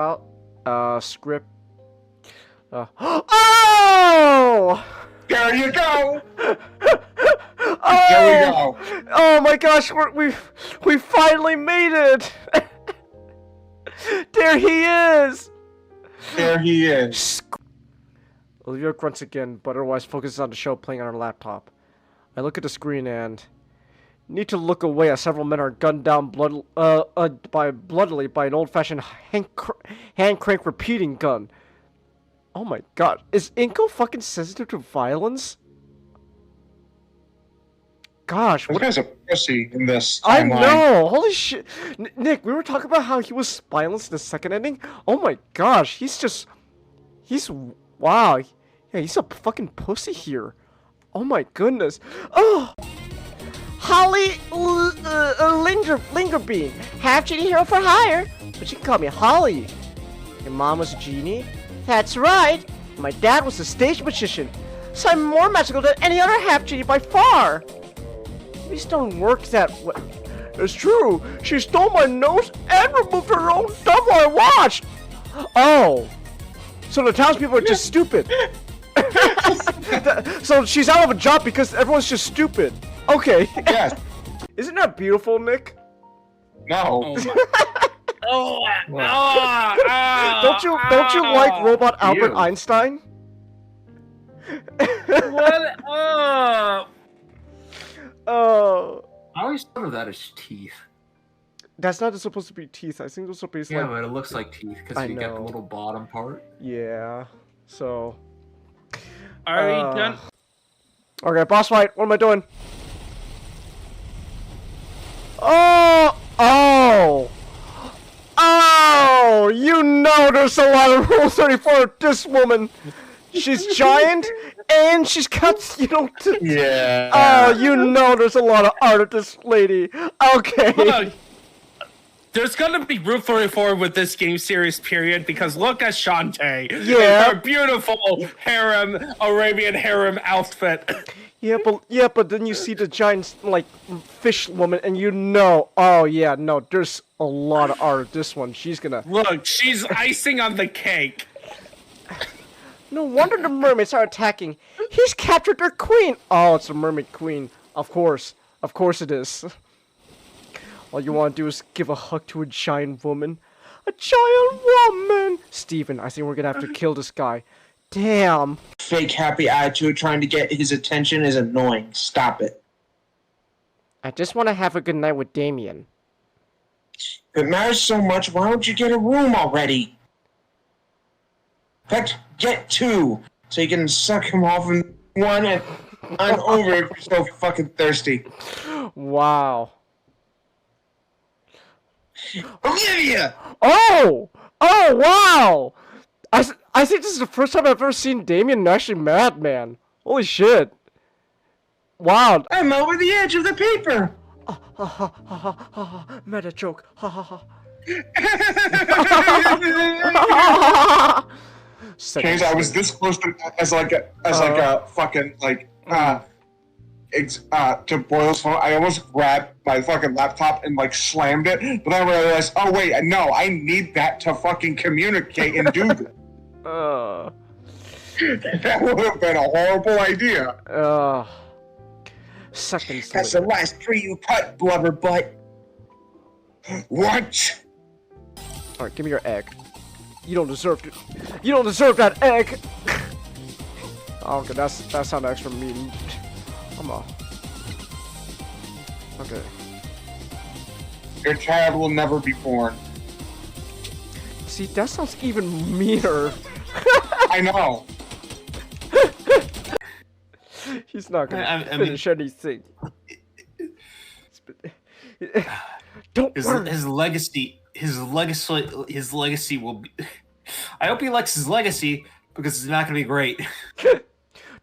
about script. Oh! There you go. Oh! There we go. Oh my gosh, we finally made it! There he is! There he is. Olivia grunts again, but otherwise focuses on the show playing on her laptop. I look at the screen and need to look away as several men are gunned down bloodily by an old-fashioned hand crank repeating gun. Oh my god, is Inko fucking sensitive to violence? Gosh, What is a pussy in this I timeline? know! Holy shit! Nick, we were talking about how he was spineless in the second ending. Oh my gosh, he's wow. Yeah, he's a fucking pussy here. Oh my goodness. Oh! Holly Lingerbean, half genie hero for hire. But you can call me Holly. Your mom was a genie? That's right. My dad was a stage magician, so I'm more magical than any other half genie by far. These don't work that way. It's true. She stole my nose and removed her own thumb while I watched. Oh. So the townspeople are just stupid. So she's out of a job because everyone's just stupid. Okay. Yes. Isn't that beautiful, Nick? No. Oh my. Don't you like robot Albert Einstein? What up? Oh. I always thought of that as teeth. That's not supposed to be teeth. I think those are supposed to be Yeah, like. but it looks like teeth because I you got the know. little bottom part. Yeah. So. Are we done? Okay, boss fight. What am I doing? Oh! Oh! Oh! You know there's a lot of Rule 34 with this woman. She's giant, and she's got, Yeah. Oh, you know there's a lot of art of this lady. Okay. Look, there's gonna be Rule 34 with this game series, period, because look at Shantae. Yeah. Her beautiful harem, Arabian harem outfit. Yeah, but then you see the giant, like, fish woman, and you know, oh yeah, no, there's a lot of art of this one. She's gonna... Look, she's icing on the cake. No wonder the mermaids are attacking. He's captured their queen. Oh, it's the mermaid queen. Of course it is. All you want to do is give a hug to a giant woman. A giant woman! Steven, I think we're gonna have to kill this guy. Damn. Fake happy attitude trying to get his attention is annoying. Stop it. I just want to have a good night with Damien. If it matters so much, why don't you get a room already? In fact, get two, so you can suck him off in one and I'm over if you're so fucking thirsty. Wow. Olivia! Oh! Oh, wow! I think this is the first time I've ever seen Damien actually mad, man. Holy shit. Wow. I'm over the edge of the paper! Ha ha ha ha ha. Meta joke. Ha ha ha. James, I was this close to as a fucking to Boyle's phone. I almost grabbed my fucking laptop and like slammed it, but then I realized, oh wait, no, I need that to fucking communicate and do this. That would have been a horrible idea. Seconds That's later. the last tree you cut, blubber butt. What? Alright, give me your egg. You don't deserve to. You don't deserve that egg. Okay, that sounded extra mean. Come on. Okay. Your child will never be born. See, that sounds even meaner. I know. He's not gonna I mean- finish anything. Don't worry. His legacy will be. I hope he likes his legacy because it's not gonna be great.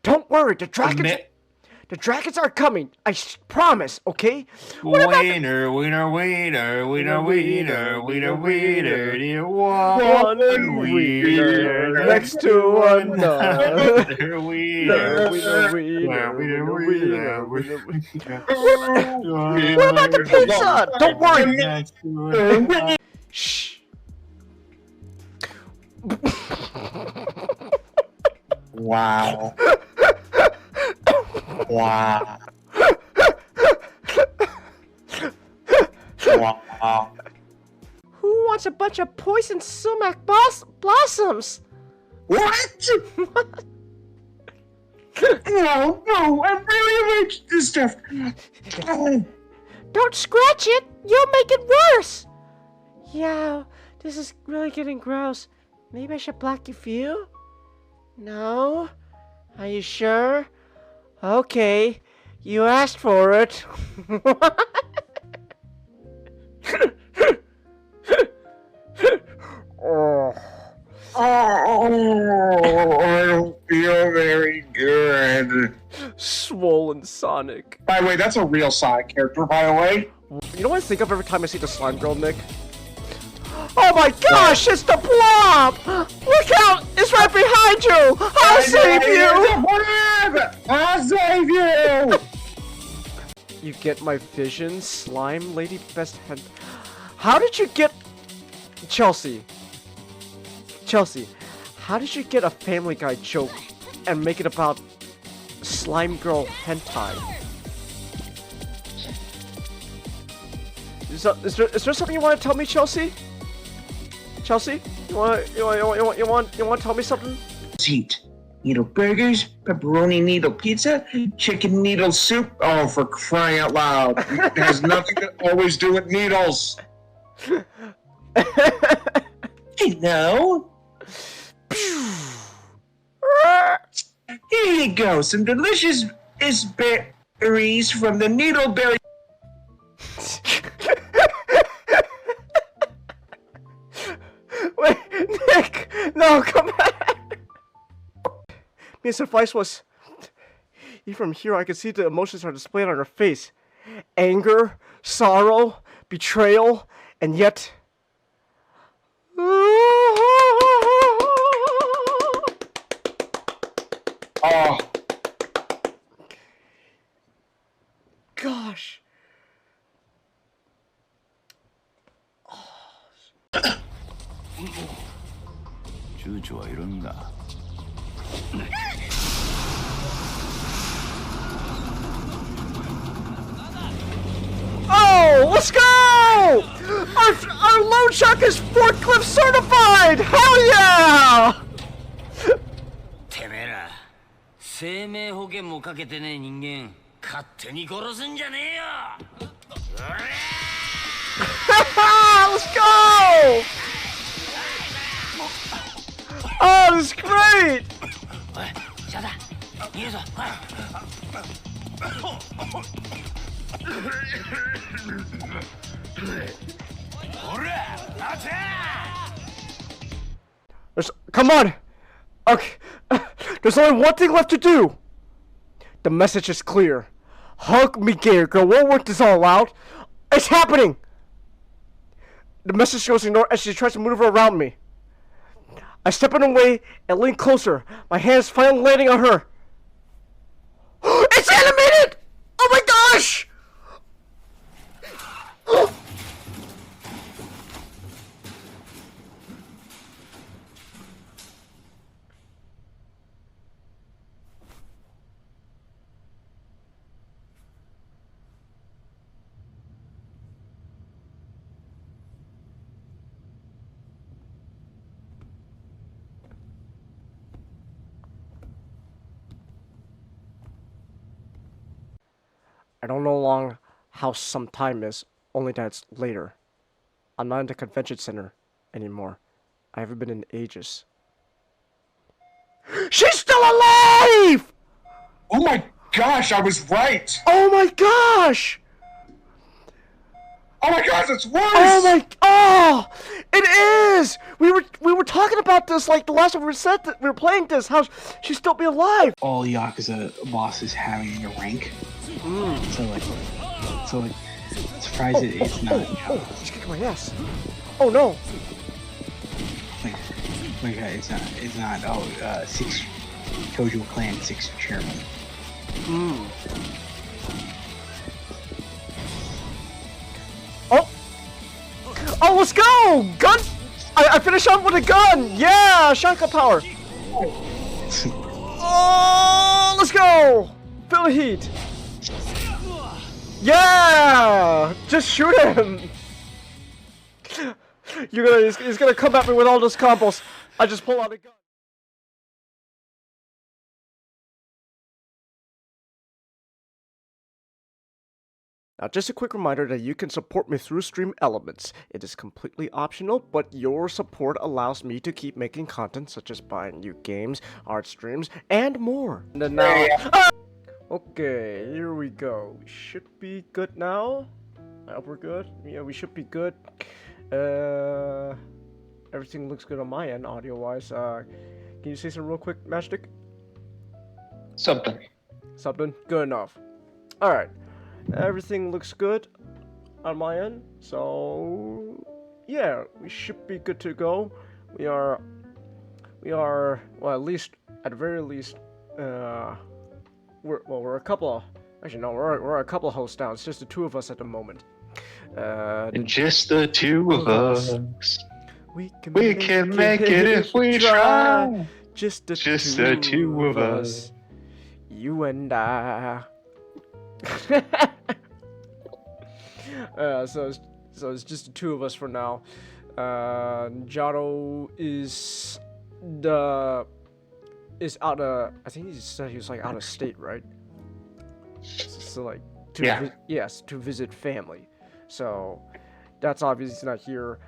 Don't worry. The dragons are coming. I promise. Okay. Wiener, wiener, wiener, wiener, wiener, wiener, wiener, dear one wiener next to another. Wiener, Wiener, wiener, wiener, wiener. What about the pizza? Don't worry. Shh. Wow. Wow. Wow. Who wants a bunch of poison sumac blossoms? What? No, no, I'm really allergic to this stuff. Don't scratch it! You'll make it worse! Yeah, this is really getting gross. Maybe I should block your view? No? Are you sure? Okay, you asked for it. Oh. Oh, I don't feel very good. Swollen Sonic. By the way, that's a real Sonic character, by the way. You know what I think of every time I see the slime girl, Nick? Oh my gosh, it's the blob! Look out! It's right behind you! I'll save you! I'll save you! You get my vision, slime lady best friend. How did you get... Chelsea, how did you get a Family Guy joke and make it about slime girl hentai? Is there something you want to tell me, Chelsea? Chelsea, you want to tell me something? Eat needle burgers, pepperoni needle pizza, chicken needle soup. Oh, for crying out loud! It has nothing to always do with needles. You know. Here you go, some delicious berries from the needleberry. Wait, Nick! No, come back! Mia's advice was, even from here I can see the emotions are displayed on her face. Anger, sorrow, betrayal, and yet... Oh. Gosh. 주주와 이런가. Oh, let's go! Our loan shark is forklift certified! Hell yeah! てめえら生命保険もかけてねえ人間勝手に殺すんじゃねえよ Let's go! Oh, this is great! おいシャダ逃げるぞほら Come on! Okay, there's only one thing left to do! The message is clear. Hug me, gator girl, won't work this all out. It's happening! The message goes ignored as she tries to maneuver around me. I step in the way and lean closer, my hands finally landing on her. It's animated! Oh my gosh! I don't know long how some time is, only that it's later. I'm not in the convention center anymore. I haven't been in ages. She's still alive! Oh my gosh, I was right! Oh my gosh! Oh my gosh, it's worse! Oh, it is! We were talking about this like the last time we were playing this, how she'd still be alive! All Yakuza bosses having a rank. So like, surprised it's not. Oh, she's kicking my ass. Oh no! Like it's not. Oh, 6 Tojo Clan 6 chairman. Oh, let's go! Gun! I finished off with a gun! Yeah! Shotgun power! Oh, let's go! Feel the heat! Yeah! Just shoot him! He's gonna come at me with all those combos. I just pull out a gun. Now, just a quick reminder that you can support me through Stream Elements. It is completely optional, but your support allows me to keep making content such as buying new games, art streams, and more. And then now, okay, here we go. We should be good now. I hope we're good. Yeah, we should be good. Everything looks good on my end, audio-wise. Can you say something real quick, Matchstick? Something. Something? Good enough. Alright. Everything looks good on my end, so yeah, we should be good to go. We are, well, at the very least, we're a couple of, actually no, we're a couple of hosts down. It's just the two of us at the moment. And just the two of us. We can make it if we try. Just the two of us. You and I. So it's just the two of us for now. Jaro is out of, I think he said he was like out of state, right? So like to visit family. So that's obvious he's not here.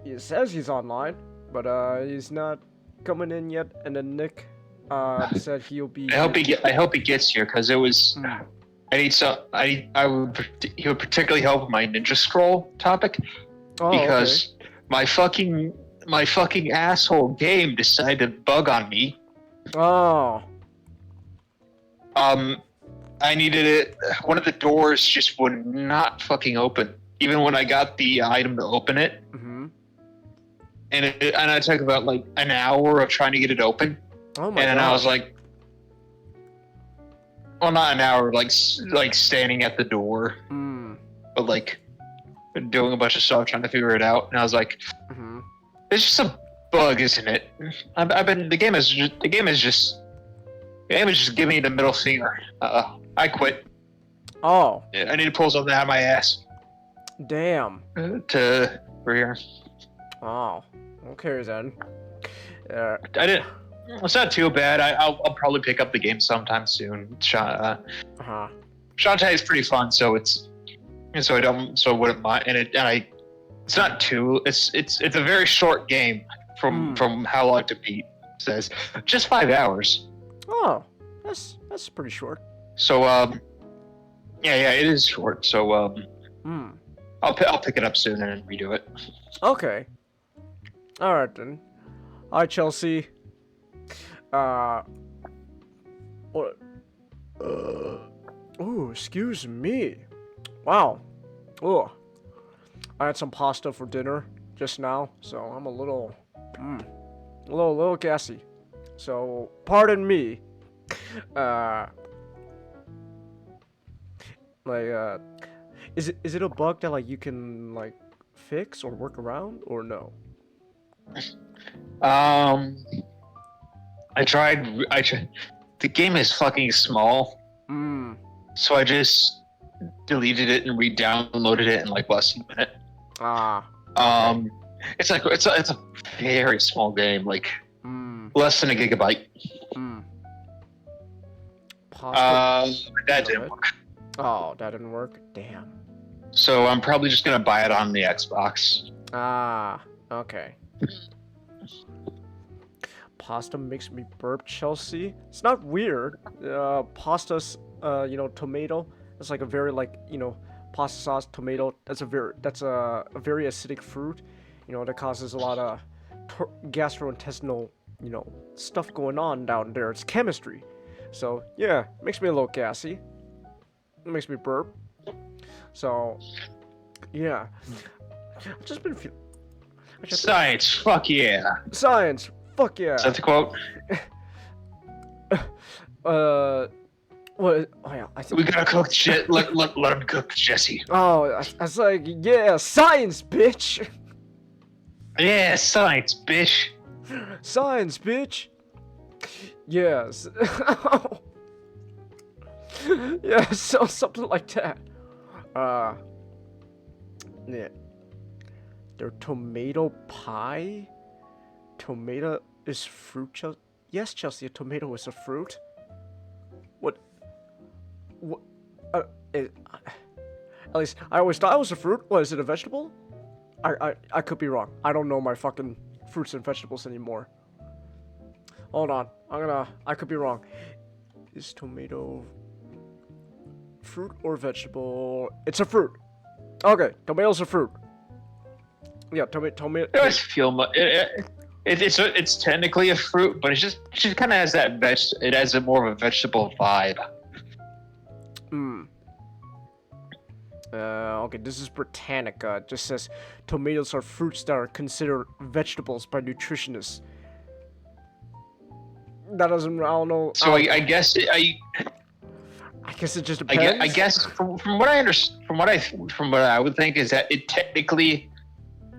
He says he's online, but he's not coming in yet. And then Nick said he'll be. I hope he gets here because it was. He would particularly help with my Ninja Scroll topic because my fucking asshole game decided to bug on me. Oh. I needed it. One of the doors just would not fucking open, even when I got the item to open it. Mm-hmm. And I took about like an hour of trying to get it open. Oh my god. And then I was like, well, not an hour, like standing at the door, but like doing a bunch of stuff trying to figure it out. And I was like, it's just a bug, isn't it? The game is just giving me the middle finger. I quit. Oh. I need to pull something out of my ass. Damn. To rear. Oh. Okay then. I didn't. It's not too bad. I'll probably pick up the game sometime soon. Shantae is pretty fun, so I wouldn't mind. It's not too. It's a very short game from how long to beat. It says just 5 hours. Oh, that's pretty short. So yeah, it is short. So I'll pick it up soon and redo it. Okay. All right then. Hi Chelsea. What? Oh, excuse me. Wow. Oh, I had some pasta for dinner just now, so I'm a little gassy. So pardon me. Is it a bug that like you can like fix or work around or no? I tried. The game is fucking small. So I just deleted it and re-downloaded it in like less than a minute. Okay. It's a very small game, like less than a gigabyte. That didn't work. Oh, that didn't work? Damn. So I'm probably just gonna buy it on the Xbox. Okay. Pasta makes me burp, Chelsea. It's not weird. Pasta's, tomato. It's like a very pasta sauce, tomato. That's a very acidic fruit. That causes a lot of gastrointestinal, stuff going on down there. It's chemistry. So yeah, makes me a little gassy. It makes me burp. So yeah, I've just been feeling. Science, fuck yeah. Science, fuck yeah. Is that the quote? What? Oh yeah, we gotta cook shit. Let him cook, Jesse. Oh, I was like, yeah, science, bitch. Yeah, science, bitch. Science, bitch. Yes. Yeah, so something like that. Yeah. Their tomato pie? Tomato is fruit, Chelsea? Yes, Chelsea, a tomato is a fruit. What? What? At least, I always thought it was a fruit. What, is it a vegetable? I could be wrong. I don't know my fucking fruits and vegetables anymore. Hold on. I could be wrong. Is tomato fruit or vegetable? It's a fruit. Okay, tomato's a fruit. Yeah, tomato. It does feel it's technically a fruit, but it just kind of has that it has a more of a vegetable vibe. Okay, this is Britannica. It just says tomatoes are fruits that are considered vegetables by nutritionists. That doesn't. I don't know. So I guess I guess it just depends. I guess from what I understand, from what I would think is that it technically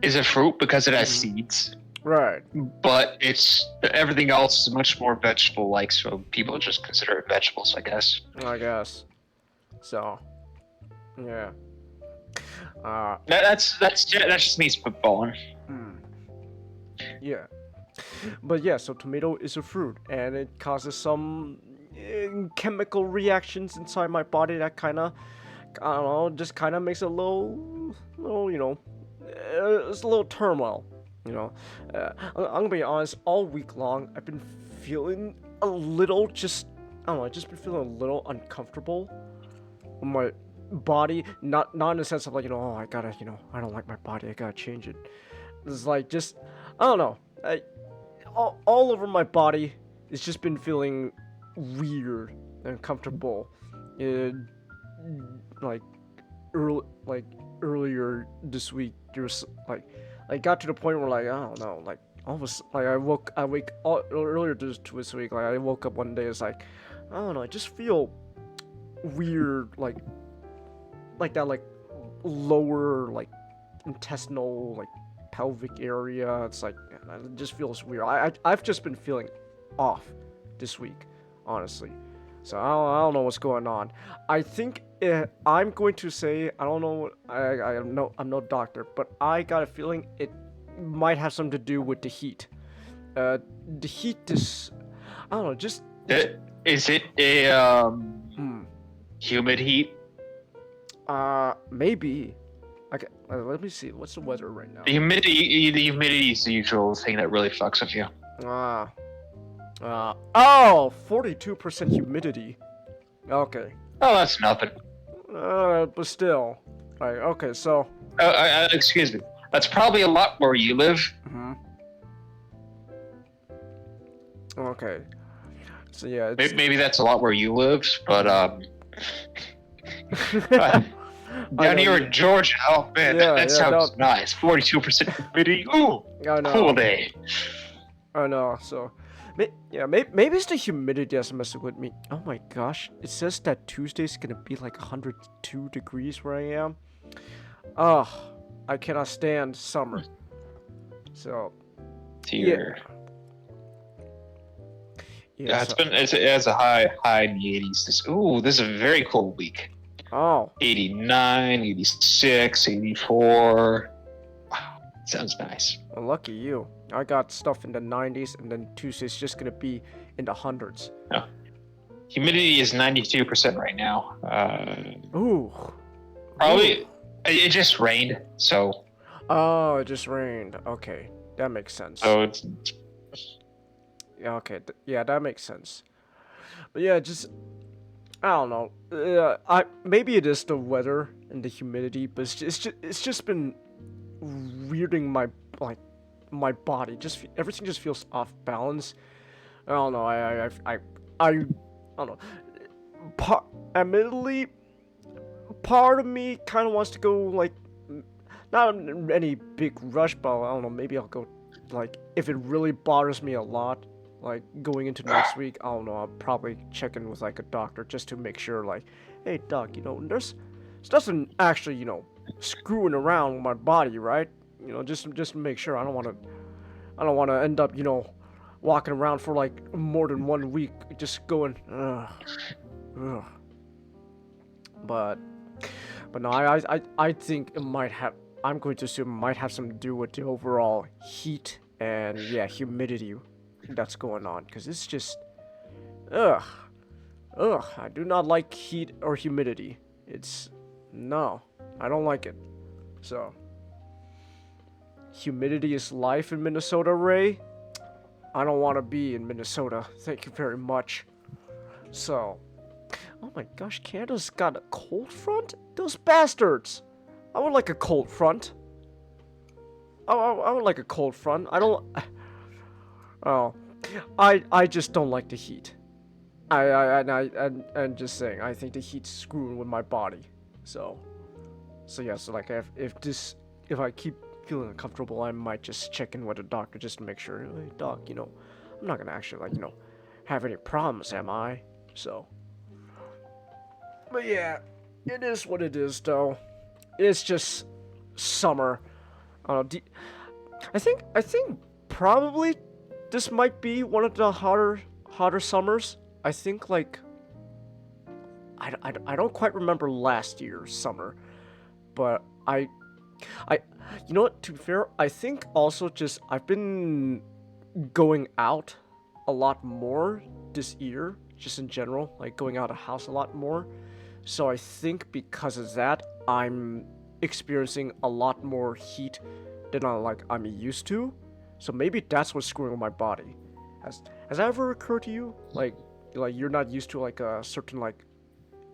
is a fruit because it has seeds. Right. But everything else is much more vegetable-like, so people just consider it vegetables, I guess. I guess. So, yeah. That's just me spitballing. Yeah. But yeah, so tomato is a fruit, and it causes some chemical reactions inside my body that kind of, I don't know, just kind of makes it a little, you know, it's a little turmoil. You know, I'm gonna be honest. All week long, I've been feeling a little, just I don't know. I've just been feeling a little uncomfortable with my body. Not in the sense of like, you know, oh, I gotta, you know, I don't like my body. I gotta change it. It's like just, I don't know. All over my body, it's just been feeling weird and uncomfortable. Like earlier this week, there's like. I got to the point where like I don't know, like almost like I wake earlier this week, like I woke up one day, it's like I don't know, I just feel weird, like that, like lower like intestinal, like pelvic area. It's like it just feels weird. I've just been feeling off this week, honestly. So I don't know what's going on. I think I'm going to say, I don't know. I'm no doctor, but I got a feeling it might have something to do with the heat. The heat is, I don't know. Is it a humid heat? Maybe. Okay, let me see. What's the weather right now? The humidity is the usual thing that really fucks with you. 42% humidity. Okay. Oh, that's nothing. But still, like, okay, so. Excuse me. That's probably a lot where you live. Okay. So yeah. Maybe that's a lot where you live, but down here in Georgia, oh man, that sounds nice. 42% humidity. Ooh, cool day. I know. So. Maybe it's the humidity that's messing with me. Oh my gosh, it says that Tuesday's gonna be like 102 degrees where I am. Ugh, I cannot stand summer. So, yeah, it has a high in the 80s. This is a very cold week. Oh. 89, 86, 84. Wow, sounds nice. Well, lucky you. I got stuff in the 90s, and then Tuesday's just gonna be in the hundreds. No. Humidity is 92% right now. Ooh. Probably. It just rained, so. Oh, it just rained. Okay, that makes sense. So it's. Yeah. Okay. Yeah, that makes sense. But yeah, just I don't know. Maybe it is the weather and the humidity, but it's just been weirding my body. Just everything just feels off balance. I don't know. I don't know. Admittedly, part of me kind of wants to go like, not in any big rush, but I don't know. Maybe I'll go like if it really bothers me a lot, like going into next week. I don't know. I'll probably check in with like a doctor just to make sure. Like, hey doc, you know, this doesn't actually, you know, screwing around with my body, right? You know, just to make sure. I don't want to end up, you know, walking around for like more than 1 week, just going, ugh, ugh. But no, I think it might have. I'm going to assume it might have something to do with the overall heat and yeah, humidity that's going on. Cause it's just, ugh. I do not like heat or humidity. No, I don't like it. So, humidity is life in Minnesota, Ray. I don't want to be in Minnesota. Thank you very much. So, oh my gosh, Canada's got a cold front? Those bastards! I would like a cold front. I would like a cold front. I don't. Oh, I just don't like the heat. I'm just saying. I think the heat's screwing with my body. So yeah. So like, if I keep feeling uncomfortable, I might just check in with a doctor just to make sure. Hey, doc, you know, I'm not gonna actually like, you know, have any problems, am I? So. But yeah, it is what it is, though. It's just summer. I think probably this might be one of the hotter summers. I think like I don't quite remember last year's summer, but I you know what? To be fair, I think also just I've been going out a lot more this year, just in general, like going out of the house a lot more. So I think because of that, I'm experiencing a lot more heat than I'm used to. So maybe that's what's screwing with my body. Has that ever occurred to you? Like you're not used to like a certain like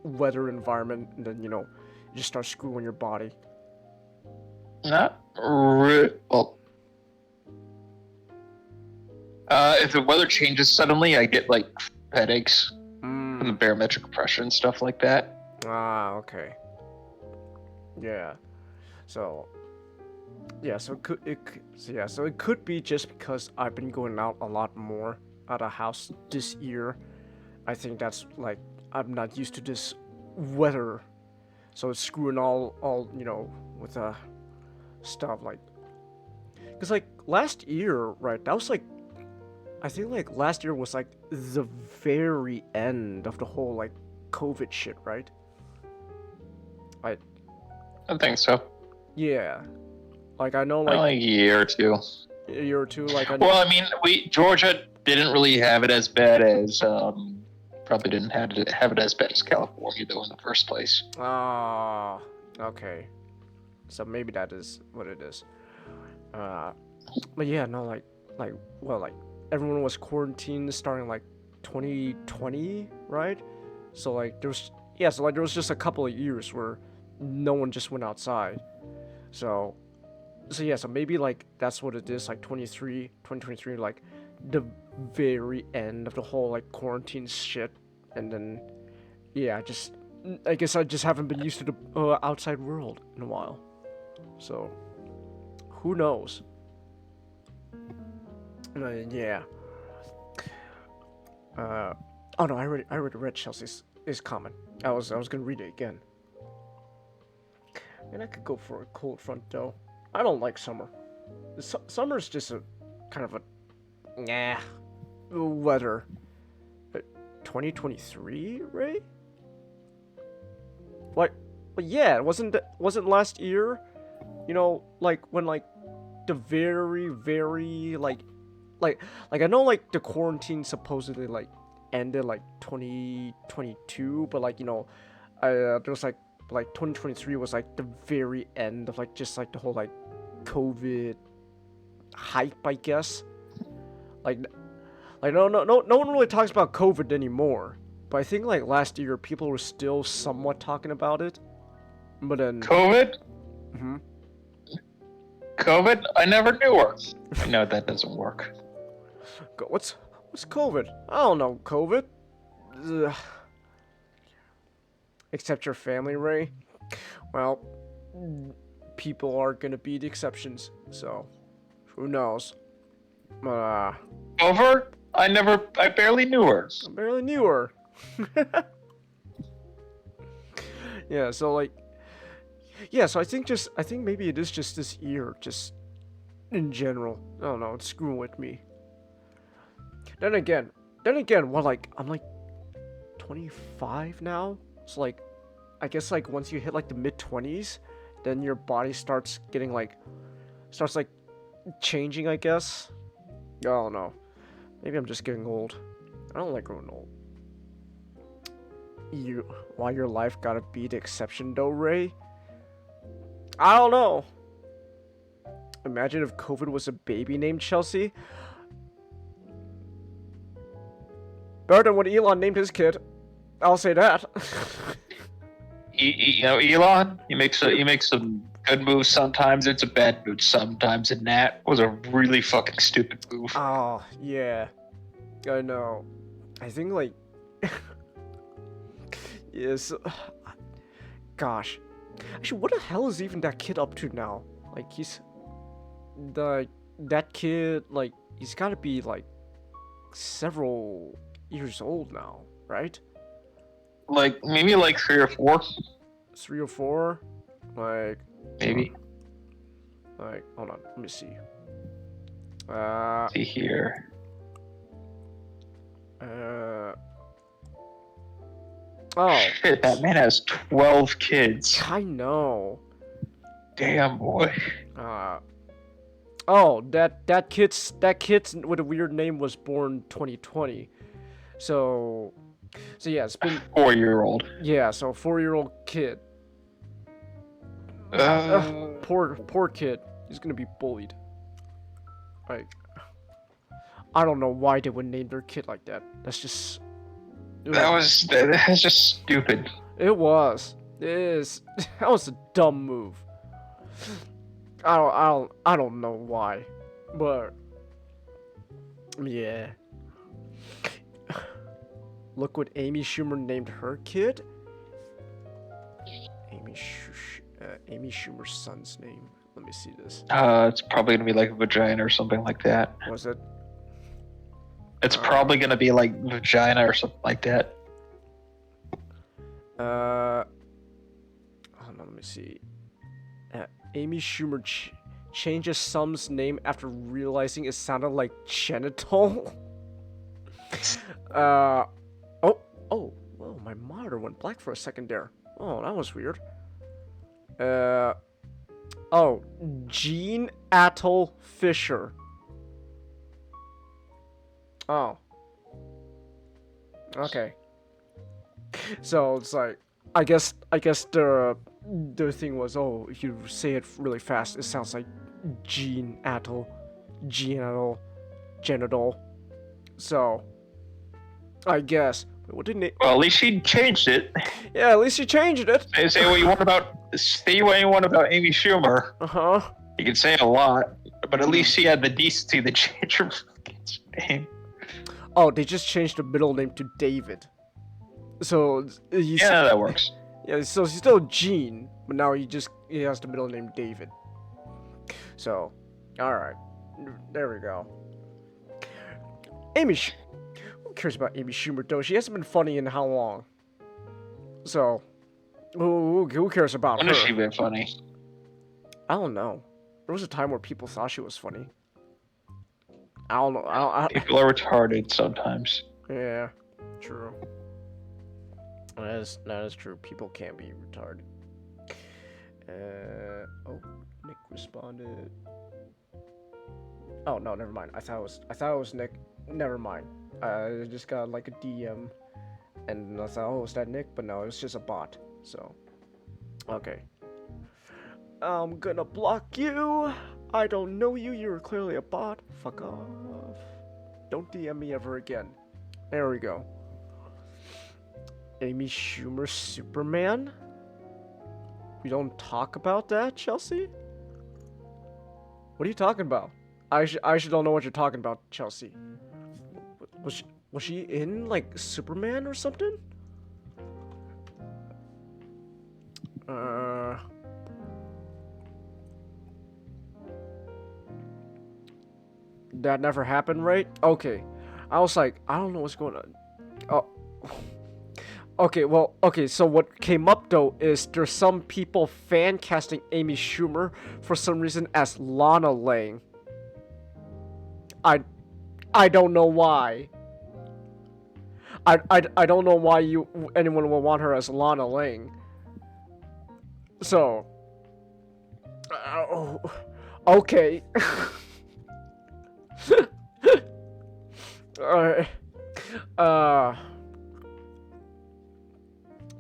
weather environment, and then, you know, you just start screwing your body. Not well. If the weather changes suddenly, I get like headaches from the barometric pressure and stuff like that. Ah, okay. Yeah. So it could be just because I've been going out a lot more out of house this year. I think that's like I'm not used to this weather, so it's screwing all you know, with stuff like. Cause like last year, right? That was like, I think like last year was like the very end of the whole like COVID shit, right? I think so. Yeah. Like I know like a year or two. A year or two, like I know. Well, I mean, Georgia didn't really have it as bad as probably didn't have it as bad as California though in the first place. Ah, okay. So maybe that is what it is. But yeah, no, like everyone was quarantined starting like 2020, right? So like there was just a couple of years where no one just went outside. So maybe like that's what it is, like 2023, like the very end of the whole like quarantine shit, and then yeah, I guess I just haven't been used to the outside world in a while. So who knows? Yeah. Oh no, I already read Chelsea's comment. I was gonna read it again. And I could go for a cold front though. I don't like summer. Summer's just a kind of a weather. 2023, right? What? But yeah, wasn't last year? You know, like when like the very like I know like the quarantine supposedly like ended like 2022, but like, you know, there was like 2023 was like the very end of like just like the whole like COVID hype, I guess. Like no one really talks about COVID anymore. But I think like last year people were still somewhat talking about it. But then COVID? Mm-hmm. COVID? I never knew her. No, that doesn't work. What's COVID? I don't know COVID. Ugh. Except your family, Ray. Well, people are gonna be the exceptions, so who knows? Over? I barely knew her. I barely knew her. Yeah, so like, yeah, so I think maybe it is just this year, just in general. I don't know, it's screwing with me. Then again, well, like, I'm like 25 now. So like, I guess like once you hit like the mid-20s, then your body starts getting like, changing, I guess. I don't know. Maybe I'm just getting old. I don't like growing old. Why your life gotta be the exception though, Ray? I don't know. Imagine if COVID was a baby named Chelsea. Better than when Elon named his kid. I'll say that. You know, Elon, he makes some good moves sometimes. It's a bad move sometimes, and that was a really fucking stupid move. Oh, yeah. I know. I think, like... yes. Gosh. Actually, what the hell is even that kid up to now? Like, that kid, like, he's gotta be, like, several years old now, right? Like, maybe like 3 or 4. 3 or 4? Like... Maybe. Like, hold on, let me see. See here. Oh. Shit, that man has 12 kids. I know. Damn, boy. Oh, that kid's with a weird name was born 2020. So yeah, it's been 4-year-old. Yeah, so 4-year-old kid. Poor kid. He's gonna be bullied. Like, I don't know why they would name their kid like that. That's just... That's just stupid. It was. It is. That was a dumb move. I don't know why, but yeah. Look what Amy Schumer named her kid. Amy Schumer's son's name. Let me see this. It's probably gonna be like vagina or something like that. Was it? It's probably gonna be like vagina or something like that. Hold on, let me see. Amy Schumer changes son's name after realizing it sounded like genital. Oh, my monitor went black for a second there. Oh, that was weird. Jean Atoll Fisher. Oh. Okay. So it's like, I guess the thing was, oh, if you say it really fast, it sounds like genital. So, I guess. What didn't it? Well, at least she changed it. Yeah, at least she changed it. Say what you want about Amy Schumer. You can say a lot, but at least she had the decency to change her fucking name. Oh, they just changed the middle name to David. So yeah, that works. Yeah, so he's still Gene, but now he has the middle name David. So, all right, there we go. Who cares about Amy Schumer though? She hasn't been funny in how long? So, who cares about her? When has she been funny? I don't know. There was a time where people thought she was funny. I don't know. People are retarded sometimes. Yeah, true. That is true. People can be retarded. Nick responded. Oh no, never mind. I thought it was Nick. Never mind. I just got like a DM, and I thought, oh, is that Nick? But no, it was just a bot. So, okay. I'm gonna block you. I don't know you. You're clearly a bot. Fuck off. Don't DM me ever again. There we go. Amy Schumer Superman? We don't talk about that, Chelsea? What are you talking about? I actually don't know what you're talking about, Chelsea. Was she in, like, Superman or something? That never happened, right? Okay. I was like, I don't know what's going on. Oh. Okay, so what came up though is there's some people fan casting Amy Schumer for some reason as Lana Lang. I don't know why. I don't know why anyone will want her as Lana Lang. So, okay. Alright.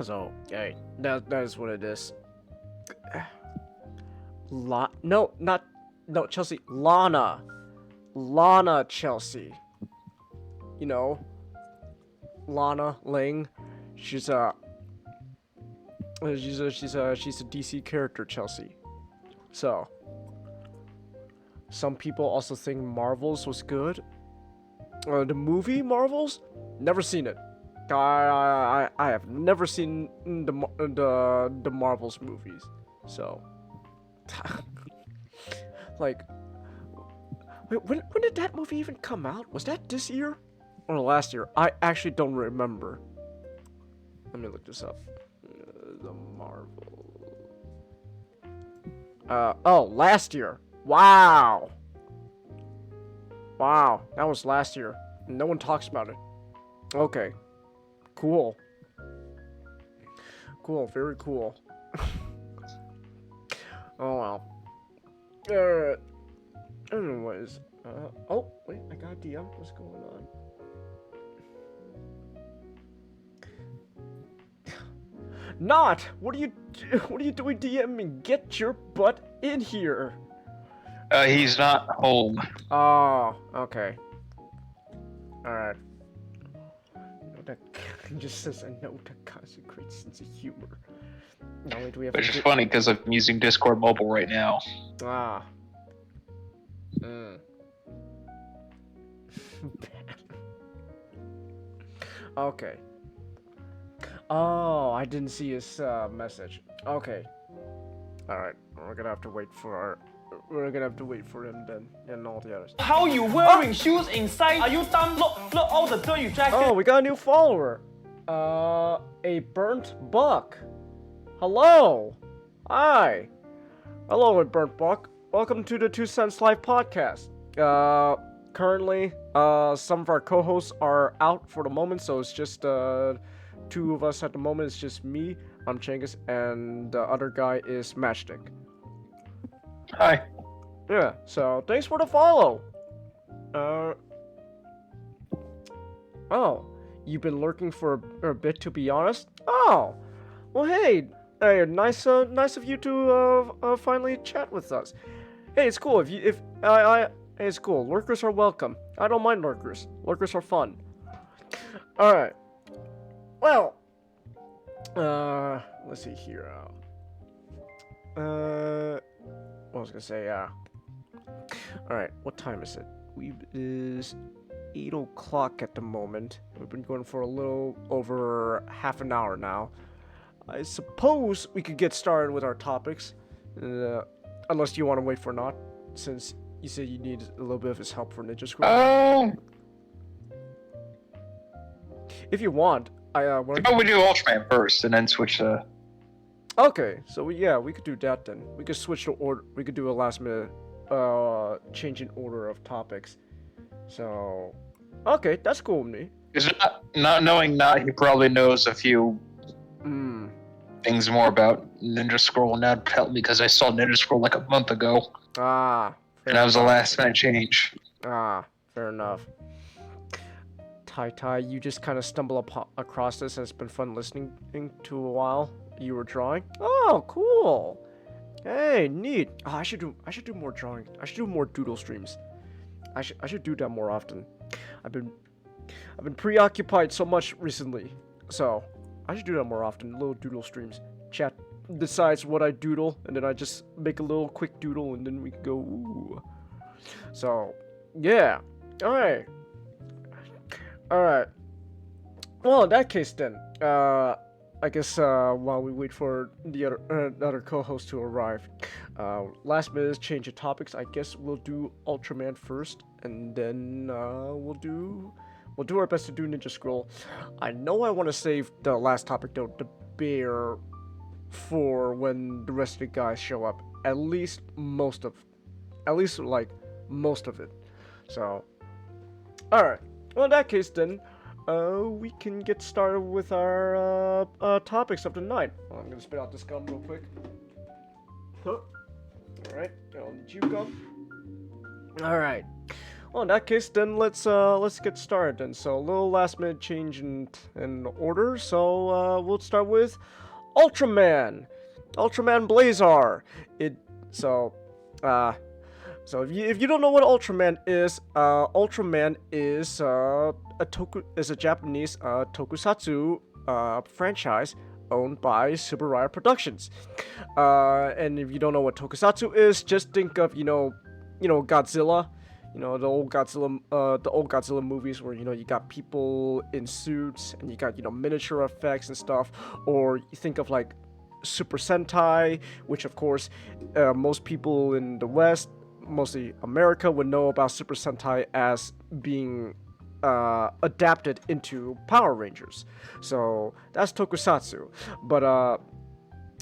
So, hey, that is what it is. No, Chelsea. Lana Chelsea. You know, Lana Lang. She's a DC character, Chelsea. So, some people also think Marvels was good. The movie Marvels, never seen it. I have never seen the Marvels movies. So, like, wait, when did that movie even come out? Was that this year or last year? I actually don't remember. Let me look this up. The Marvel. Oh, last year. Wow. Wow, that was last year. No one talks about it. Okay. Cool. Cool, very cool. Oh well. Anyways. Oh, wait, I got a DM. What's going on? Not! What are you doing DMing? Get your butt in here! He's not home. Oh, okay. Alright. He just says a note to consecrate sense of humor. Not only do we have Which is funny because I'm using Discord mobile right now. Ah. Okay. Oh, I didn't see his message. Okay. Alright, we're gonna have to wait for him then, and all the others. How you wearing shoes inside? Are you dumb? Look all the dirt you dragged. Oh, we got a new follower. A burnt buck. Hello. Hi. Hello, a burnt buck. Welcome to the 2 Cents Live podcast. Currently, some of our co-hosts are out for the moment, so it's just 2 of us at the moment. It's just me, I'm Changus, and the other guy is Matchstick. Hi. Yeah, so thanks for the follow. Oh, you've been lurking for a bit, to be honest. Oh, well, hey, nice of you to finally chat with us. Hey, it's cool hey, it's cool. Lurkers are welcome. I don't mind lurkers. Lurkers are fun. All right. Well, let's see here. What was I gonna say? Alright, what time is it? It is 8 o'clock at the moment. We've been going for a little over half an hour now. I suppose we could get started with our topics. Unless you want to wait for Not, since you said you need a little bit of his help for Ninja Scroll. If you want, How about we do Ultraman first and then switch to... Okay, so we could do that then. We could switch the order. We could do a last minute change in order of topics. So, okay, that's cool with me. Because not knowing Not, he probably knows a few things more about Ninja Scroll, and that'd help me because I saw Ninja Scroll like a month ago. Ah. And that was the last minute change. Ah, fair enough. Tai, you just kind of stumble across this, and it's been fun listening to a while. You were drawing? Oh, cool. Hey, neat. Oh, I should do more drawing. I should do more doodle streams. I should do that more often. I've been preoccupied so much recently, so I should do that more often. Little doodle streams. Chat decides what I doodle, and then I just make a little quick doodle, and then we can go. Ooh. So, yeah. All right. Well, in that case, then, I guess while we wait for the other co-host to arrive, last minute change of topics. I guess we'll do Ultraman first, and then we'll do our best to do Ninja Scroll. I know I want to save the last topic though, the bear, for when the rest of the guys show up. At least most of it. So Alright. Well, in that case, then, we can get started with our topics of the night. Well, I'm gonna spit out this gum real quick. Alright, I'll need you gum. Alright. Well, in that case, then let's get started. Then, so a little last-minute change in order. So we'll start with Ultraman, Ultraman Blazar. So if you don't know what Ultraman is a Japanese tokusatsu franchise owned by Subaraya Productions. And if you don't know what tokusatsu is, just think of Godzilla. The old Godzilla movies where you got people in suits and you got miniature effects and stuff, or you think of like Super Sentai, which of course most people in the West, mostly America, would know about Super Sentai as being adapted into Power Rangers. So that's tokusatsu. But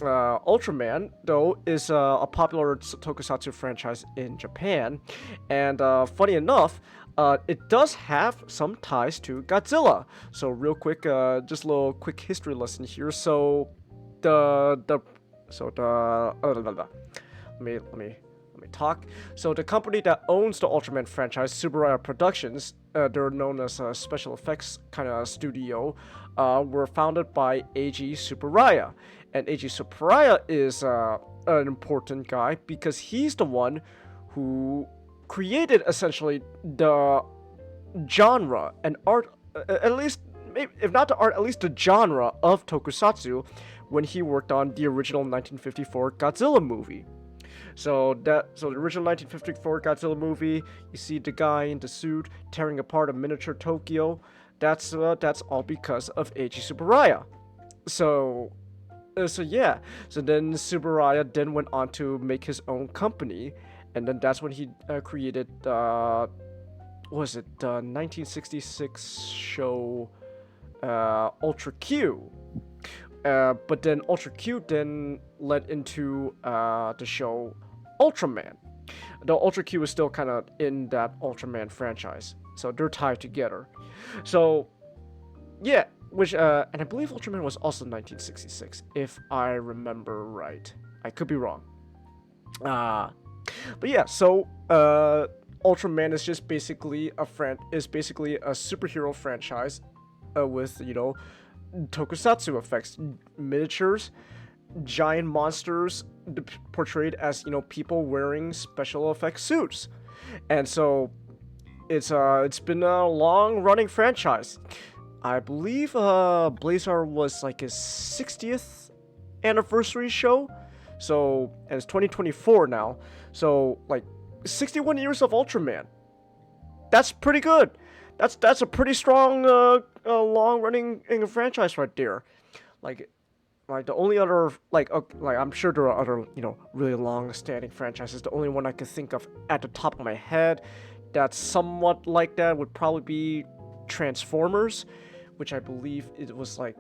Ultraman, though, is a popular tokusatsu franchise in Japan, and funny enough, it does have some ties to Godzilla. So real quick, just a little quick history lesson here. So let me talk. So the company that owns the Ultraman franchise, Subaraya Productions, they're known as a special effects kind of studio, were founded by Eiji Subaraya. And Eiji Subaraya is an important guy because he's the one who created essentially the genre and art, at least, if not the art, at least the genre of tokusatsu when he worked on the original 1954 Godzilla movie. So the original 1954 Godzilla movie, you see the guy in the suit tearing apart a miniature Tokyo. That's all because of Eiji Subaraya. So then Subaraya then went on to make his own company, and then that's when he created the 1966 show Ultra Q. But then Ultra Q then led into the show Ultraman. The Ultra Q is still kind of in that Ultraman franchise, so they're tied together. So yeah, which and I believe Ultraman was also 1966, if I remember right. I could be wrong. But yeah, so Ultraman is just basically a superhero franchise with tokusatsu effects, miniatures, giant monsters portrayed as people wearing special effects suits, and so it's been a long running franchise. I believe Blazar was like his 60th anniversary show, so and it's 2024 now, so like 61 years of Ultraman. That's pretty good. That's a pretty strong long running franchise right there. Like the only other like I'm sure there are other really long standing franchises. The only one I could think of at the top of my head that's somewhat like that would probably be Transformers, which I believe it was like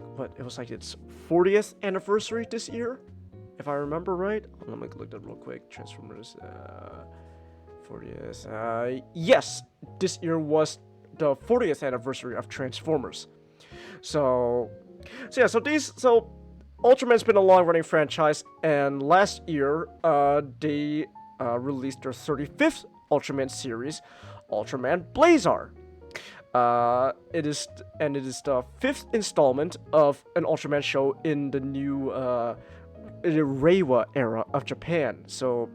its 40th anniversary this year, if I remember right. Let me look that real quick. Transformers 40th. Yes, this year was the 40th anniversary of Transformers. So Ultraman's been a long-running franchise, and last year they released their 35th Ultraman series, Ultraman Blazar. It is the 5th installment of an Ultraman show in the new Reiwa era of Japan. So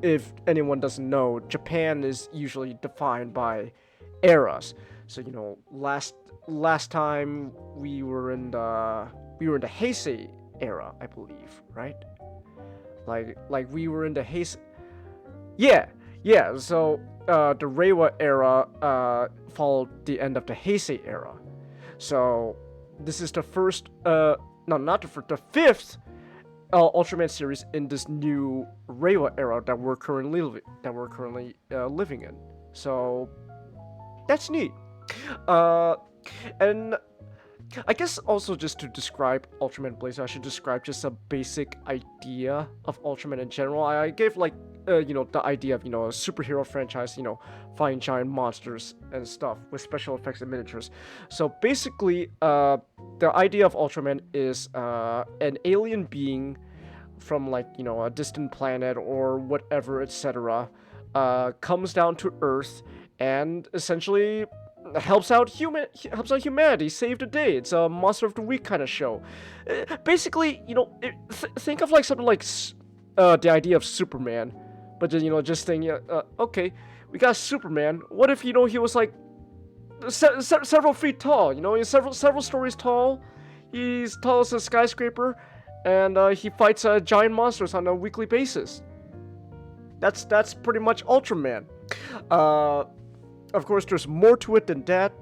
if anyone doesn't know, Japan is usually defined by eras. So last time we were in the Heisei era, I believe, right? Like we were in the Heisei. Yeah. So the Reiwa era followed the end of the Heisei era. So this is the first, the 5th Ultraman series in this new Reiwa era that we're currently living in. So that's neat. And I guess also just to describe Ultraman Blazar, I should describe just a basic idea of Ultraman in general. I gave like the idea of, a superhero franchise, fighting giant monsters and stuff with special effects and miniatures. So basically, the idea of Ultraman is an alien being from like, a distant planet or whatever, etc., comes down to Earth and essentially helps out humanity, save the day. It's a Monster of the Week kind of show. Basically, think of like something like the idea of Superman, but then, just saying, okay, we got Superman. What if, he was like several feet tall, he's several stories tall. He's tall as a skyscraper, and he fights giant monsters on a weekly basis. That's pretty much Ultraman. Of course, there's more to it than that.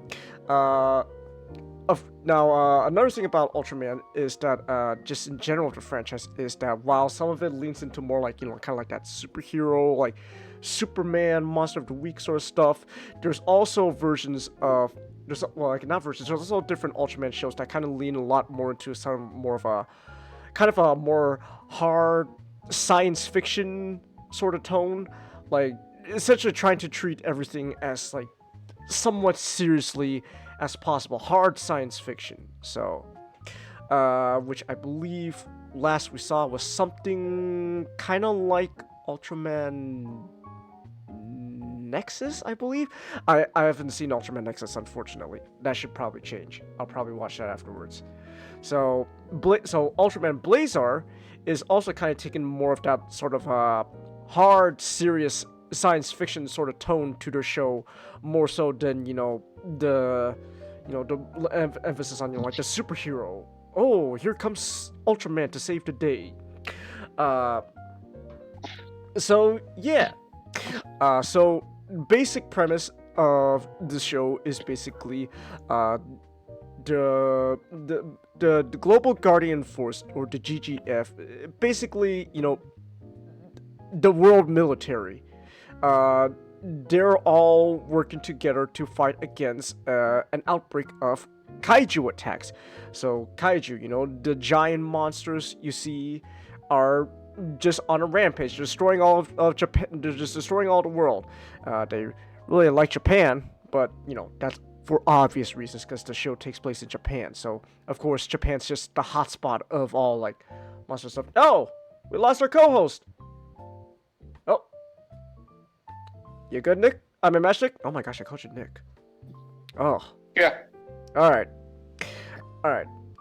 Another thing about Ultraman is that, just in general of the franchise, is that while some of it leans into more like, kind of like that superhero, like Superman, Monster of the Week sort of stuff, there's also versions of, there's also different Ultraman shows that kind of lean a lot more into some more of a, kind of a more hard science fiction sort of tone, like essentially trying to treat everything as like somewhat seriously as possible, hard science fiction. So, which I believe last we saw was something kind of like Ultraman Nexus, I believe. I haven't seen Ultraman Nexus, unfortunately. That should probably change. I'll probably watch that afterwards. So Ultraman Blazar is also kind of taking more of that sort of hard, serious science fiction sort of tone to their show, more so than the emphasis on like the superhero. Oh, here comes Ultraman to save the day. So yeah. So basic premise of the show is basically the Global Guardian Force, or the GGF, basically, the world military. They're all working together to fight against an outbreak of kaiju attacks. So kaiju, the giant monsters you see are just on a rampage, destroying all of Japan. They're just destroying all the world. They really like Japan, but that's for obvious reasons, because the show takes place in Japan. So of course Japan's just the hotspot of all like monster stuff. Oh, we lost our co-host. Oh, you good, Nick? I mean, Nick? Oh my gosh, I called you Nick. Oh. Yeah. All right.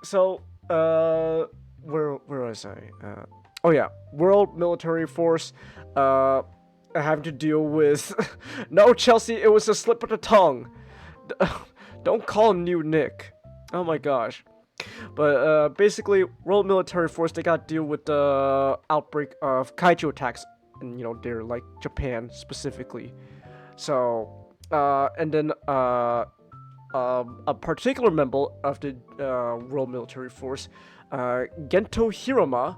So, where was I? Oh yeah, World Military Force. Having to deal with. No, Chelsea, it was a slip of the tongue. Don't call him new Nick. Oh my gosh. But basically, World Military Force, they got to deal with the outbreak of kaiju attacks, and they're like Japan specifically. So, and then a particular member of the World Military Force, Gento Hiroma,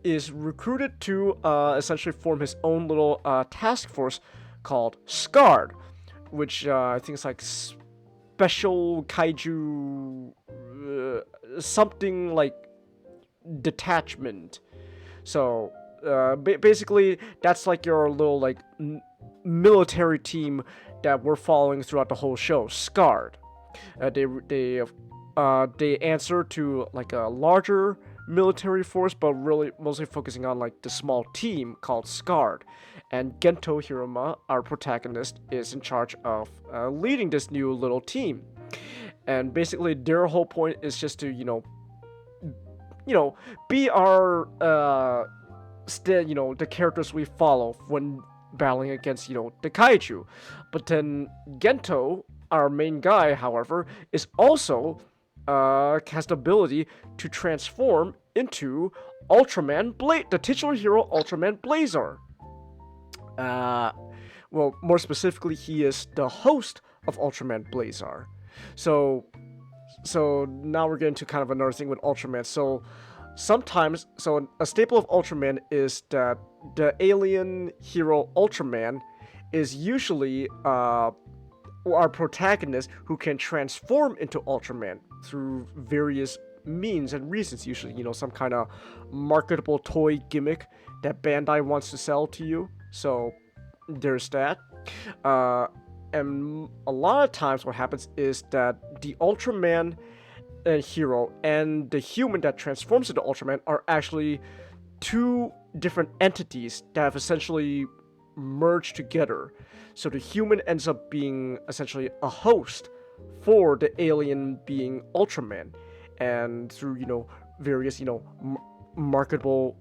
is recruited to essentially form his own little task force called SCARD, which I think is like Special Kaiju something like detachment. So basically that's like your little like military team that we're following throughout the whole show, SCARD. They answer to like a larger military force, but really mostly focusing on like the small team called SCARD. And Gento Hiroma, our protagonist, is in charge of leading this new little team. And basically their whole point is just to be our the characters we follow when battling against the kaiju. But then Gento, our main guy, however, is also has the ability to transform into Ultraman the titular hero Ultraman Blazar. Well, more specifically, he is the host of Ultraman Blazar. So now we're getting to kind of another thing with Ultraman. So a staple of Ultraman is that the alien hero Ultraman is usually our protagonist who can transform into Ultraman through various means and reasons, usually, some kind of marketable toy gimmick that Bandai wants to sell to you. So there's that. And a lot of times what happens is that the Ultraman hero and the human that transforms into Ultraman are actually two different entities that have essentially merged together. So the human ends up being essentially a host for the alien being Ultraman, and through various marketable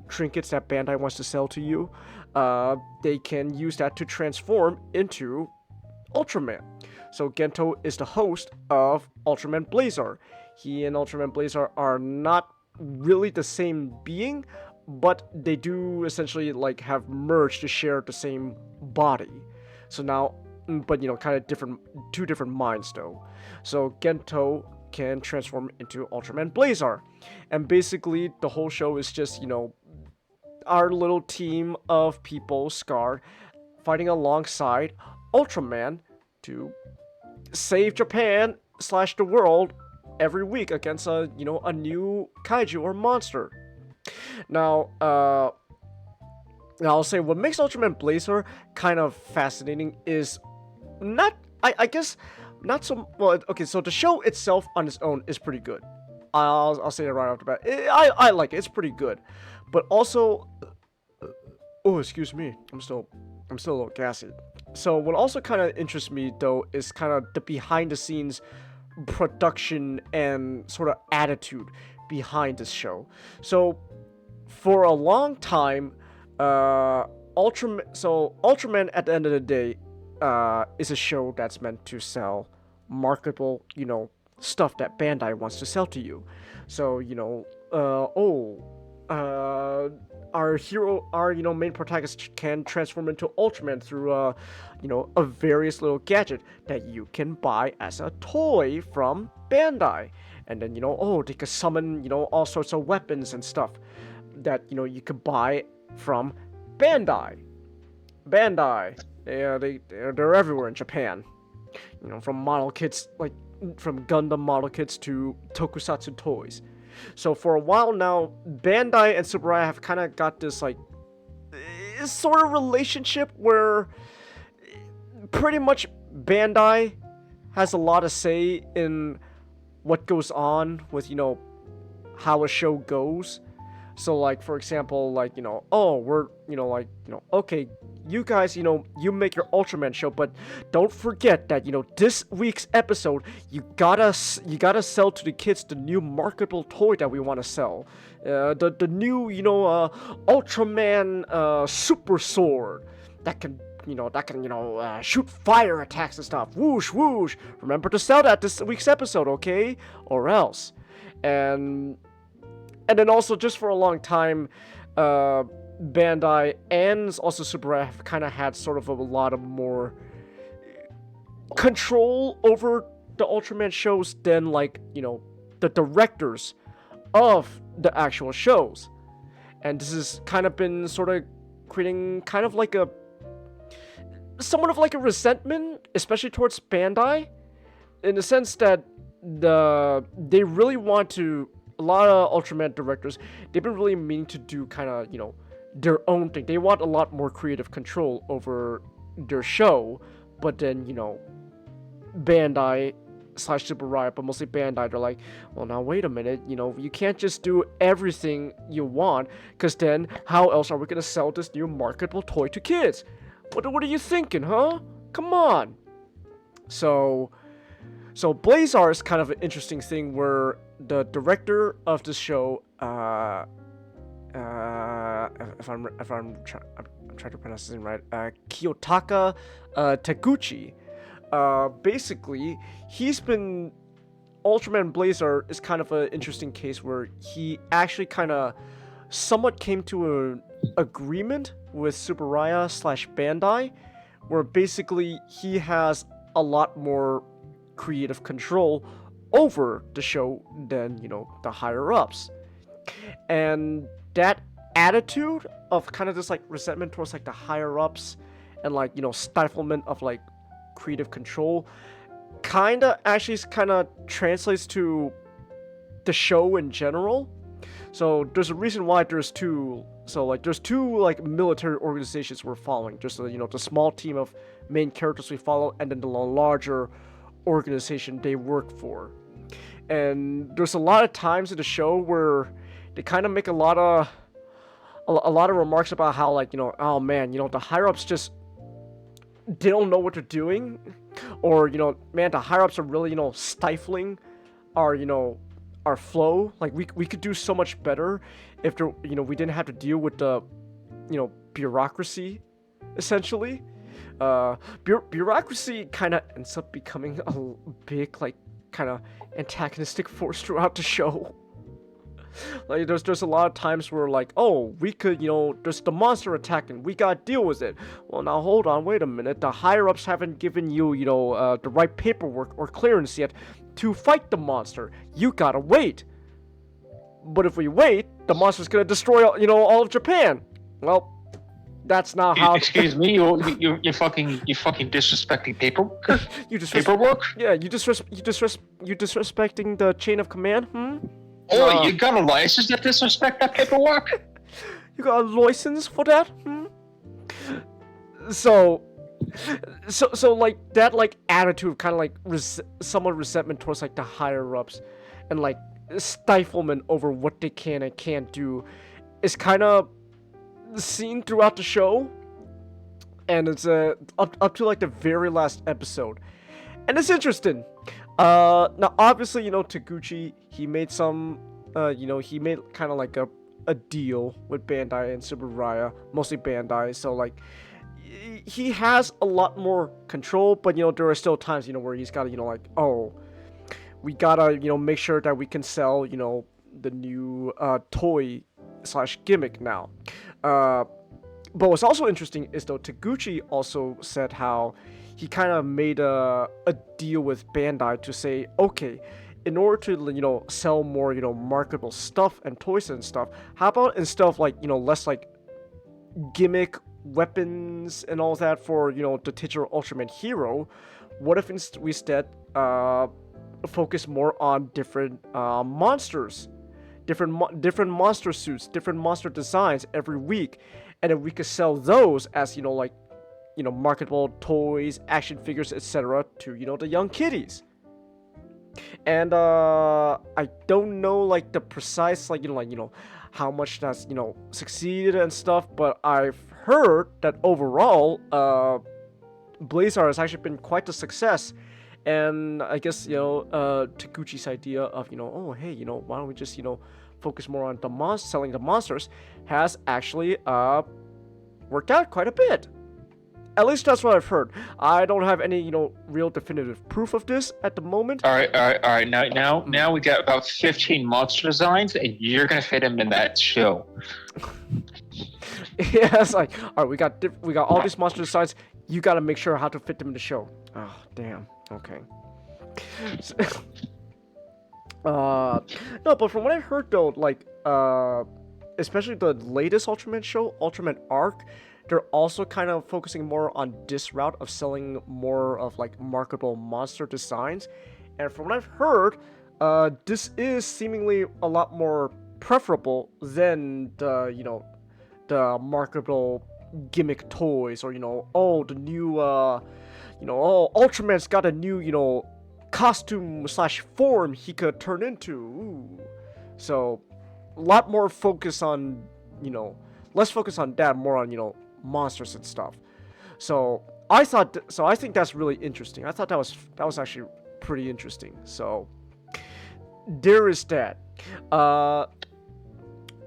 trinkets that Bandai wants to sell to you, they can use that to transform into Ultraman. So Gento is the host of Ultraman Blazar. He and Ultraman Blazar are not really the same being, but they do essentially have merged to share the same body. So now, but kind of two different minds though. So Gento can transform into Ultraman Blazar, and basically the whole show is just our little team of people, Scar, fighting alongside Ultraman to save Japan / the world every week against a new kaiju or monster. Now, I'll say what makes Ultraman Blazar kind of fascinating is I guess not so well. Okay, so the show itself on its own is pretty good. I'll say it right off the bat. I like it. It's pretty good, but also, oh, excuse me, I'm still a little gassy. So what also kind of interests me though is kind of the behind the scenes production and sort of attitude behind this show. So for a long time, Ultraman at the end of the day is a show that's meant to sell marketable, stuff that Bandai wants to sell to you. So, our hero, our main protagonist can transform into Ultraman through a various little gadget that you can buy as a toy from Bandai. And then, they can summon, all sorts of weapons and stuff that, you could buy from Bandai. They're everywhere in Japan. From model kits, from Gundam model kits to tokusatsu toys. So for a while now, Bandai and Tsuburaya have kind of got this sort of relationship where pretty much Bandai has a lot of say in what goes on with how a show goes. So for example, okay, you guys, you make your Ultraman show, but don't forget that this week's episode, you gotta sell to the kids the new marketable toy that we want to sell, the new Ultraman super sword that can shoot fire attacks and stuff. Whoosh whoosh. Remember to sell that this week's episode, okay? Or else. And then also, just for a long time, Bandai and also Tsuburaya have kind of had sort of a lot of more control over the Ultraman shows than the directors of the actual shows. And this has kind of been sort of creating kind of somewhat of a resentment, especially towards Bandai, in the sense that they really want to. A lot of Ultraman directors, they've been really meaning to do kind of, their own thing. They want a lot more creative control over their show, but then, Bandai / Tsuburaya, but mostly Bandai, they're like, well, now wait a minute, you can't just do everything you want, because then how else are we going to sell this new marketable toy to kids? What are you thinking, huh? Come on. So Blazar is kind of an interesting thing where the director of the show, I'm trying to pronounce his name right, Kiyotaka Taguchi. Basically, he's been Ultraman Blazar is kind of an interesting case where he actually kind of somewhat came to an agreement with Tsuburaya / Bandai, where basically he has a lot more creative control over the show than the higher ups, and that attitude of kind of this resentment towards the higher ups and stiflement of creative control kind of translates to the show in general. So there's a reason why there's two. So like there's two like military organizations we're following. Just the small team of main characters we follow, and then the larger organization they work for. And there's a lot of times in the show where they kind of make a lot of remarks about how like oh man, the higher ups just they don't know what they're doing, or man, the higher ups are really stifling our our flow. Like we could do so much better if there we didn't have to deal with the bureaucracy, essentially. Bureaucracy kind of ends up becoming a big like kind of antagonistic force throughout the show. Like there's a lot of times where like, oh, we could there's the monster attacking, we gotta deal with it. Well, now hold on, wait a minute, the higher ups haven't given you the right paperwork or clearance yet to fight the monster. You gotta wait. But if we wait, the monster's gonna destroy all of Japan. Well, that's not how. Excuse me, you fucking disrespecting paperwork. Paperwork? Yeah, you disrespecting the chain of command. Oh, you got a license to disrespect that paperwork? You got a license for that? So like that like attitude, kind of like somewhat resentment towards like the higher ups, and like stiflement over what they can and can't do, is kind of seen throughout the show, and it's up to like the very last episode, and it's interesting. Now obviously Taguchi, he made some he made kind of like a deal with Bandai and Subaraya, mostly Bandai, so like he has a lot more control, but there are still times where he's got to like, oh, we gotta make sure that we can sell the new toy / gimmick now. But what's also interesting is though Taguchi also said how he kind of made a deal with Bandai to say, okay, in order to sell more marketable stuff and toys and stuff, how about instead of like less like gimmick weapons and all that for the titular Ultraman hero, what if we instead focus more on different monsters, different monster suits, different monster designs every week, and then we could sell those as like marketable toys, action figures, etc. to the young kiddies. And I don't know like the precise like how much that's succeeded and stuff, but I've heard that overall Blazar has actually been quite a success. And I guess Taguchi's idea of oh hey why don't we just focus more on selling the monsters has actually worked out quite a bit. At least that's what I've heard. I don't have any real definitive proof of this at the moment. All right. Now we got about 15 monster designs, and you're gonna fit them in that show. Yeah, it's like, all right, we got all these monster designs. You got to make sure how to fit them in the show. Oh damn. Okay. No, but from what I heard though, like especially the latest Ultraman show, Ultraman Arc, they're also kind of focusing more on this route of selling more of like marketable monster designs. And from what I've heard, this is seemingly a lot more preferable than the the marketable gimmick toys, or oh, the new oh, Ultraman's got a new costume / form he could turn into. Ooh. So a lot more focus on less focus on that, more on monsters and stuff. So I think that's really interesting. I thought that was actually pretty interesting. So there is that. What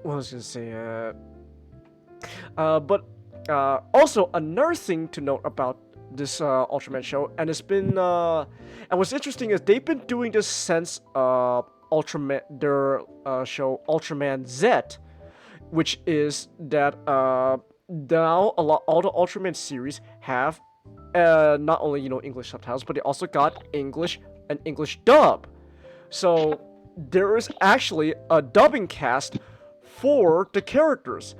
was I gonna say? But also another thing to note about this Ultraman show, and it's been and what's interesting is they've been doing this since Ultraman, their show Ultraman Z, which is that now all the Ultraman series have not only English subtitles, but they also got English dub. So there is actually a dubbing cast for the characters.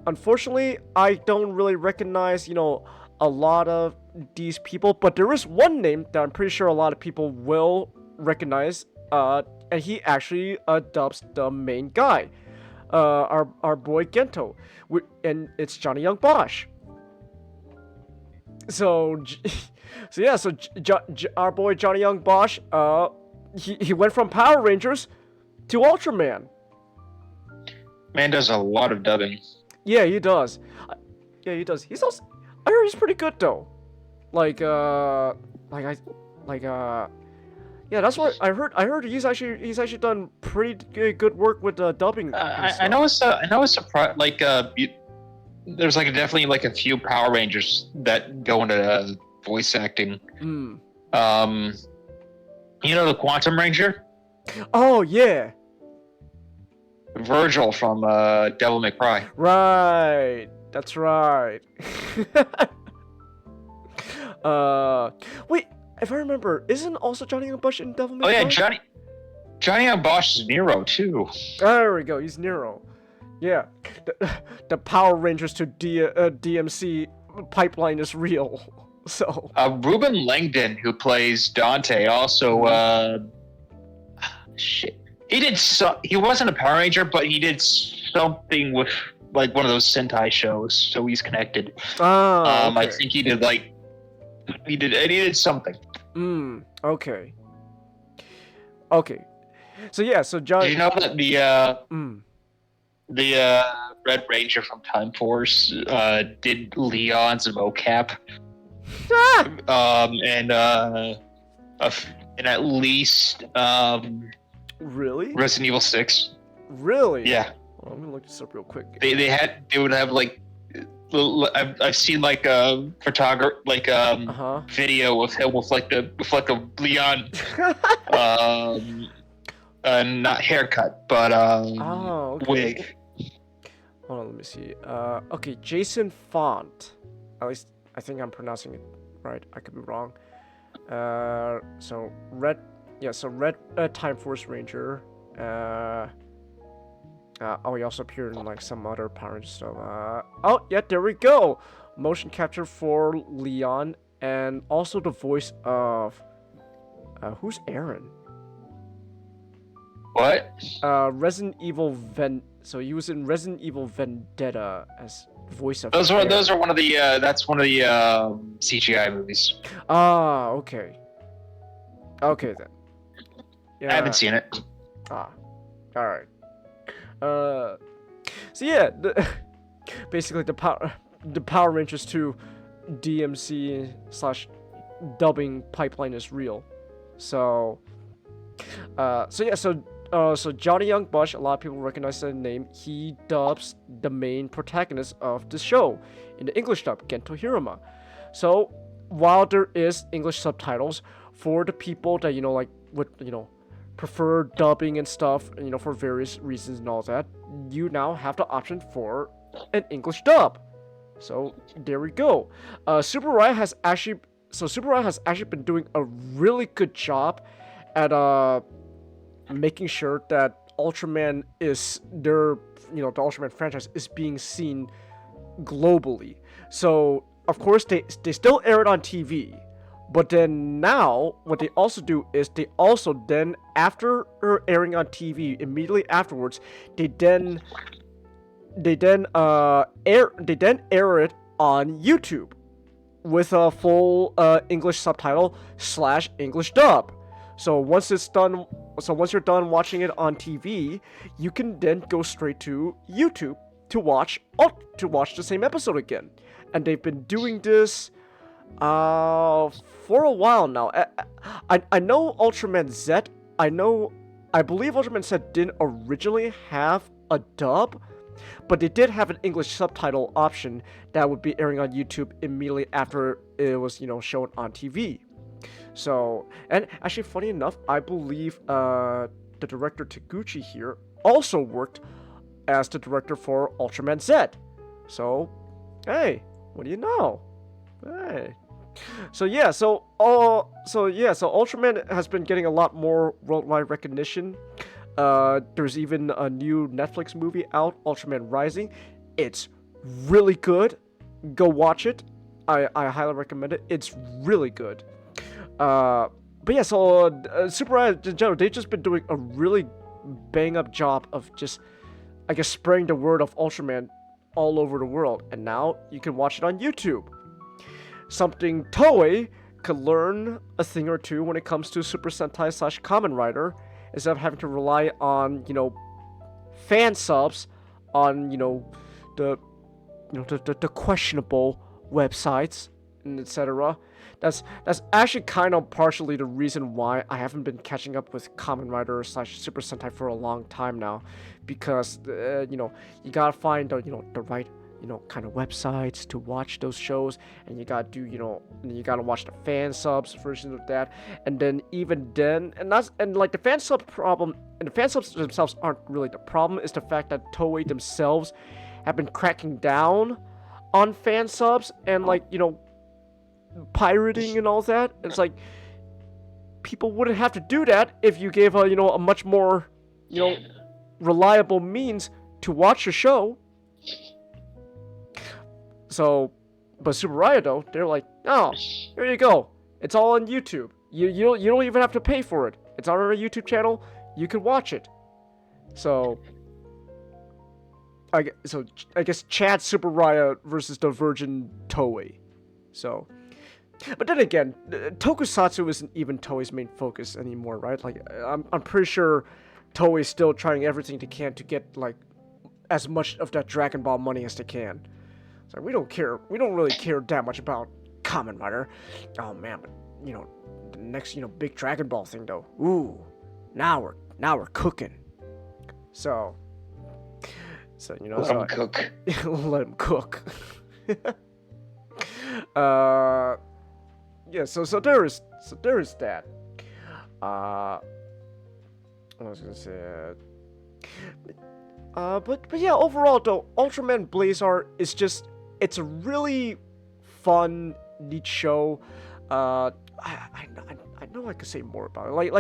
Unfortunately, I don't really recognize a lot of these people, but there is one name that I'm pretty sure a lot of people will recognize and he actually dubs the main guy, our boy Gento, and it's Johnny Young Bosch. So, our boy Johnny Young Bosch, he went from Power Rangers to Ultraman. Man does a lot of dubbing. Yeah, he does. He's also, I heard he's pretty good though. Yeah, that's what I heard. I heard he's actually done pretty good work with dubbing. I know it's surprise. Like there's like definitely like a few Power Rangers that go into voice acting. You know the Quantum Ranger? Oh yeah. Virgil from Devil May Cry. Right. That's right. Wait. If I remember, isn't also Johnny Young Bosch in Devil May Cry? Oh yeah, Johnny Young Bosch is Nero too. There we go. He's Nero. Yeah. The Power Rangers to DMC pipeline is real. So. Ruben Langdon, who plays Dante, also shit. He wasn't a Power Ranger, but he did something with like one of those Sentai shows, so he's connected. Oh. Okay. I think he did something. Okay. So yeah, so John. Did you know that the Red Ranger from Time Force did Leon's mocap? And at least Really? Resident Evil 6. Really? Yeah. Well, I'm gonna look this up real quick. They would have like I've seen like a video of him with like a Leon not haircut but wig. Hold on, let me see. Okay, Jason Font. At least I think I'm pronouncing it right. I could be wrong. So Red Time Force Ranger. He also appeared in like some other Power Rangers stuff. Oh yeah, there we go. Motion capture for Leon, and also the voice of who's Aaron? What? Resident Evil So he was in Resident Evil Vendetta as voice of. Those are one of the that's one of the CGI movies. Ah, okay. Okay then. Yeah. I haven't seen it. All right. So yeah, basically the Power Rangers 2 DMC / dubbing pipeline is real. So Johnny Young Bosch, a lot of people recognize the name. He dubs the main protagonist of the show in the English dub, Gento Hiruma. So while there is English subtitles for the people that would prefer dubbing and stuff, for various reasons and all that, you now have the option for an English dub. So there we go. Super Riot has actually been doing a really good job at making sure that Ultraman is the Ultraman franchise is being seen globally. So of course they still air it on TV. But then now, what they also do is they also then, after airing on TV, immediately afterwards, they then air it on YouTube with a full English subtitle / English dub. So once you're done watching it on TV, you can then go straight to YouTube to watch the same episode again. And they've been doing this for a while now. I know Ultraman Z. I believe Ultraman Z didn't originally have a dub, but they did have an English subtitle option that would be airing on YouTube immediately after it was shown on TV. So, and actually, funny enough, I believe the director Taguchi here also worked as the director for Ultraman Z. So, hey, what do you know? Hey. So Ultraman has been getting a lot more worldwide recognition. There's even a new Netflix movie out, Ultraman Rising. It's really good. Go watch it. I highly recommend it. It's really good. but yeah, so Super Riot in general, they've just been doing a really bang up job of just, I guess, spreading the word of Ultraman all over the world, and now you can watch it on YouTube. Something Toei could learn a thing or two when it comes to Super Sentai / Kamen Rider, instead of having to rely on, fan subs on, the questionable websites and etc. That's actually kind of partially the reason why I haven't been catching up with Kamen Rider / Super Sentai for a long time now, because you gotta find the right kind of websites to watch those shows, and you gotta do and you gotta watch the fan subs version of that, and then even then, like the fan sub problem, and the fan subs themselves aren't really the problem. Is the fact that Toei themselves have been cracking down on fan subs and pirating and all that. It's like people wouldn't have to do that if you gave a much more reliable means to watch a show. So, but Super Riot though, they're like, oh, here you go. It's all on YouTube. You don't even have to pay for it. It's on our YouTube channel. You can watch it. So I guess Chad Super Riot versus the Virgin Toei. So, but then again, Tokusatsu isn't even Toei's main focus anymore, right? Like, I'm pretty sure Toei's still trying everything they can to get like as much of that Dragon Ball money as they can. So we don't care. We don't really care that much about Kamen Rider. Oh man, but the next big Dragon Ball thing though. Ooh, now we're cooking. So let him cook. Let him cook. Yeah. So there is that. I was gonna say. But yeah, overall though, Ultraman Blazar is it's a really fun, neat show. I know I could say more about it.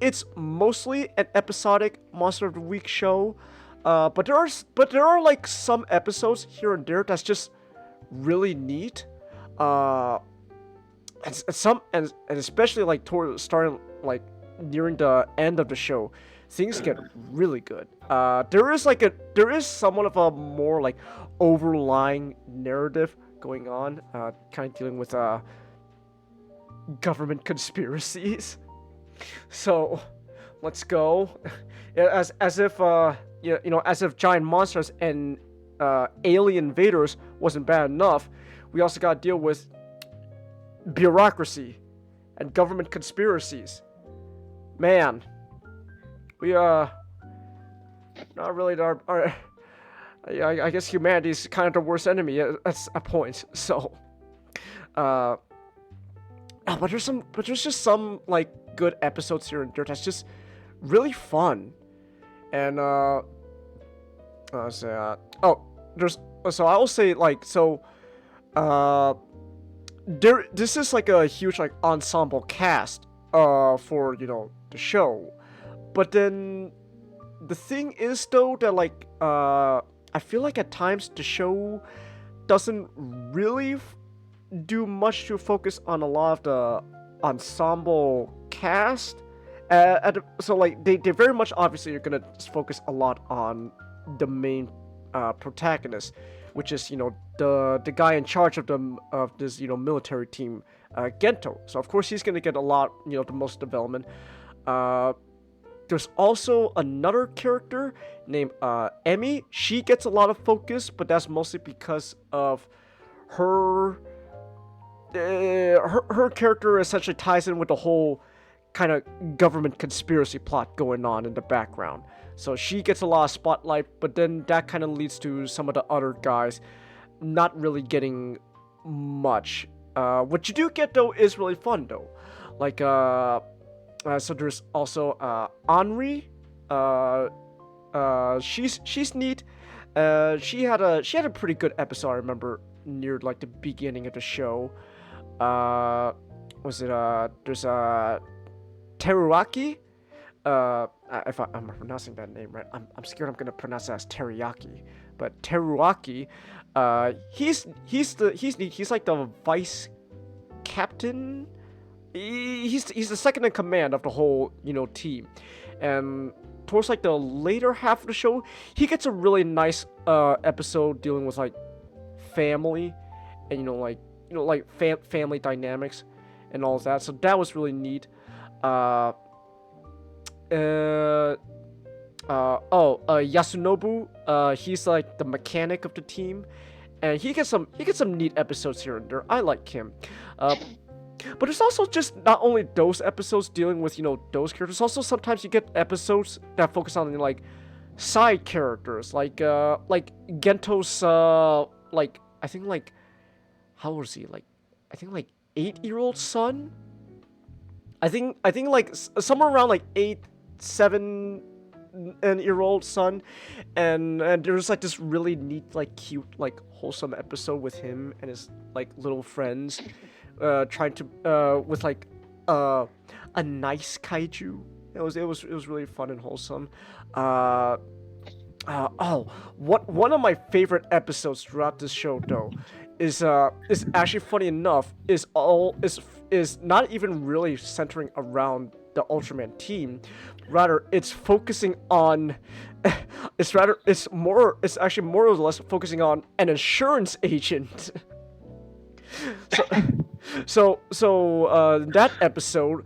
It's mostly an episodic Monster of the Week show. But there are like some episodes here and there that's just really neat. And especially like toward starting like nearing the end of the show, things get really good. There is somewhat of a more like overlying narrative going on, kind of dealing with government conspiracies. So let's go. As if as if giant monsters and alien invaders wasn't bad enough, we also got to deal with bureaucracy and government conspiracies. Man, we not really I guess humanity's kind of the worst enemy at a point. So, but there's just some like good episodes here and there that's just really fun. And so I will say this is like a huge like ensemble cast for the show, but then the thing is though that like I feel like at times the show doesn't really do much to focus on a lot of the ensemble cast. So like they very much obviously are gonna focus a lot on the main protagonist, which is the guy in charge of this military team, Gento. So of course he's gonna get a lot the most development. There's also another character named Emmy. She gets a lot of focus, but that's mostly because of her character essentially ties in with the whole kind of government conspiracy plot going on in the background. So she gets a lot of spotlight, but then that kind of leads to some of the other guys not really getting much. What you do get though is really fun though. Like so there's also Henri. She's neat. She had a pretty good episode, I remember, near like the beginning of the show. There's Teruaki. If I'm pronouncing that name right, I'm scared I'm gonna pronounce that as teriyaki. But Teruaki, he's neat. He's like the vice captain. He's the second in command of the whole, team. And towards like the later half of the show, he gets a really nice episode dealing with like family and family dynamics and all of that. So that was really neat. Yasunobu, he's like the mechanic of the team, and he gets some neat episodes here and there. I like him. But it's also just not only those episodes dealing with, those characters. Also, sometimes you get episodes that focus on, like, side characters. Like Gento's, I think, like, how old is he? Like, I think, like, 8-year-old son? I think, like, somewhere around, like, 7-year-old son. And there's, like, this really neat, like, cute, like, wholesome episode with him and his, like, little friends. Trying to with like a nice kaiju. It was really fun and wholesome. One of my favorite episodes throughout this show though is actually, funny enough, is not even really centering around the Ultraman team. Rather, it's focusing on it's actually more or less focusing on an insurance agent. So that episode,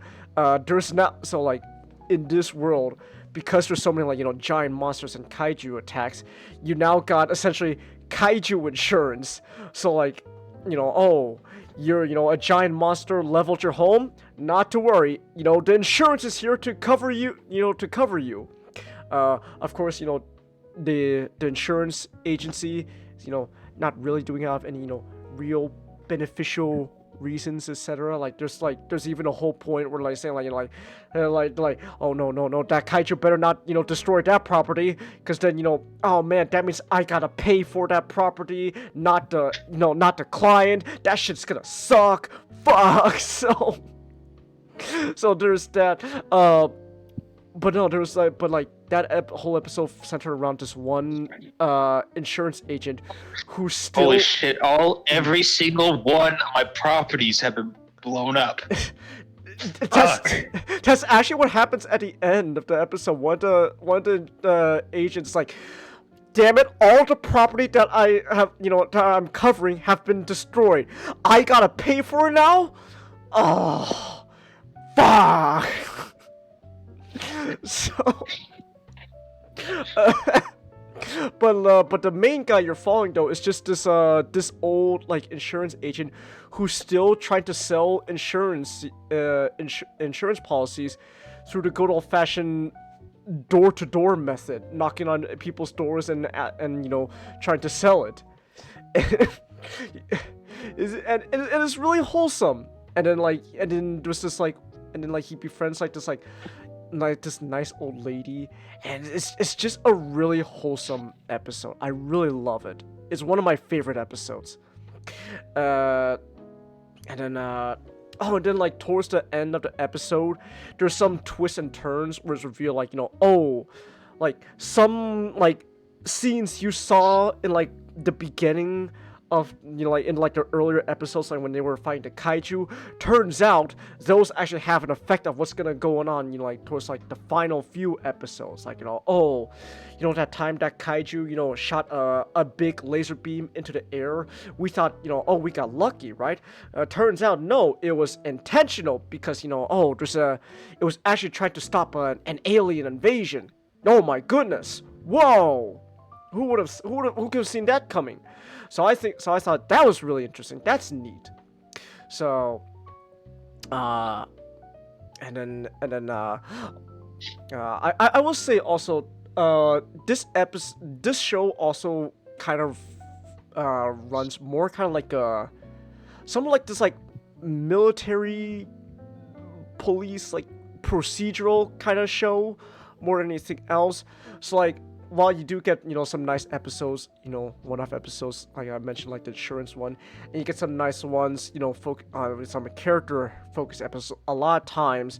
there's not, so like in this world, because there's so many like giant monsters and kaiju attacks, you now got essentially kaiju insurance. So like you're a giant monster leveled your home, not to worry, the insurance is here to cover you. Of course, the insurance agency is not really doing out of any real beneficial reasons, etc. Like there's even a whole point where like saying like oh no, that kaiju better not destroy that property, because then oh man, that means I gotta pay for that property, not the client. That shit's gonna suck. Fuck. So there's that. But no, there was that whole episode centered around this one insurance agent who still. Holy shit! Every single one of my properties have been blown up. That's actually what happens at the end of the episode. One of the agents like, damn it! All the property that I have, that I'm covering, have been destroyed. I gotta pay for it now. Oh, fuck. So, but the main guy you're following though is just this old like insurance agent who's still trying to sell insurance policies through the good old-fashioned door-to-door method, knocking on people's doors and trying to sell it. And it's really wholesome. And then there's this like, and then like he befriends like this nice old lady, and it's just a really wholesome episode. I really love it. It's one of my favorite episodes. And then like towards the end of the episode, there's some twists and turns where it's revealed like like some like scenes you saw in like the beginning of like in like the earlier episodes, like when they were fighting the kaiju, turns out those actually have an effect of what's gonna go on like towards like the final few episodes. Like that time that kaiju shot a big laser beam into the air, we thought we got lucky, right? Turns out no, it was intentional, because it was actually trying to stop an alien invasion. Oh my goodness, whoa, who could have seen that coming? So I thought that was really interesting. That's neat. So, I will say also, this show also kind of runs more kind of like something like this like military police like procedural kind of show more than anything else. So like, while you do get some nice episodes, one-off episodes like I mentioned, like the insurance one, and you get some nice ones, some character focused episodes. A lot of times,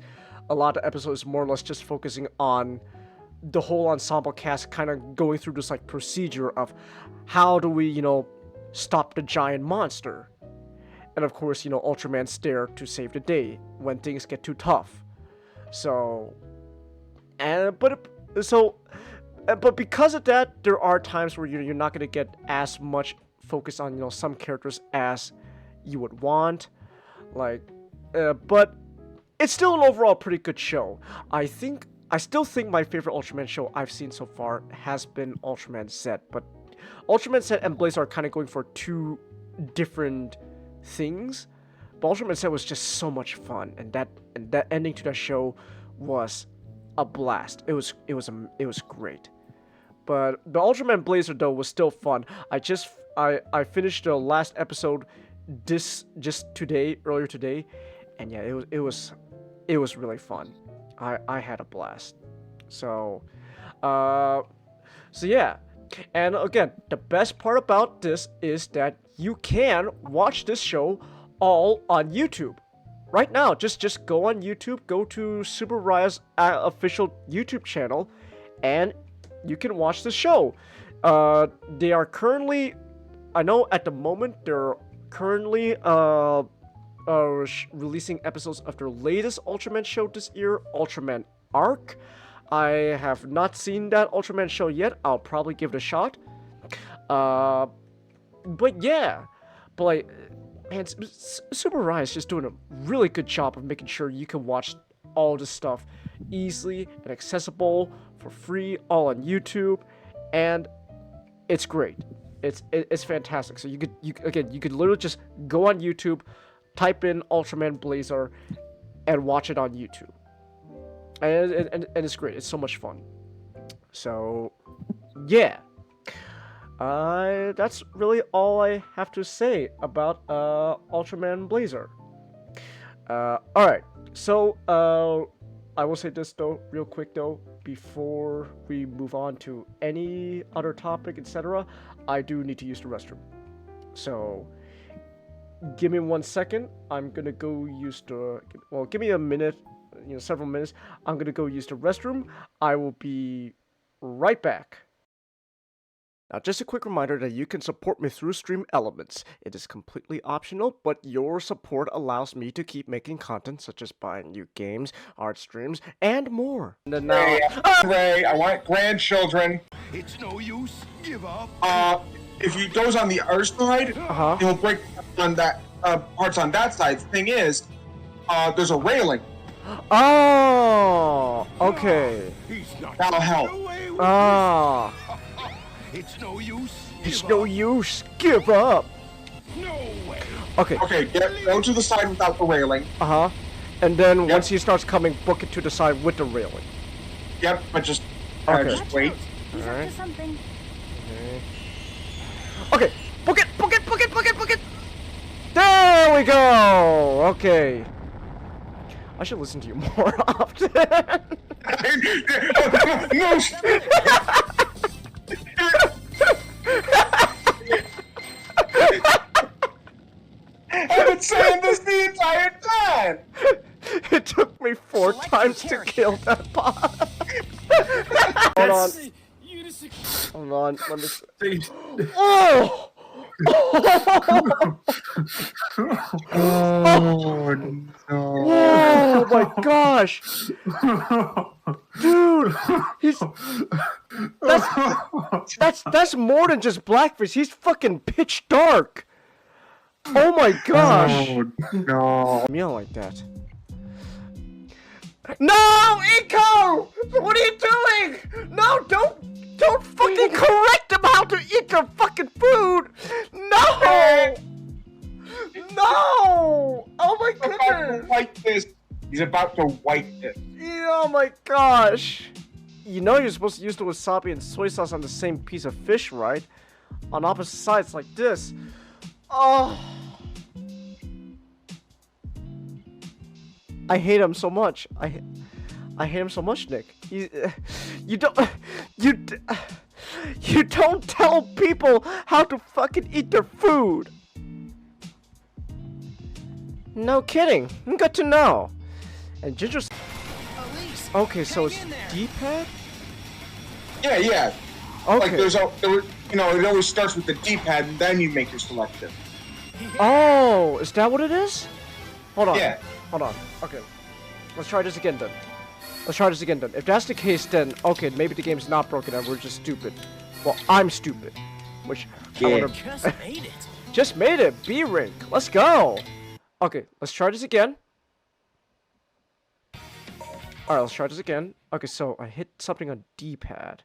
a lot of episodes more or less just focusing on the whole ensemble cast, kind of going through this like procedure of how do we stop the giant monster. And of course, you know, Ultraman's there to save the day when things get too tough. So, but because of that, there are times where you're not gonna get as much focus on, you know, some characters as you would want, like, but it's still an overall pretty good show. I still think my favorite Ultraman show I've seen so far has been Ultraman Z, but Ultraman Z and Blaze are kind of going for two different things. But Ultraman Z was just so much fun, and that ending to that show was a blast. It was great. But the Ultraman Blazer though was still fun. I finished the last episode earlier today, and yeah, it was really fun. I had a blast. So yeah. And again, the best part about this is that you can watch this show all on YouTube. Right now, just go on YouTube, go to Super Raya's official YouTube channel, and you can watch the show. They are currently, I know at the moment, they're currently releasing episodes of their latest Ultraman show this year, Ultraman Arc. I have not seen that Ultraman show yet. I'll probably give it a shot. But yeah, but like, man, Super Raya is just doing a really good job of making sure you can watch all this stuff easily and accessible for free, all on YouTube, and it's great. It's fantastic. So you could literally just go on YouTube, type in Ultraman Blazer, and watch it on YouTube. And it's great. It's so much fun. So yeah, that's really all I have to say about Ultraman Blazer. All right. So I will say this though, real quick though, before we move on to any other topic, etc. I do need to use the restroom. So give me 1 second. I'm gonna go use the. Well, give me a minute. You know, several minutes. I'm gonna go use the restroom. I will be right back. Now, just a quick reminder that you can support me through Stream Elements. It is completely optional, but your support allows me to keep making content such as buying new games, art streams, and more. And then now, Ray, I want grandchildren. It's no use. Give up. If he goes on the other side, he'll break on that parts on that side. The thing is, there's a railing. Oh, okay. That'll help. It's no use. It's no use. Give up. No way. Okay. Okay, go to the side without the railing. And then once he starts coming, book it to the side with the railing. Yep, but just wait. He's up to something. Okay, book it. There we go. Okay. I should listen to you more often. No. I've been saying this the entire time. It took me 4 times to kill that boss. Hold on. Let me see. Oh! Oh no! Oh my gosh, dude, that's more than just blackface. He's fucking pitch dark. Oh my gosh! Oh no! Me don't like that. No, Eco! What are you doing? No, don't fucking correct him how to eat their fucking food! No! No! Oh my goodness! He's about to wipe this. Oh my gosh! You know you're supposed to use the wasabi and soy sauce on the same piece of fish, right? On opposite sides like this. Oh! I hate him so much. I hate him so much, Nick. You don't tell people how to fucking eat their food. No kidding. Good to know. And Ginger's. Okay, so it's D-pad? Yeah. Okay. Like it always starts with the D-pad and then you make your selection. Oh, is that what it is? Hold on. Yeah. Hold on. Okay. Let's try this again then. Let's try this again then. If that's the case, then okay, maybe the game's not broken and we're just stupid. Well, I'm stupid. Which I Yeah. wanna... Just made it. Just made it. B rank. Let's go. Okay, let's try this again. Alright, let's try this again. Okay, so I hit something on D-pad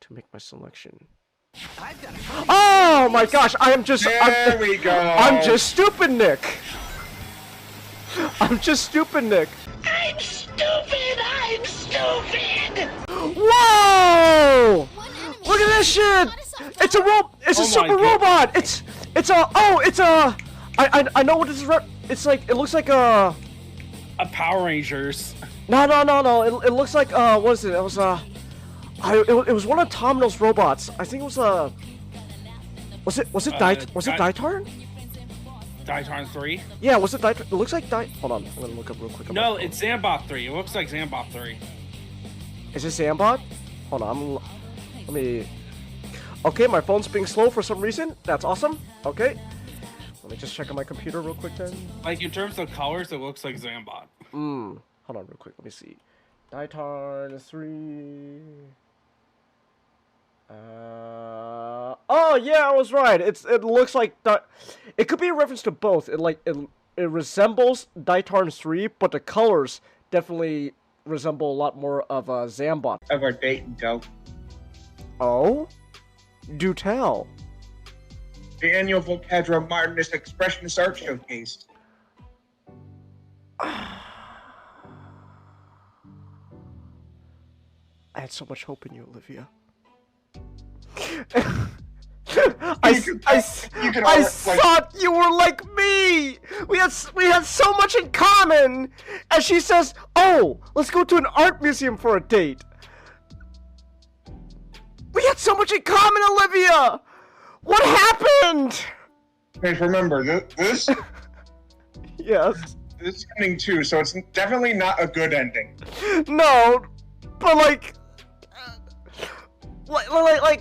to make my selection. Oh my gosh, I am just... There we go. I'm just stupid, Nick. I'm just stupid, Nick. I'm stupid! I'm stupid! Whoa! Look at this shit! It's a It's a Oh my super God. robot! It's a... Oh, it's a... I know what this is... It's like... It looks like a... A Power Rangers. No. It looks like... What is it? It was it was one of Tomino's robots. I think it was a... Was it Daitarn? Daitarn 3? Yeah, was it Daitarn? It looks like Hold on, I'm gonna look up real quick. on my No, phone. it's Zambot 3. It looks like Zambot 3. Is it Zambot? Hold on, let me... Okay, my phone's being slow for some reason. That's awesome. Okay. Let me just check on my computer real quick then. Like, in terms of colors, it looks like Zambot. Hold on real quick, let me see. Daitarn 3... Oh yeah, I was right. It looks like it could be a reference to both. It resembles Daitarn 3, but the colors definitely resemble a lot more of a Zambot. Of our date and go. Oh? Do tell. The annual Vocadro Martinist Expressionist Art Showcase. I had so much hope in you, Olivia. I thought you were like me. We had so much in common. And she says, "Oh, let's go to an art museum for a date." We had so much in common, Olivia. What happened? Guys, remember this. Yes. This ending too, so it's definitely not a good ending. No, but like,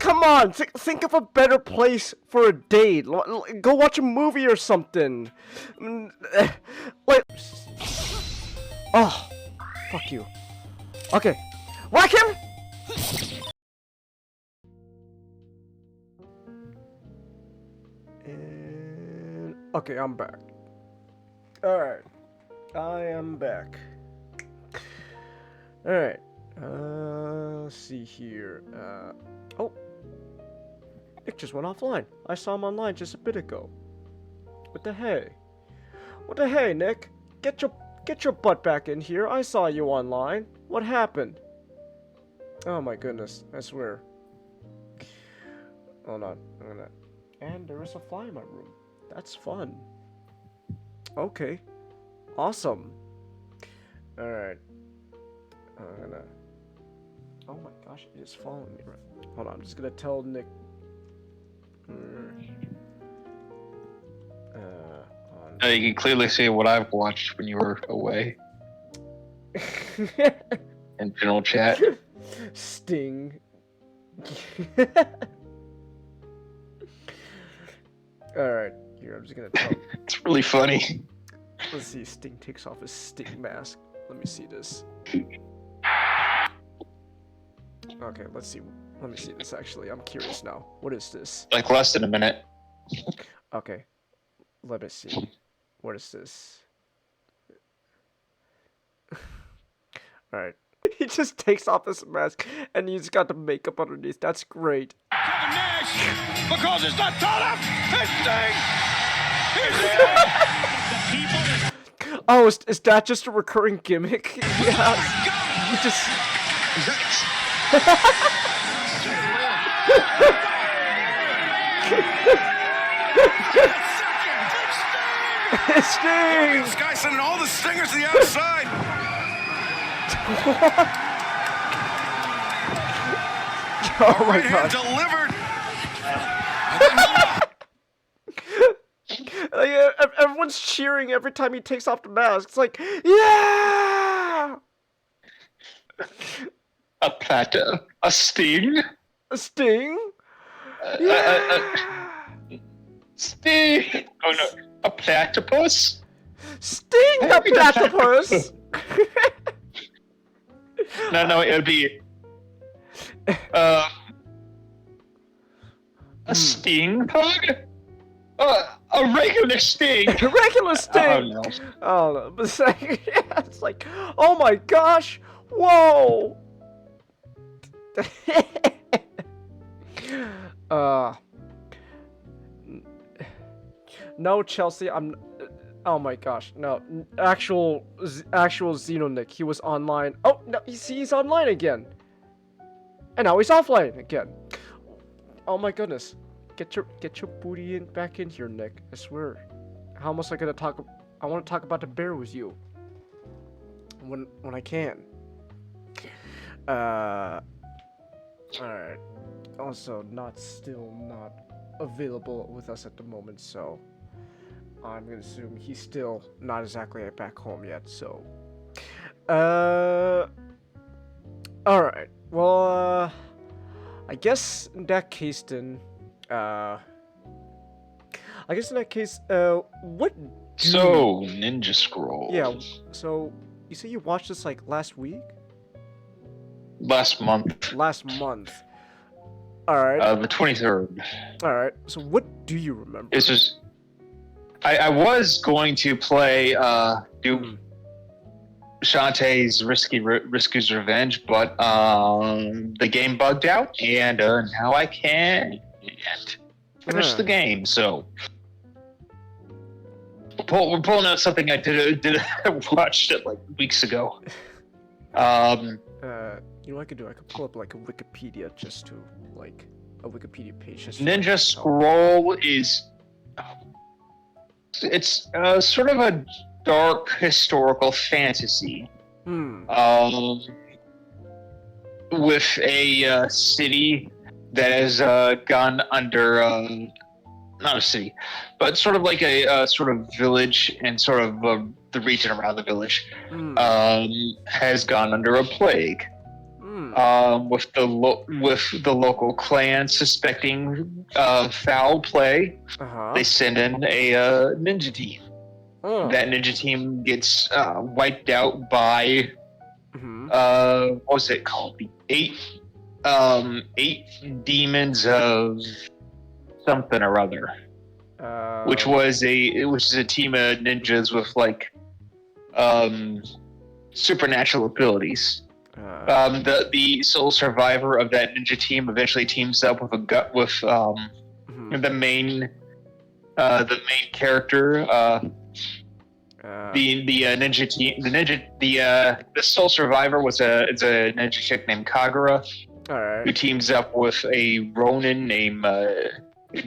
come on, think of a better place for a date. Go watch a movie or something. Like, oh, fuck you. Okay, whack him. And okay, I'm back. All right, I am back. All right. Let's see here. Oh, Nick just went offline. I saw him online just a bit ago. What the hey? What the hey, Nick? Get your butt back in here. I saw you online. What happened? Oh my goodness! I swear. Hold on. And there is a fly in my room. That's fun. Okay. Awesome. All right. I'm gonna... Oh my gosh, it is following me. Right. Hold on, I'm just gonna tell Nick. You can clearly see what I've watched when you were away. In general chat. Sting. Alright, here, I'm just gonna tell. It's really funny. Let's see, Sting takes off his Sting mask. Let me see this. Okay, let's see. Let me see this actually. I'm curious now. What is this? Like less than a minute. Okay. Let me see. What is this? Alright. He just takes off his mask and he's got the makeup underneath. That's great. Kevin Nash, because it's not tall enough. Oh, is that just a recurring gimmick? Yeah. He just... Sting! This guy's sending all the stingers to the outside. Oh my god. Delivered. Like, everyone's cheering every time he takes off the mask. It's like, yeah! A platter. A sting. A Sting? Yeah! Sting! Oh no, a platypus? Sting the platypus! No, it would be a sting bug? A regular sting! Regular Sting! Oh no. Oh no, but it's like, oh my gosh! Whoa! No, Chelsea, oh my gosh, no. Actual Xenonic, he was online. Oh, no, he's online again. And now he's offline again. Oh my goodness. Get your booty back in here, Nick. I swear. How else I gonna talk? I want to talk about the bear with you. When I can. Alright. Also, still not available with us at the moment, so I'm gonna assume he's still not exactly back home yet, so. Alright. Well, I guess in that case then, what? So, Ninja Scroll. Yeah, so you say you watched this like last week? Last month. Last month. Alright. The 23rd. Alright, so what do you remember? It's just... I was going to play, Shantae's Risky's Revenge, but, the game bugged out, and, now I can't finish the game, so... We're pulling out something I watched it like weeks ago. You know what I could do? I could pull up like a Wikipedia just to like a Wikipedia page. Just Ninja Scroll is it's sort of a dark historical fantasy. With a city that has gone under not a city, but sort of like a sort of village and sort of the region around the village has gone under a plague. With the local clan suspecting foul play, they send in a ninja team. That ninja team gets wiped out by what was it called? The eight demons of something or other, which was a team of ninjas with like supernatural abilities. The sole survivor of that ninja team eventually teams up with the main character. The ninja team, the sole survivor is a ninja chick named Kagura, who teams up with a Ronin named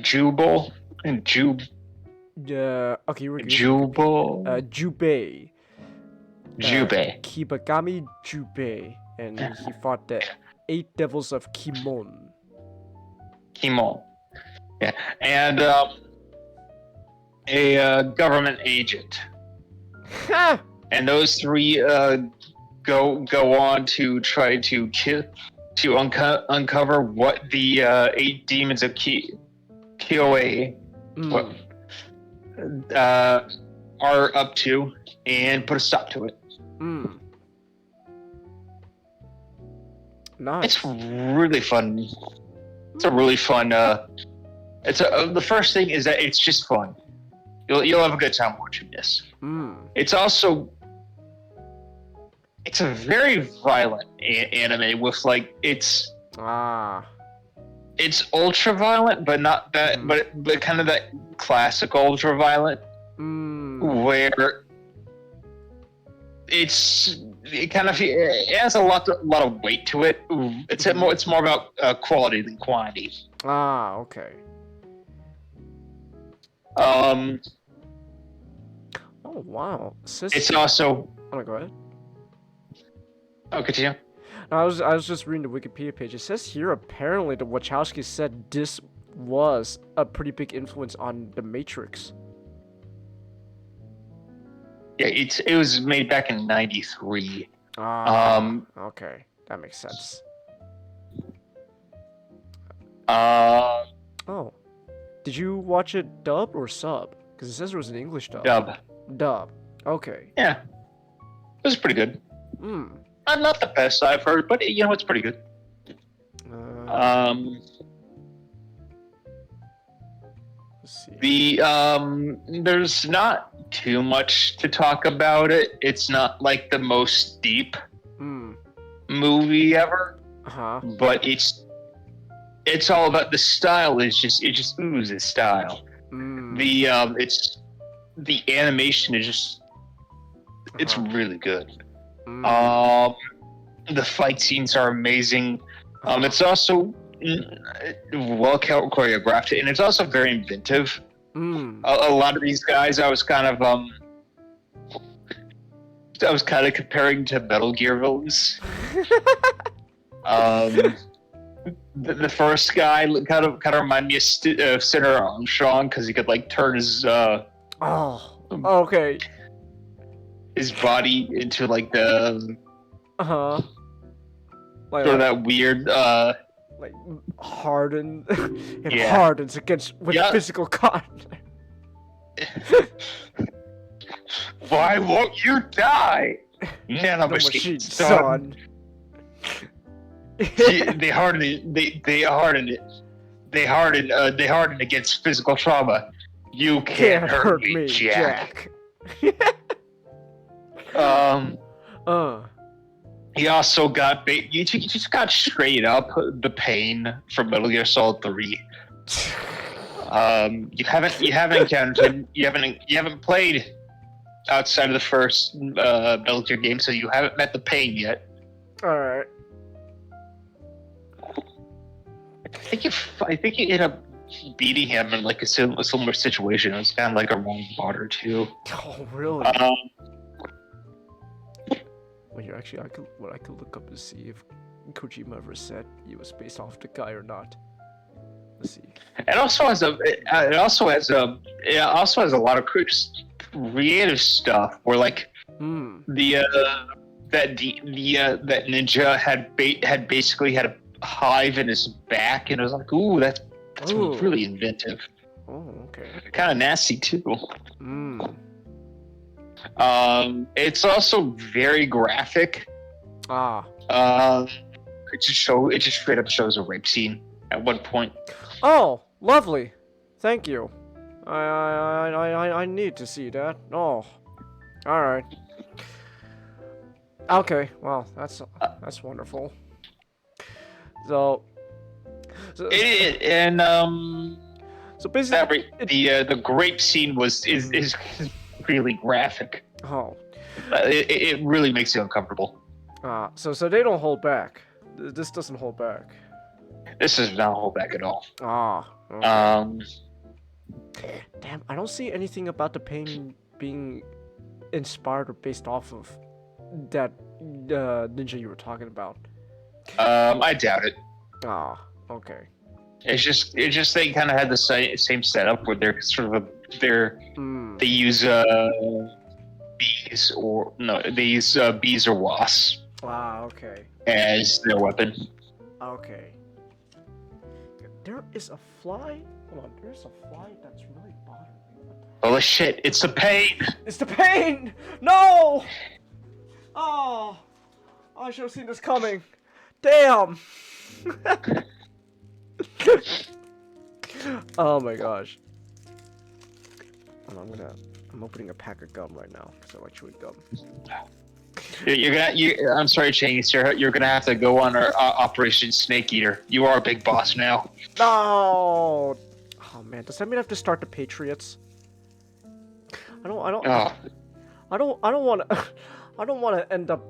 Jubal and okay, Jubal. Jubei. Jubei. Kibagami Jubei, and he fought the 8 Devils of Kimon. Yeah, and a government agent. And those three go on to try to uncover what the 8 demons of Kyoe are up to and put a stop to it. Nice. It's really fun. It's a really fun. The first thing is that it's just fun. You'll have a good time watching this. It's also a very violent anime with like it's ultra violent, but not that, but kind of that classic ultra violent where it has a lot of weight to it. It's more about quality than quantity. Okay. Oh wow. It's also. Oh, go ahead. Oh, continue. No, I was just reading the Wikipedia page. It says here apparently the Wachowski said this was a pretty big influence on The Matrix. Yeah, it was made back in '93. Okay, that makes sense. Oh. Did you watch it dub or sub? Because it says it was an English dub. Dub. Dub. Okay. Yeah. It was pretty good. Hmm. Not the best I've heard, but you know, it's pretty good. Let's see. There's not too much to talk about it. It's not like the most deep movie ever. But it's all about the style. It just oozes style. The animation is just it's really good. The fight scenes are amazing. It's also well choreographed, and it's also very inventive. A lot of these guys, I was kind of comparing to Metal Gear villains. The first guy kind of reminded me of Senator Armstrong because he could like turn his okay, his body into like the like sort of that weird like harden. It Yeah. hardens against with Yeah. physical contact. Why won't you die? The machine, Nanomachine, son. They harden against physical trauma. You can't hurt me, Jack. He also got you just got straight up the pain from Metal Gear Solid 3. You haven't encountered him. You haven't played outside of the first Metal Gear game, so you haven't met the pain yet. All right. I think you end up beating him in like a similar situation. It was kind of like a wrong water too. Oh, really? Well, here, actually, I could look up to see if Kojima ever said he was based off the guy or not. Let's see. It also has a lot of creative stuff where like that ninja had basically had a hive in his back, and it was like, ooh, that's really inventive. Oh, okay. Kind of nasty too. It's also very graphic. It just straight up shows a rape scene at one point. Oh, lovely. Thank you. I need to see that. Oh, all right. Okay, well, that's wonderful. So basically, the grape scene is really graphic. Oh, it really makes you uncomfortable. So they don't hold back. This doesn't hold back. This does not hold back at all. Okay. Damn, I don't see anything about the pain being inspired or based off of that ninja you were talking about. I doubt it. Okay. It's just they kind of had the same setup where they're sort of they use bees or wasps. Okay. As their weapon. Okay. There is a fly. Hold on. There's a fly that's really bothering me. Holy shit! It's the pain. It's the pain. No. Oh, I should have seen this coming. Damn. Oh my gosh. I'm opening a pack of gum right now because I like chewing gum. I'm sorry, Chase. You're gonna have to go on our Operation Snake Eater. You are a big boss now. No. Oh man, does that mean I have to start the Patriots? I don't want to end up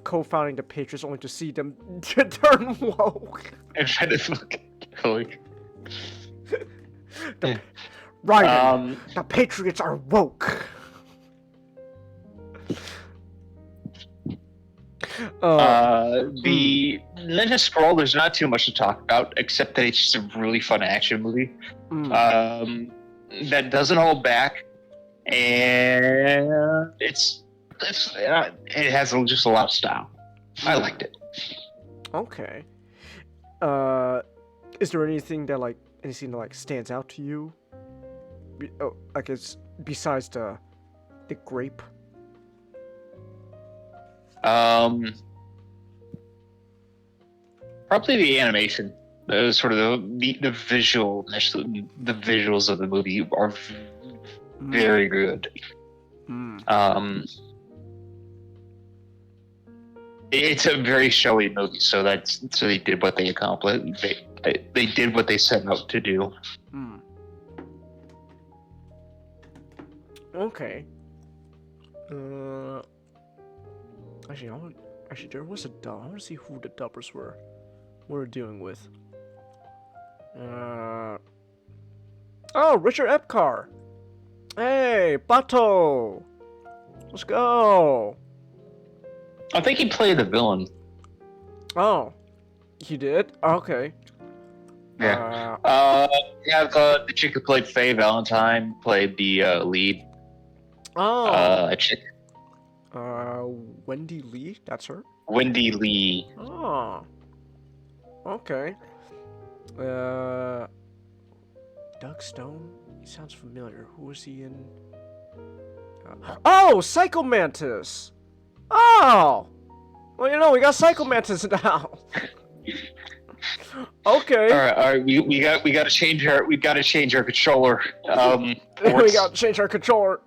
co-founding the Patriots only to see them turn woke. And try to fucking kill you. Right. The Patriots are woke. The Ninja Scroll, there's not too much to talk about, except that it's just a really fun action movie. That doesn't hold back, and it has just a lot of style. I liked it. Okay. Is there anything that like any scene that like stands out to you? Oh, I guess besides the grape. Probably the animation. Sort of the visuals of the movie are very good. It's a very showy movie, so they did what they accomplished. They did what they set out to do. Okay. Actually, there was a dub. I want to see who the dubbers were dealing with. Oh, Richard Epcar. Hey, Bato. Let's go. I think he played the villain. Oh, he did? Okay. Yeah. The chick who played Faye Valentine played the lead. Oh. Chick. Wendy Lee? That's her? Wendy Lee. Oh. Okay. Doug Stone? He sounds familiar. Who was he in? Oh! Psycho Mantis! Oh! Well, you know, we got Psycho Mantis now. Okay. All right. We got to change our controller. We got to change our controller.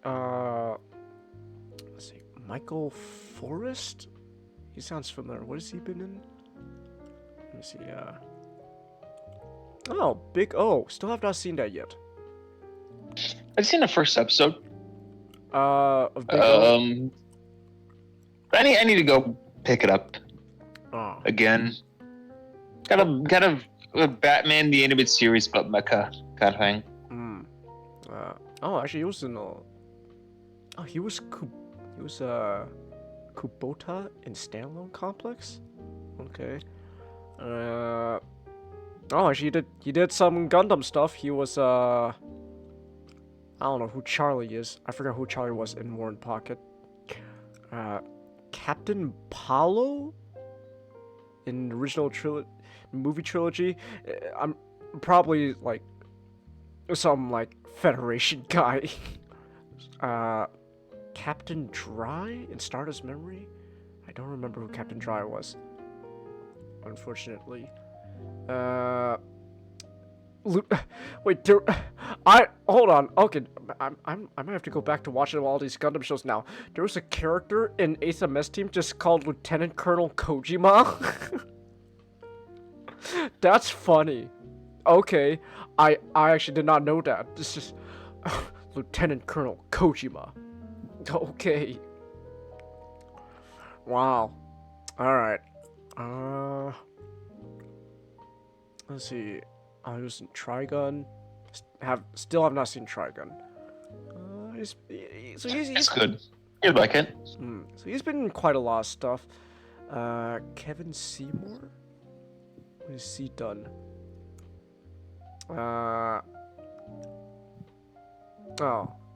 Let's see. Michael Forrest? He sounds familiar. What has he been in? Let me see. Oh, Big O. Still have not seen that yet. I've seen the first episode. Of Big O. I need to go pick it up. Oh. Again. Kind of a Batman the Animated Series, but mecha kind of thing. Actually, he was in he was Kubota in Standalone Complex. Okay. Actually, he did some Gundam stuff. He was I don't know who Charlie is. I forgot who Charlie was in Warren Pocket. Captain Paulo in the original movie trilogy. I'm probably like some like Federation guy. Captain Dry in Stardust Memory. I don't remember who Captain Dry was, unfortunately. Wait, hold on. Okay, I might have to go back to watching all these Gundam shows now. There was a character in Ace MS Team just called Lieutenant Colonel Kojima. That's funny. Okay, I actually did not know that. This is Lieutenant Colonel Kojima. Okay. Wow. All right. Let's see. I was in Trigun. Still have not seen Trigun. It's good. You'd like it. So he's been in quite a lot of stuff. Kevin Seymour? What has he done?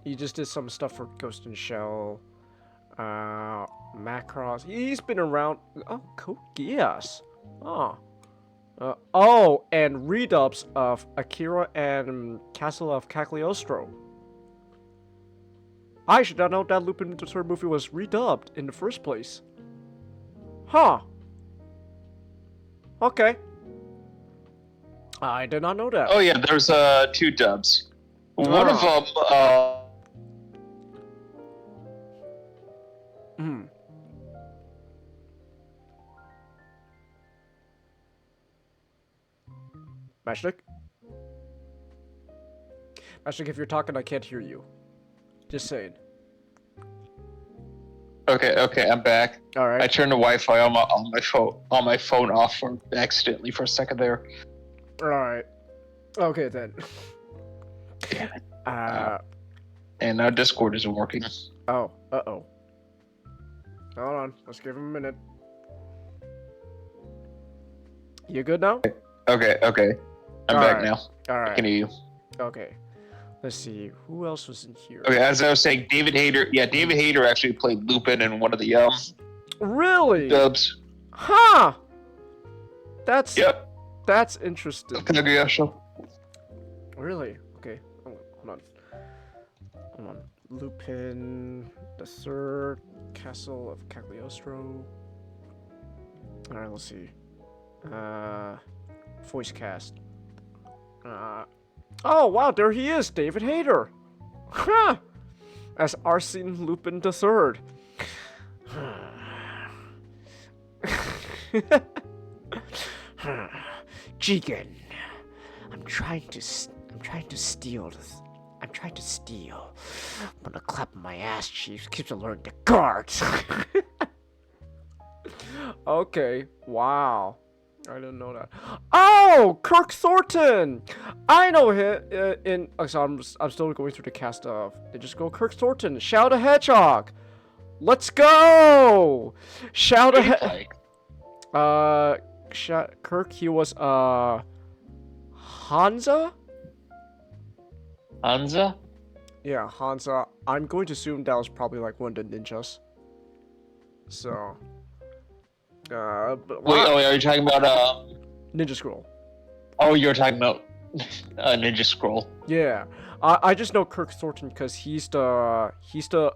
He just did some stuff for Ghost in the Shell. Macross. He's been around. Oh, Code Geass. And redubs of Akira and Castle of Cagliostro. I should not know that Lupin the Third movie was redubbed in the first place. Huh. Okay. I did not know that. Oh yeah, there's 2 dubs. One of them, Mashnik? Mashnik, if you're talking, I can't hear you. Just saying. Okay, I'm back. All right. I turned the Wi-Fi on my phone off accidentally for a second there. All right. Okay then. Damn it. And now Discord isn't working. Oh. Hold on. Let's give him a minute. You good now? Okay. I'm back now. All right. I can hear you. Okay. Let's see. Who else was in here? Okay, as I was saying, David Hayter. Yeah, David Hayter actually played Lupin in one of the Really? dubs. Huh. That's. Yep. That's interesting. Kaguya-show. Really? Okay. Oh, hold on. Lupin the Third, Castle of Cagliostro. Alright, let's see. Voice cast. Oh wow, there he is, David Hayter. Huh. As Arsene Lupin the Third. Jigen, I'm trying to steal. I'm trying to steal. I'm gonna clap my ass, Chiefs. Keeps alerting the guards. Okay. Wow. I didn't know that. Oh, Kirk Thornton. I know him. So I'm still going through the cast of. They just go Kirk Thornton. Shout a Hedgehog. Let's go. Shout a Hedgehog. Kirk, he was Hansa? Hansa? Yeah, Hansa. I'm going to assume that was probably like one of the ninjas. So but wait, are you talking about Ninja Scroll? Oh, you're talking about Ninja Scroll. Yeah. I just know Kirk Thornton because he's the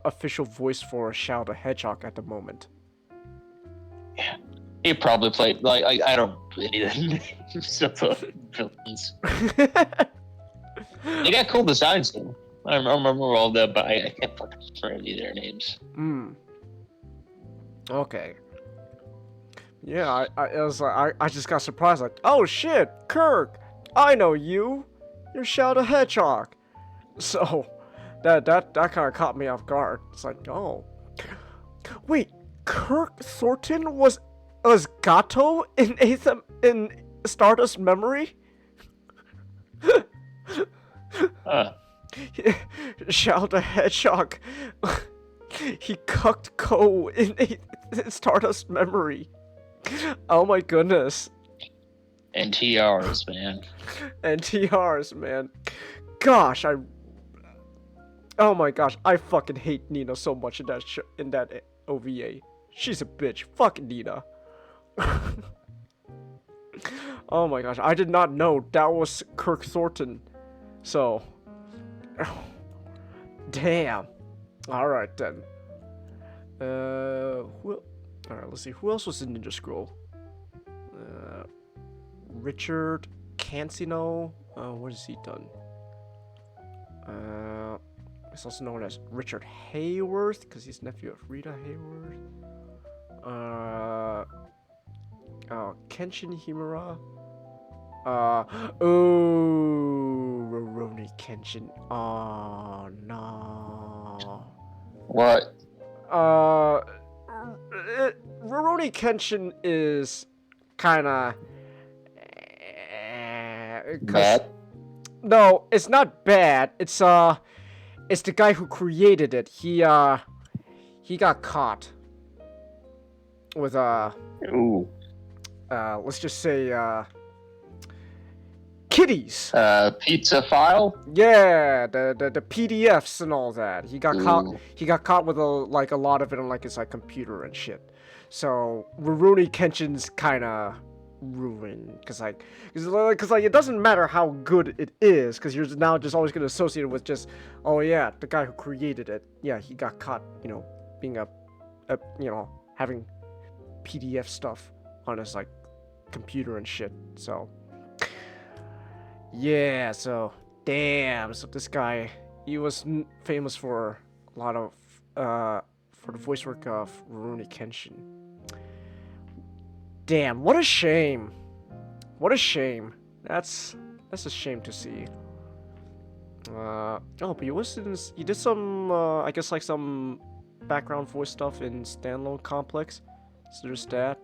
official voice for Shadow the Hedgehog at the moment. Yeah. He probably played, like, I don't any of the names of the villains. They got cool designs, though. I remember all that, but I can't fucking remember any of their names. Okay. Yeah, I just got surprised, like, oh shit, Kirk! I know you! You're Shadow the Hedgehog! So, that kind of caught me off guard. It's like, oh. Wait, Kirk Thornton was Gato in Stardust Memory? Shadow the Hedgehog. He cucked Ko in Stardust Memory. Oh my goodness. NTRs, man. NTRs, man. Gosh, oh my gosh, I fucking hate Nina so much in that OVA. She's a bitch. Fuck Nina. Oh my gosh, I did not know that was Kirk Thornton. So, damn. All right then. All right, let's see. Who else was in Ninja Scroll? Richard Cancino. What has he done? He's also known as Richard Hayworth because he's nephew of Rita Hayworth. Kenshin Himura. Rurouni Kenshin. Oh no. What? Rurouni Kenshin is kinda bad? No, it's not bad. It's the guy who created it. He got caught with Ooh. Let's just say kitties. Pizza file? Yeah, the PDFs and all that. He got caught. He got caught with a lot of it on his computer and shit. So Rurouni Kenshin's kind of ruined because it doesn't matter how good it is because you're now just always gonna associate it with just, oh yeah, the guy who created it. Yeah, he got caught. Being having PDF stuff on his computer and shit. So yeah, so damn. So this guy, he was famous for a lot of for the voice work of Rurouni Kenshin. Damn, what a shame. What a shame. That's a shame to see. But he did some I guess some background voice stuff in Standalone Complex. So there's that.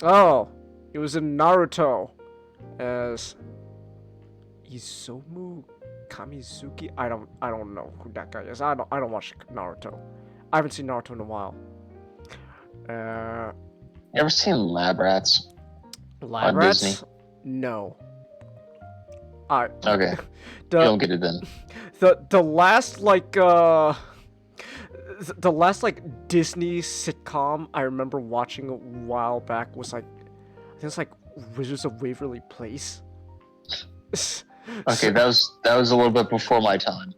Oh, he was in Naruto as Izumu Kamizuki. I don't know who that guy is. I don't watch Naruto. I haven't seen Naruto in a while. You ever seen Lab Rats? Lab Rats? Disney? No. Okay. You don't get it then. The last the last like Disney sitcom I remember watching a while back was like, I think it's like Wizards of Waverly Place. Okay, that was a little bit before my time.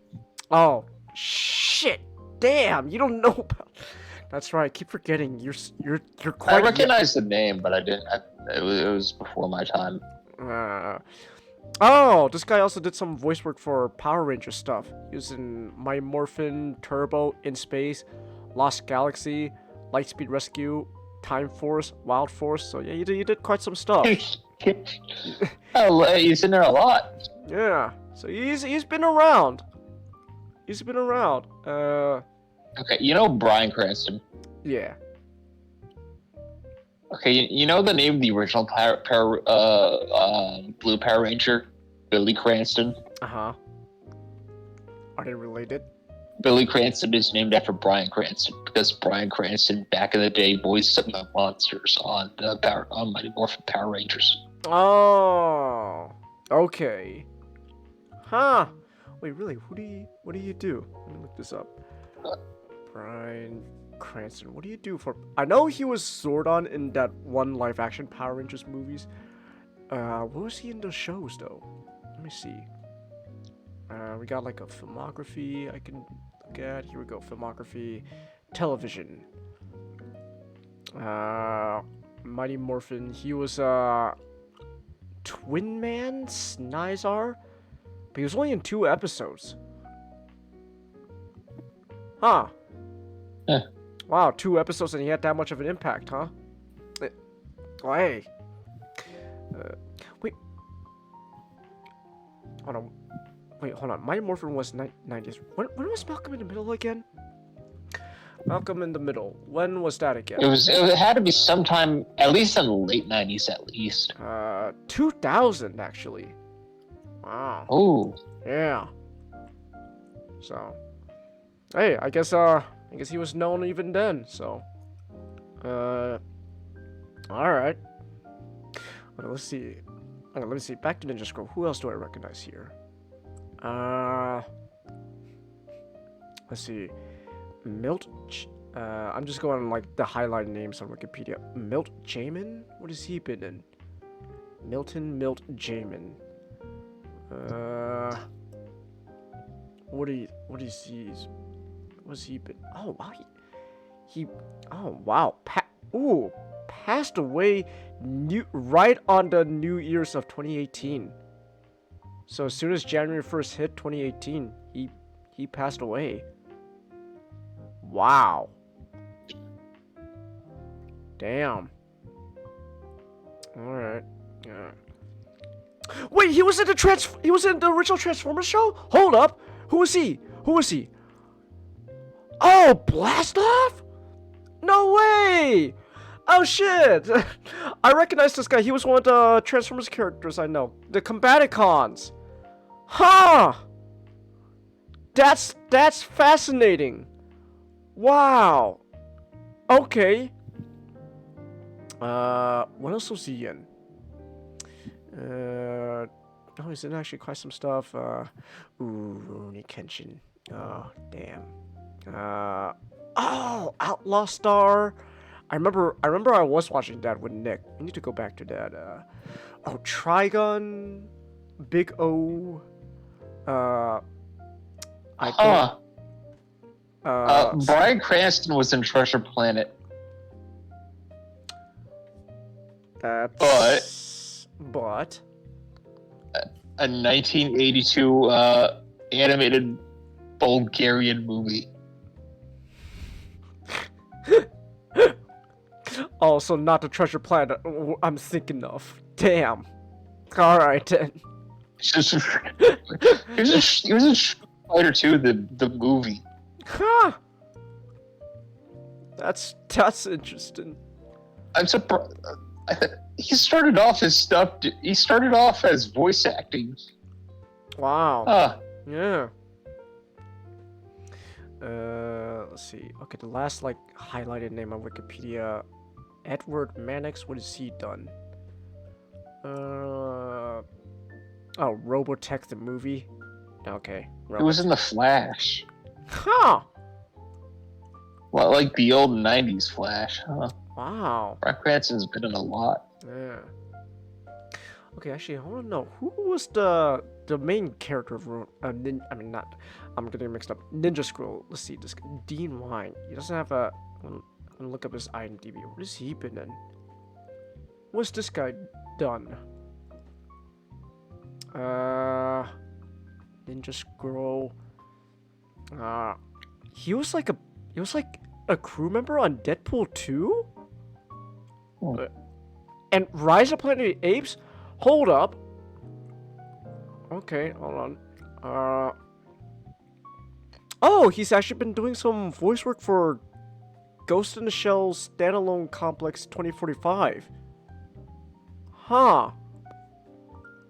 Oh shit! Damn, you don't know about. That's right. I keep forgetting. You're quite. I recognize the name, but I didn't. It was before my time. Oh, this guy also did some voice work for Power Ranger stuff. He was in Mighty Morphin, Turbo, In Space, Lost Galaxy, Lightspeed Rescue, Time Force, Wild Force. So yeah, you did quite some stuff. Oh, he's in there a lot. Yeah. So he's been around. He's been around. Okay, you know Bryan Cranston. Yeah. Okay, you know the name of the original Blue Power Ranger, Billy Cranston. Are they related? Billy Cranston is named after Bryan Cranston because Bryan Cranston back in the day voiced some of the monsters on Mighty Morphin Power Rangers. Oh. Okay. Huh. Wait, really? What do you do? Let me look this up. Bryan Cranston. What do you do for? I know he was Zordon in that one live-action Power Rangers movies. What was he in those shows though? Let me see. We got like a filmography I can look at. Here we go. Filmography, television. Mighty Morphin. He was Twin Man Snizar, but he was only in 2 episodes. Huh. Yeah. Wow, 2 episodes and he had that much of an impact, huh? Hey. Wait. Hold on. Wait, hold on. Mighty Morphin was 90s. When was Malcolm in the Middle again? Malcolm in the Middle. When was that again? It had to be sometime, at least in the late 90s, at least. 2000 actually. Wow. Oh. Yeah. So. Hey, I guess he was known even then. So. All right. Well, let's see. Okay, let me see. Back to Ninja Scroll. Who else do I recognize here? Let's see. Milt. I'm just going on like the highlighted names on Wikipedia. Milt Jamin? What has he been in? Milt Jamin. What is he? What's he been? Oh wow, oh wow, passed away right on the New Year's of 2018. So as soon as January 1st hit 2018, he passed away. Wow. Damn. All right. Yeah. Wait, he was in the original Transformers show? Hold up. Who was he? Oh, Blastoff? No way! Oh shit! I recognize this guy. He was one of the Transformers characters I know. The Combaticons. Huh! That's fascinating. Wow. Okay. What else was he in? Oh, he's in actually quite some stuff. Rurouni Kenshin. Oh, damn. Oh, Outlaw Star. I remember I was watching that with Nick. I need to go back to that. Oh, Trigun, Big O. Bryan Cranston was in Treasure Planet. But a 1982 animated Bulgarian movie. Oh, so not the Treasure Planet I'm thinking of. Damn. Alright then. He was in Street Fighter 2, the movie. Huh. That's interesting. I'm surprised. He started off as voice acting. Wow. Yeah. Let's see. Okay, the last like highlighted name on Wikipedia, Edward Mannix. What has he done? Oh, Robotech the movie. Okay. It was in The Flash. Huh. Well, like the old '90s Flash, huh? Wow. Bryan Cranston's been in a lot. Yeah. Okay, actually, I want to know who was the main character of I mean, not. I'm getting mixed up. Ninja Scroll. Let's see. This Dean Wine. He doesn't have a. I'm gonna look up his IMDb. What has he been in? What's this guy done? Ninja Scroll. He was like a crew member on Deadpool 2? And Rise of Planet of the Apes? Hold up. Okay, hold on. Oh, he's actually been doing some voice work for Ghost in the Shell Standalone Complex 2045. Huh.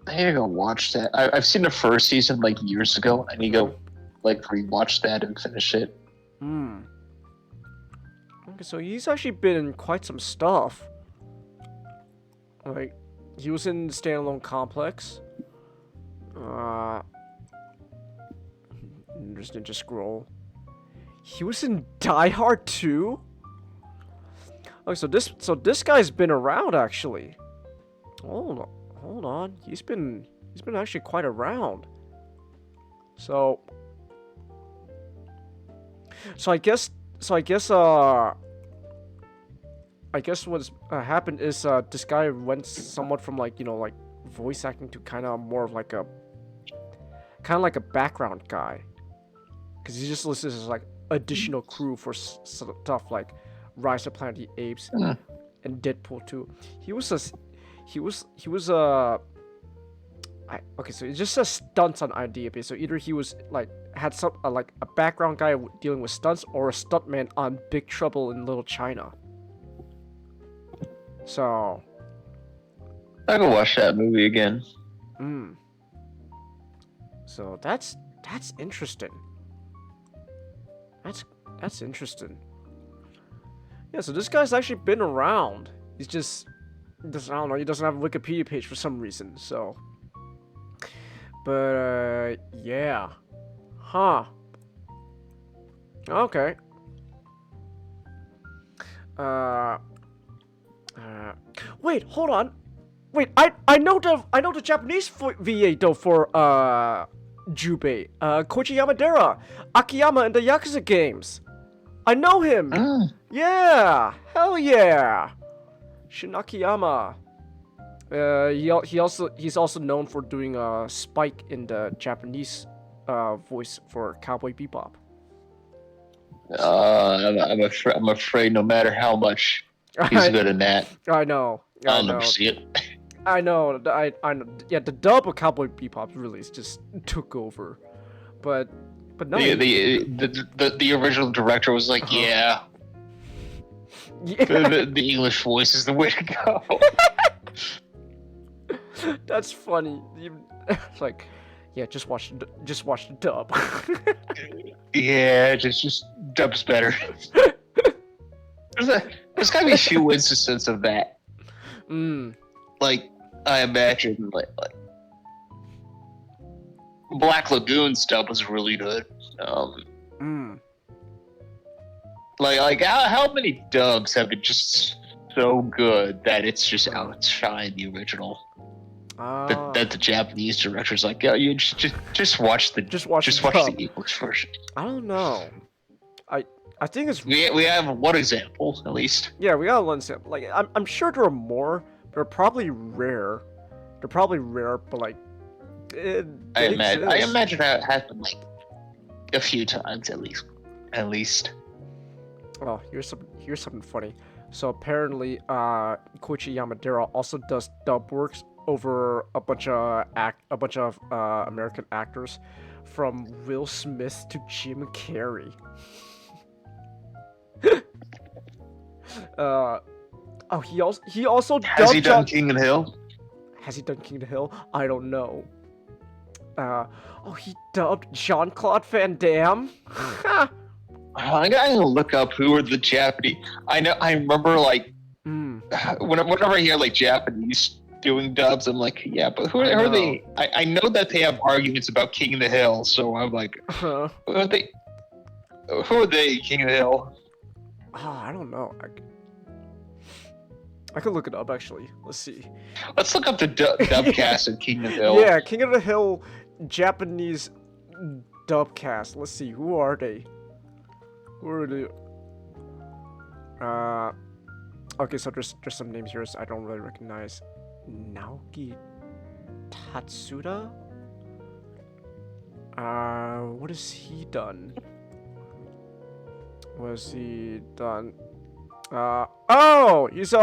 I need to go watch that. I've seen the first season like years ago. I need to go like rewatch that and finish it. Okay, so he's actually been in quite some stuff. Like, he was in Standalone Complex. There's Ninja Scroll. He was in Die Hard 2? Okay, so this guy's been around actually. Hold on. He's been actually quite around. So I guess what's happened is this guy went somewhat from like voice acting to kind of more of like a background guy, because he just listed as like additional crew for stuff like Rise of Planet of the Apes and Deadpool 2. Okay, so it just says stunts on IMDb. So either he was like had some like a background guy dealing with stunts, or a stuntman on Big Trouble in Little China. So I can watch that movie again. So that's interesting. That's interesting. Yeah, so this guy's actually been around. He's just I don't know, he doesn't have a Wikipedia page for some reason, so. But, yeah. Huh. Okay. Wait, hold on. Wait, I know the Japanese VA though for, Jubei. Koichi Yamadera. Akiyama in the Yakuza games. I know him. Yeah. Hell yeah. Shin Akiyama. He's also known for doing Spike in the Japanese voice for Cowboy Bebop. I'm afraid no matter how much he's good in that, I know. I'll never see it. I know. I know. Yeah, the dub of Cowboy Bebop really just took over, but no. The original director was like, yeah. The English voice is the way to go. That's funny. Like, yeah, just watch the dub. Yeah, just dub's better. There's gotta be a few instances of that. Like, I imagine like Black Lagoon's dub was really good. Like how many dubs have been just so good that it's just outshined the original? That the Japanese director's like, yeah, you just watch the English version. I don't know. I think it's we have one example at least. Yeah, we got one example. Like I'm sure there are more. They're probably rare. But like I imagine that happened like a few times at least. Oh, here's something funny. So apparently, Koichi Yamadera also does dub works over a bunch of American actors, from Will Smith to Jim Carrey. He also has he done King of the Hill? Has he done King of the Hill? I don't know. He dubbed Jean-Claude Van Damme. I gotta look up who are the Japanese. I remember like whenever I hear like Japanese doing dubs, I'm like, yeah, but who are they? I know that they have arguments about King of the Hill, so I'm like, who are they? King of the Hill? I don't know. I could look it up actually. Let's see. Let's look up the dubcast of King of the Hill. Yeah, King of the Hill Japanese dubcast. Let's see. Who are they? Who are they? Okay, so there's some names here I don't really recognize. Naoki Tatsuda? What has he done? What has he done? Oh! He's,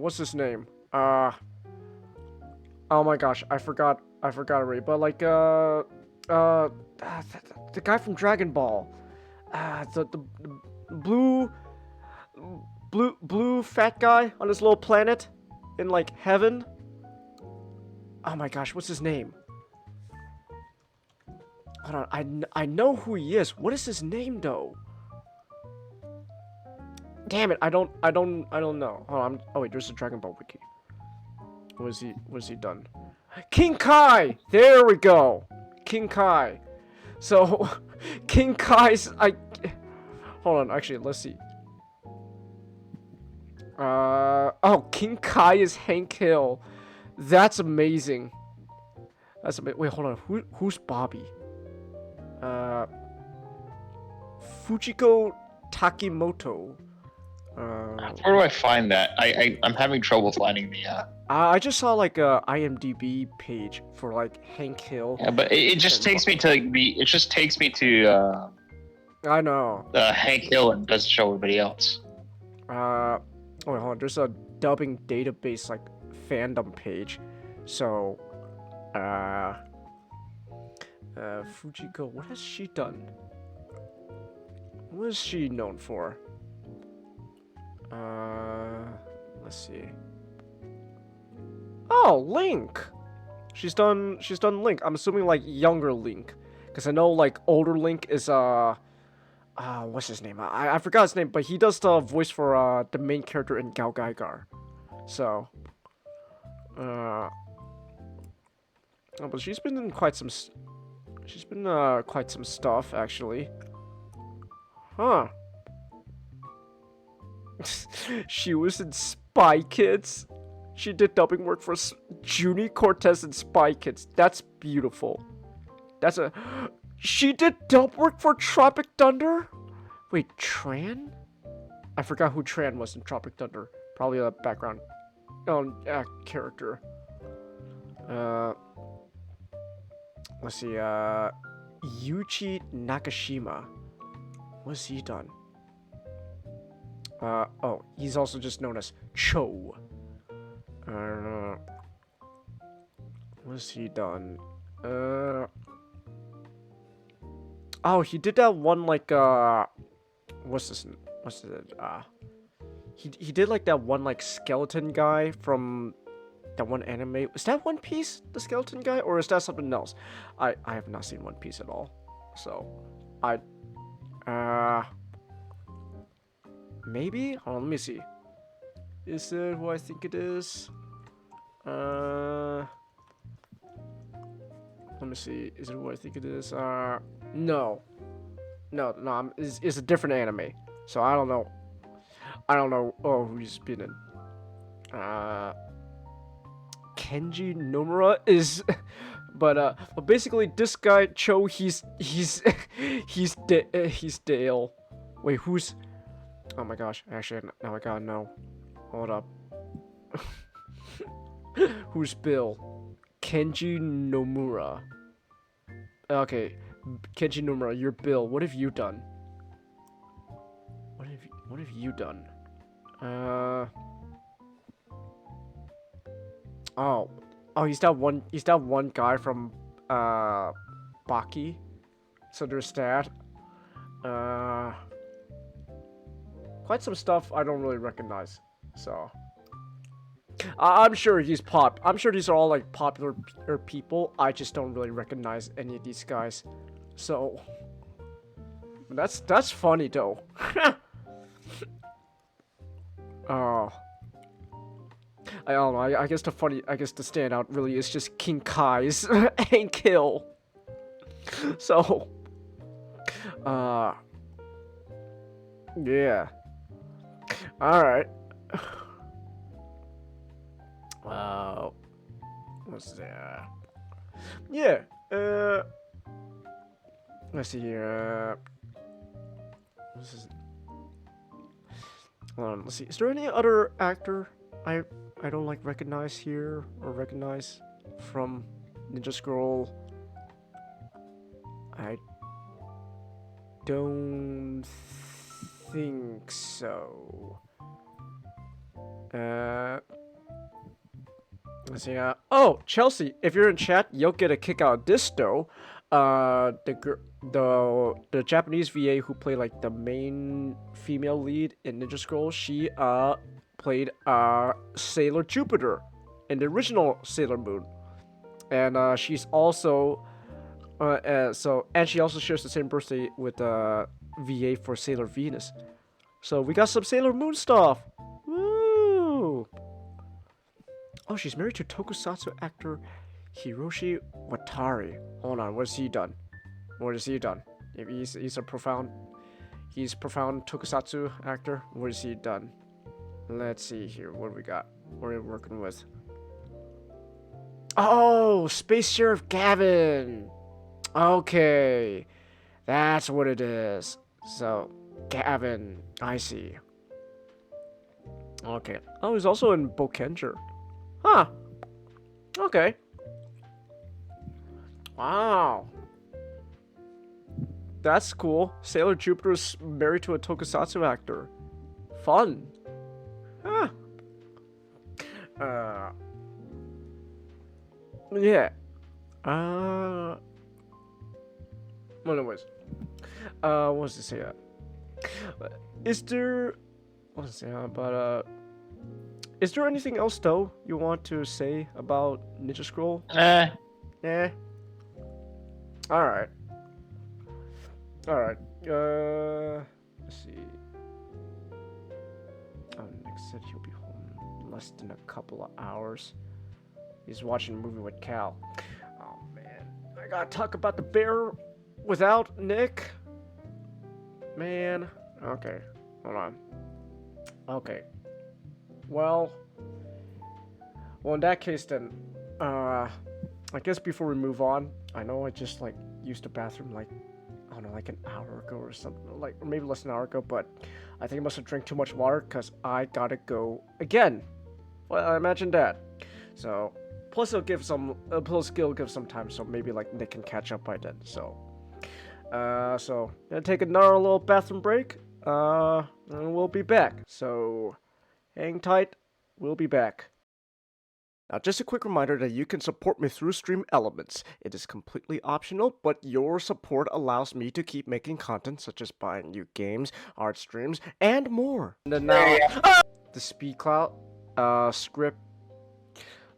what's his name? Oh my gosh, I forgot already, but like, the guy from Dragon Ball. The blue fat guy on this little planet in like heaven. Oh my gosh, what's his name? Hold on, I know who he is. What is his name though? Damn it, I don't know. Hold on. Oh wait, there's a Dragon Ball wiki. What has he done? King Kai! There we go. King Kai. So King Kai's hold on, actually, let's see. Oh, King Kai is Hank Hill. That's amazing. That's amazing. Wait, hold on. Who's Bobby? Fujiko Takimoto. Where do I find that? I'm having trouble finding the. I just saw like a IMDb page for like Hank Hill. Yeah, but it just takes me to like it just takes me to. I know. Hank Hill and doesn't show everybody else. Wait, hold on. There's a dubbing database like fandom page, so. Fujiko, what has she done? What is she known for? Let's see. Oh, Link! She's done Link. I'm assuming like younger Link. Because I know like older Link is what's his name? I forgot his name, but he does the voice for the main character in Gao Gaigar. So oh, but she's been in quite some quite some stuff actually. Huh. She was in Spy Kids. She did dubbing work for Junie Cortez in Spy Kids. That's beautiful. She did dub work for Tropic Thunder? Wait, Tran? I forgot who Tran was in Tropic Thunder. Probably a background character. Let's see, Yuichi Nakashima. What's he done? Oh, he's also just known as Cho. What's he done? Oh, he did that one like what's it? He did like that one like skeleton guy from that one anime. Is that One Piece, the skeleton guy, or is that something else? I have not seen One Piece at all, so maybe. Hold on, let me see. Is it who I think it is? Let me see. Is it who I think it is? No. It's a different anime. So I don't know. Oh, who he's been in. Kenji Nomura is, but basically this guy Cho, he's Dale. Wait, who's? Oh my gosh! Actually, now I gotta know. Hold up. Who's Bill? Kenji Nomura. Okay, Kenji Nomura, you're Bill. What have you done? What have you done? Oh, he's that one guy from Baki. So there's that. Quite some stuff I don't really recognize. So I'm sure I'm sure these are all like popular people. I just don't really recognize any of these guys. So that's funny though. Oh. I don't know. I guess the standout really is just King Kai's Hank Hill. So, Yeah. Alright. What's that? Yeah, let's see here, this is, let's see, is there any other actor I don't like recognize here, or recognize from Ninja Scroll? I don't think so. Let's see. Oh, Chelsea, if you're in chat, you'll get a kick out of this though. The Japanese VA who played like the main female lead in Ninja Scroll, she played Sailor Jupiter in the original Sailor Moon, and she's also and she also shares the same birthday with VA for Sailor Venus. So we got some Sailor Moon stuff. Woo! Oh, she's married to tokusatsu actor Hiroshi Watari. Hold on, what has he done? What has he done? If he's a profound tokusatsu actor. What has he done? Let's see here. What do we got? What are we working with? Oh, Space Sheriff Gavin. Okay, that's what it is. So, Gavin, I see. Okay. Oh, he's also in Bokenger. Huh. Okay. Wow. That's cool. Sailor Jupiter's married to a tokusatsu actor. Fun. Huh. Yeah. Anyways. What was to say? Is there... What was to say? Is there anything else, though, you want to say about Ninja Scroll? Eh. Alright. Alright. Let's see. Oh, Nick said he'll be home in less than a couple of hours. He's watching a movie with Cal. Oh, man. I gotta talk about the bear without Nick. Man. Okay. Hold on. Okay. Well, in that case then, I guess before we move on, I know I just like used the bathroom like, I don't know, like an hour ago or something, like, or maybe less than an hour ago, but I think I must have drank too much water because I gotta go again. Well, I imagine that. So, plus it'll give some time, so maybe like Nick can catch up by then. So, gonna take another little bathroom break, and we'll be back. So, hang tight, we'll be back. Now, just a quick reminder that you can support me through Stream Elements. It is completely optional, but your support allows me to keep making content such as buying new games, art streams, and more. And then now, the Speed Cloud script.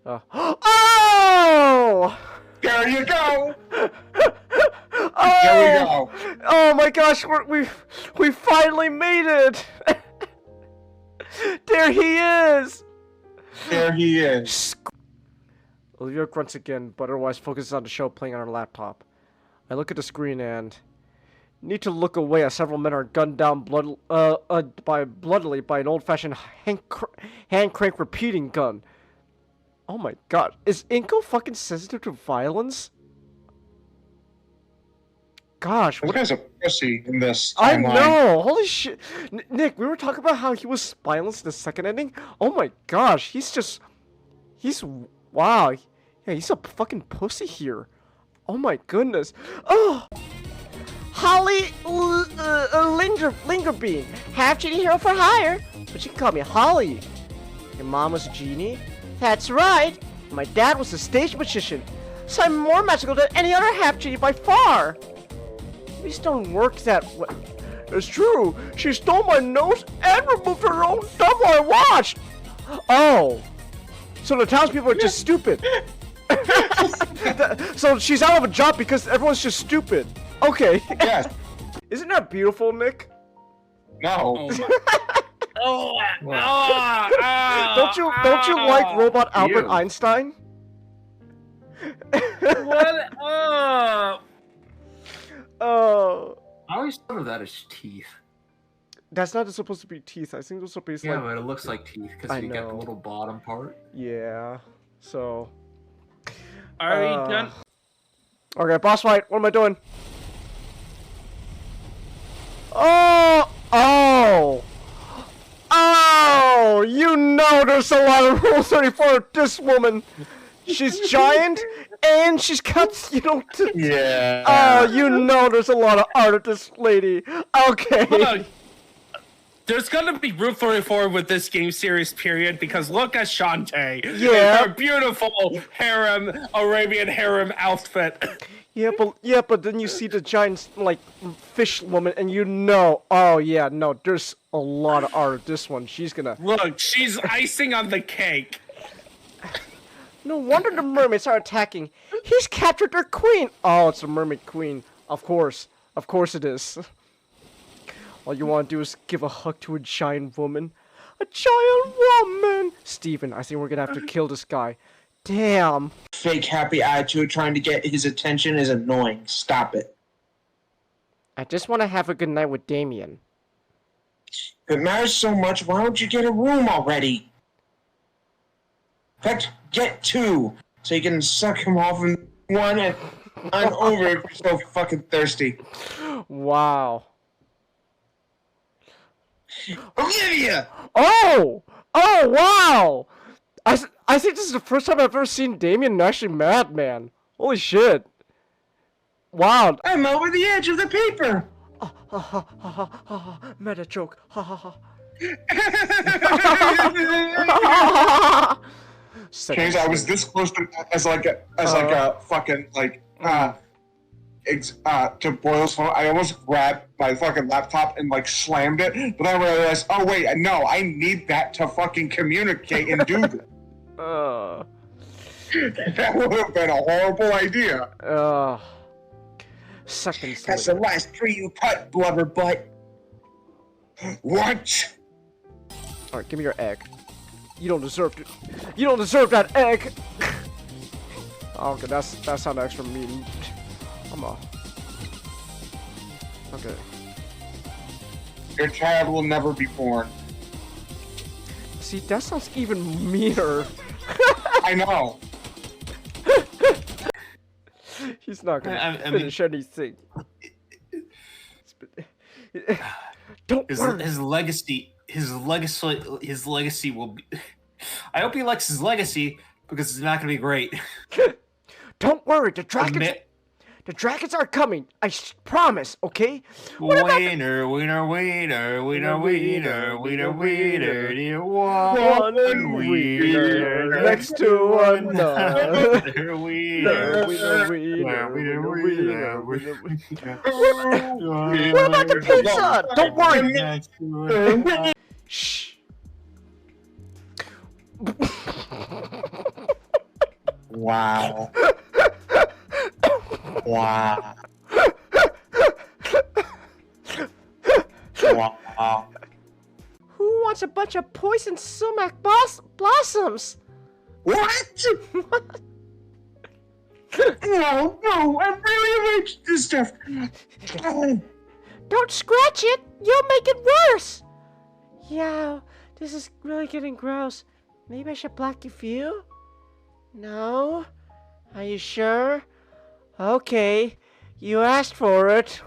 Oh! There you go! Oh! There we go! Oh my gosh, we finally made it! There he is! There he is. Olivia grunts again, but otherwise focuses on the show playing on her laptop. I look at the screen and need to look away as several men are gunned down bloodily by an old-fashioned hand crank repeating gun. Oh my god, is Inko fucking sensitive to violence? Gosh, This guy's a pussy in this timeline. I know! Holy shit! Nick, we were talking about how he was spineless in the second ending. Oh my gosh, wow. Yeah, he's a fucking pussy here. Oh my goodness. Oh! Holly Lingerbean, half genie hero for hire, but you can call me Holly. Your mom was a genie? That's right. My dad was a stage magician, so I'm more magical than any other half genie by far. These don't work that way. It's true. She stole my nose and removed her own thumb while I watched. Oh. So the townspeople are just stupid. So she's out of a job because everyone's just stupid. Okay. Yes. Isn't that beautiful, Nick? No. Don't you like robot Albert Einstein? What? Oh. How always thought of that as teeth. That's not supposed to be teeth. I think those are supposed to Yeah, like... but it looks like teeth because you get the little bottom part. Yeah. So. Are you done? Okay, boss fight. What am I doing? Oh! Oh! Oh! You know there's a lot of Rule 34 with this woman. She's giant, and she's cut, you know... Yeah. Oh, you know there's a lot of art of this lady. Okay. Look, there's gonna be Rule 34 with this game series, period, because look at Shantae. Yeah. Her beautiful harem, Arabian harem outfit. Yeah, but then you see the giant, like, fish woman, and you know, oh yeah, no, there's a lot of art of this one. She's gonna... Look, she's icing on the cake. No wonder the mermaids are attacking. He's captured their queen. Oh, it's a mermaid queen. Of course it is. All you want to do is give a hug to a giant woman. A giant woman! Steven, I think we're gonna have to kill this guy. Damn. Fake happy attitude trying to get his attention is annoying. Stop it. I just want to have a good night with Damien. If it matters so much, why don't you get a room already? In fact, get 2, so you can suck him off in one and I'm over if you're so fucking thirsty. Wow. Olivia! Oh! Oh, wow! I think this is the first time I've ever seen Damien actually mad, man. Holy shit. Wow. I'm over the edge of the paper! Ha ha ha ha ha, meta joke. Ha ha ha. James, I was this close to as a fucking to Boyle's phone. I almost grabbed my fucking laptop and like slammed it, but then I realized, oh wait, no, I need that to fucking communicate and do this. That would have been a horrible idea. Seconds. That's the last tree you cut, blubber butt. What? All right, give me your egg. You don't deserve it. You don't deserve that egg. Okay, that sounded extra mean. Okay. Your child will never be born. See, that sounds even meaner. I know. He's not gonna finish anything. Don't worry. His legacy will be... I hope he likes his legacy, because it's not gonna be great. Don't worry, the dragons are coming. I promise, okay? Wiener, wiener, wiener, wiener, wiener, wiener, wiener, one wiener next to another. Wiener, wiener, wiener. What about the pizza? Don't worry. Shh. Wow. Wow. Wow. Who wants a bunch of poison sumac blossoms? What? No, I'm really allergic to this stuff. Don't scratch it. You'll make it worse. Yeah, this is really getting gross. Maybe I should block your view? No? Are you sure? Okay, you asked for it.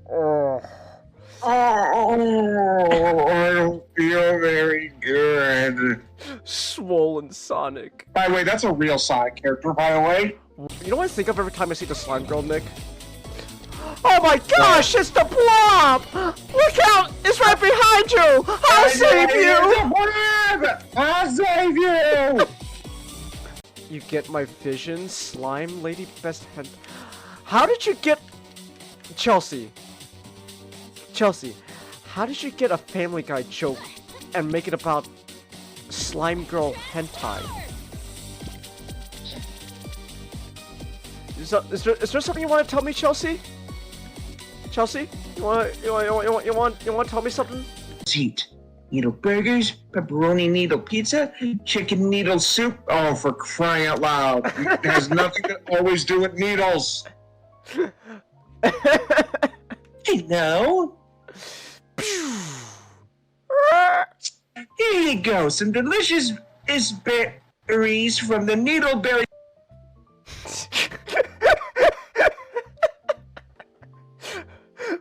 Oh, I don't feel very good. Swollen Sonic. By the way, that's a real Sonic character, by the way. You know what I think of every time I see the slime girl, Nick? Oh my gosh, it's the blob! Look out! It's right behind you! I'll save you! I'll save you! You get my vision, slime lady best head. How did you get... Chelsea, how did you get a Family Guy joke and make it about slime girl hentai? Is there something you want to tell me, Chelsea? Chelsea, you want to tell me something? Seat. Needle burgers, pepperoni needle pizza, chicken needle soup. Oh, for crying out loud. It has nothing to always do with needles. Hey, no. Here you go. Some delicious berries from the needleberry.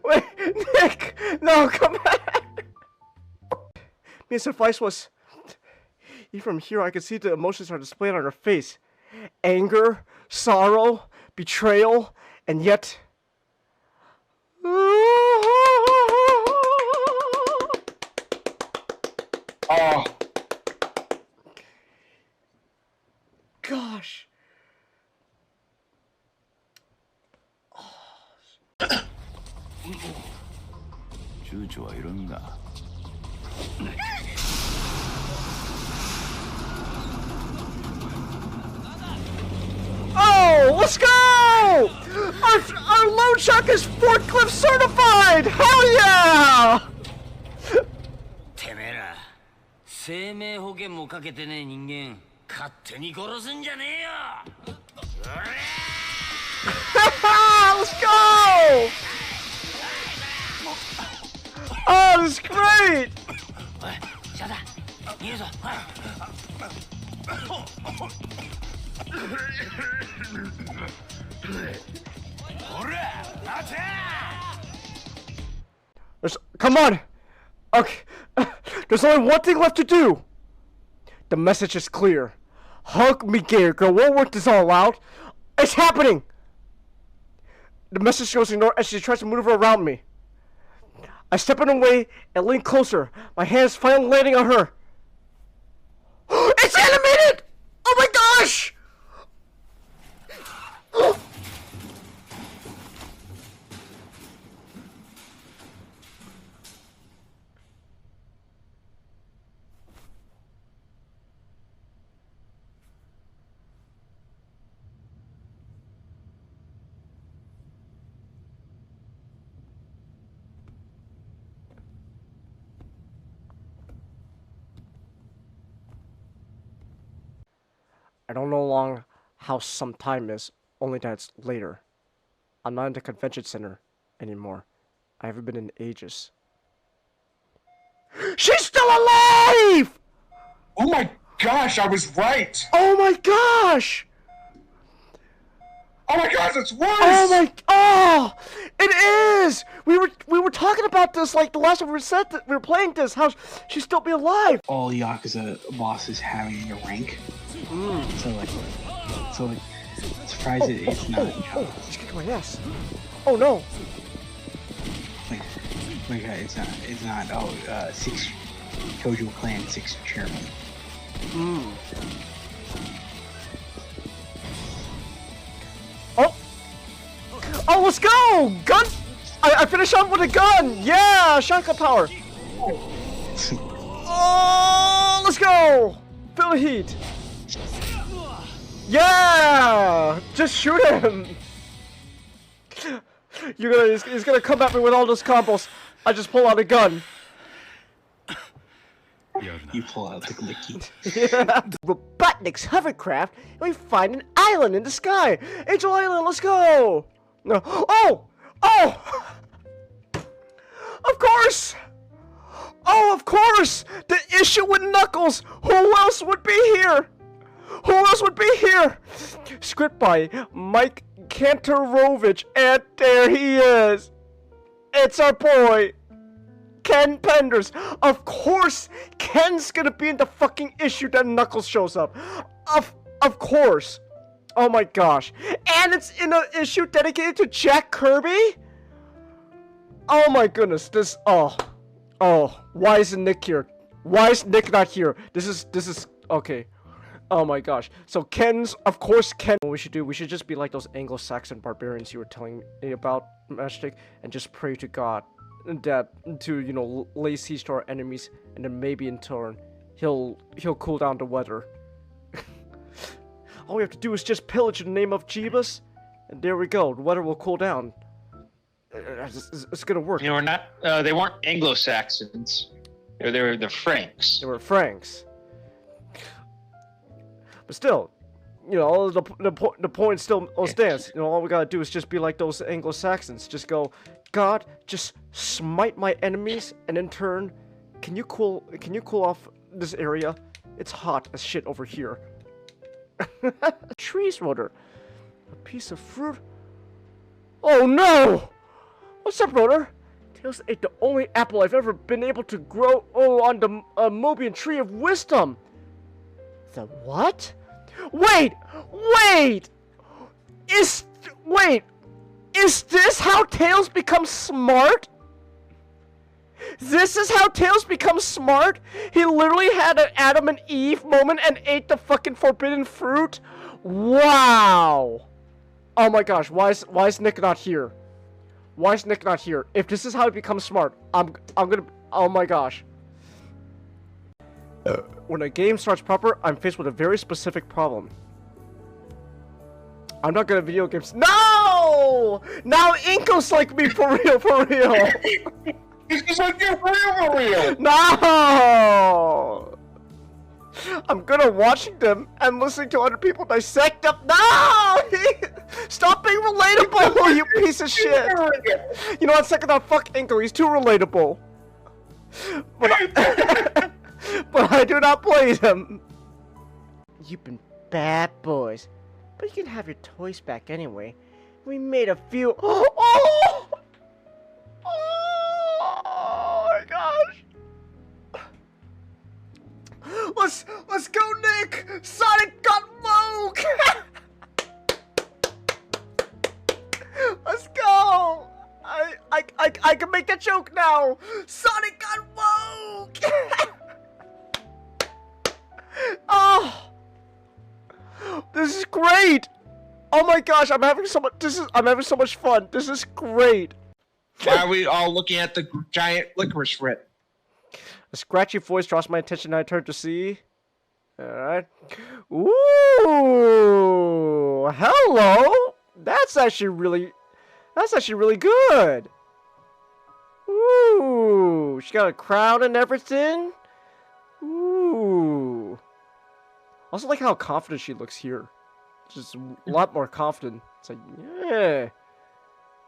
Wait, Nick! No, come back! Mia's advice was, even from here I could see the emotions are displayed on her face. Anger, sorrow, betrayal, and yet... Oh. Gosh. Oh, let's go! Our load truck is forklift certified! Hell yeah! てめえら生命保険もかけてねえ人間勝手に殺すんじゃねえよ Let's go! Oh, this is great! おいシャダ逃げるぞおい Come on! Okay, there's only one thing left to do! The message is clear. Hug me, gator girl, we'll work this all out. It's happening! The message goes ignored as she tries to maneuver around me. I step in the way and lean closer, my hands finally landing on her. It's animated! Oh my gosh! I don't know long how some time is, only that it's later. I'm not in the convention center anymore. I haven't been in ages. She's still alive! Oh my gosh, I was right! Oh my gosh! Oh my gosh, it's worse! Oh, it is! We were talking about this like the last time we were playing this, how she'd still be alive! All Yakuza bosses having a rank. So surprised it's not. She's kicking my ass. Oh no! It's not. Oh, 6 Tojo Clan 6 chairman. Oh, let's go! Gun! I finished off with a gun! Yeah! Shotgun power! Oh, let's go! Feel the heat! Yeah! Just shoot him! He's gonna come at me with all those combos. I just pull out a gun. You pull out the glicky. Yeah. Robotnik's hovercraft, and we find an island in the sky. Angel Island, let's go! No. Oh! Of course! Oh, of course! The issue with Knuckles! Who else would be here? Who else would be here? Script by Mike Kantarovich, and there he is! It's our boy, Ken Penders. Of course, Ken's gonna be in the fucking issue that Knuckles shows up. Of course. Oh my gosh. And it's in an issue dedicated to Jack Kirby? Oh my goodness, this, oh, why isn't Nick here? Why is Nick not here? This is, okay. Oh my gosh. So of course Ken, what we should do, we should just be like those Anglo-Saxon barbarians you were telling me about, Majestic, and just pray to God that, to, you know, lay siege to our enemies, and then maybe in turn, he'll cool down the weather. All we have to do is just pillage in the name of Jeebus, and there we go, the weather will cool down. It's gonna work. You know, they weren't Anglo-Saxons. They're Franks. They were Franks. But still, you know, the point still stands. You know, all we gotta do is just be like those Anglo-Saxons. Just go, God, just smite my enemies, and in turn, can you cool off this area? It's hot as shit over here. Trees, Rotor. A piece of fruit. Oh no! What's up, Rotor? Tails ate the only apple I've ever been able to grow on the Mobian Tree of Wisdom. The what? Wait! Is this how Tails becomes smart? This is how Tails becomes smart? He literally had an Adam and Eve moment and ate the fucking forbidden fruit? Wow! Oh my gosh, why is Nick not here? Why is Nick not here? If this is how he becomes smart, I'm gonna... Oh my gosh. When a game starts proper, I'm faced with a very specific problem. I'm not good at video games. No! Now Inko's like me for real. He's like you for real. No! I'm good at watching them and listening to other people dissect them. No! Stop being relatable, you piece of shit. You know what? Second thought, fuck Inko. He's too relatable. But I do not play them. You've been bad boys, but you can have your toys back anyway. We made a few. Oh my gosh! Let's go, Nick! Sonic got woke! Let's go! I can make that joke now! Sonic got woke! Oh! This is great! Oh my gosh, I'm having so much fun. This is great. Why are we all looking at the giant licorice fruit? A scratchy voice draws my attention and I turn to see. Alright. Ooh! Hello! That's actually really good! Ooh! She got a crown and everything? Ooh! Also like how confident she looks here. Just a lot more confident. It's like, yeah!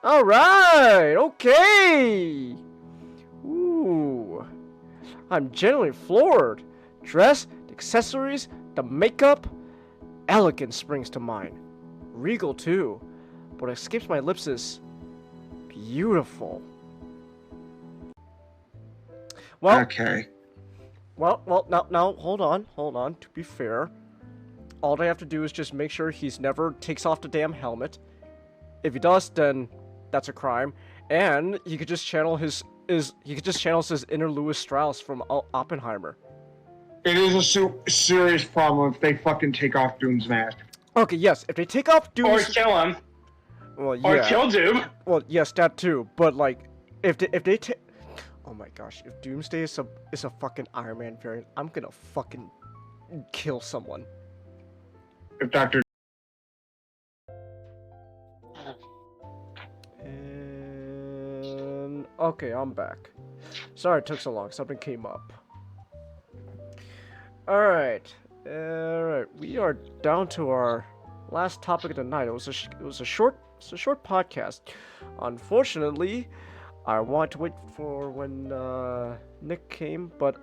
Alright! Okay! Ooh! I'm genuinely floored. Dress, the accessories, the makeup. Elegant springs to mind. Regal too. But what escapes my lips is beautiful. Well, okay. Well, now, hold on. To be fair, all they have to do is just make sure he's never takes off the damn helmet. If he does, then that's a crime. And he could just channel his inner Louis Strauss from Oppenheimer. It is a serious problem if they fucking take off Doom's mask. Okay, yes, if they take off Doom's... Or kill him. Well, yeah. Or kill Doom. Well, yes, that too. But like, if they take... Oh my gosh, if Doomsday is a fucking Iron Man variant, I'm gonna fucking kill someone. If Dr. Okay, I'm back. Sorry it took so long, something came up. Alright. We are down to our last topic of the night. It was a short podcast. Unfortunately, I wanted to wait for when Nick came, but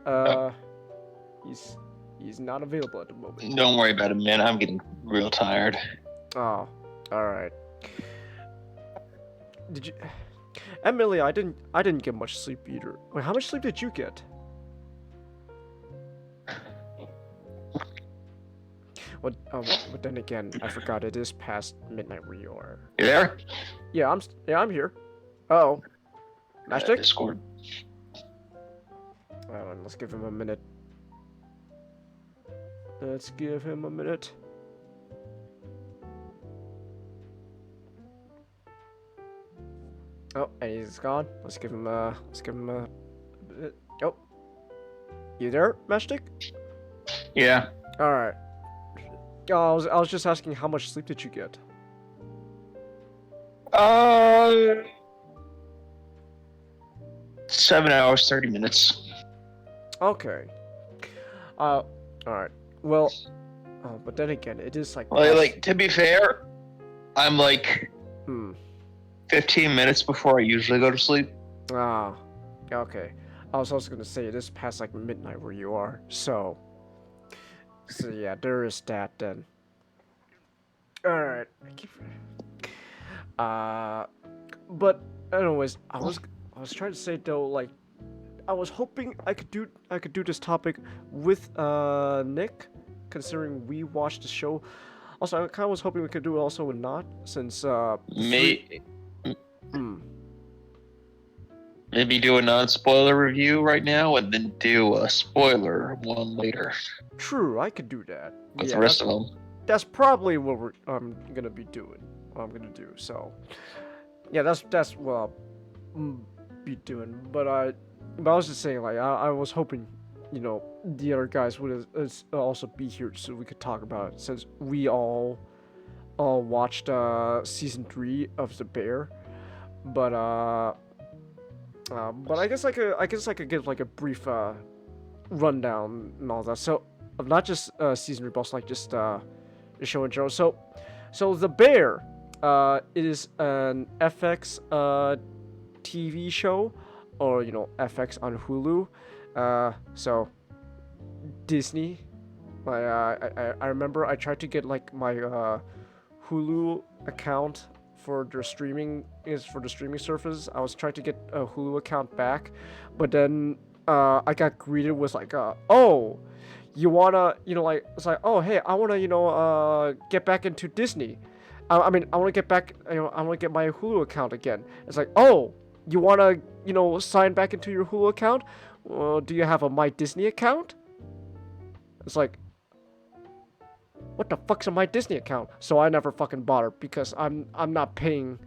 he's not available at the moment. Don't worry about it, man. I'm getting real tired. Oh, alright. Did you... Emily, I didn't get much sleep either. Wait, how much sleep did you get? Well, but then again, I forgot it is past midnight where you are. You there? Yeah, I'm here. Uh-oh. Matchstick? Discord. Let's give him a minute. Let's give him a minute. Oh, and he's gone. Let's give him a bit. Oh. You there, Matchstick? Yeah. Alright. I was just asking how much sleep did you get? 7 hours, 30 minutes. Okay. All right. Well, but then again, it is like. Like to be fair, I'm like 15 minutes before I usually go to sleep. Ah, okay. I was also gonna say it is past like midnight where you are, so yeah, there is that then. All right. But anyways, I was trying to say though, like, I was hoping I could do this topic with Nick, considering we watched the show. Also, I kind of was hoping we could do it also with Not, since Maybe do a non-spoiler review right now, and then do a spoiler one later. True, I could do that. With the rest of them. That's probably what I'm gonna be doing. What I'm gonna do. So, yeah, that's what I'll be doing. But I was just saying, like, I was hoping, you know, the other guys would also be here so we could talk about it, since we all watched season 3 of The Bear. But I guess I could give like a brief rundown and all that. So not just season 3, but also like just the show in general. So The Bear, it is an FX TV show, or you know, FX on Hulu. So Disney. I remember I tried to get like my Hulu account for the streaming service. I was trying to get a Hulu account back, but then I got greeted with like oh, you wanna, you know, like, it's like, oh hey, I wanna, you know, get back into Disney. I mean, I wanna get back, you know, I wanna get my Hulu account again. It's like, oh, you wanna, you know, sign back into your Hulu account? Well, do you have a My Disney account? It's like, what the fuck's a My Disney account? So I never fucking bothered, because I'm not paying.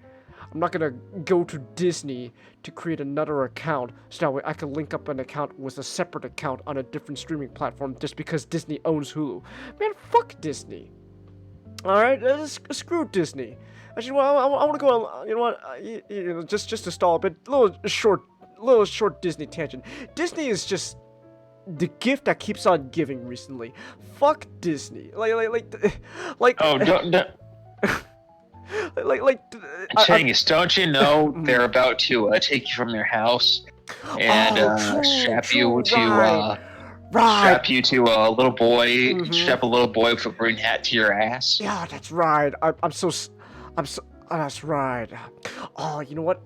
I'm not gonna go to Disney to create another account so that way I can link up an account with a separate account on a different streaming platform just because Disney owns Hulu. Man, fuck Disney. Alright, screw Disney. Actually, well, I want to go on, you know what, you know, just to stall a bit, little short Disney tangent. Disney is just the gift that keeps on giving recently. Fuck Disney. Like oh, don't. Changis, don't you know they're about to take you from your house and strap you to a little boy, strap a little boy with a green hat to your ass? Yeah, that's right. That's right. Oh, you know what?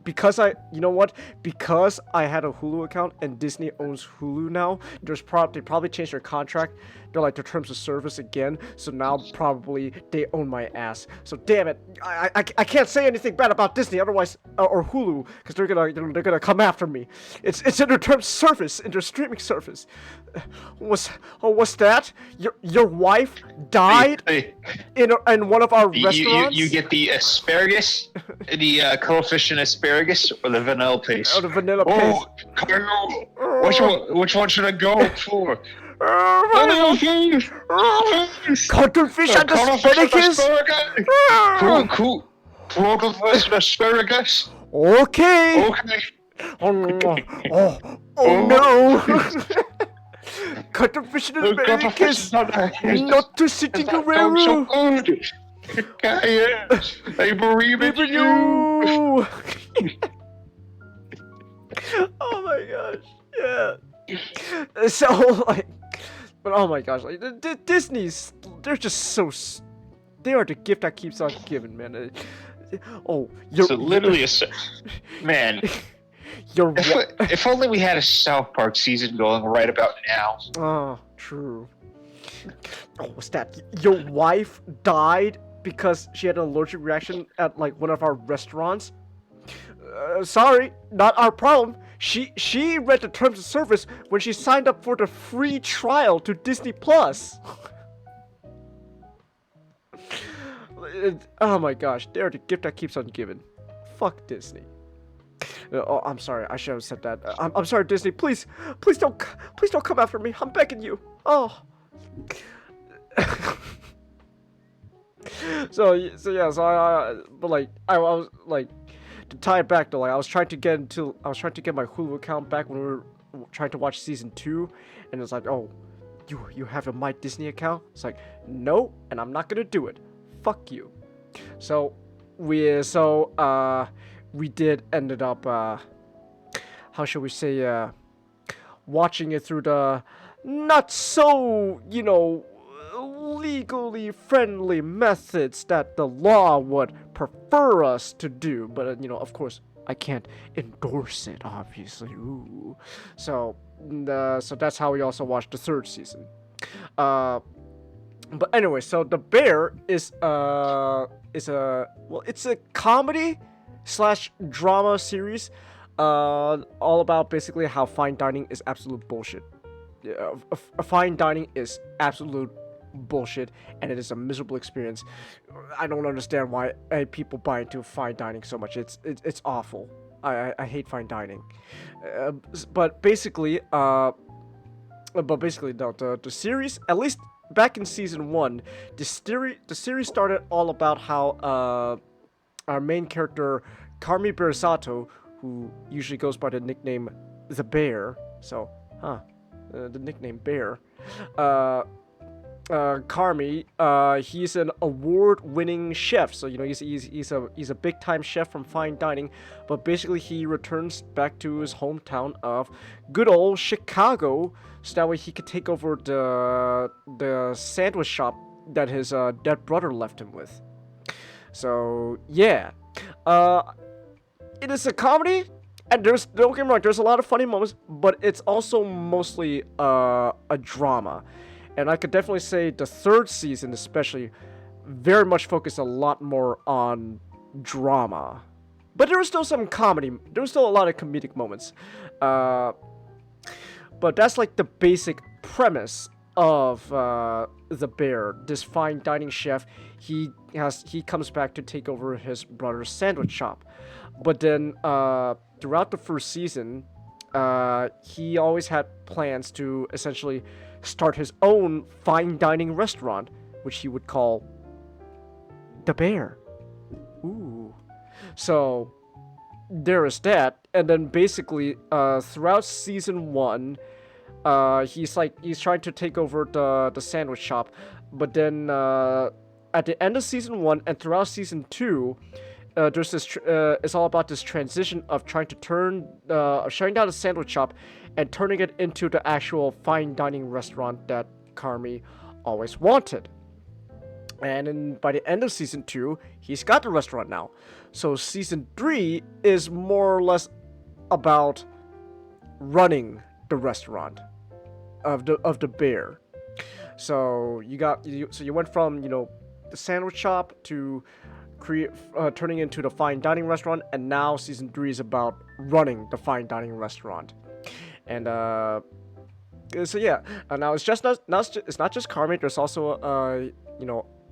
Because I had a Hulu account and Disney owns Hulu now, they probably changed their contract. They're like their terms of service again, so now probably they own my ass. So damn it, I can't say anything bad about Disney otherwise, or Hulu, because they're gonna come after me. It's in their terms of service, in their streaming service. What's that? Your wife died in one of our restaurants? You get the asparagus, the coefficient asparagus, or the vanilla paste? Oh, the vanilla paste. Oh, Kyle, which one should I go for? Cuttlefish and asparagus? Cool. Cuttlefish and asparagus? Okay. Oh no. Cuttlefish and asparagus, not to sitting around. Yes, I believe in you. Oh my gosh, yeah. So like, but oh my gosh, like Disney's, they're just so, they are the gift that keeps on giving, man. Oh, you're so literally man. If only we had a South Park season going right about now. Oh, true. Oh, what's that? Your wife died because she had an allergic reaction at like one of our restaurants? Sorry, not our problem. She read the terms of service when she signed up for the free trial to Disney Plus. Oh my gosh, they're the gift that keeps on giving. Fuck Disney. Oh, I'm sorry. I should have said that. I'm sorry, Disney. Please don't come after me. I'm begging you. Oh. So I was like, to tie it back though, like I was trying to get my Hulu account back when we were tried to watch season 2, and it's like, oh, you have a My Disney account? It's like, no, and I'm not gonna do it. Fuck you. So we did ended up how should we say watching it through the not so, legally friendly methods that the law would prefer us to do. But, of course, I can't endorse it, obviously. Ooh. So that's how we also watched the 3rd season. But anyway, so The Bear it's a comedy / drama series, all about basically how fine dining is absolute bullshit. Fine dining is absolute bullshit, and it is a miserable experience. I don't understand why people buy into fine dining so much. It's awful. I hate fine dining. But basically, the series, at least back in season 1, the series started all about how our main character Carmi Berisato, who usually goes by the nickname the Bear, the nickname Bear. Carmi, he's an award-winning chef, so he's a big-time chef from fine dining, but basically he returns back to his hometown of good old Chicago, so that way he could take over the sandwich shop that his dead brother left him with. So yeah, it is a comedy. And don't get me wrong, there's a lot of funny moments, but it's also mostly a drama. And I could definitely say the 3rd season especially very much focused a lot more on drama. But there was still some comedy. There was still a lot of comedic moments. But that's like the basic premise of The Bear. This fine dining chef, he comes back to take over his brother's sandwich shop. But then throughout the 1st season, he always had plans to essentially start his own fine dining restaurant, which he would call The Bear. Ooh. So there is that, and then basically throughout season 1, he's trying to take over the sandwich shop, but then at the end of season 1 and throughout season 2, there's this it's all about this transition of trying to shutting down the sandwich shop and turning it into the actual fine dining restaurant that Carmi always wanted. And then by the end of season 2, he's got the restaurant now. So season 3 is more or less about running the restaurant of the Bear. So you went from the sandwich shop to turning into the fine dining restaurant, and now season 3 is about running the fine dining restaurant. And so yeah, now it's not just Carmi. There's also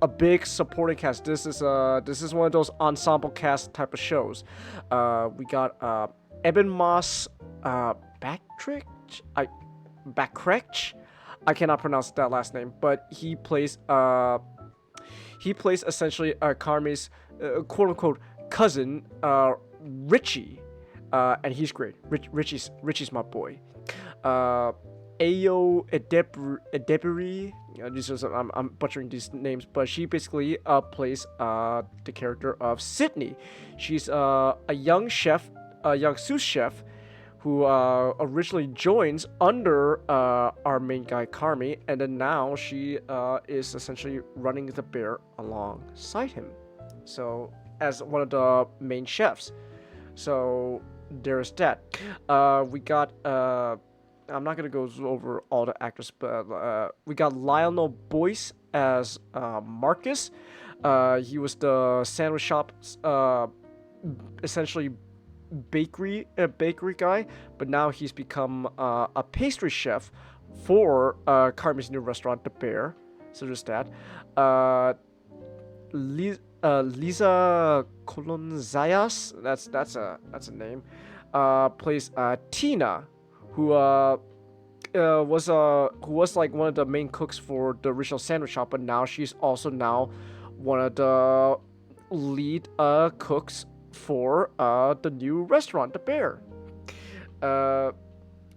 a big supporting cast. This is one of those ensemble cast type of shows. We got Eben Moss Backrich. I cannot pronounce that last name, but he plays essentially Carmi's quote-unquote cousin, Richie, and he's great. Richie's my boy. Ayo Edebiri, I'm butchering these names, but she basically plays the character of Sydney. She's a young sous chef who originally joins under our main guy Carmi, and then now she is essentially running the Bear alongside him, so as one of the main chefs. So there's that. We got I'm not gonna go over all the actors, but we got Lionel Boyce as Marcus. He was the sandwich shop's essentially bakery guy, but now he's become a pastry chef for Carmi's new restaurant, The Bear. So there's that. Lisa Colonzayas, that's a name, plays Tina, who was like one of the main cooks for the original sandwich shop, but now she's also one of the lead cooks for the new restaurant, The Bear.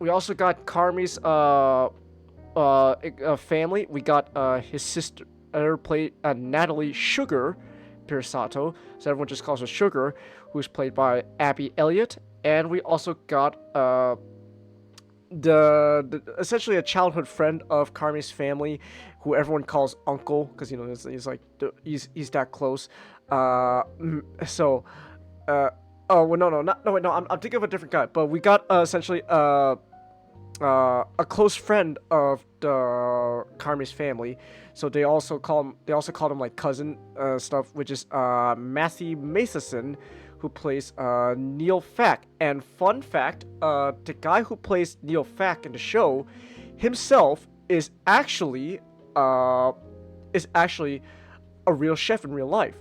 we also got Carmi's family. We got his sister played Natalie Sugar Pirasato, so everyone just calls her Sugar, who's played by Abby Elliott. And we also got the essentially a childhood friend of Carmi's family, who everyone calls Uncle, because he's like he's that close. Oh well, no, I'm thinking of a different guy. But we got essentially a close friend of the Carmi's family, so they also call him like cousin stuff, which is Matthew Matheson, who plays Neil Fack. And fun fact, the guy who plays Neil Fack in the show himself is actually a real chef in real life.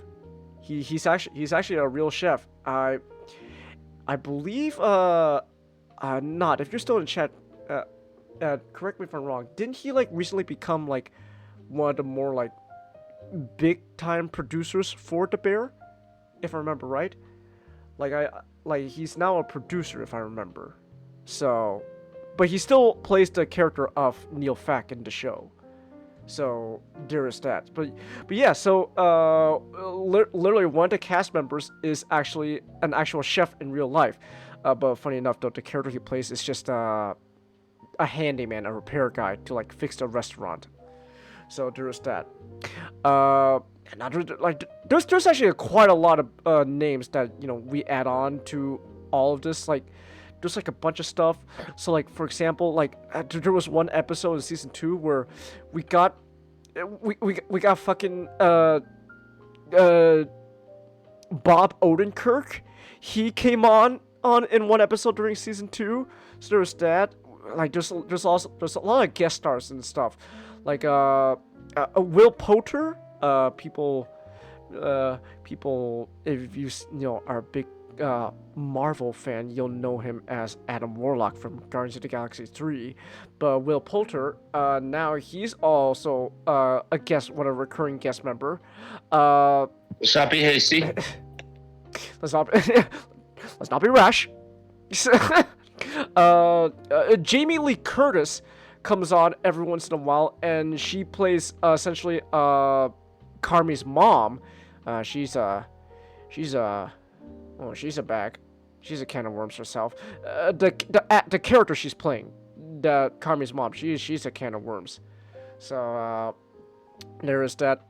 He's actually a real chef. I believe not. If you're still in chat, correct me if I'm wrong. Didn't he like recently become like one of the more like big time producers for The Bear, if I remember right? Like he's now a producer, if I remember. So, but he still plays the character of Neil Fack in the show. So there is that. But yeah. So literally one of the cast members is actually an actual chef in real life. But funny enough, though, the character he plays is just a handyman, a repair guy to like fix the restaurant. So there is that. And like there's actually quite a lot of names that we add on to all of this. Like there's like a bunch of stuff. So like for example, like there was one episode in season 2 where we got fucking Bob Odenkirk. He came on in one episode during season 2. So there's that. Like there's a lot of guest stars and stuff. Like Will Poulter. People, if you are a big Marvel fan, you'll know him as Adam Warlock from Guardians of the Galaxy 3. But Will Poulter, now he's also a recurring guest member. Let's not be hasty. Let's not be rash. Jamie Lee Curtis comes on every once in a while, and she plays essentially Carmi's mom. She's a bag. She's a can of worms herself. The character she's playing, the Carmi's mom, she's a can of worms. So there is that.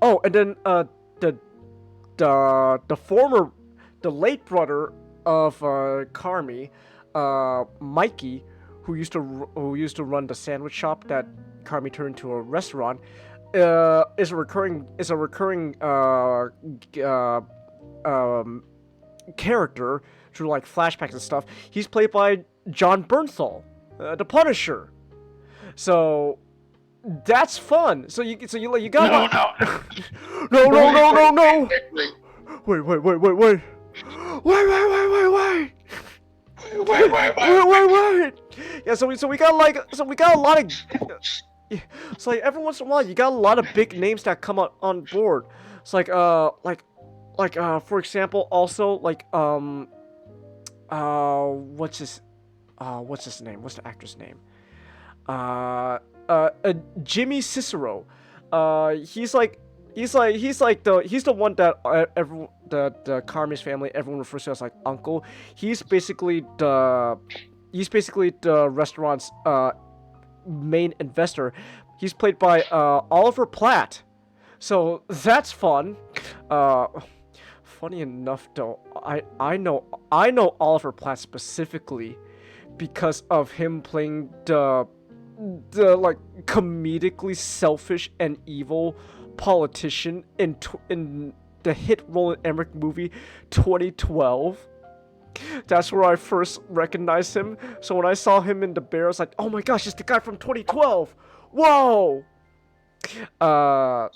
Oh, and then the late brother of Carmi, Mikey, who used to run the sandwich shop that Carmi turned into a restaurant, is a recurring character through like flashbacks and stuff. He's played by John Bernthal, the Punisher. So that's fun. So you got no. Wait. Yeah, so we got a lot of. It's like every once in a while you got a lot of big names that come on board. It's like for example, also like what's his name? What's the actor's name? Jimmy Cicero. He's the one that the Carmi's family, everyone refers to as like Uncle. He's basically the restaurant's main investor. He's played by Oliver Platt. So that's fun. Funny enough, though, I know Oliver Platt specifically because of him playing the like comedically selfish and evil politician in the hit Roland Emmerich movie 2012. That's where I first recognized him. So when I saw him in The Bear, I was like, oh my gosh, it's the guy from 2012. Whoa. What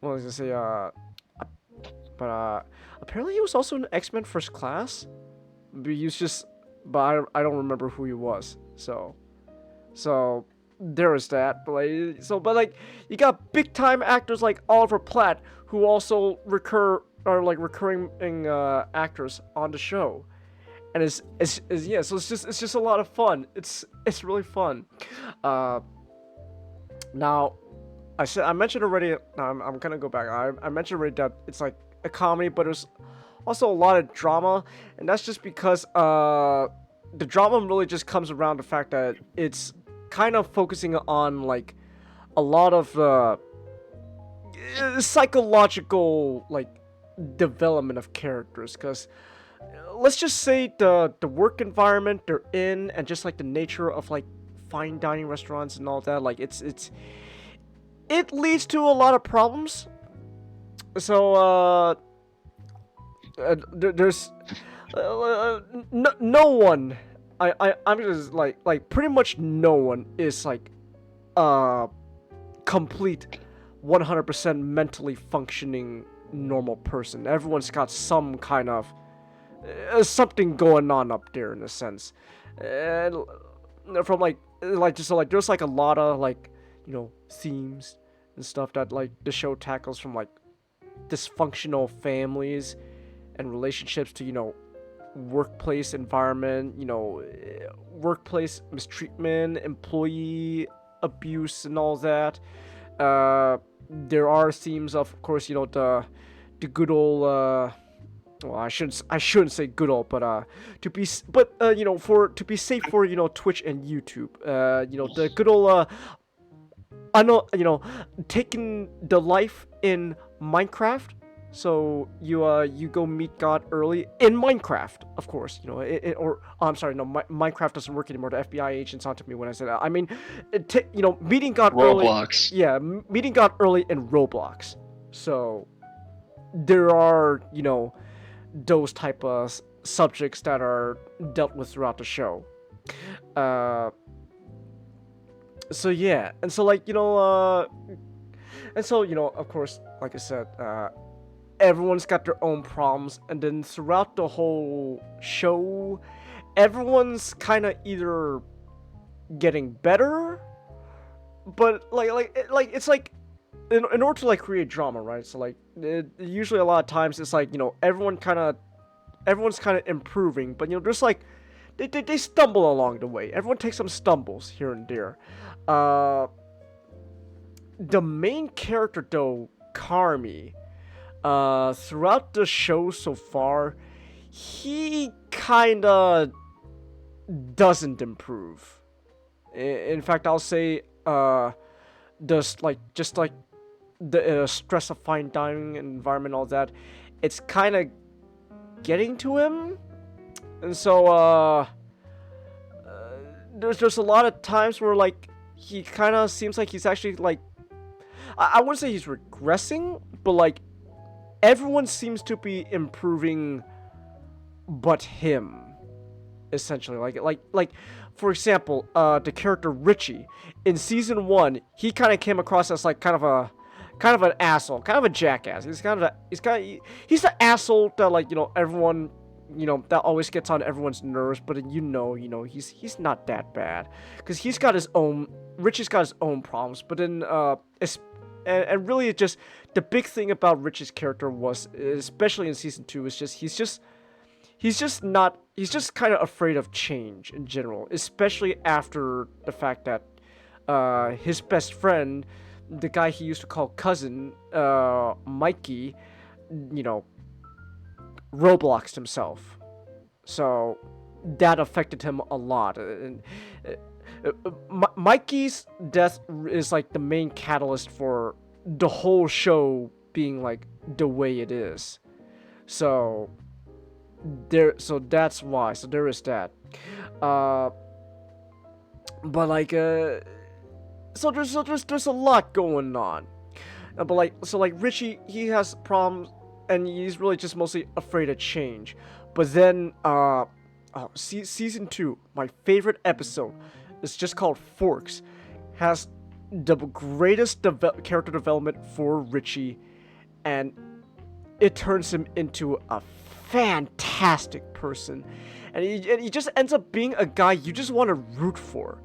was I gonna say? But apparently he was also in X-Men First Class. But I don't remember who he was. So there is that. But you got big time actors like Oliver Platt, who also recurring actors on the show. and yeah. So it's just a lot of fun. It's really fun. Now, I mentioned already. I'm gonna go back. I mentioned already that it's like a comedy, but there's also a lot of drama, and that's just because the drama really just comes around the fact that it's kind of focusing on like a lot of psychological like development of characters, because let's just say the work environment they're in and just like the nature of like fine dining restaurants and all that, like it leads to a lot of problems. So there's no one, I'm just like pretty much no one is like complete 100% mentally functioning normal person. Everyone's got some kind of something going on up there in a sense, and from like just so like there's like a lot of like, you know, themes and stuff that like the show tackles, from like dysfunctional families and relationships to, you know, workplace environment, you know, workplace mistreatment, employee abuse and all that. There are themes of course, you know, the good old well, I shouldn't say good old, but you know, to be safe for, you know, Twitch and YouTube, you know, the good old I know, you know, taking the life in Minecraft. So you go meet God early in Minecraft, of course, you know, I'm sorry, no, Minecraft doesn't work anymore. The FBI agents onto me when I said that. I mean, you know, meeting God Roblox. early. Yeah, meeting God early in Roblox. So there are, you know, those type of subjects that are dealt with throughout the show. So yeah, and so like, you know, and so, you know, of course, like I said, everyone's got their own problems, and then throughout the whole show, everyone's kind of either getting better, but like it's like in order to like create drama, right? So like usually a lot of times it's like, you know, everyone's kind of improving, but you know, there's like they stumble along the way. Everyone takes some stumbles here and there. The main character though, Carmi, throughout the show so far, he kinda doesn't improve. In fact, I'll say, just like the stress of fine dining environment, all that, it's kind of getting to him, and so there's a lot of times where like he kind of seems like he's actually like, I wouldn't say he's regressing, but like everyone seems to be improving but him, essentially. Like for example, the character Richie in season 1, he kind of came across as like kind of an asshole, kind of a jackass. He's the asshole that, like, you know, everyone, you know, that always gets on everyone's nerves, but you know he's not that bad, because Richie's got his own problems. But then and really it just, the big thing about Richie's character was, especially in season 2, is just he's just kind of afraid of change in general, especially after the fact that his best friend, the guy he used to call cousin, Mikey, you know, Robloxed himself. So that affected him a lot. And Mikey's death is like the main catalyst for the whole show being like the way it is. So that's why. So there is that. But like so there's a lot going on. But like, so like Richie, he has problems, and he's really just mostly afraid of change. But then season 2, my favorite episode, is just called Forks, has the greatest character development for Richie, and it turns him into a fantastic person, and he just ends up being a guy you just want to root for.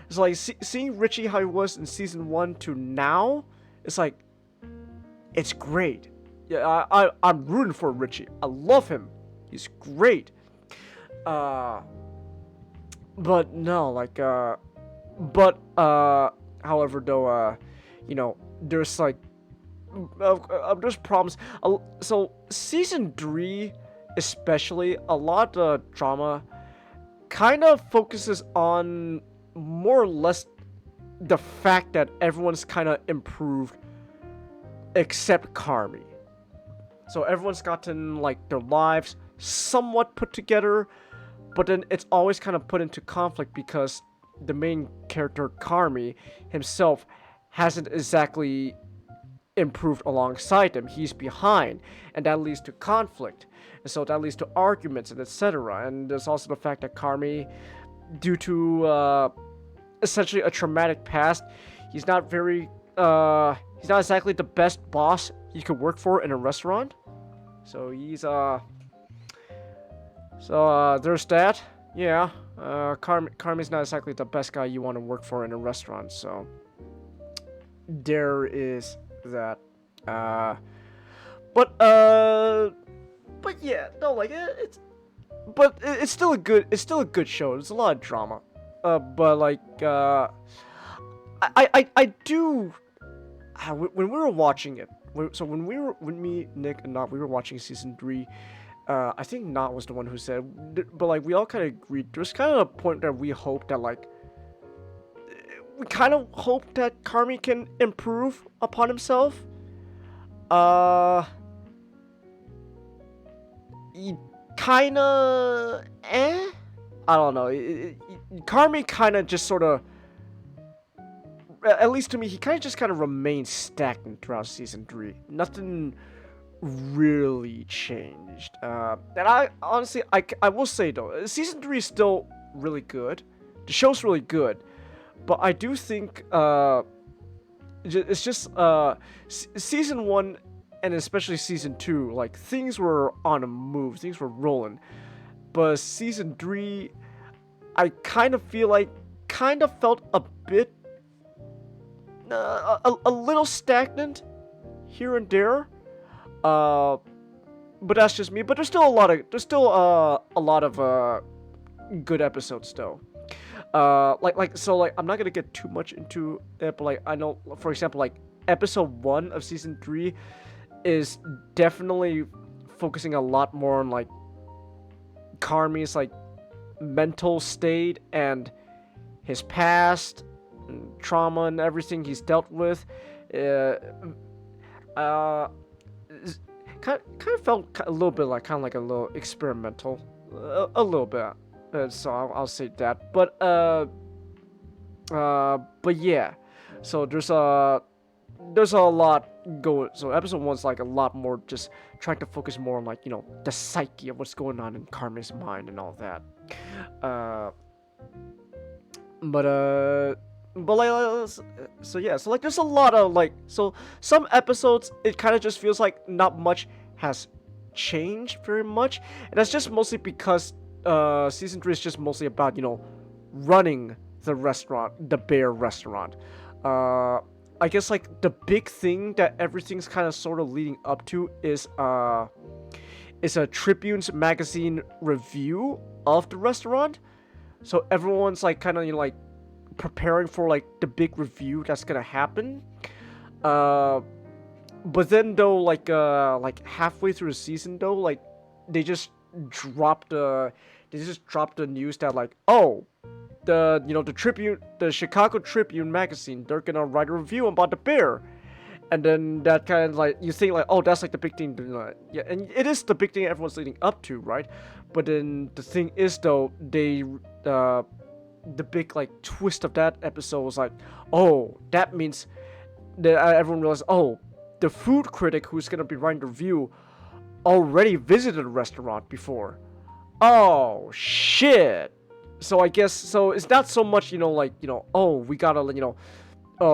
It's like seeing Richie how he was in season 1 to now, it's like, it's great. Yeah, I'm rooting for Richie. I love him. He's great. But no, like, however, though, you know, there's like, there's problems. So season 3, especially, a lot of drama kind of focuses on more or less the fact that everyone's kind of improved except Carmi. So everyone's gotten like their lives somewhat put together, but then it's always kind of put into conflict because the main character Carmi himself hasn't exactly improved alongside them. He's behind, and that leads to conflict, and so that leads to arguments and etc. And there's also the fact that Carmi, due to essentially a traumatic past, he's not exactly the best boss you could work for in a restaurant. So he's there's that. Yeah, Carmi's not exactly the best guy you want to work for in a restaurant. So there is that. But yeah, no, like it's still a good show. There's a lot of drama. But like I do. When we were watching it, when me, Nick, and Not, we were watching season 3. I think Not was the one who said, but like we all kind of agreed. There's kind of a point that we hope that like we kind of hope that Carmi can improve upon himself. He kind of I don't know. Carmi kind of just sort of, at least to me, he kind of remained stagnant throughout season 3. Nothing really changed. And I honestly, I will say though, season 3 is still really good. The show's really good, but I do think it's just season 1 and especially season 2, like things were on a move, things were rolling. But season 3, I kind of felt a bit, a little stagnant here and there. But that's just me. But there's still a lot of good episodes though. So I'm not gonna get too much into it, but like I know, for example, like episode 1 of season 3 is definitely focusing a lot more on like Carmi's like mental state and his past and trauma and everything he's dealt with. Kind of felt a little bit like a little experimental, a little bit. So I'll say that. But yeah. So there's a lot going. So episode 1's like a lot more just trying to focus more on like, you know, the psyche of what's going on in Carmi's mind and all that. But like, so yeah, so like there's a lot of like, so some episodes it kind of just feels like not much has changed very much, and that's just mostly because season 3 is just mostly about, you know, running the restaurant, the bear restaurant. I guess like the big thing that everything's kind of sort of leading up to is a Tribune's magazine review of the restaurant. So everyone's like kind of, you know, like preparing for like the big review that's gonna happen. But then though, like halfway through the season though, like they just dropped the news that like, oh, the Chicago Tribune magazine, they're gonna write a review about the bear. And then that kind of like, you think like, oh, that's like the big thing. Yeah, and it is the big thing everyone's leading up to, right? But then the thing is though, the big like twist of that episode was like, oh, that means that everyone realized, oh, the food critic who's gonna be writing the review already visited a restaurant before. Oh shit. So I guess, so it's not so much, you know, like, you know, oh, we gotta, you know,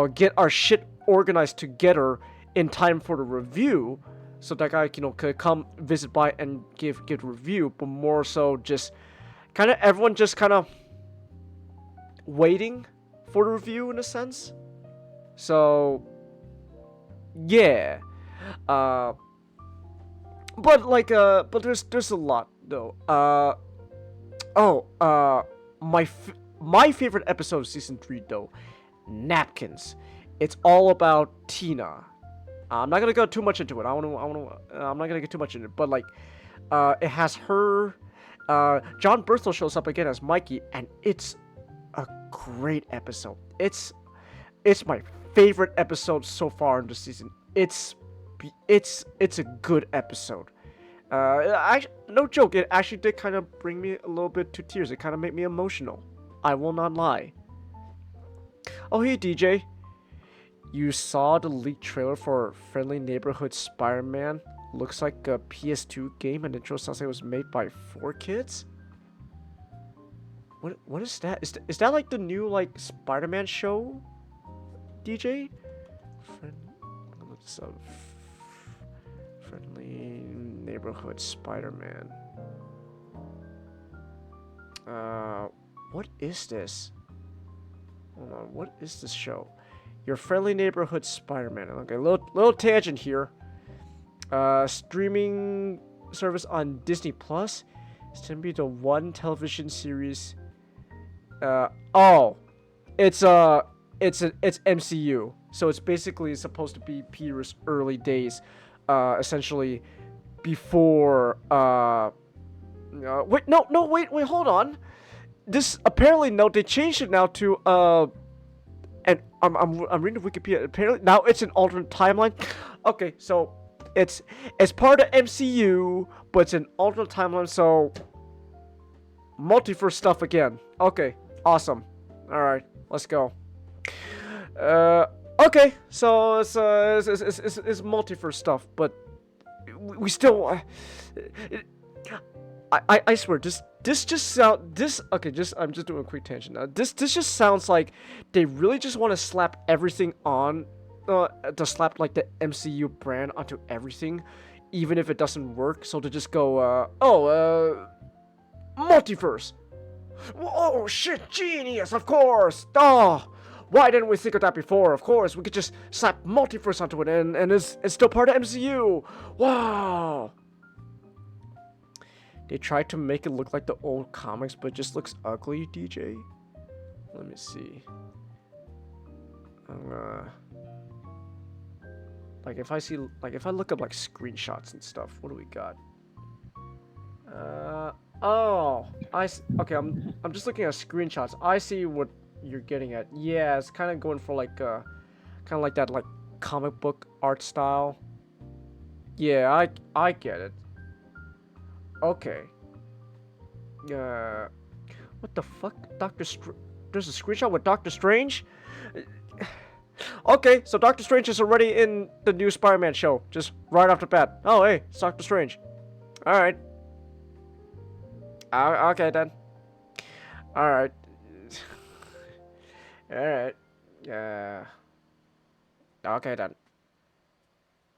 get our shit organized together in time for the review, so that guy, you know, could come visit by and give a review, but more so just kind of everyone just kind of waiting for the review in a sense. So yeah, but like but there's a lot though. Oh, my favorite episode of season 3 though, napkins. It's all about Tina. I'm not gonna go too much into it. I'm not gonna get too much into it, but like, it has her. John Berthel shows up again as Mikey, and it's a great episode. It's my favorite episode so far in the season. It's a good episode. No joke, it actually did kind of bring me a little bit to tears. It kind of made me emotional. I will not lie. Oh, hey, DJ. You saw the leaked trailer for Friendly Neighborhood Spider-Man? Looks like a PS2 game, and the intro sounds like it was made by 4Kids? What is that? Is that like the new, like, Spider-Man show? DJ? Friendly Neighborhood Spider-Man. What is this? Hold on, what is this show? Your Friendly Neighborhood Spider-Man. Okay, little tangent here. Streaming service on Disney Plus. It's gonna be the one television series. It's MCU. So it's basically supposed to be Peter's early days, essentially before. Wait, hold on. This apparently they changed it now to and I'm reading Wikipedia. Apparently now it's an alternate timeline. Okay, so it's part of MCU, but it's an alternate timeline. So multiverse stuff again. Okay, awesome. All right, let's go. Okay, so it's multiverse stuff, but we still. I swear, this just sound okay. I'm just doing a quick tangent now. This just sounds like they really just want to slap everything on, to slap like the MCU brand onto everything, even if it doesn't work. So to just go, multiverse. Oh shit, genius! Of course. Oh, why didn't we think of that before? Of course, we could just slap multiverse onto it, and it's still part of MCU. Wow. They tried to make it look like the old comics, but it just looks ugly, DJ. Let me see. Like if I look up like screenshots and stuff, what do we got? Okay, I'm just looking at screenshots. I see what you're getting at. Yeah, it's kind of going for like kind of like that like comic book art style. Yeah, I get it. Okay. What the fuck? There's a screenshot with Doctor Strange? Okay, so Doctor Strange is already in the new Spider-Man show. Just right off the bat. Oh, hey, it's Doctor Strange. Alright. Okay, then. Alright. Alright. Okay, then.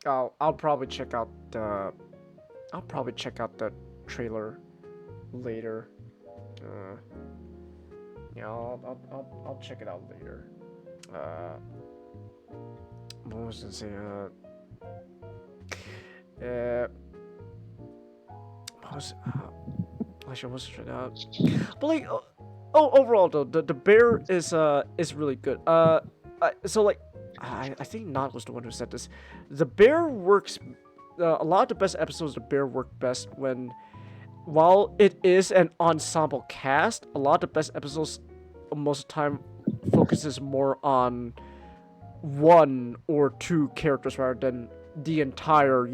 I'll probably check out the trailer later. Yeah, I'll check it out later. What was I gonna say? Actually, I was trying out. But like, overall though, the bear is really good. So like, I think Not was the one who said this. The bear works. A lot of the best episodes of the bear work best when, while it is an ensemble cast, a lot of the best episodes most of the time focuses more on one or two characters rather than the entire,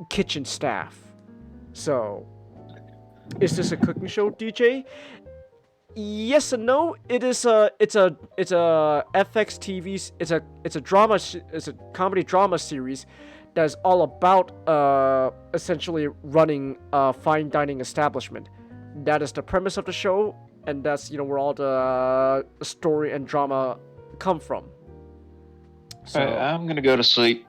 kitchen staff. So, is this a cooking show, DJ? Yes and no. It is it's a FX TV. It's a comedy drama series that is all about essentially running a fine dining establishment. That is the premise of the show, and that's where all the story and drama come from. So, Alright, I'm gonna go to sleep.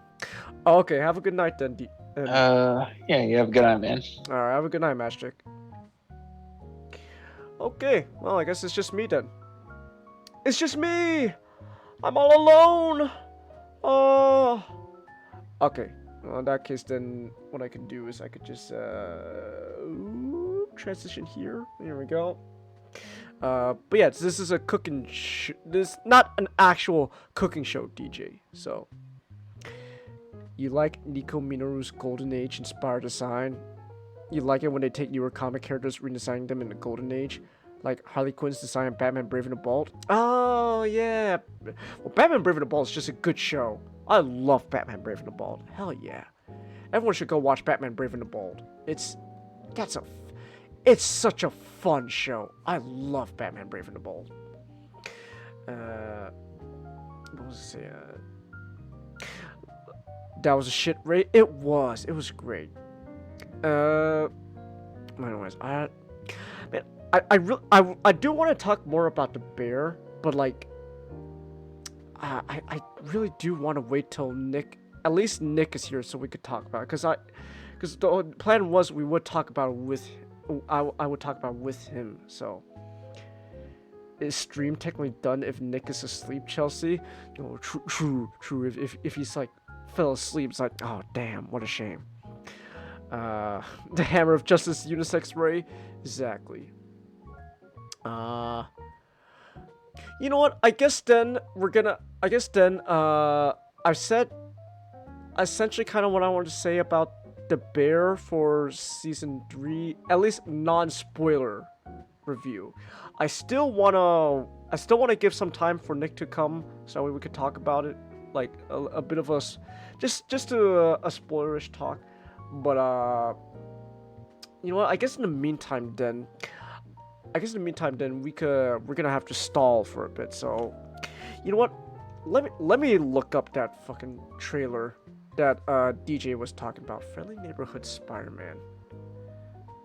Okay, have a good night then. Yeah, you have a good night, man. Alright, have a good night, Mastick. Okay, well, I guess it's just me then. It's just me! I'm all alone! Oh. Okay, well, in that case, then what I can do is I could just, oops. transition here. There we go. But yeah, this is a cooking. This not an actual cooking show, DJ. So, you like Nico Minoru's Golden Age inspired design? You like it when they take newer comic characters, redesigning them in the Golden Age, like Harley Quinn's design of Batman Brave and the Bold? Oh yeah. Well, Batman Brave and the Bold is just a good show. I love Batman Brave and the Bold. Hell yeah. Everyone should go watch Batman Brave and the Bold. It's such a fun show. I love Batman Brave and the Bold. What was it? That was a shit rate. It was great. Anyways, I do want to talk more about the bear, but like, I really do want to wait till at least Nick is here so we could talk about it, because the plan was we would talk about it with, I would talk about it with him. So, is stream technically done if Nick is asleep, Chelsea? Oh, true. If he's like fell asleep, it's like, oh damn, what a shame. The Hammer of Justice unisex Ray, exactly. You know what? I guess then I've said essentially kind of what I want to say about the bear for season 3, at least non-spoiler review. I still wanna give some time for Nick to come so we could talk about it, like a bit of a just a spoilerish talk. But you know what? I guess in the meantime then we're gonna have to stall for a bit. So, you know what? Let me look up that fucking trailer that DJ was talking about. Friendly Neighborhood Spider-Man.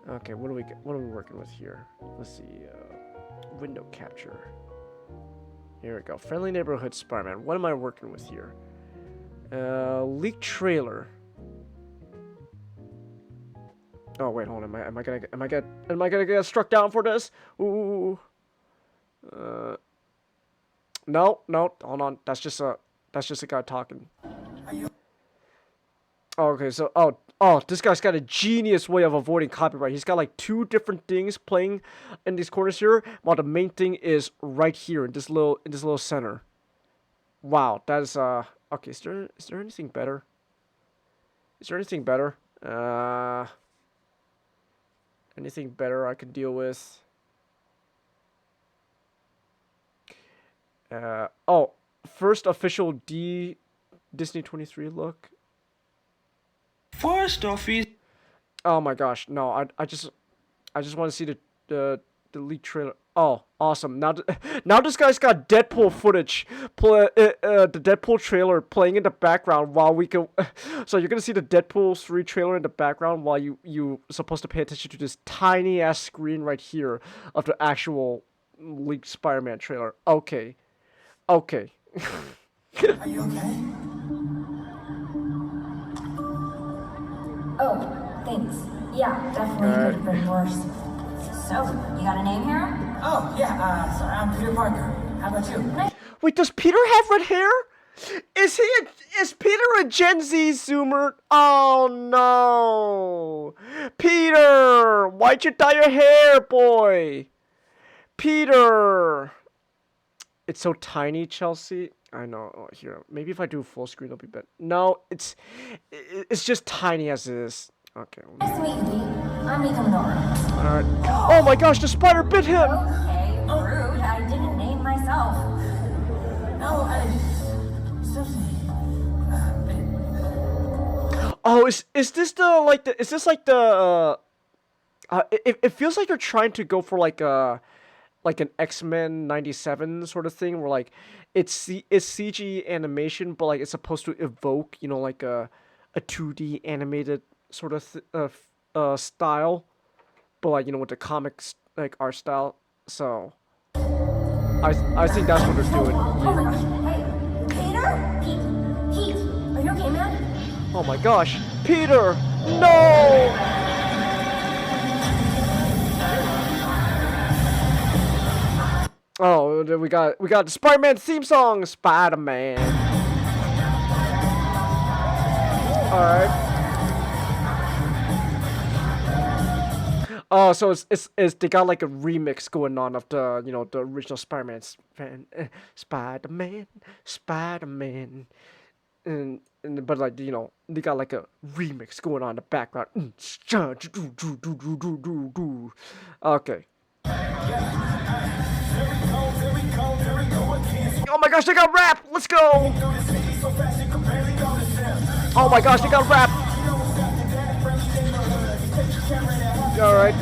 Okay, what are we working with here? Let's see. Window capture. Here we go. Friendly Neighborhood Spider-Man. What am I working with here? Leaked trailer. Oh wait, hold on. Am I gonna get struck down for this? Ooh. No. Hold on. That's just a guy talking. Oh, okay, so this guy's got a genius way of avoiding copyright. He's got like 2 different things playing in these corners here, while the main thing is right here in this little center. Wow, that is okay. Is there anything better? Anything better I could deal with? First official Disney 23 look. First off, Oh my gosh, no! I just want to see the leaked trailer. Oh, awesome! Now this guy's got Deadpool footage, the Deadpool trailer playing in the background while we can. So you're gonna see the Deadpool 3 trailer in the background while you supposed to pay attention to this tiny ass screen right here of the actual leaked Spider-Man trailer. Okay. Are you okay? Oh, thanks. Yeah, definitely could have been worse. So, you got a name here? Oh, yeah, sorry, I'm Peter Parker. How about you? Wait, does Peter have red hair? Is Peter a Gen Z Zoomer? Oh no! Peter! Why'd you dye your hair, boy? Peter! It's so tiny, Chelsea. I know. Oh, here, maybe if I do full screen, it'll be better. No, it's just tiny as it is. Okay. Nice to meet you, Pete. I'm Nico Minoru. Alright. Oh my gosh, the spider bit him! Okay, rude. I didn't name myself. No, Oh, is this the it feels like they're trying to go for like an X-Men 97 sort of thing where like it's CG animation, but like it's supposed to evoke, you know, like a 2D animated sort of style, but like, you know, with the comics like art style. So I think that's what they're doing. Oh my gosh. Hey, Peter? Pete, are you okay, man? Oh my gosh, Peter! No! Oh, we got the Spider-Man theme song, Spider-Man. All right. Oh, so it's they got like a remix going on of the the original Spider-Man, Spider-Man, Spider-Man, and but like they got like a remix going on in the background. Okay. Oh my gosh, they got rap! Let's go! Oh my gosh, they got rap! Alright.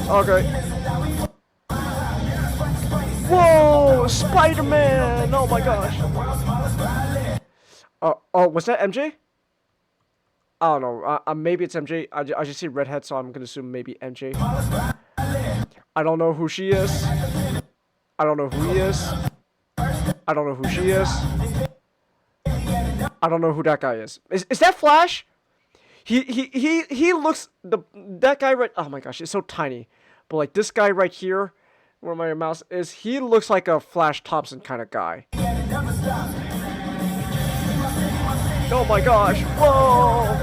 Okay. Whoa! Spider-Man! Oh my gosh. Oh, was that MJ? I don't know. Maybe it's MJ. I just see redhead, so I'm gonna assume maybe MJ. I don't know who she is. I don't know who he is. I don't know who she is. I don't know who that guy is. Is that Flash? He looks that guy right. Oh my gosh, it's so tiny. But like this guy right here, where my mouse is, he looks like a Flash Thompson kind of guy. Oh my gosh! Whoa!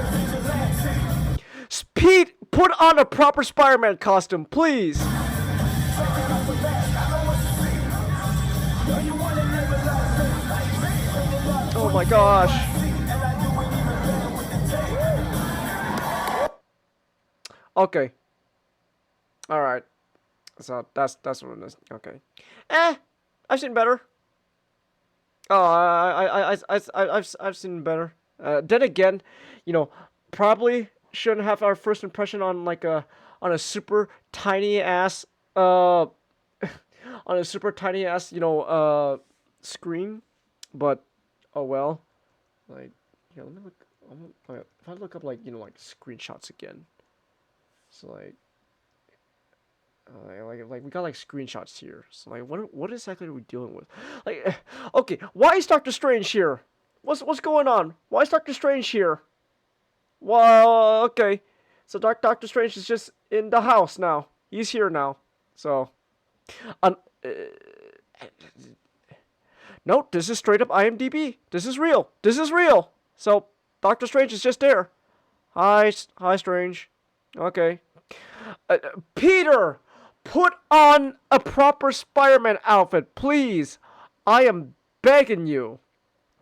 Pete, put on a proper Spider-Man costume, please. Oh my gosh. Okay. Alright. So that's what it is. Okay. I've seen better. Oh, I've seen better. Then again, probably shouldn't have our first impression on like on a super tiny ass on a super tiny ass screen, but oh well. Like, let me look. If I look up like like screenshots again, so like we got like screenshots here. So like what exactly are we dealing with? Like, okay, why is Doctor Strange here? What's going on? Why is Doctor Strange here? Well, okay, so Doctor Strange is just in the house now. He's here now. So, no, this is straight up IMDb. This is real. This is real. So Doctor Strange is just there. Hi, Strange. Okay. Peter, put on a proper Spider-Man outfit, please. I am begging you.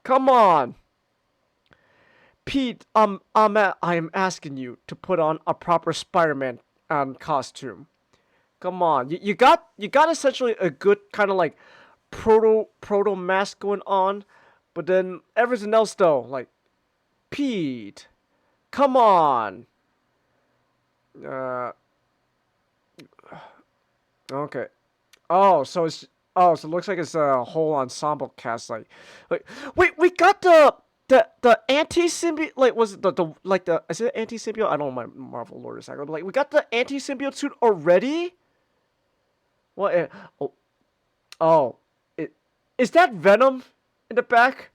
Come on. Pete, I am asking you to put on a proper Spider-Man costume. Come on. You got essentially a good kind of like proto mask going on, but then everything else though, like Pete, come on. Okay. So it looks like it's a whole ensemble cast. Like wait, we got the anti-symbiote. Like, was it is it anti-symbiote? I don't know my Marvel lore is but like we got the anti-symbiote suit already. What? Is that Venom in the back?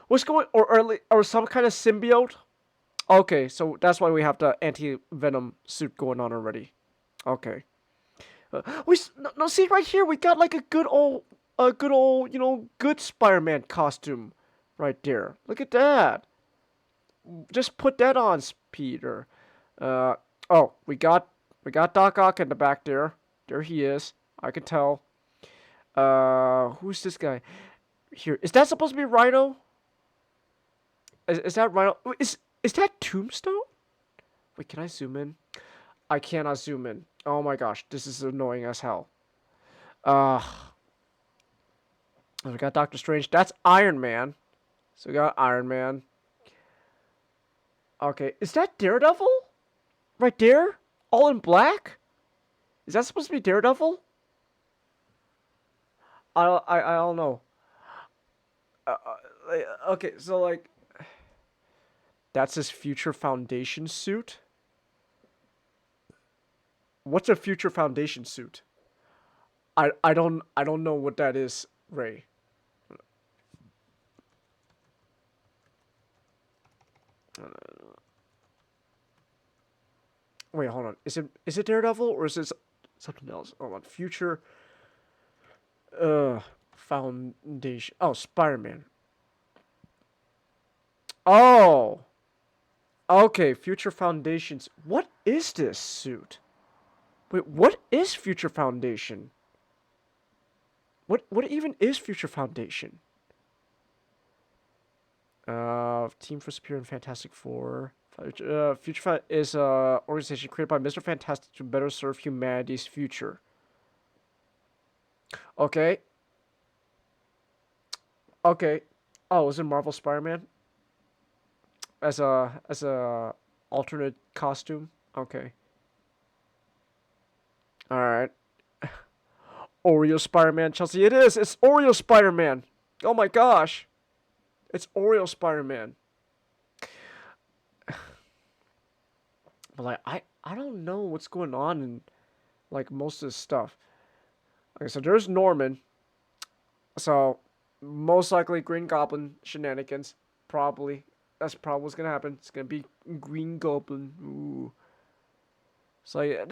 What's going or some kind of symbiote? Okay, so that's why we have the anti-venom suit going on already. Okay. See right here, we got like a good old, good Spider-Man costume, right there. Look at that. Just put that on, Peter. We got Doc Ock in the back there. There he is. I can tell. Who's this guy? Here, is that supposed to be Rhino? Is that Rhino? Is that Tombstone? Wait, can I zoom in? I cannot zoom in. Oh my gosh, this is annoying as hell. We got Doctor Strange. That's Iron Man. So we got Iron Man. Okay, is that Daredevil? Right there? All in black? Is that supposed to be Daredevil? I don't know. Okay, so like that's his Future Foundation suit. What's a Future Foundation suit? I don't know what that is, Ray. Wait, hold on. Is it Daredevil or is it something else? Hold on. Future Foundation. Oh, Spider-Man. Oh. Okay, Future Foundations. What is this suit? Wait, what is Future Foundation? What even is Future Foundation? Team for Superior and Fantastic Four. Future is a organization created by Mr. Fantastic to better serve humanity's future. Okay. Okay. Oh, is it Marvel Spider-Man? As a alternate costume? Okay. Alright. Oreo Spider-Man, Chelsea. It is! It's Oreo Spider-Man! Oh my gosh! It's Oreo Spider-Man. But like I don't know what's going on in like most of this stuff. Okay, so there's Norman. So most likely Green Goblin shenanigans. Probably. That's probably what's gonna happen. It's gonna be Green Goblin. Ooh. So like,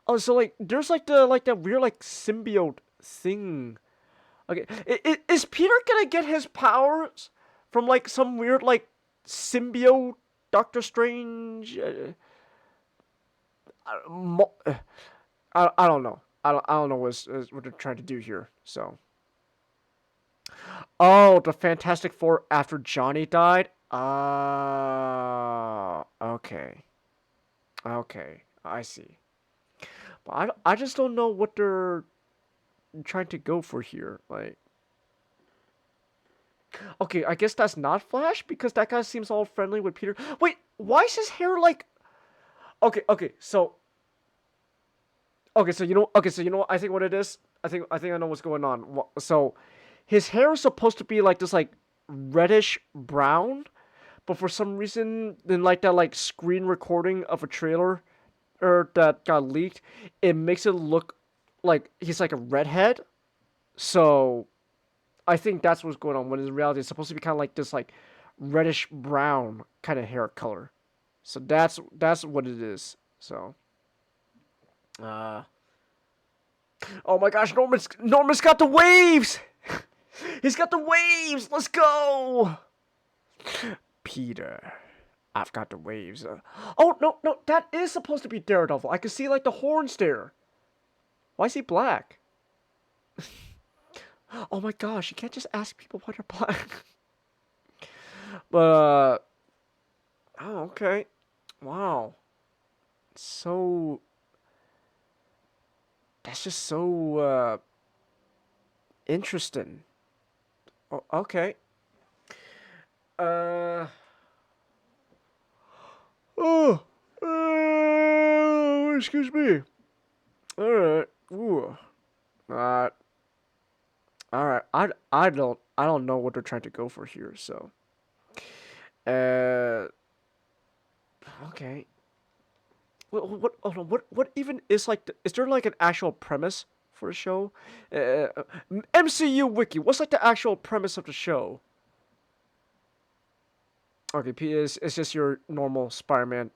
oh, so like there's like that weird like symbiote thing. Okay, is Peter gonna get his powers from like some weird like symbiote Doctor Strange? I don't know. I don't know what they're trying to do here. So. Oh, the Fantastic Four after Johnny died. Okay. Okay, I see. But I just don't know what they're trying to go for here. Like, okay, I guess that's not Flash because that guy seems all friendly with Peter. Wait, why is his hair like? Okay, so you know, what I think what it is. I think I know what's going on. So, his hair is supposed to be like this, like reddish brown, but for some reason, in like that like screen recording of a trailer, or that got leaked, it makes it look like he's like a redhead. So, I think that's what's going on. When in reality, it's supposed to be kind of like this like reddish brown kind of hair color. So that's what it is. So, oh my gosh, Norman's got the waves. He's got the waves. Let's go, Peter. I've got the waves. Oh no, that is supposed to be Daredevil. I can see like the horns there. Why is he black? Oh my gosh, you can't just ask people why they're black. But oh, okay. Wow. So that's just so interesting. Oh, okay. Excuse me. All right. Ooh. All right. I don't know what they're trying to go for here. So. Okay. What even is like? Is there like an actual premise for a show? MCU Wiki. What's like the actual premise of the show? Okay, it's just your normal Spider-Man,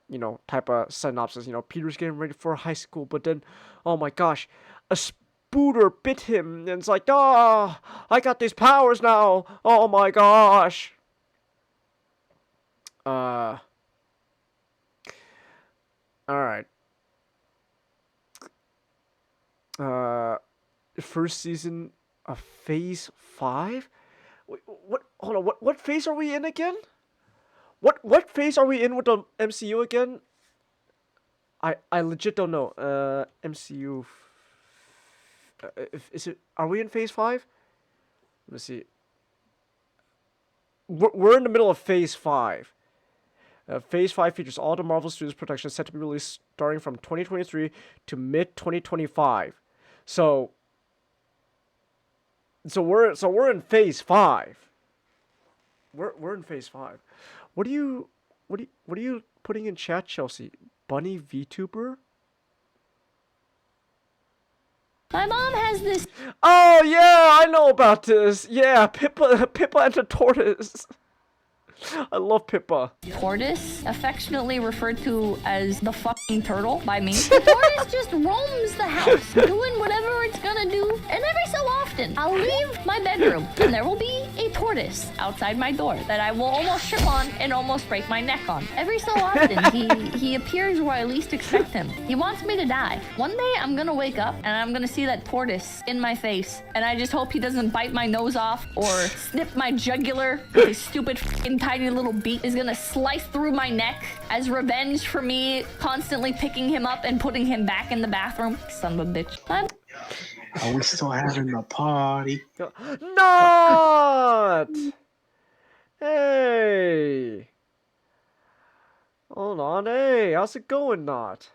type of synopsis. Peter's getting ready for high school, but then, oh my gosh, a spooter bit him, and it's like, I got these powers now. Oh my gosh. All right. First season of Phase 5? Wait, what? Hold on. What phase are we in again? What phase are we in with the MCU again? I legit don't know. MCU. Is it? Are we in Phase 5? Let me see. We're in the middle of Phase 5. Phase 5 features all the Marvel Studios productions set to be released starting from 2023 to mid 2025. So we're in Phase 5. We're in Phase 5. What are you putting in chat, Chelsea? Bunny VTuber? My mom has this. Oh yeah, I know about this. Yeah, Pippa and the tortoise. I love Pippa. Tortoise, affectionately referred to as the fucking turtle by me. The tortoise just roams the house, doing whatever it's gonna do. And every so often, I'll leave my bedroom, and there will be a tortoise outside my door that I will almost trip on and almost break my neck on. Every so often, he appears where I least expect him. He wants me to die. One day, I'm gonna wake up, and I'm gonna see that tortoise in my face, and I just hope he doesn't bite my nose off or snip my jugular with his stupid f***ing tiny little beak. Is gonna slice through my neck as revenge for me constantly picking him up and putting him back in the bathroom. Son of a bitch. Are we still having a party? Not! Hey! Hold on, hey, how's it going, Not?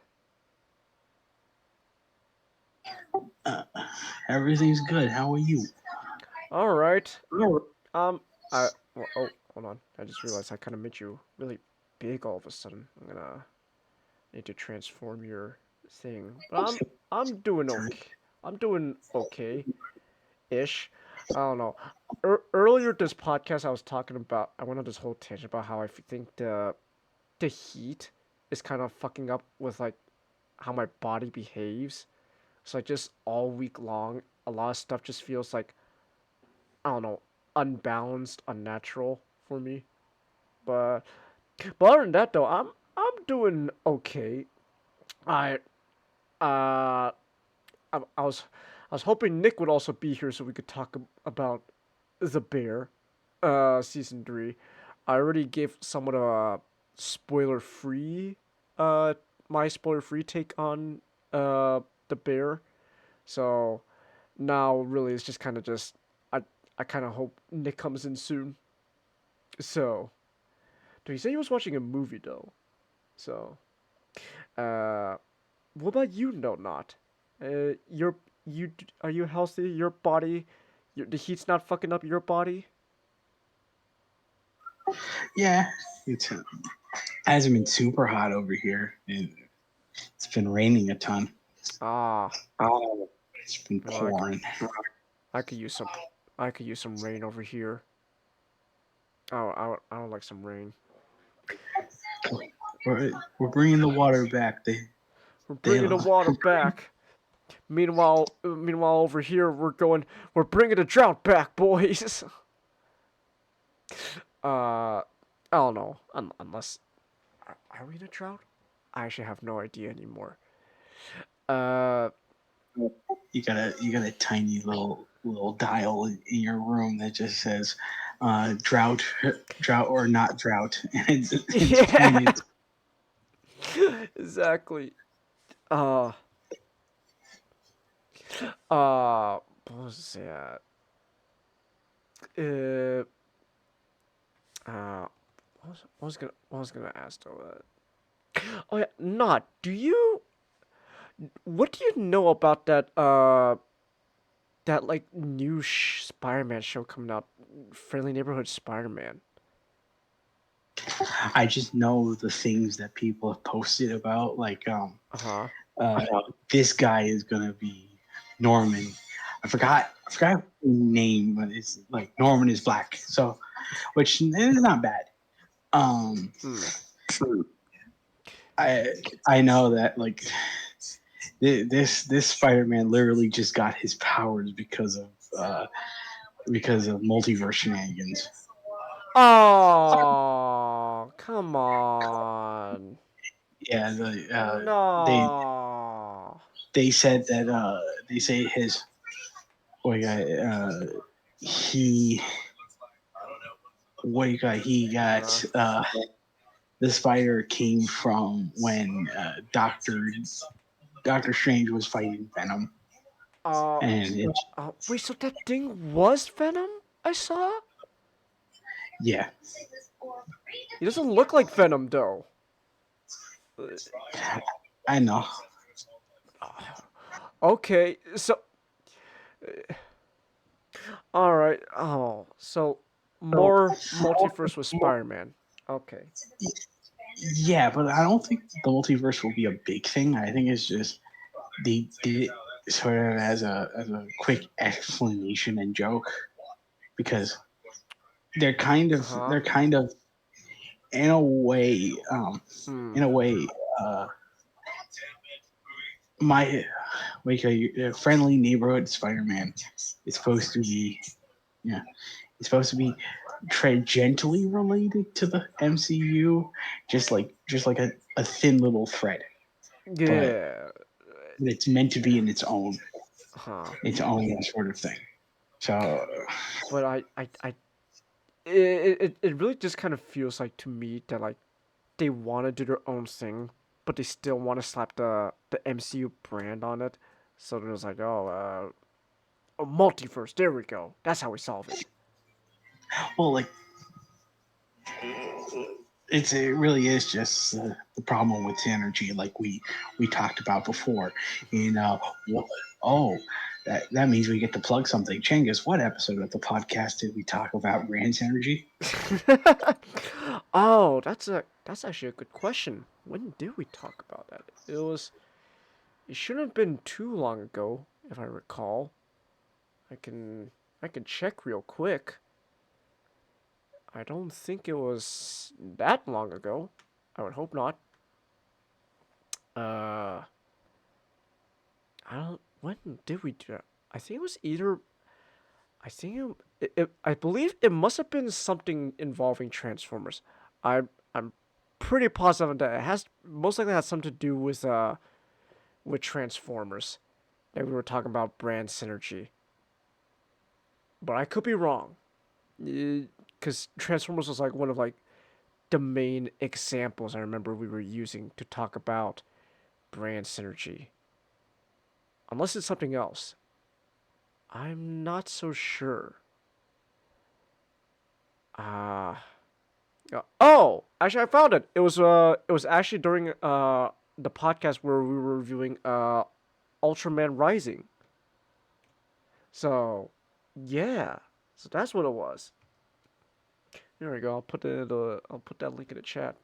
Everything's good. How are you? Alright. Oh, hold on. I just realized I kind of made you really big all of a sudden. I'm gonna need to transform your thing. But I'm doing okay. I'm doing okay-ish. I don't know. Earlier this podcast, I was talking about. I went on this whole tangent about how I think the heat is kind of fucking up with like how my body behaves. So like just all week long, a lot of stuff just feels like, I don't know, unbalanced, unnatural for me. But other than that though, I'm doing okay. I uh I was hoping Nick would also be here so we could talk about The Bear, season 3. I already gave somewhat of a spoiler-free, my spoiler-free take on The Bear. So now really it's just kind of just I kind of hope Nick comes in soon. So, he said he was watching a movie though. So, what about you, No Not? Are you healthy? Your body, the heat's not fucking up your body? Yeah, it hasn't been super hot over here. It's been raining a ton. It's been pouring. I could use some rain over here. Oh, I don't like some rain. We're bringing the water back. We're bringing the water back. Meanwhile, over here we're bringing the drought back, boys. I don't know. Unless, are we in a drought? I actually have no idea anymore. You got a tiny little dial in your room that just says drought or not drought, and it's pointed. Exactly. What was that? What was gonna ask though? Oh yeah, Not. What do you know about that that like new Spider-Man show coming out, Friendly Neighborhood Spider-Man? I just know the things that people have posted about, like this guy is gonna be Norman. I forgot his name, but it's like Norman is black, so which is not bad. I know that like this Spider-Man literally just got his powers because of multiverse shenanigans. Oh, come on. Yeah, No. they said that they say his he the spider came from when Doctor Strange was fighting Venom. Wait, so that thing was Venom? I saw? Yeah. He doesn't look like Venom though. I know. Okay, so all right. Oh, so more multiverse with Spider-Man. Okay. Yeah, but I don't think the multiverse will be a big thing. I think it's just they did it sort of as a quick explanation and joke because they're kind of in a way, my friendly neighborhood Spider-Man is supposed to be, yeah, it's supposed to be tangentially related to the MCU, just like a thin little thread. Yeah. But it's meant to be in its own sort of thing. So, but it really just kind of feels like to me that like they want to do their own thing, but they still want to slap the MCU brand on it. So there's like, a multiverse. There we go. That's how we solve it. well, like it really is just the problem with synergy, like we talked about before. Oh, that means we get to plug something. Chengiz, what episode of the podcast did we talk about brand synergy? Oh, that's actually a good question. When did we talk about that? It shouldn't have been too long ago, if I recall. I can check real quick. I don't think it was that long ago. I would hope not. I don't. When did we do that? I think it was either. I believe it must have been something involving Transformers. I'm pretty positive that it most likely has something to do with Transformers. That we were talking about brand synergy. But I could be wrong. Because Transformers was like one of like the main examples I remember we were using to talk about brand synergy. Unless it's something else. I'm not so sure. Oh, actually, I found it. It was actually during the podcast where we were reviewing Ultraman Rising. So, yeah, so that's what it was. There we go. I'll put that link in the chat,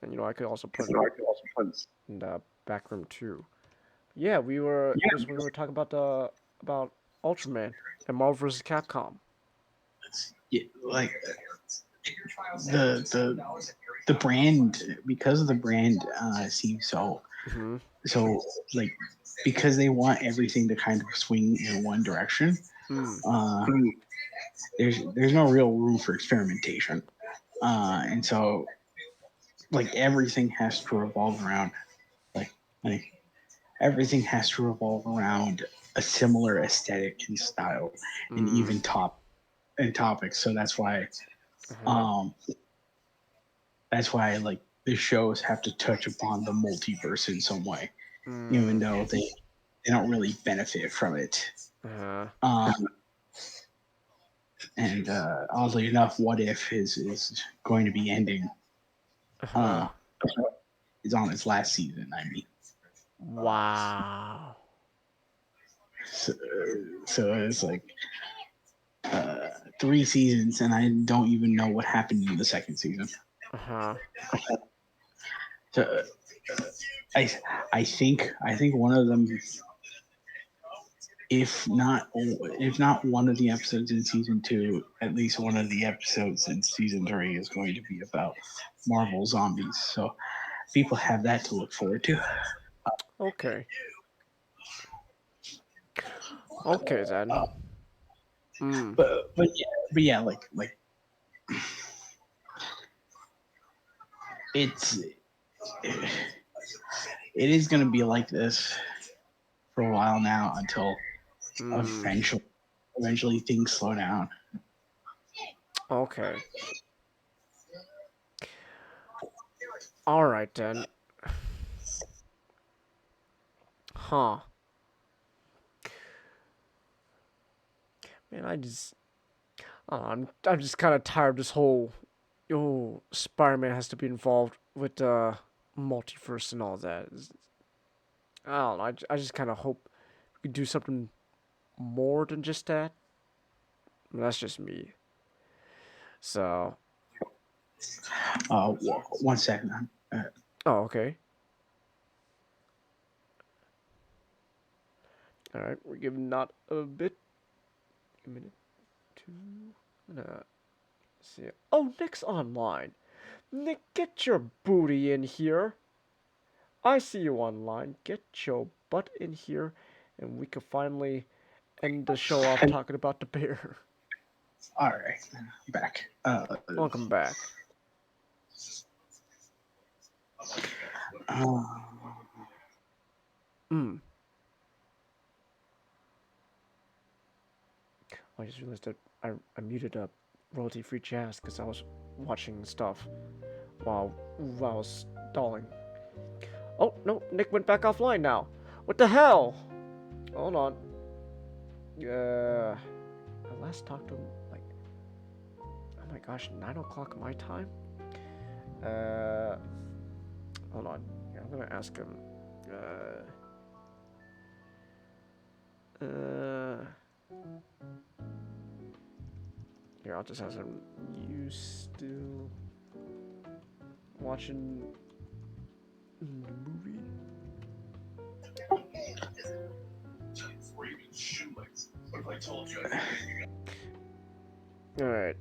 and I could also put it in the back room too. Yeah, it was when we were talking about Ultraman and Marvel vs. Capcom. Yeah, like the brand, because of the brand seems so like, because they want everything to kind of swing in one direction. There's no real room for experimentation, and so like everything has to revolve around like everything has to revolve around a similar aesthetic and style and even topics. So that's why like the shows have to touch upon the multiverse in some way, even though they don't really benefit from it. And oddly enough, What If is going to be ending. It's on its last season. I mean, wow. So it's like 3 seasons, and I don't even know what happened in the second season. So I think one of them, if not one of the episodes in season 2, at least one of the episodes in season 3 is going to be about Marvel Zombies. So people have that to look forward to. Okay. Okay then. But yeah, like it is going to be like this for a while now until eventually things slow down. Okay. All right then. Huh. Man, I'm just kind of tired of this whole, Spider-Man has to be involved with the multiverse and all that. I don't know. I just kind of hope we could do something more than just that. I mean, that's just me. So. 1 second. Oh, okay. All right, we're giving not a bit. A minute, 2. See. Oh, Nick's online. Nick, get your booty in here. I see you online. Get your butt in here, and we can finally end the show off talking about the bear. All right, back. Welcome back. I just realized that I muted up royalty-free jazz because I was watching stuff while I was stalling. Oh, no, Nick went back offline now. What the hell? Hold on. I last talked to him, like, oh my gosh, 9 o'clock my time? Hold on. Yeah, I'm gonna ask him. Here, I'll just ask him. You still watching the movie? Alright.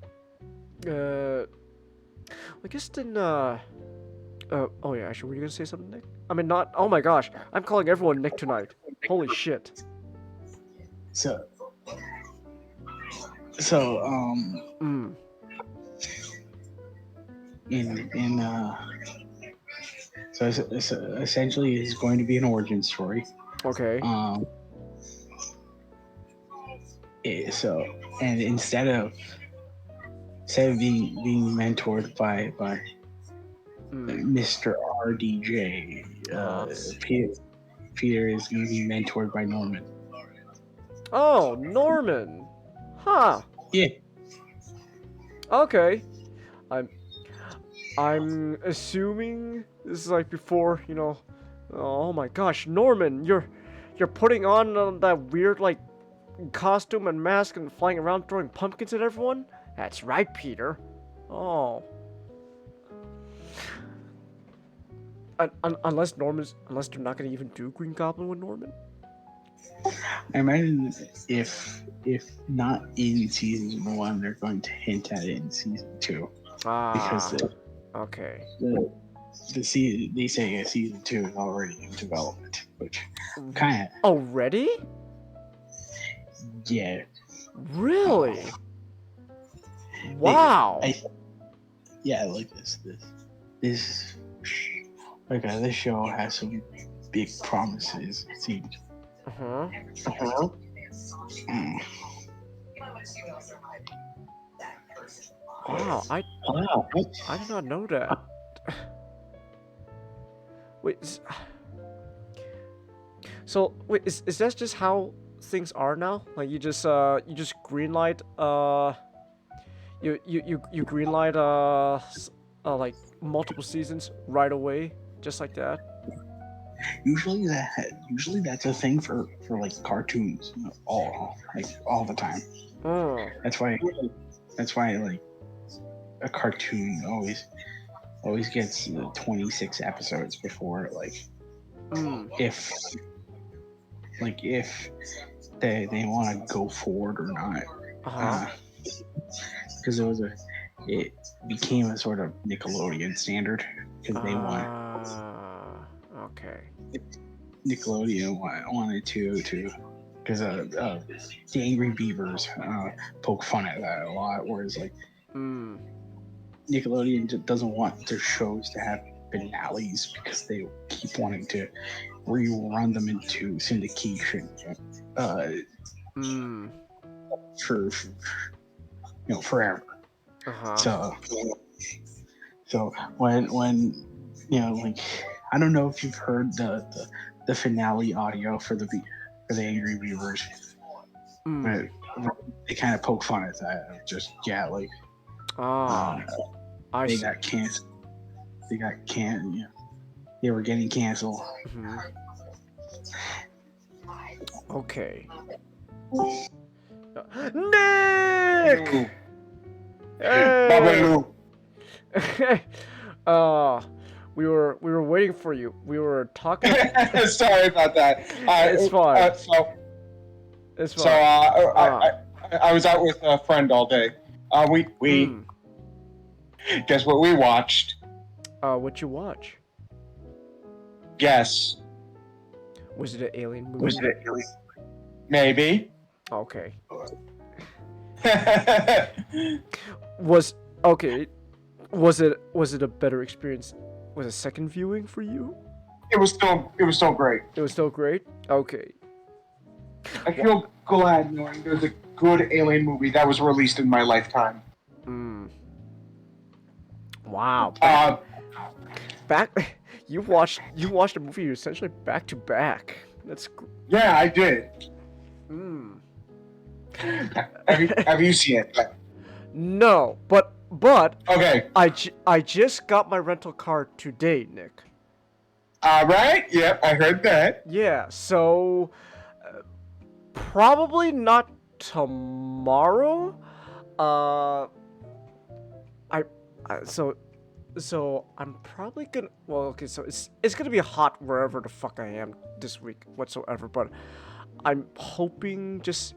I guess then, oh yeah, actually, were you gonna say something, Nick? I mean, not, oh my gosh, I'm calling everyone Nick tonight. Holy shit. So, essentially it's going to be an origin story. Okay. And instead of being mentored by Mr. RDJ, Peter is going to be mentored by Norman. Oh, Norman. Huh. Yeah. Okay. I'm assuming this is like before, you know. Oh my gosh, Norman, you're putting on that weird like costume and mask and flying around throwing pumpkins at everyone? That's right, Peter. Oh. Unless they're not gonna even do Green Goblin with Norman. I imagine if not in season 1, they're going to hint at it in season 2. Because okay. They say season 2 is already in development, which kind of already. Yeah. Really? Wow. Yeah, like this show has some big promises, it seems. Wow, I did not know that. Wait, so wait, is that just how things are now? Like you just greenlight you greenlight like multiple seasons right away, just like that? Usually that's a thing for like cartoons, all the time. That's why like a cartoon always gets 26 episodes before like if they want to go forward or not. Because it became a sort of Nickelodeon standard because they want. Okay. Nickelodeon wanted to because the Angry Beavers poke fun at that a lot, whereas like Nickelodeon doesn't want their shows to have finales because they keep wanting to rerun them into syndication for forever. So when like I don't know if you've heard the finale audio for the Angry Beavers, but they kind of poke fun at that. Just they got canceled. They were getting canceled. Okay. Nick! Hey! We were waiting for you. We were talking. Sorry about that. It's fine. It's fine. So I was out with a friend all day. Guess what we watched? What'd you watch? Guess. Was it an alien movie? Maybe. Okay. Was it a better experience? Was a second viewing for you? It was still great. It was still great? Okay. I feel glad knowing there's a good alien movie that was released in my lifetime. Wow. You watched a movie essentially back to back. Yeah, I did. Have you seen it? No, but okay. I just got my rental car today, Nick. Right? Yep, I heard that. Yeah, so probably not tomorrow. So I'm probably gonna. Well, okay, so it's gonna be hot wherever the fuck I am this week whatsoever. But I'm hoping just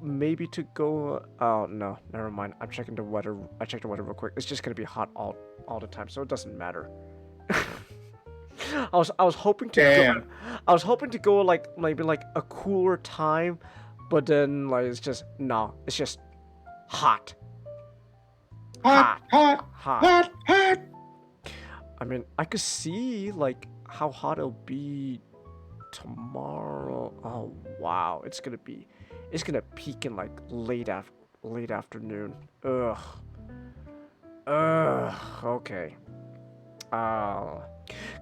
maybe to go. Oh no, never mind. I'm checking the weather. I checked the weather real quick. It's just gonna be hot all the time, so it doesn't matter. I was hoping to go. I was hoping to go like maybe like a cooler time, but then like it's just hot. Hot. I mean, I could see like how hot it'll be tomorrow. Oh wow, it's gonna peak in like late afternoon. Ugh. Okay.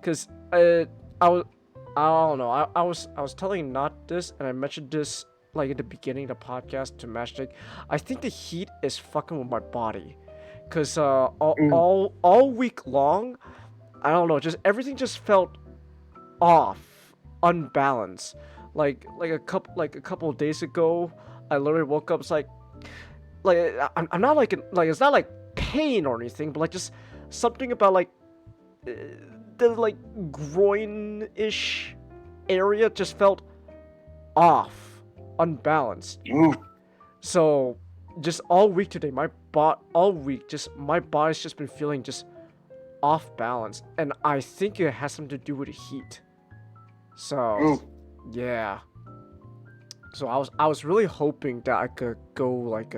Cause I don't know. I was telling not this, and I mentioned this like at the beginning of the podcast to Matchstick. I think the heat is fucking with my body. Cause all week long, I don't know, just everything just felt off, unbalanced. Like a couple of days ago, I literally woke up. It's like I'm not like it's not like pain or anything, but like just something about like the like groin-ish area just felt off, unbalanced. So just all week today, my body's just been feeling just off balance, and I think it has something to do with the heat. So yeah. So I was really hoping that I could go like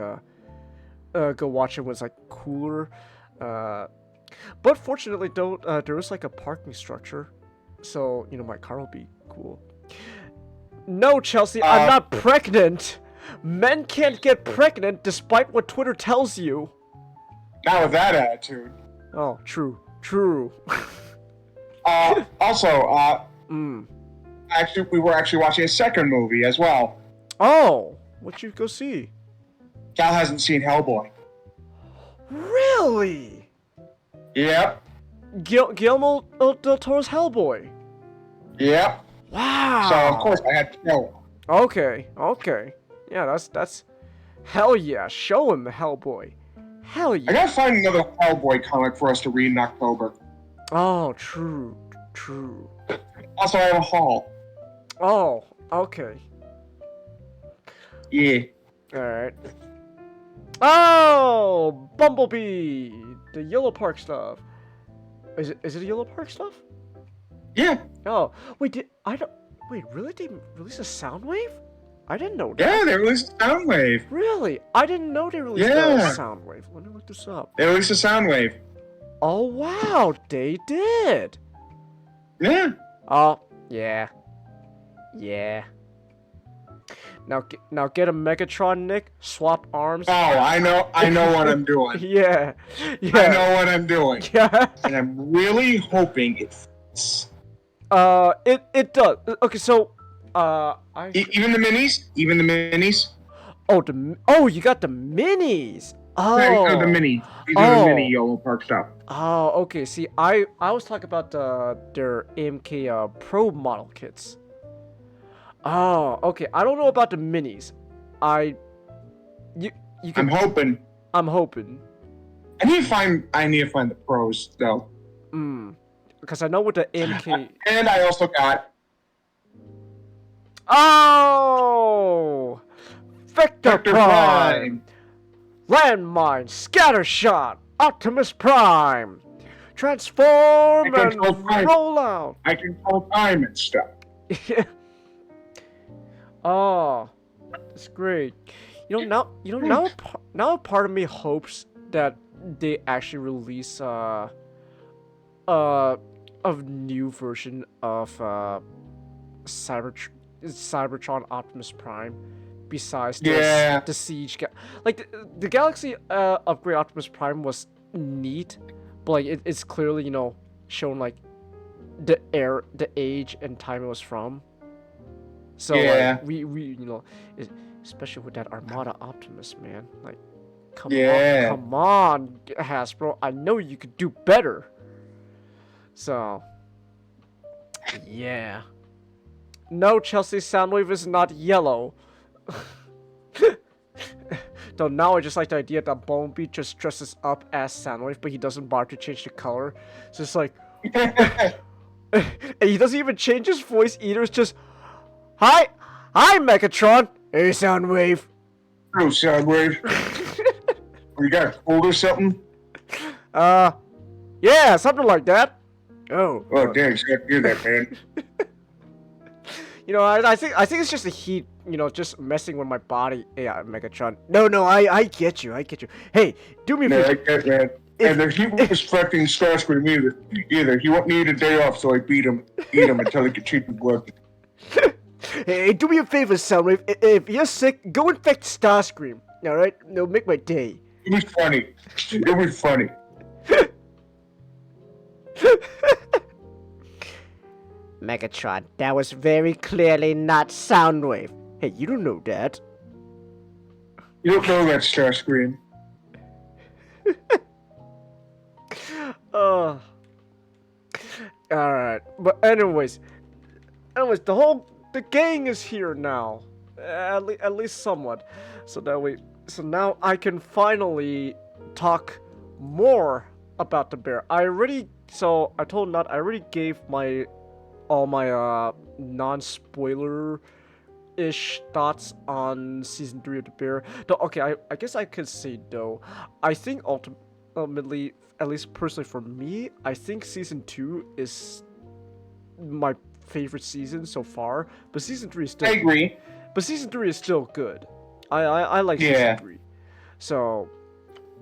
go watch it when it's like cooler. But fortunately, there is like a parking structure, so you know my car will be cool. No, Chelsea, I'm not pregnant. Men can't get pregnant despite what Twitter tells you. Not with that attitude. Oh, true. Also, actually, we were actually watching a second movie as well. Oh, what'd you go see? Cal hasn't seen Hellboy. Really? Yep. Guillermo del Toro's Hellboy. Yep. Wow. So of course I had to know. Okay. Yeah, that's hell yeah. Show him the Hellboy. Hell yeah. I gotta find another Hellboy comic for us to read in October. Oh, true. Also, I have a haul. Oh, okay. Yeah. Alright. Oh, Bumblebee! The Yellow Park stuff. Is it the Yellow Park stuff? Yeah. Oh, wait, really? They released a Soundwave? I didn't know that. Yeah, they released a Soundwave. Really? I didn't know they released a Soundwave. Let me look this up. They released a Soundwave. Oh, wow, they did. Yeah. Oh, yeah. Now get a Megatron, Nick. Swap arms. Oh, I know what I'm doing. Yeah. I know what I'm doing. Yeah. And I'm really hoping it fits. It does. Okay, so even the minis. Oh, you got the minis. Oh, yeah, the minis. These are the mini Yellow Park stuff. Oh, okay. See, I was talking about their AMK Pro model kits. Oh, okay. I don't know about the minis. You can. I'm hoping. I need to find the pros though. Because I know with the AMK. And I also got. Oh, Vector Prime. Landmine, Scattershot, Optimus Prime! Transform and roll out! I control time and stuff. Oh, that's great. Now a part of me hopes that they actually release a new version of Cybertron Optimus Prime, besides the Siege. The Galaxy upgrade Optimus Prime was neat, but like it's clearly shown like the age and time it was from. So like we especially with that Armada Optimus, man, like come on Hasbro, I know you could do better. So yeah. No, Chelsea, Soundwave is not yellow. Though now I just like the idea that Bumblebee just dresses up as Soundwave, but he doesn't bother to change the color. So it's like, and he doesn't even change his voice either. It's just, hi, Megatron. Hey, Soundwave. Oh, Soundwave. You got a cold or something? Yeah, something like that. Oh. Oh, damn, you got to do that, man. I think it's just the heat, just messing with my body. Yeah, Megatron. No, I get you. Hey, do me a favor. I get man. And the heat was fucking Starscream either. He won't need a day off, so I eat him until he can treat me blood. Hey, do me a favor, Soundwave. If you're sick, go infect Starscream. All right? It'll make my day. It'll be funny. Megatron, that was very clearly not Soundwave. Hey, you don't know that. You don't know that, Starscream. Alright. But anyways, the gang is here now. At least somewhat. So now I can finally talk more about the bear. I told Nut I already gave all my non-spoiler-ish thoughts on season 3 of the bear. Though, okay, I guess I could say though, I think ultimately, at least personally for me, I think season 2 is my favorite season so far. But season 3 is still. I agree. But season 3 is still good. I like season 3. So,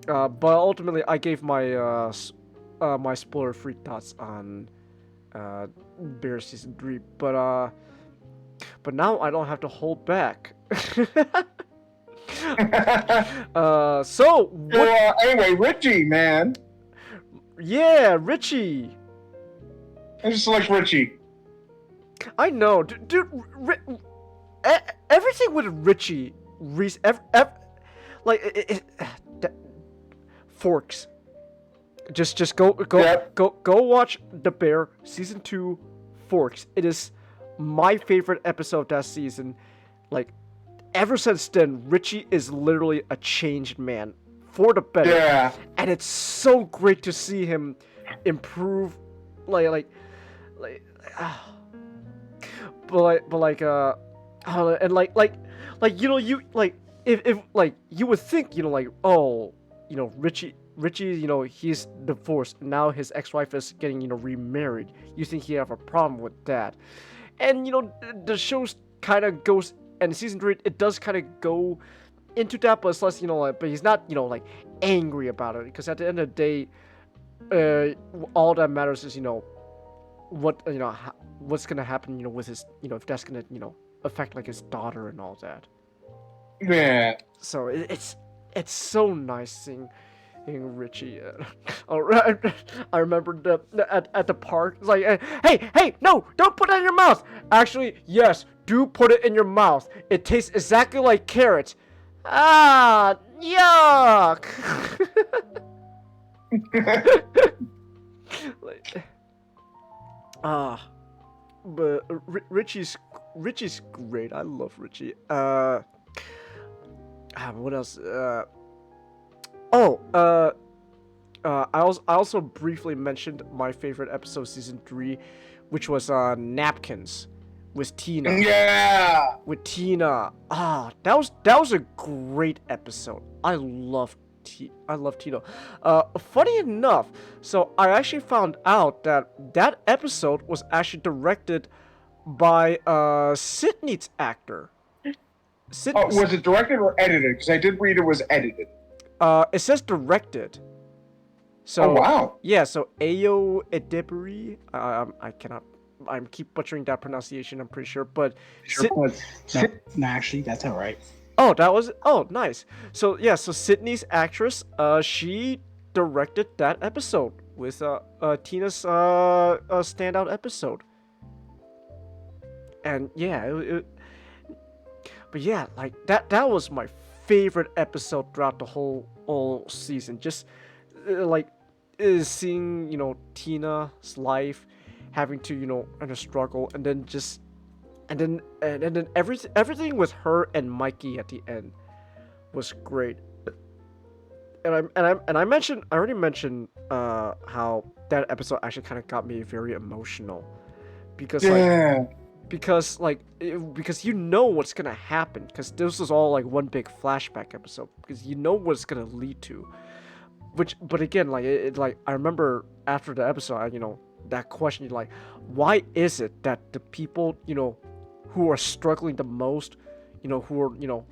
but ultimately, I gave my my spoiler-free thoughts on Bear season 3, but now I don't have to hold back. So anyway, Richie, man. Yeah, Richie. I just like Richie. I know, dude. Everything with Richie, Forks. Just go watch The Bear season 2 Forks. It is my favorite episode of that season. Like, ever since then, Richie is literally a changed man for the better. Yeah. And it's so great to see him improve. If you would think, Richie, he's divorced. Now his ex-wife is getting, remarried. You think he have a problem with that. And, the show kind of goes, and season 3, it does kind of go into that, but it's less, but he's not, angry about it. Because at the end of the day, all that matters is, what's going to happen, with his, if that's going to, affect, his daughter and all that. Yeah. So it's so nice seeing Richie. I remember at the park. It's like, hey, no, don't put that in your mouth. Actually, yes, do put it in your mouth. It tastes exactly like carrots. Ah, yuck. But Richie's great. I love Richie. What else? I also briefly mentioned my favorite episode, season 3, which was Napkins with Tina. Yeah. With Tina. That was a great episode. I loved Tino. Funny enough, so I actually found out that episode was actually directed by Sydney's actor. Was it directed or edited? Because I did read it was edited. It says directed. So, oh wow. Yeah, so Ayo Edebiri. I cannot. I keep butchering that pronunciation. I'm pretty sure, but no, actually, that's all right. Oh, that was nice. So yeah, so Sydney's actress, she directed that episode with Tina's standout episode. And yeah, but yeah, like that was my favorite episode throughout the whole season. Just seeing Tina's life, having to and a struggle, and then everything with her and Mikey at the end was great. And I already mentioned how that episode actually kind of got me very emotional because because what's gonna happen, because this was all like one big flashback episode, because what it's gonna lead to. But again, like I remember after the episode, that question, like, why is it that the people who are struggling the most, who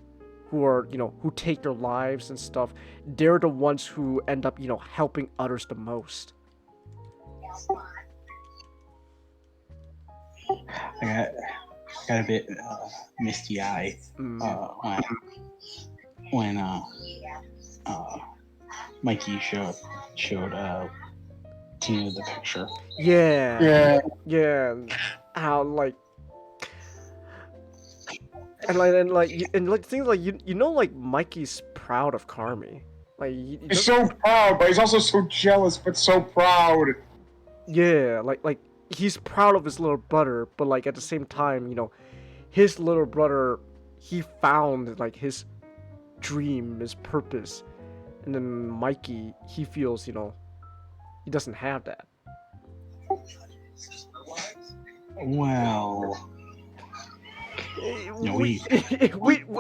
take their lives and stuff, they're the ones who end up helping others the most. I got a bit misty eye when Mikey showed Tina the picture. Yeah. How like. And things like like Mikey's proud of Carmi. Like he's so proud, but he's also so jealous, but so proud. Yeah, like he's proud of his little brother, but like at the same time, his little brother, he found like his dream, his purpose, and then Mikey, he feels he doesn't have that. Well. We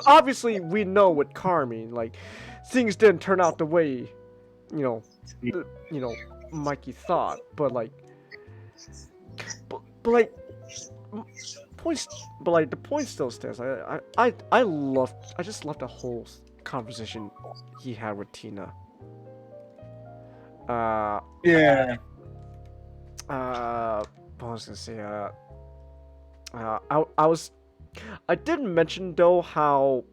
obviously we know with Carmi, like things didn't turn out the way Mikey thought, but like the point still stands. I just loved the whole conversation he had with Tina. What was I gonna say? I did mention though how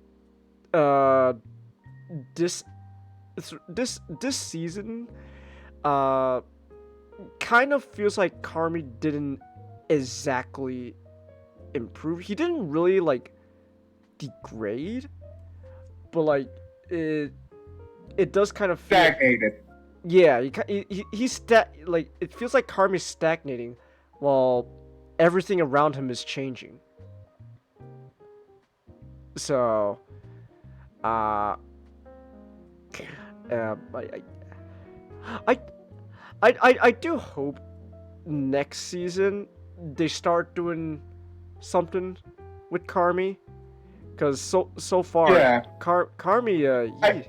this season kind of feels like Carmi didn't exactly improve. He didn't really like degrade, but like it does kind of feel stagnated. Yeah, he's like it feels like Carmi's stagnating while everything around him is changing. So, I do hope next season they start doing something with Carmi, because so far, Carmi. I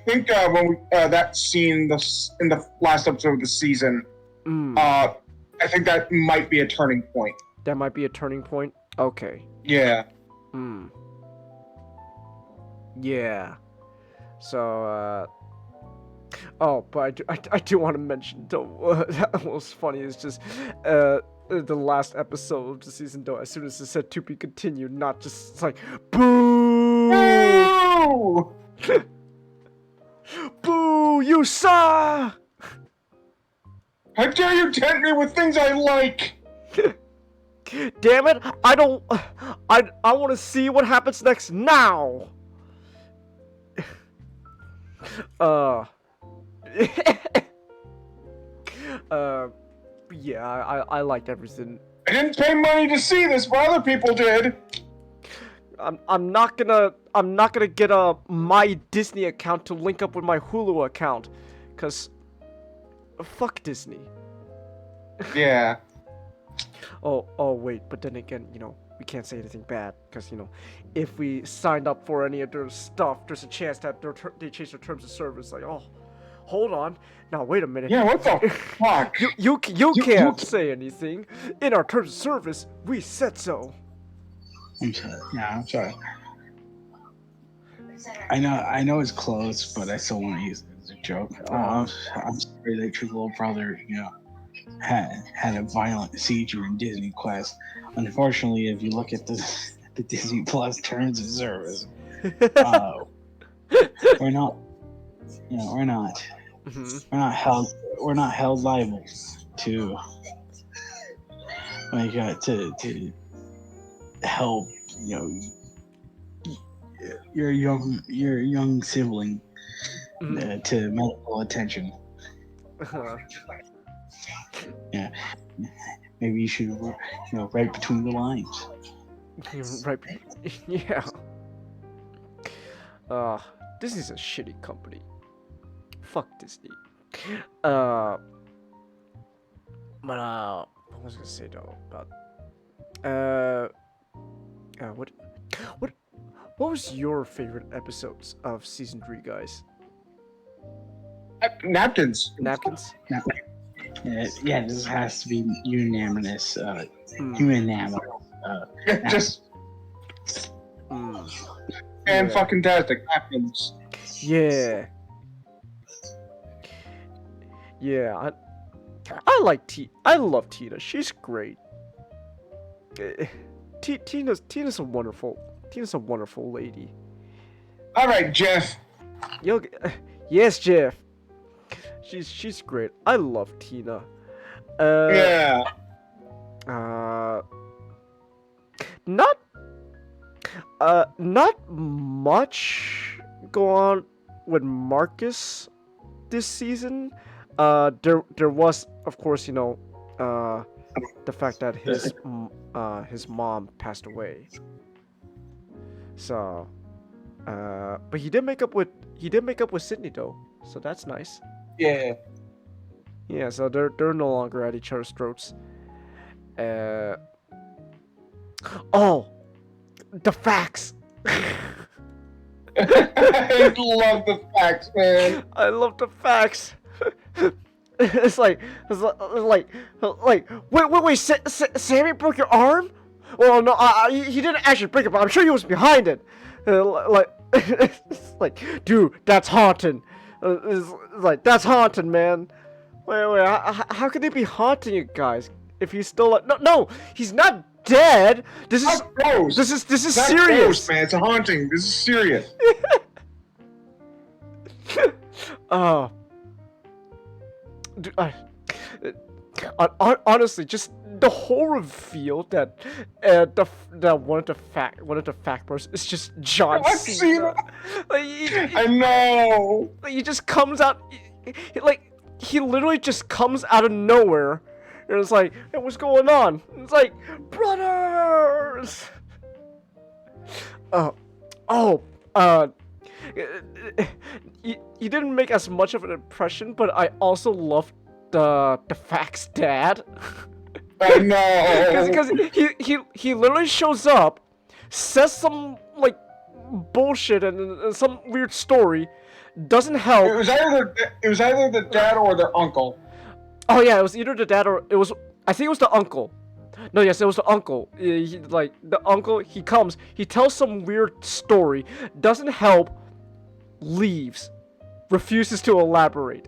think when we that scene in the last episode of the season, I think that might be a turning point. That might be a turning point. Okay. Yeah. Yeah. So, but I do want to mention though, that was funny is just, the last episode of the season though, as soon as it said to be continued, not just, it's like, boo! Boo! You saw! How dare you tempt me with things I like! Damn it! I want to see what happens next now! Yeah, I liked everything. I didn't pay money to see this, but other people did. I'm not gonna get a my Disney account to link up with my Hulu account, cause fuck Disney. Yeah. Oh wait, but then again, we can't say anything bad because if we signed up for any of their stuff, there's a chance that they change their terms of service. Like, oh, hold on, now wait a minute. Yeah, what the fuck? You can't say anything. In our terms of service, we said so. I'm sorry. Yeah, I'm sorry. I know it's close, but I still want to use it as a joke. I'm sorry that your little brother, had a violent seizure in Disney Quest. Unfortunately, if you look at the Disney Plus terms of service, we're not held liable to to help your young sibling to medical attention. Yeah, maybe you should write between the lines. Right. Yeah. Disney's a shitty company. Fuck Disney. But what was I gonna say though about what was your favorite episodes of season 3, guys? Napkins. Napkins? Yeah, this has to be unanimous. Unanimous. And fucking tastic napkins. Yeah. Yeah, I like I love Tina. She's great. Tina's a wonderful lady. All right, Jeff. Yes, Jeff. She's great. I love Tina. Yeah. Not much go on with Marcus this season. There was, of course, the fact that his mom passed away. So, but he did make up with Sydney though, so that's nice. Yeah. Yeah, so they're no longer at each other's throats. Oh, the facts. I love the facts, man. I love the facts. It's like, wait, Sammy broke your arm? Well, no, he didn't actually break it, but I'm sure he was behind it. It's like, dude, that's haunting. It's like, that's haunting, man. Wait, how could they be haunting you guys if he's still like, no, he's not dead. This is serious, gross, man. It's a haunting. This is serious. Dude, honestly, just the whole reveal that one of the fact bros is just John Cena. I know. He just comes out, he literally just comes out of nowhere, and it's like, hey, what's going on? It's like, brothers. You didn't make as much of an impression, but I also loved the facts dad. I know. Because he literally shows up, says some bullshit and some weird story, doesn't help. It was either the dad or the uncle. Oh yeah, it was either the dad or I think it was the uncle. No, yes, it was the uncle. The uncle, he comes, he tells some weird story, doesn't help, leaves, refuses to elaborate.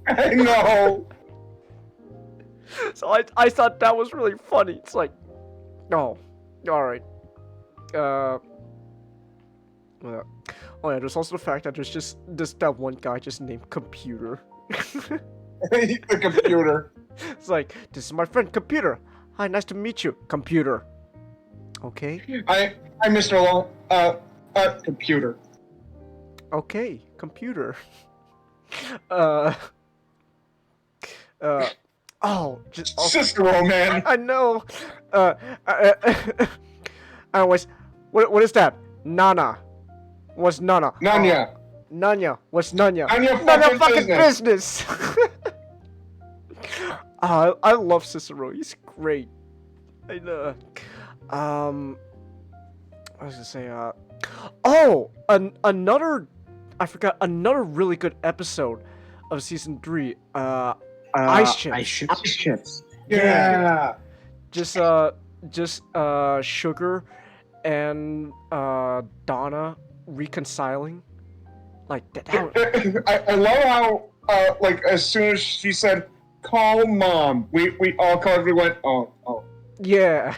I know. So I thought that was really funny. It's like, oh, all right. Oh yeah, there's also the fact that there's just that one guy just named Computer. The Computer. It's like, this is my friend Computer. Hi, nice to meet you, Computer. Okay. I'm Mr. Long. Computer. Okay, Computer. Cicero, man. I know. Anyways, what is that? Nana. What's Nana? Nanya. Nanya. What's Nanya? Nanya fucking business. I love Cicero. He's great. I know. I was gonna say, oh, another, I forgot, another really good episode of season 3, Ice Chips. Ice Chips. Yeah. Just Sugar and Donna reconciling. Like that. I love how like as soon as she said, "Call mom," we all collectively went, "Oh." Yeah.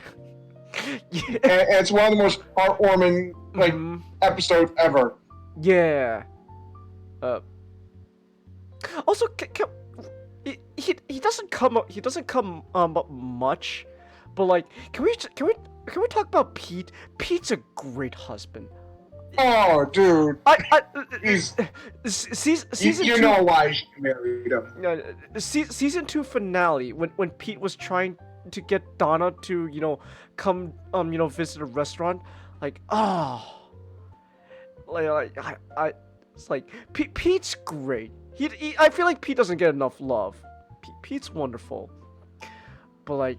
Yeah. And it's one of the most heartwarming episodes ever. Yeah. Also, he doesn't come up. He doesn't come up much, but like, can we talk about Pete? Pete's a great husband. Oh, dude. He's season you 2, know why she married him. Season 2 finale, when Pete was trying to get Donna to come visit a restaurant, like I it's like Pete's great. He I feel like Pete doesn't get enough love. Pete's wonderful, but like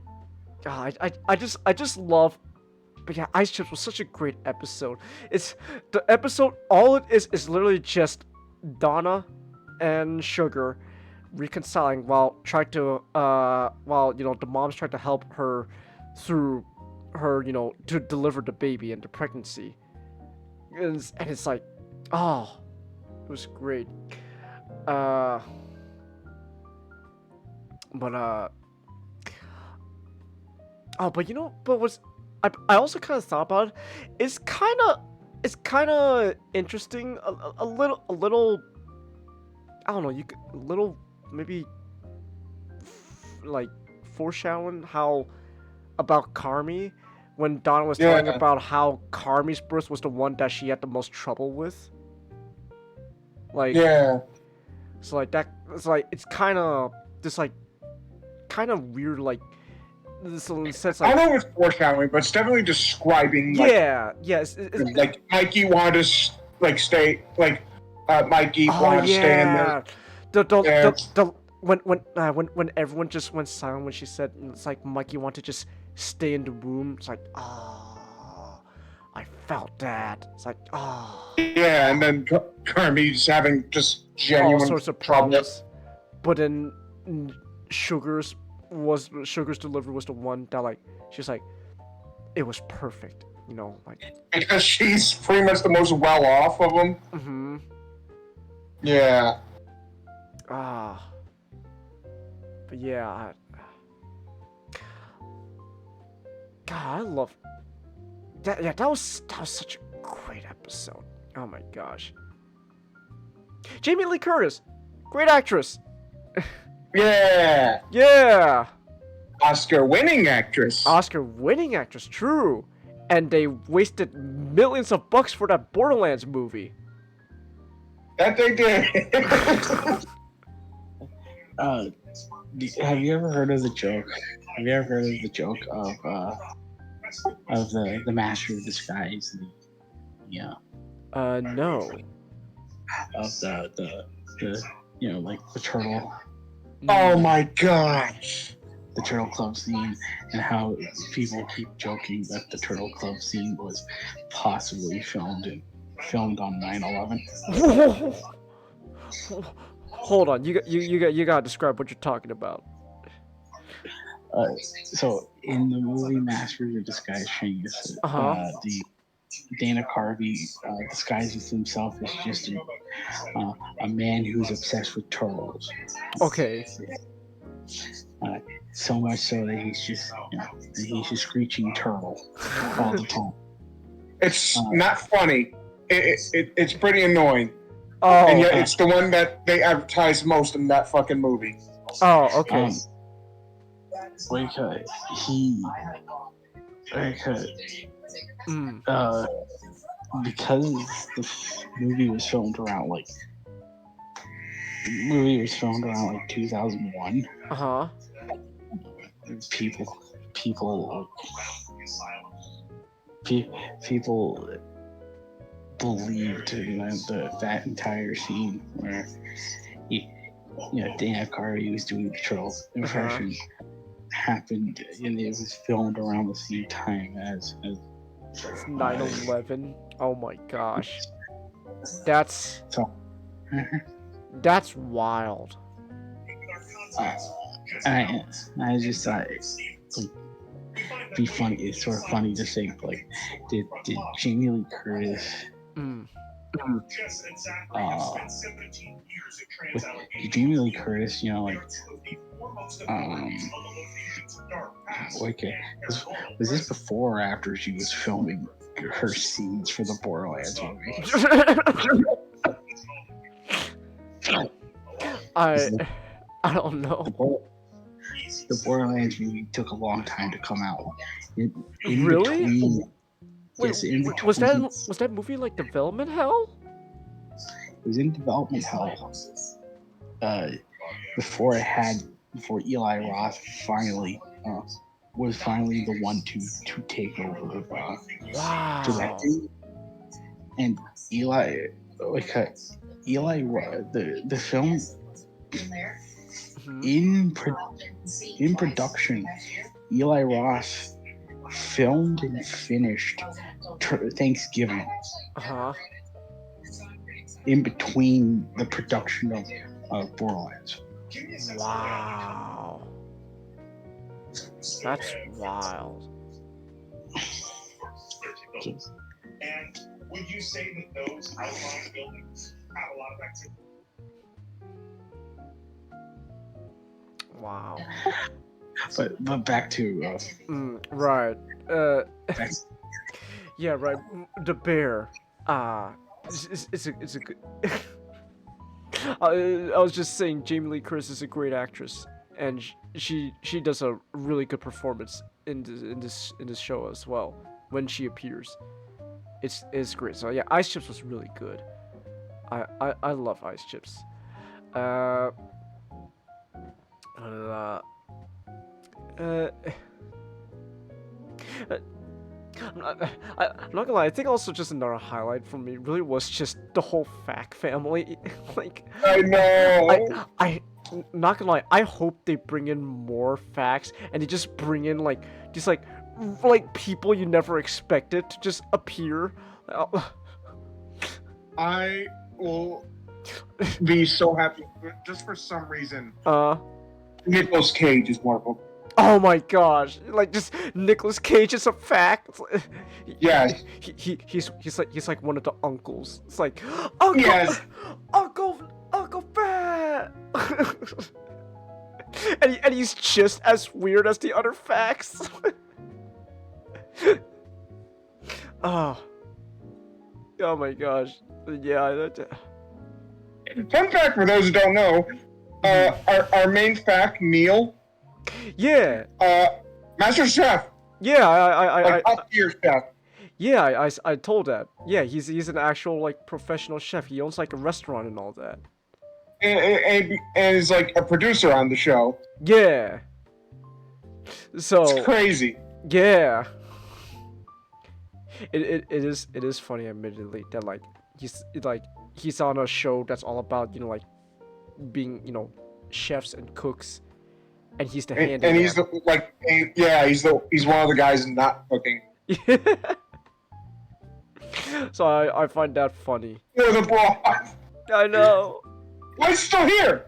I just love. But yeah, Ice Chips was such a great episode. It's the episode. All it is literally just Donna and Sugar reconciling while trying to while the mom's trying to help her through her to deliver the baby and the pregnancy. And it's like, oh, it was great. But what's I also kind of thought about it. It's kind of interesting. A little. I don't know. You could a little maybe like foreshadowing how about Carmi when Donna was telling about how Carmi's birth was the one that she had the most trouble with. Like So like that. It's like it's kind of just like kind of weird like. Sense, like, I don't know if it's foreshadowing, but it's definitely describing. Like, it's like Mikey wanted to like stay, like Mikey wanted to stay in there. When everyone just went silent when she said it's like Mikey wanted to just stay in the womb. It's like I felt that. It's like Yeah, and then Carmi's having just genuine all sorts of problems. But then Sugar's delivery was the one that like she's like it was perfect, like because she's pretty much the most well off of them. Mm-hmm. Yeah. But yeah, God, I love that. Yeah, that was such a great episode. Oh my gosh. Jamie Lee Curtis, great actress. Yeah. Yeah. Oscar-winning actress. True. And they wasted millions of bucks for that Borderlands movie. That they did. Have you ever heard of the joke? Have you ever heard of the joke of the Master of Disguise? No. Of the like the turtle. Oh my gosh. The Turtle Club scene, and how people keep joking that the Turtle Club scene was possibly filmed on 9/11. Hold on, you gotta describe what you're talking about. So in the movie Master of Disguise Changes, the Dana Carvey disguises himself as just a man who's obsessed with turtles. Okay. So much so that he's just screeching turtle all the time. It's not funny. It's pretty annoying. Oh. And yet it's the one that they advertise most in that fucking movie. Oh, okay. Because the movie was filmed around like 2001. People believed that entire scene where Dana Carvey was doing the turtle impression happened, and it was filmed around the same time as 9/11. Oh my gosh, that's so. that's wild. I just thought like be funny. It's sort of funny to think like did Jamie Lee Curtis with Jamie Lee Curtis, you know, like okay, was this before or after she was filming her scenes for the Borderlands movie? I don't know. The Borderlands movie took a long time to come out. Really? Wait, yes, was that movie like development hell? It was in development hell. Before Eli Roth finally was finally the one to take over directing. And Eli, the film in production, Eli Roth filmed and finished Thanksgiving. In between the production of Borderlands. Wow. That's wild. And would you say that those outlying buildings have a lot of activity? Wow. But back to right. Yeah, right. The bear. It's a good. I was just saying, Jamie Lee Curtis is a great actress, and she does a really good performance in this show as well when she appears. It's great. So yeah, Ice Chips was really good. I love Ice Chips. I'm not gonna lie, I think also just another highlight for me really was just the whole Fack family. Like, I know. I not gonna lie, I hope they bring in more Facks and they just bring in like just like people you never expected to just appear. I will be so happy just for some reason. Nicolas Cage is one of them. Oh my gosh! Like just Nicolas Cage is a fact. Yes. He's like one of the uncles. It's like Uncle. Yes. Uncle Fat. and he's just as weird as the other facts. Oh my gosh! Yeah. Fun fact for those who don't know, our main fact, Neil. Yeah. Master Chef. Yeah, I top tier chef. Yeah, I told that. Yeah, he's an actual like professional chef. He owns like a restaurant and all that. And is like a producer on the show. Yeah. So it's crazy. Yeah. It is funny, admittedly, that like he's on a show that's all about, you know, like being, you know, chefs and cooks. And he's the handyman. And he's he's one of the guys not cooking. So I find that funny. You're the boss. I know. Why is he still here?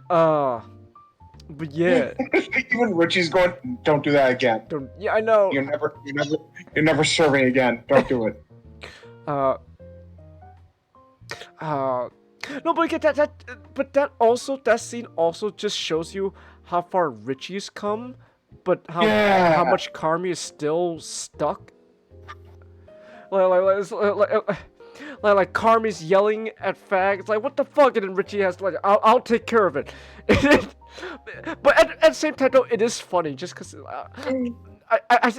But yeah. Even Richie's going, don't do that again. Yeah, I know. You're never serving again. Don't do it. No, but that scene also just shows you how far Richie's come, but how much Carmi is still stuck. Like Carmi's yelling at Fag. It's like, what the fuck? And then Richie has to, like, I'll take care of it. But at the same time, though, it is funny just because I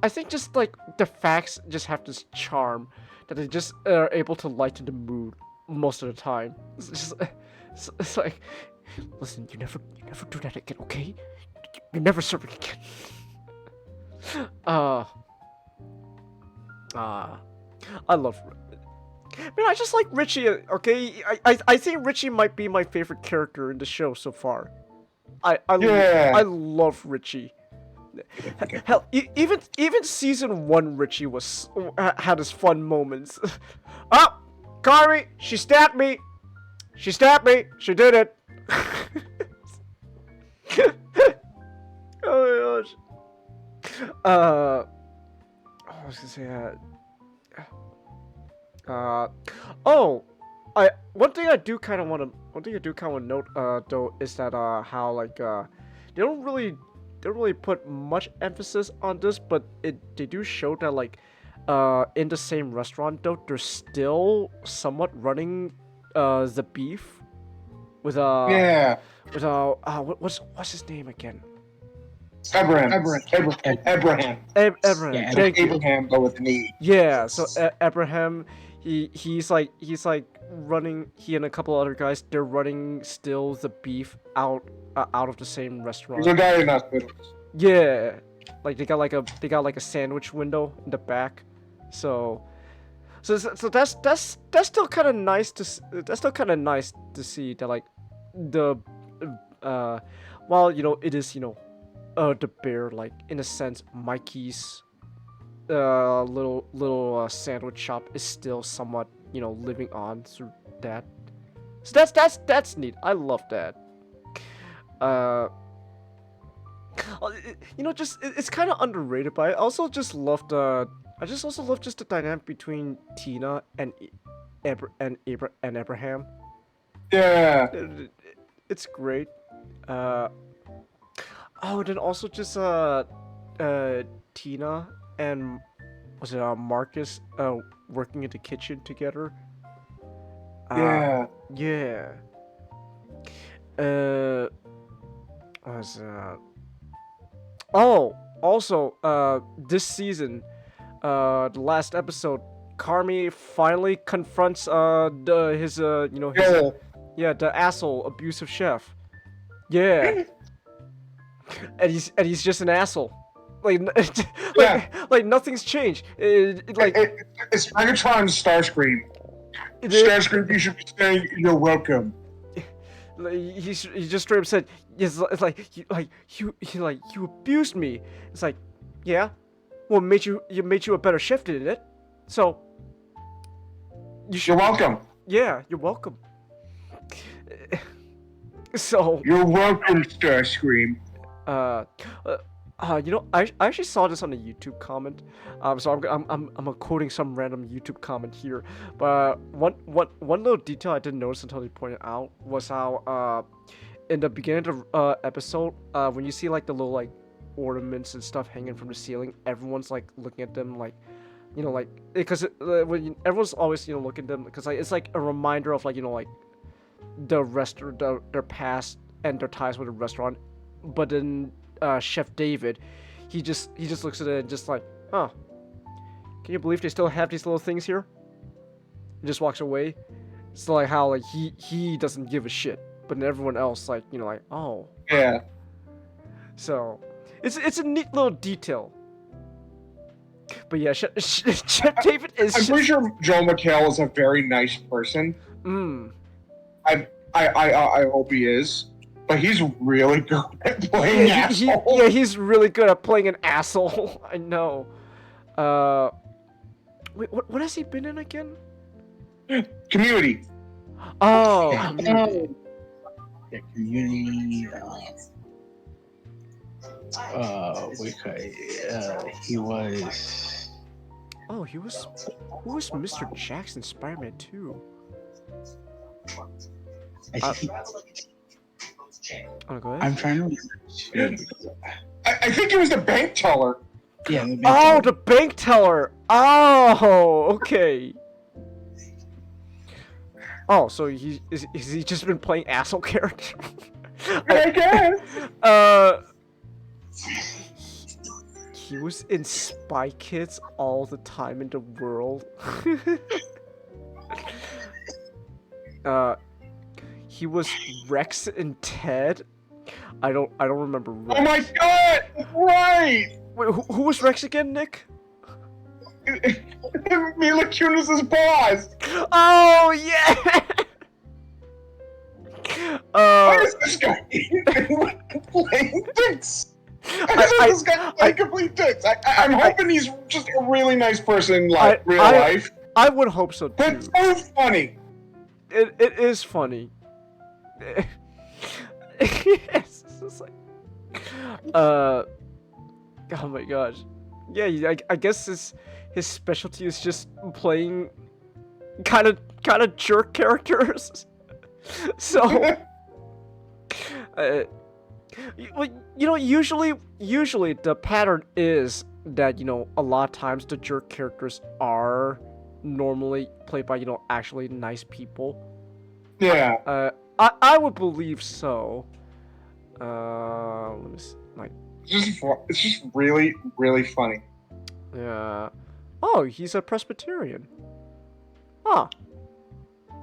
think just like the facts just have this charm that they just are able to lighten the mood most of the time. It's like, listen, you never do that again, okay? You never serve it again. I love Man, I just like Richie. Okay, I think Richie might be my favorite character in the show so far. I love Richie. Hell, even season 1 Richie had his fun moments. Oh, Kari, she stabbed me. She stabbed me. She did it. Oh my gosh. I was gonna say one thing I do kind of want to note though is that how like they don't really put much emphasis on this, but they do show that like in the same restaurant though they're still somewhat running the beef with what's his name again? Abraham. Abraham, but with an E. Yeah, so Abraham, he's like running. He and a couple other guys, they're running still the beef out of the same restaurant. There's a guy in hospital. Yeah, like they got like a sandwich window in the back, so that's still kind of nice to see that like the while it is the bear, like in a sense Mikey's little sandwich shop is still somewhat living on through that. So that's neat. I love that. Just it's kind of underrated, but I also just loved I just also love just the dynamic between Tina and Abraham. Yeah, it's great. Then also just Tina and was it Marcus working in the kitchen together. Yeah. Was also this season, the last episode, Carmi finally confronts the asshole abusive chef. Yeah. And he's just an asshole. Like nothing's changed. It's Megatron's Starscream. Starscream, you should be saying you're welcome. He just straight up said, "It's like you abused me." It's like, yeah, well, made you a better chef, didn't it? So you're welcome. Yeah, you're welcome. So you're welcome, Starscream. I actually saw this on a YouTube comment. So I'm quoting some random YouTube comment here. But one little detail I didn't notice until they pointed out was how in the beginning of the episode, when you see like the little like ornaments and stuff hanging from the ceiling, everyone's like looking at them like, because everyone's always looking at them because like it's like a reminder of like like the their past and their ties with the restaurant. But then Chef David, he just looks at it and just like, huh, can you believe they still have these little things here? He just walks away. It's like how like he doesn't give a shit, but then everyone else like like, oh yeah. So it's a neat little detail. But yeah, Chef David is. I'm pretty sure Joel McHale is a very nice person. I hope he is. But he's really good at playing asshole. He's really good at playing an asshole. I know. Wait, what has he been in again? Community. Oh. Community. He was. Oh, who was Mr. Jackson Spider-Man 2? Go ahead. I'm trying to remember. I think it was the bank teller. Yeah. The bank teller. Oh, okay. Oh, so is he just been playing asshole character? I guess. He was in Spy Kids all the time in the world. He was Rex and Ted. I don't remember Rex. Oh my god! Right! Wait, who was Rex again, Nick? Mila Kunis's boss! Oh yeah. Why is this guy even playing dicks? This guy playing complete dicks. I'm hoping he's just a really nice person in real life. I would hope so too. That's so funny. It is funny. It's just like, oh my gosh. Yeah, I guess his specialty is just playing kind of jerk characters. So, usually the pattern is that, a lot of times the jerk characters are normally played by, actually nice people. Yeah. I would believe so. Let me see, like. It's just really, really funny. Yeah. Oh, he's a Presbyterian. Huh.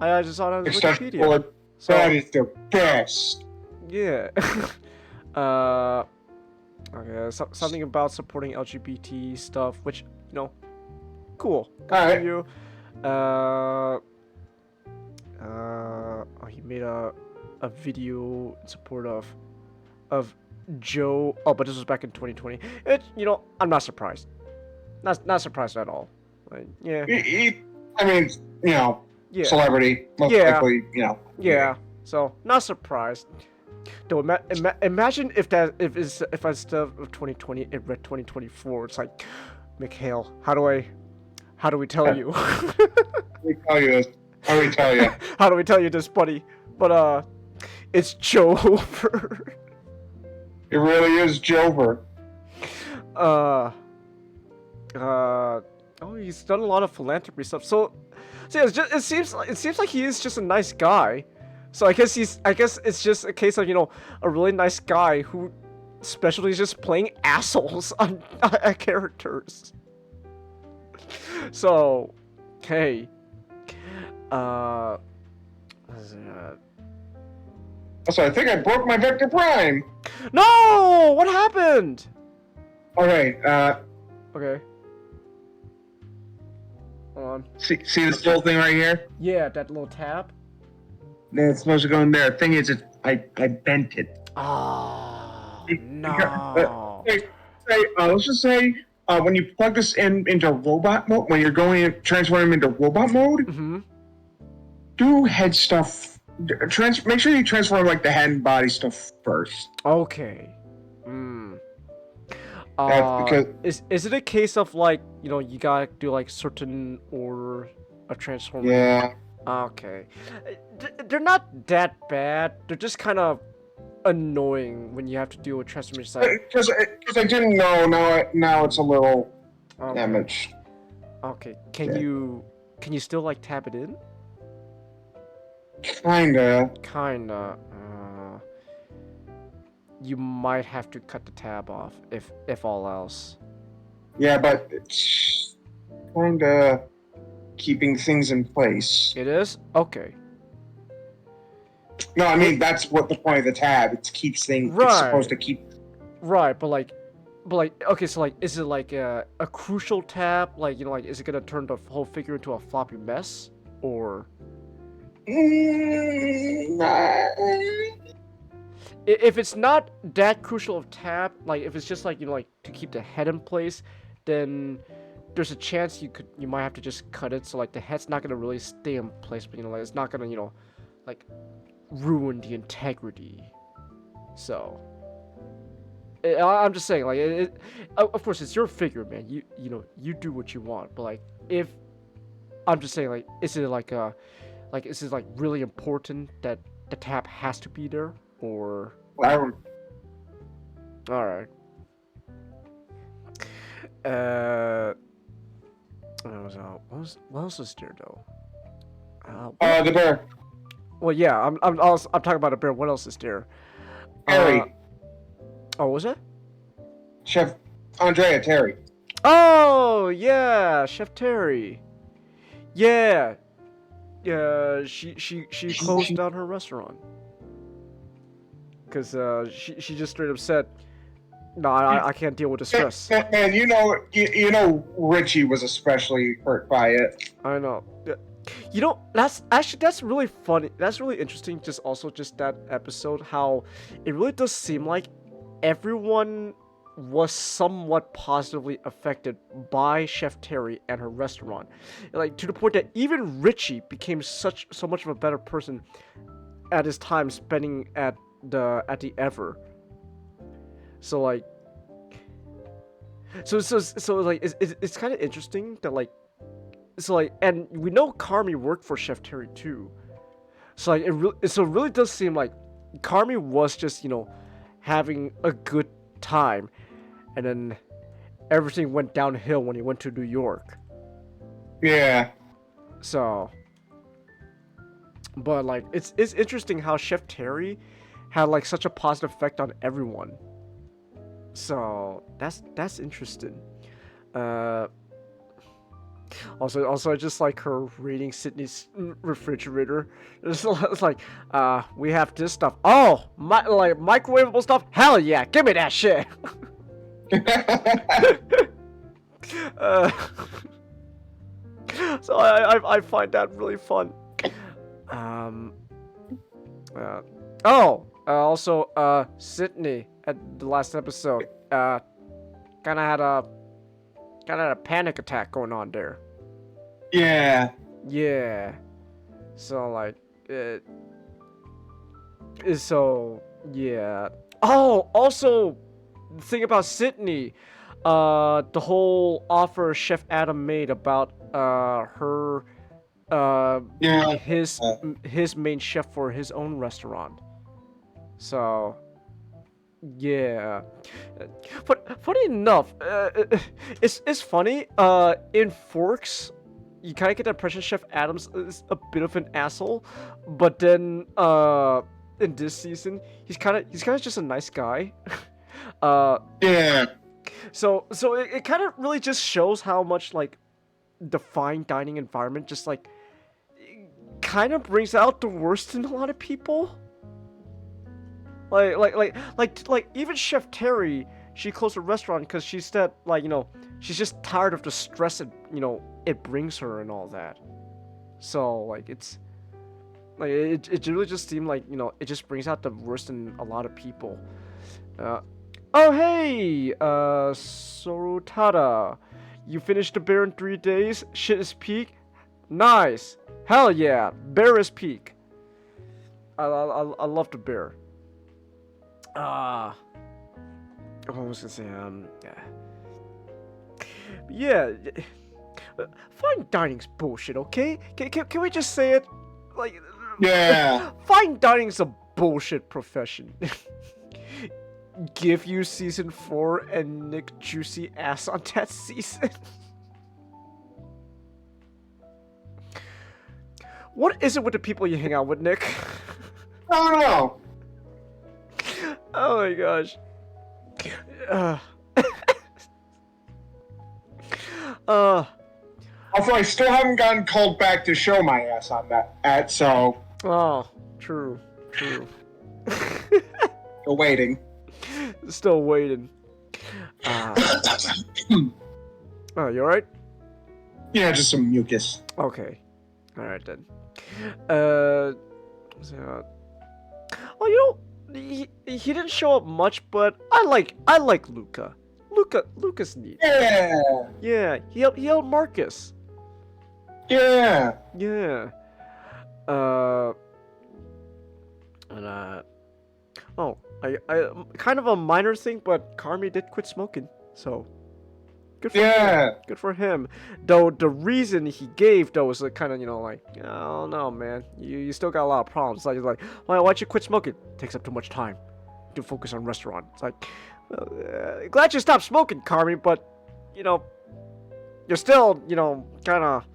I just saw that on Wikipedia. So, that is the best. Yeah. Okay. Something about supporting LGBT stuff, which cool. Alright. You. He made a video in support of Joe. Oh, but this was back in 2020. I'm not surprised. Not surprised at all. Like, yeah. Celebrity, most likely, Yeah. So not surprised. Though imagine if instead of 2020 it read 2024. It's like, Mikhail, how do we tell you? How do we tell you this? How do we tell you? How do we tell you this, buddy? But it's Jover. It really is Jover. Oh, he's done a lot of philanthropy stuff. So yeah, it seems like he is just a nice guy. So I guess it's just a case of a really nice guy who specialty is just playing assholes on characters. So, hey, So I think I broke my Vector Prime. No, what happened? Okay. Okay. Hold on. See this little thing right here? Yeah, that little tab. Yeah, it's supposed to go in there. Thing is, I bent it. Oh no. Let's just say when you plug this into robot mode, when you're going to transform him into robot mode, do head stuff. Make sure you transform like the head and body stuff first. Okay. Because is it a case of like you gotta do like certain order of transforming? Yeah. Okay. They're not that bad. They're just kind of annoying when you have to deal with transformation. Because I didn't know. Now it's a little damaged. Okay. Can you still like tap it in? Kinda. You might have to cut the tab off if all else. Yeah, but it's kinda keeping things in place. It is? Okay. No, I mean that's what the point of the tab. It keeps things. Right. It's supposed to keep. Right, but like, okay, so like, is it like a crucial tab? Like, is it gonna turn the whole figure into a floppy mess, or? If it's not that crucial of tab, like if it's just like like to keep the head in place, then there's a chance you might have to just cut it so like the head's not gonna really stay in place, but like it's not gonna like ruin the integrity. So I'm just saying, like of course it's your figure, man. You do what you want, but like if I'm just saying, like is it like is it like really important that the tab has to be there, or? All right. What else is there though? The bear. Well, yeah, I'm talking about a bear. What else is there? Terry. Oh, was it? Chef Andrea Terry. Oh yeah, Chef Terry. Yeah. Yeah, she closed down her restaurant. Because she just straight up said, no, I can't deal with the stress. And you know Richie was especially hurt by it. I know. You know, that's really funny. That's really interesting. Just also just that episode, how it really does seem like everyone was somewhat positively affected by Chef Terry and her restaurant, like to the point that even Richie became so much of a better person at his time spending at the Ever. So like, so like it's kind of interesting that like. So like, and we know Carmi worked for Chef Terry too. So like, it really does seem like Carmi was just, you know, having a good time, and then everything went downhill when he went to New York. Yeah. So, but like, it's interesting how Chef Terry had like such a positive effect on everyone. So that's interesting. Also, I just like her reading Sydney's refrigerator. It's like, we have this stuff. Oh, like microwavable stuff. Hell yeah, give me that shit. So I find that really fun. Also, Sydney at the last episode, kind of had a panic attack going on there. Yeah. Yeah. So like, so yeah. Oh, also, the thing about Sydney, the whole offer Chef Adam made about her, his main chef for his own restaurant. So. Yeah, but funny enough, it's funny. In Forks, you kind of get the impression Chef Adams is a bit of an asshole, but then in this season, he's kind of just a nice guy. Yeah. So it kind of really just shows how much like the fine dining environment just like kind of brings out the worst in a lot of people. Like even Chef Terry, she closed her restaurant because she said, like, you know, she's just tired of the stress it, you know, it brings her and all that. So like it's like it really just seemed like, you know, it just brings out the worst in a lot of people. Oh hey, Sorutada, you finished the bear in 3 days. Shit is peak. Nice. Hell yeah, bear is peak. I love the bear. What was I gonna say? Yeah. Fine dining's bullshit, okay? Can we just say it? Like, yeah. Fine dining's a bullshit profession. Give you season 4 and Nick juicy ass on that season. What is it with the people you hang out with, Nick? I don't know. Oh my gosh. Also, I still haven't gotten called back to show my ass on that so. Oh, true. Still waiting. Still waiting. Oh, you alright? Yeah, just some mucus. Okay. Alright then. Oh, you know, he didn't show up much, but I like Luca. Luca's neat. Yeah. Yeah, he helped Marcus. Yeah. Yeah. I kind of a minor thing, but Carmi did quit smoking, so good for him. Good for him. Though the reason he gave though was kind of, you know, like, oh no man, you still got a lot of problems. Like, why'd you quit smoking? Takes up too much time to focus on restaurant. It's like, glad you stopped smoking, Carmi, but you know, you're still, you know, kind of,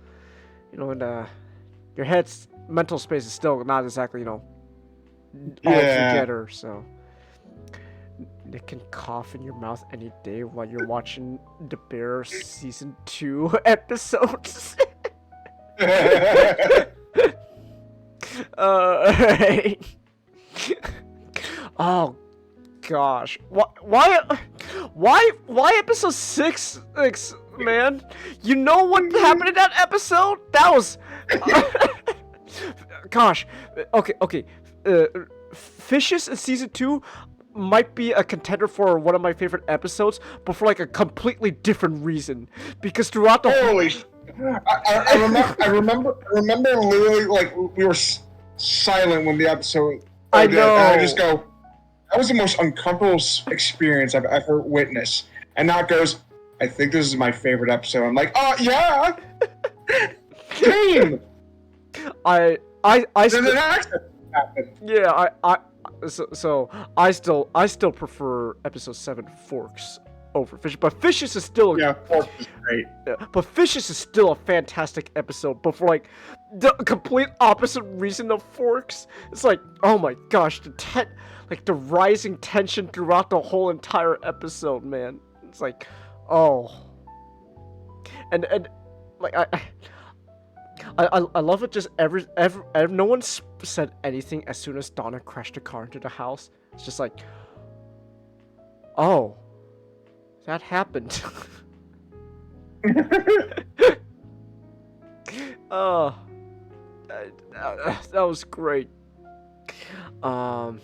you know, in your head's mental space is still not exactly, you know, all together. So Nick can cough in your mouth any day while you're watching The Bear season 2 episodes. Alright. Oh gosh, why episode 6 man. You know what happened in that episode? That was... gosh. Okay. Fishes in season 2 might be a contender for one of my favorite episodes, but for like a completely different reason. Because throughout the Holy I remember literally, like, we were silent when the episode I ended, know. and I just go, that was the most uncomfortable experience I've ever witnessed. And now it goes, I think this is my favorite episode. I'm like, oh, yeah! Damn! I There's still... an accident happened. Yeah, so I still prefer episode 7 Forks over Fishes, but Fishes is still Forks is great. Yeah, but Fishes is still a fantastic episode, but for like the complete opposite reason of Forks, it's like, oh my gosh, the rising tension throughout the whole entire episode, man. It's like, oh, and like I love it. Just every no one said anything as soon as Donna crashed the car into the house. It's just like, oh, that happened. Oh, that was great. What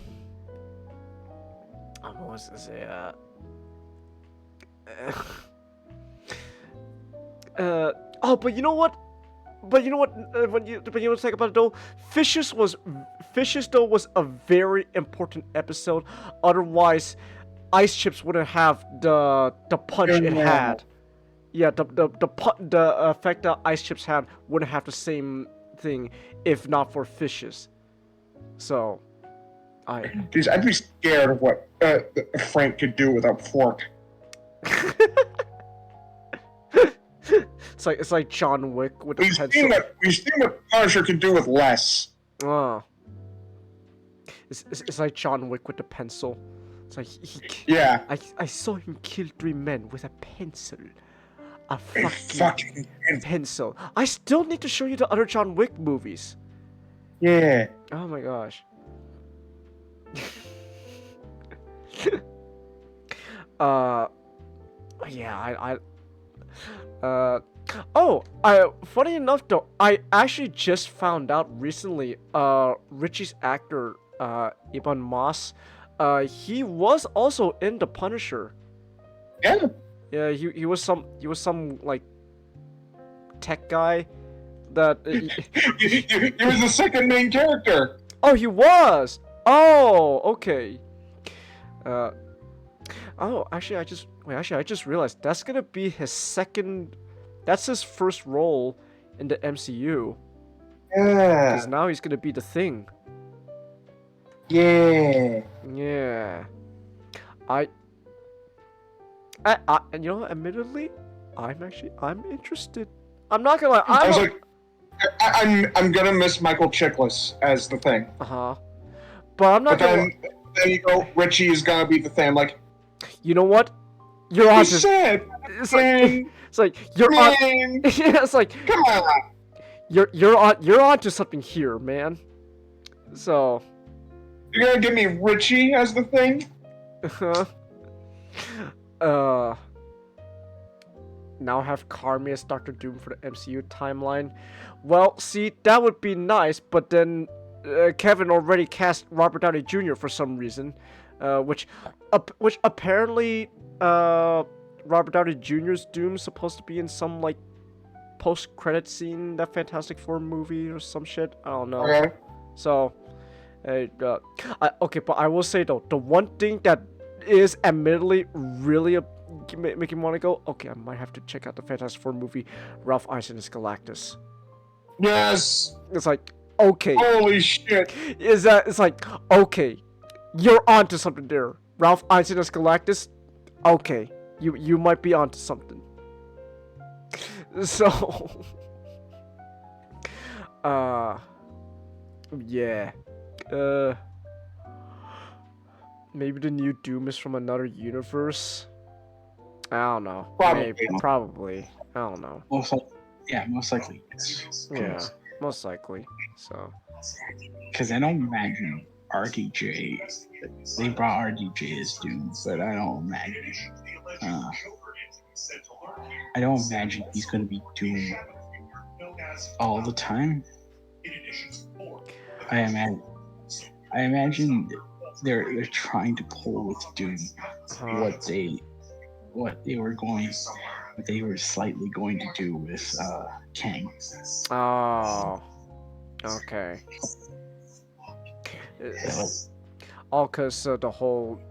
was this? Oh, but you know what? When you think about it though, Fishes though was a very important episode. Otherwise, Ice Chips wouldn't have the punch it had. Yeah, the effect that Ice Chips had wouldn't have the same thing if not for Fishes. So, I'd be scared of what Frank could do without Fork. It's like John Wick with the pencil. We've seen what Punisher can do with less. Oh. It's like John Wick with the pencil. It's like yeah. I saw him kill 3 men with a pencil. A fucking pencil. I still need to show you the other John Wick movies. Yeah. Oh my gosh. Yeah, funny enough though, I actually just found out recently, Richie's actor, Ibn Moss, he was also in The Punisher. Yeah. Yeah, he was some like tech guy that he was the second main character. Oh, he was. Oh, okay. Oh, actually, I just realized that's gonna be his second. That's his first role in the MCU. Yeah. Because now he's gonna be the Thing. Yeah. Yeah. And you know, admittedly, I'm interested. I'm not gonna lie. I'm gonna miss Michael Chiklis as the Thing. But I'm not gonna. Then you go, Richie is gonna be the Thing. Like, you know what? You're on to. It's like you're on. Yeah, it's like, come on. You're on to something here, man. So. You're gonna give me Richie as the Thing? Now have Carmi as Dr. Doom for the MCU timeline. Well, see, that would be nice, but then Kevin already cast Robert Downey Jr. for some reason, which apparently Robert Downey Jr.'s Doom's supposed to be in some like post-credit scene, that Fantastic Four movie or some shit. I don't know. Okay. So, okay, but I will say though, the one thing that is admittedly really making me want to go, okay, I might have to check out the Fantastic Four movie, Ralph Ine's Galactus. Yes. It's like, okay. Holy shit. It's like, okay, you're onto something there. Ralph Ine's Galactus, okay, you might be onto something. So, yeah, maybe the new Doom is from another universe. I don't know. Probably. I don't know. Most likely. Yeah, most likely. So. Because I don't imagine RDJ. They brought RDJ as Doom, but I don't imagine I don't imagine he's going to be Doom all the time. I imagine they're trying to pull with Doom what they were slightly going to do with Kang. Oh, okay. All because the whole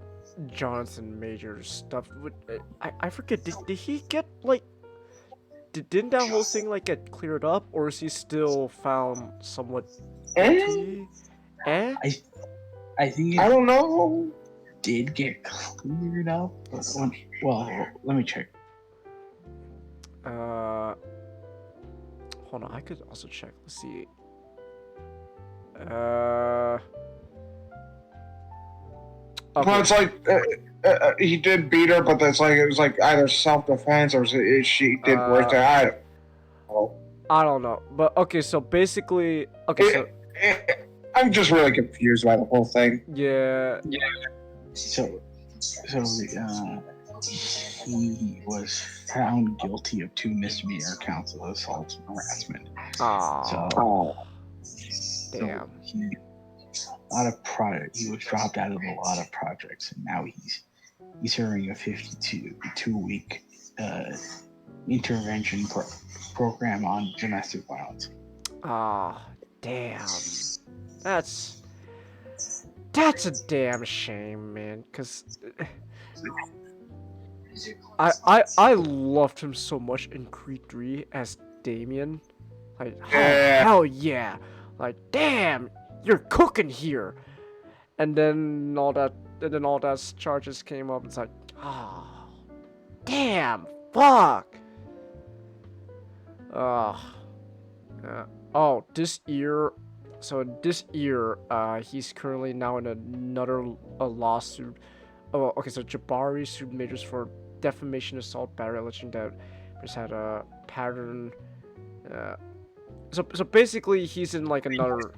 Jonathan Majors stuff. I forget. Did he get like? Didn't that whole thing like get cleared up, or is he still found somewhat guilty? I think I don't know. Did get cleared up. Well, let me check. Hold on. I could also check. Let's see. Okay. Well, it's like he did beat her, but that's like it was like either self-defense or she did worse. I don't know, but okay. So basically, okay. I'm just really confused by the whole thing. Yeah. So he was found guilty of 2 misdemeanor counts of assault and harassment. Damn. He was dropped out of a lot of projects, and now he's serving a 52-week intervention program on domestic violence. Damn. That's a damn shame, man. Cause I loved him so much in Creed 3 as Damien. Like, hell yeah. Like, damn, you're cooking here. And then all that charges came up. It's like, damn, fuck. This year. So this year, he's currently now in another lawsuit. Oh, okay. So Jabari sued Majors for defamation, assault, battery, alleging that he's had a pattern. So basically, he's in like another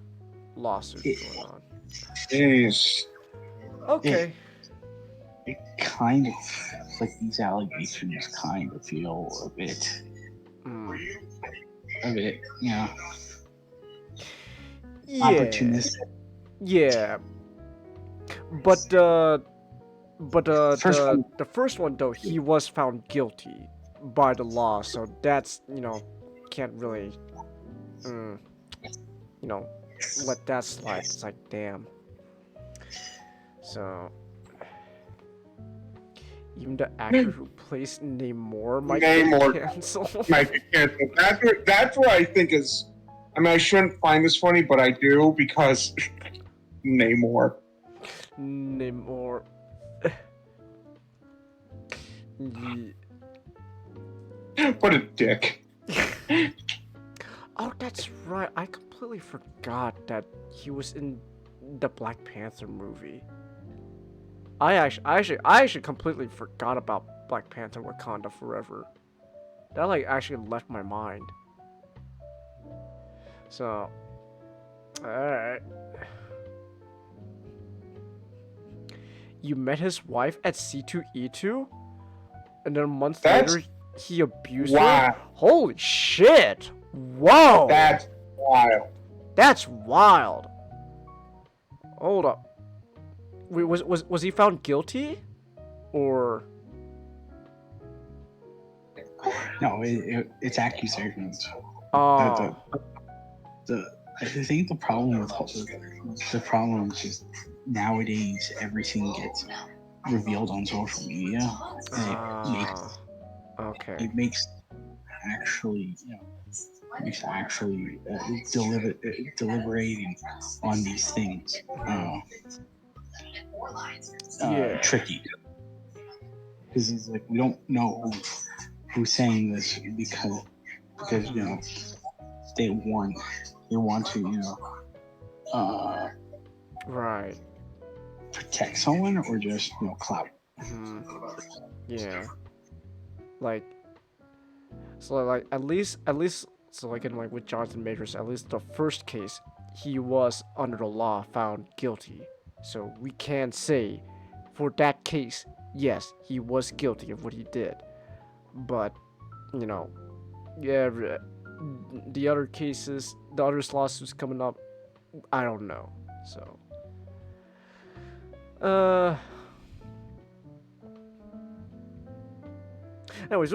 lawsuit going on. Jeez. Okay. It kind of like these allegations kind of feel a bit, opportunistic. Yeah. But the first one though, he was found guilty by the law, so that's can't really let that slide. It's like, damn. So even the actor who plays Namor might get canceled. Might get canceled. That's what I think is. I mean, I shouldn't find this funny, but I do because Namor. What a dick. Oh, that's right. I completely forgot that he was in the Black Panther movie. I actually completely forgot about Black Panther Wakanda Forever. That like actually left my mind. So, alright. You met his wife at C2E2? And then a month later, he abused her? Holy shit! Whoa! That's wild. That's wild. Hold up. Wait, was he found guilty? Or... No, it's accusations. Oh. I think the problem is just nowadays everything gets revealed on social media. It makes deliberating on these things tricky, because it's like we don't know who's saying this because they want to right, protect someone or just clout. Yeah, like so like at least so like in like with Jonathan Majors, at least the first case he was under the law found guilty, so we can say for that case yes he was guilty of what he did. but you know, yeah, the other cases, the other lawsuits coming up, I don't know. So, anyways,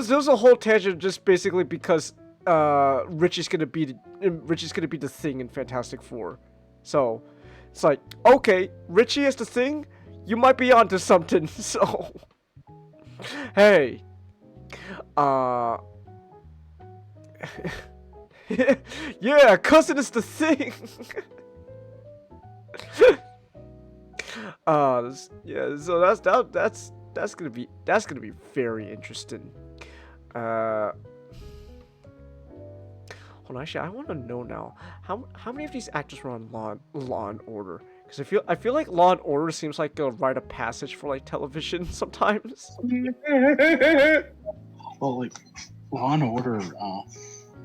there's a whole tangent just basically because Richie's gonna be the Thing in Fantastic Four, so it's like, okay, Richie is the Thing, you might be onto something. So, hey, yeah, cousin is the Thing. Yeah, so that's gonna be very interesting. Hold on, actually, I want to know now how many of these actors were on Law and Order, because I feel like Law and Order seems like a rite of passage for like television sometimes. Well, like Law and Order,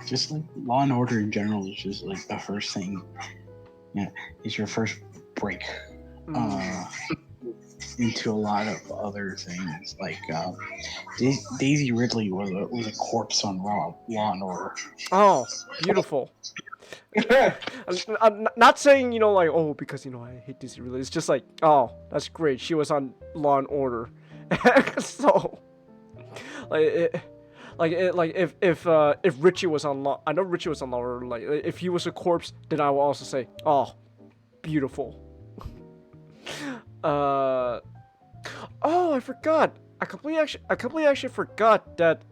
just like Law and Order in general is just like the first thing. Yeah, it's your first break into a lot of other things. Like Daisy Ridley was a corpse on Law and Order. Oh, beautiful. I'm not saying, like, oh, because, I hate Daisy Ridley. It's just like, oh, that's great. She was on Law and Order. So, if Richie was on Law, I know Richie was on Law and Order. Like, if he was a corpse, then I will also say, oh, beautiful. Oh, I forgot. I completely actually forgot that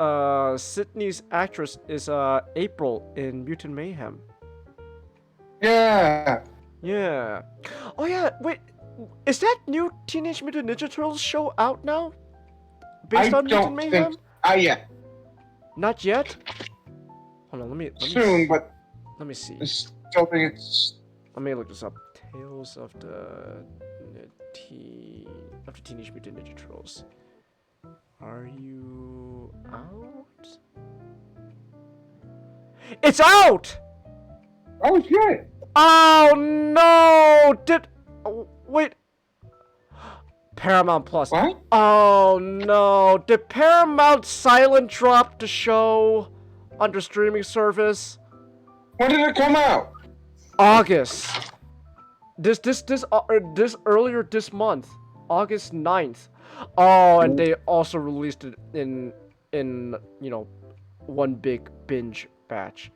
Sydney's actress is April in Mutant Mayhem. Yeah. Yeah. Oh yeah. Wait, is that new Teenage Mutant Ninja Turtles show out now? Based on Mutant Mayhem? Yeah. Not yet. Hold on. Let me soon, but let me see. I still think it's. Let me look this up. Tales of the Teenage Mutant Ninja Turtles. Are you out? It's out! Oh shit! Oh no! Wait. Paramount Plus. What? Oh no! Did Paramount silent drop the show on the streaming service? When did it come out? August. This earlier this month, August 9th. Oh, and they also released it in one big binge batch.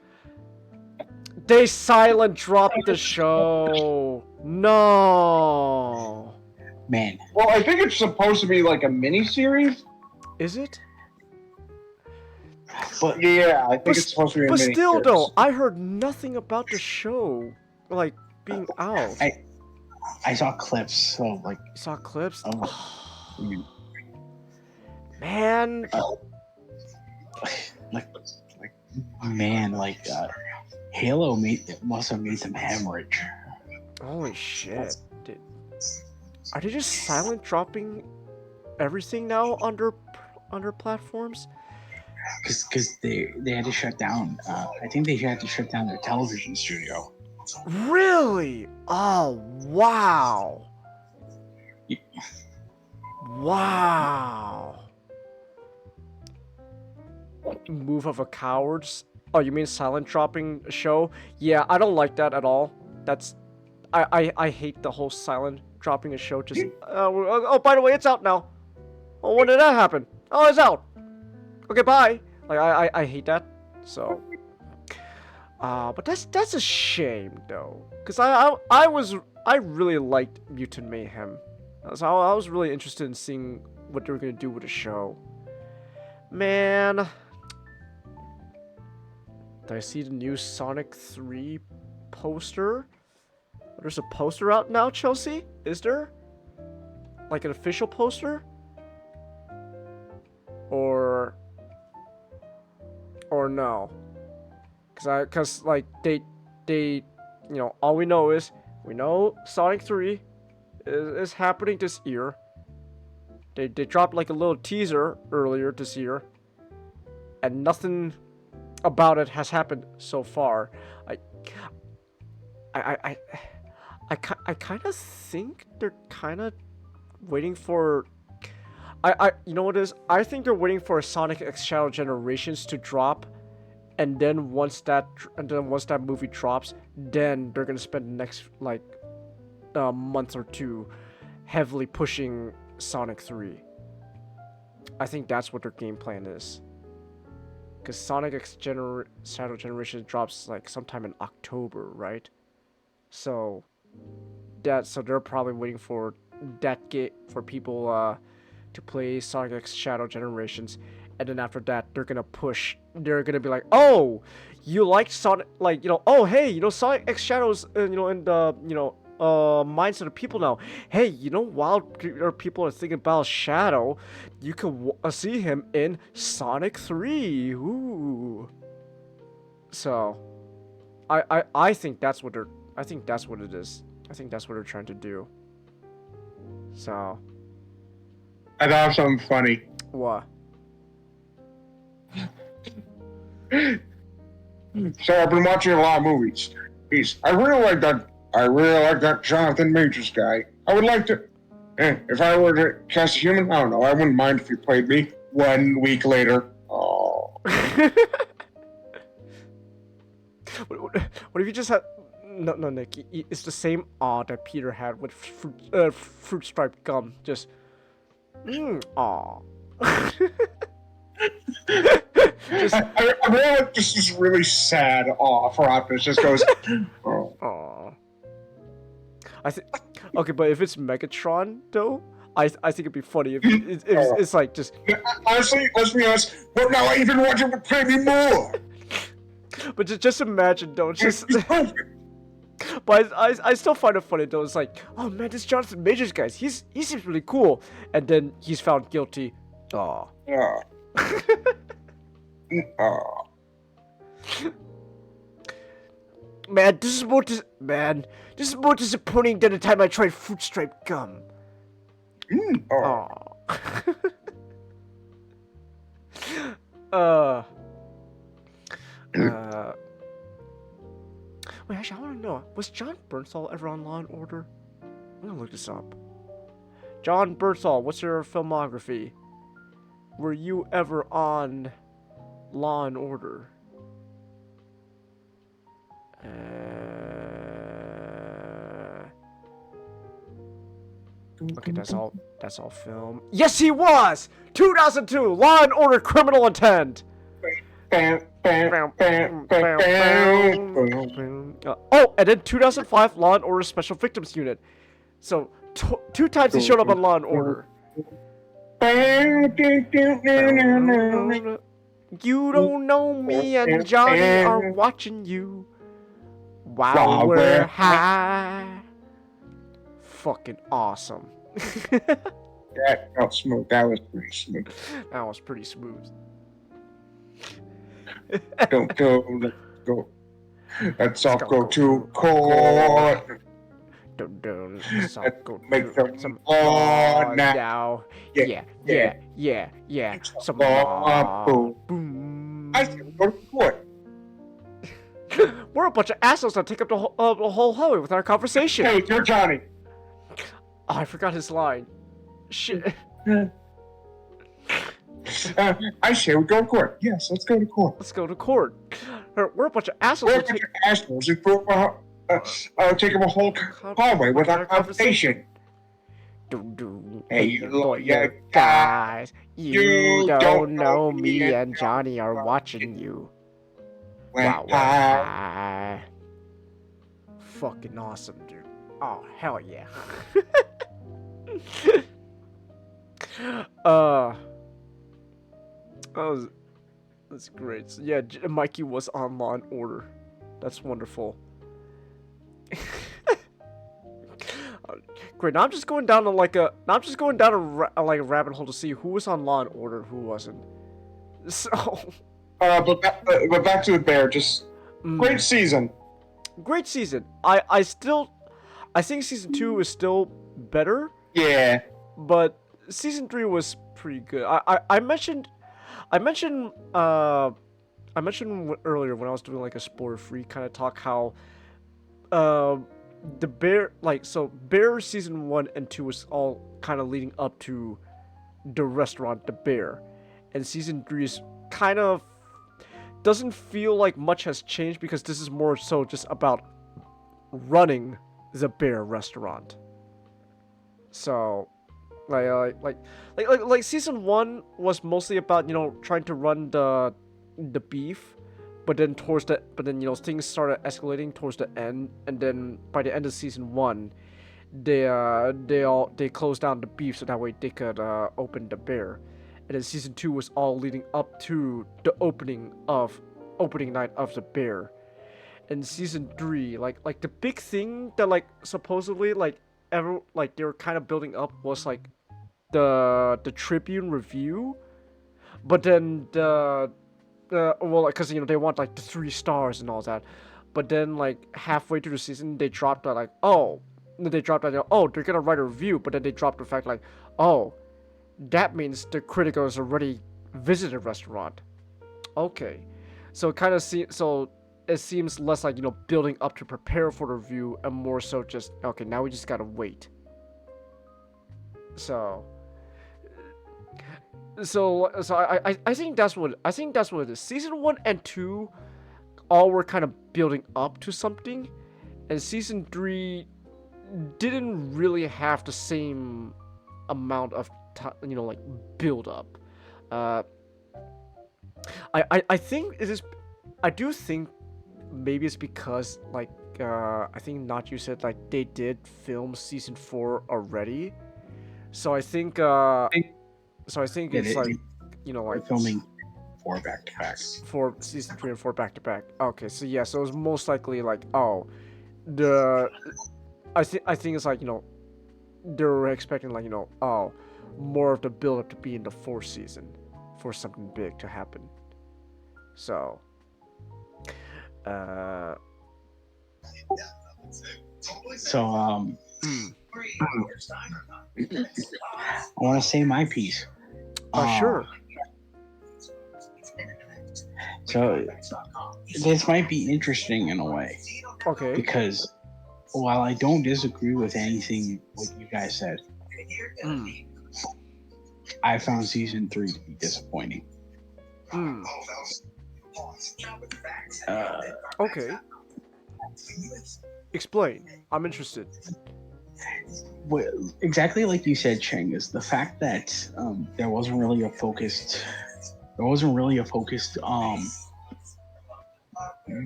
They silent dropped the show. No. Man. Well, I think it's supposed to be like a mini series. Is it? But yeah, I think it's supposed to be a mini. But still, though, I heard nothing about the show, like, being out. I saw clips, so like. You saw clips? Man. Halo must have made some hemorrhage. Holy shit! Are they just silent dropping everything now under platforms? Because they had to shut down. I think they had to shut down their television studio. Really? Oh wow! Wow! Move of a cowards. Oh, you mean silent dropping a show? Yeah, I don't like that at all. That's, I hate the whole silent dropping a show. Just oh, by the way, it's out now. Oh, when did that happen? Oh, it's out. Okay, bye. Like I hate that. So, but that's a shame though, cause I really liked Mutant Mayhem. So I was really interested in seeing what they were gonna do with the show. Man. Did I see the new Sonic 3 poster? There's a poster out now, Chelsea? Is there? Like an official poster? Or no? Cause like they all we know is Sonic 3 is happening this year. They dropped like a little teaser earlier this year, and nothing about it has happened so far. I kind of think they're kind of waiting for. you know what it is? I think they're waiting for Sonic X Shadow Generations to drop, and then once that movie drops, then they're gonna spend the next like month or two heavily pushing Sonic 3. I think that's what their game plan is. Because Sonic X Shadow Generation drops like sometime in October, right? So they're probably waiting for that for people to play Sonic X Shadow Generations, and then after that they're gonna be like, oh, you like Sonic, like, you know, oh hey, you know, Sonic X Shadows, you know, in the, you know, minds of the people now. Hey, you know, while people are thinking about Shadow, you can see him in Sonic 3. Ooh. So, I think that's what I think that's what it is. I think that's what they're trying to do. So. I thought of something funny. What? So I've been watching a lot of movies. I really like that Jonathan Majors guy. I would like to. If I were to cast a human, I don't know. I wouldn't mind if he played me 1 week later. Oh. What if you just had? No, Nick. It's the same awe that Peter had with fruit striped gum. Just. Aw. I really like just this really sad awe for Optimus. Just goes. Oh. Aw. Okay, but if it's Megatron though, I think it'd be funny if it's like just. Honestly, let's be honest. But now I even want him to pay me more. But just imagine though, just. But I still find it funny though. It's like, oh man, this Jonathan Majors guy, he seems really cool, and then he's found guilty. Aw. Yeah. Man, this is more disappointing than the time I tried fruit striped gum. Aw. Wait, actually, I want to know, was John Bernthal ever on Law & Order? I'm gonna look this up. John Bernthal, what's your filmography? Were you ever on Law & Order? Okay, that's all film. Yes, he was! 2002, Law & Order Criminal Intent! Oh, and then 2005, Law & Order Special Victims Unit. So, 2 times he showed up on Law & Order. You don't know me and Johnny are watching you while we're high. Fucking awesome. That felt smooth. That was pretty smooth. That was pretty smooth. Don't go. Let's go. Let's all go to court. Let's all go make to some law now. Yeah. Some law. Boom. I said we go to court. We're a bunch of assholes that take up the whole hallway with our conversation. Hey, you're Johnny. Oh, I forgot his line. Shit. I say we go to court. Yes, let's go to court. Let's go to court. We're a bunch of assholes. We're a bunch of assholes who take up a whole hallway with our conversation. Hey, you lawyer guys. You don't know me and Johnny are watching you. Wow. Fucking awesome, dude. Oh, hell yeah. That's great. So, yeah, Mikey was on Law & Order. That's wonderful. Great. Now I'm just going down to like a rabbit hole to see who was on Law & Order and who wasn't. So. But back to the bear. Just great season. Great season. I think season 2 is still better. Yeah. But season 3 was pretty good. I mentioned earlier when I was doing like a spoiler-free kind of talk how the Bear season 1 and 2 was all kind of leading up to the restaurant, the bear, and season 3 is kind of doesn't feel like much has changed because this is more so just about running the bear restaurant. So, like season 1 was mostly about, you know, trying to run the beef, but then you know, things started escalating towards the end, and then by the end of season 1, they closed down the beef so that way they could open the bear. And then season 2 was all leading up to the opening night of the bear. And season 3, like the big thing that like supposedly like they were kind of building up was like the Tribune review, but then well, because you know they want like the 3 stars and all that, but then like halfway through the season they dropped that, like, oh, they dropped that, oh, they're gonna write a review, but then they dropped the fact like, oh, that means the critic has already visited the restaurant. Okay, so it seems less like, you know, building up to prepare for the review and more so just, okay, now we just gotta wait. So I think that's what it is. Season 1 and 2 all were kind of building up to something, and season 3 didn't really have the same amount of you know, like, build up. I think it is. I do think maybe it's because, like, I think Not You said like they did film season 4 already, so I think it's like, you know, like filming 4 back to back. For season 3 and 4 back to back. Okay, so yeah, so it was most likely like, oh, I think it's like, you know, they were expecting like, you know, oh, more of the build up to be in the 4th season for something big to happen. So I want to say my piece. Sure. So this might be interesting in a way. Okay. Because while I don't disagree with anything what you guys said, I found season 3 to be disappointing. Okay. Explain. I'm interested. Well, exactly like you said, Cheng, is the fact that there wasn't really a focused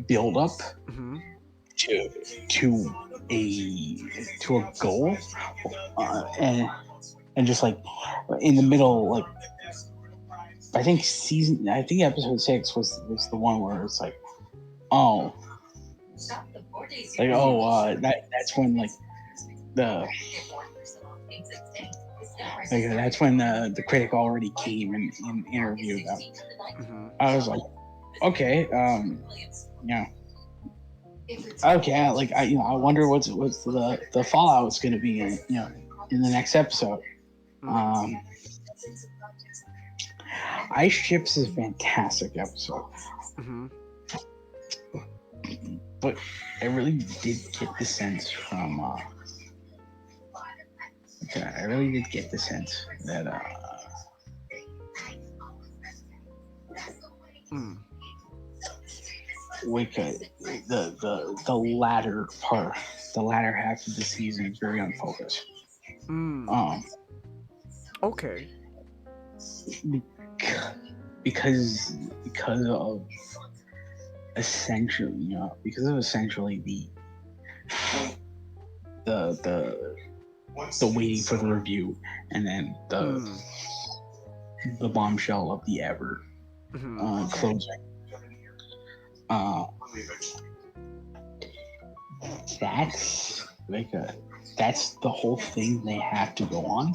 build up to a goal, and just like in the middle, like I think episode 6 was the one where it's like, oh, like, that's when like that's when the critic already came and interviewed them. I was like, okay, yeah, okay, like I wonder what's the fallout's gonna be in the next episode. Ice Chips is a fantastic episode. But I really did get the sense from that the latter half of the season is very unfocused. Okay. Because of essentially the waiting for the review, and then the bombshell of the ever closing. That's the whole thing they have to go on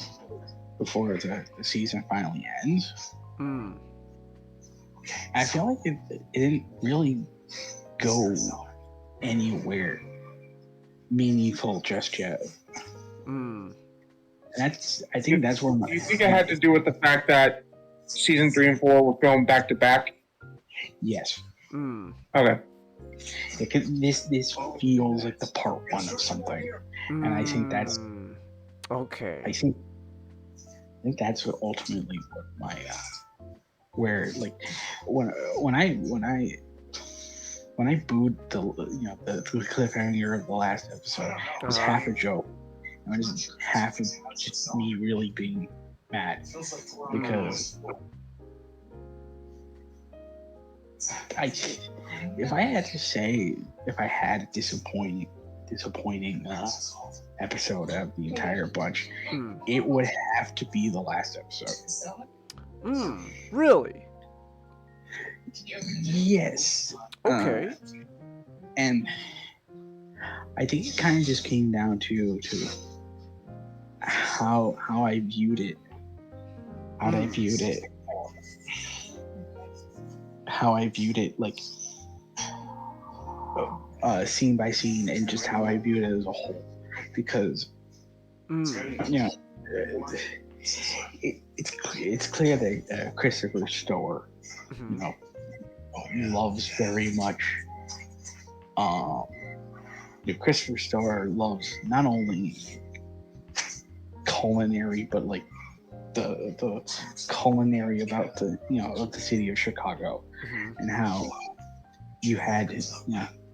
before the season finally ends. I feel like it didn't really go anywhere meaningful just yet. I think that's where Do you think it had to do with the fact that season 3 and 4 were filmed back to back? Yes. Okay. This feels like the part 1 of something, and I think that's okay. think that's what ultimately what my where like when I booed the the cliffhanger of the last episode, it was half a joke. It was half of just me really being mad because if I had to say if I had a disappointing episode of the entire bunch, it would have to be the last episode. Really? Yes. Okay. And I think it kind of just came down to how I viewed it. How I viewed it, like scene by scene, and just how I viewed it as a whole. Because it's clear that Christopher Storer, loves very much. Christopher Storer loves not only culinary, but like the culinary about the of the city of Chicago, and how you had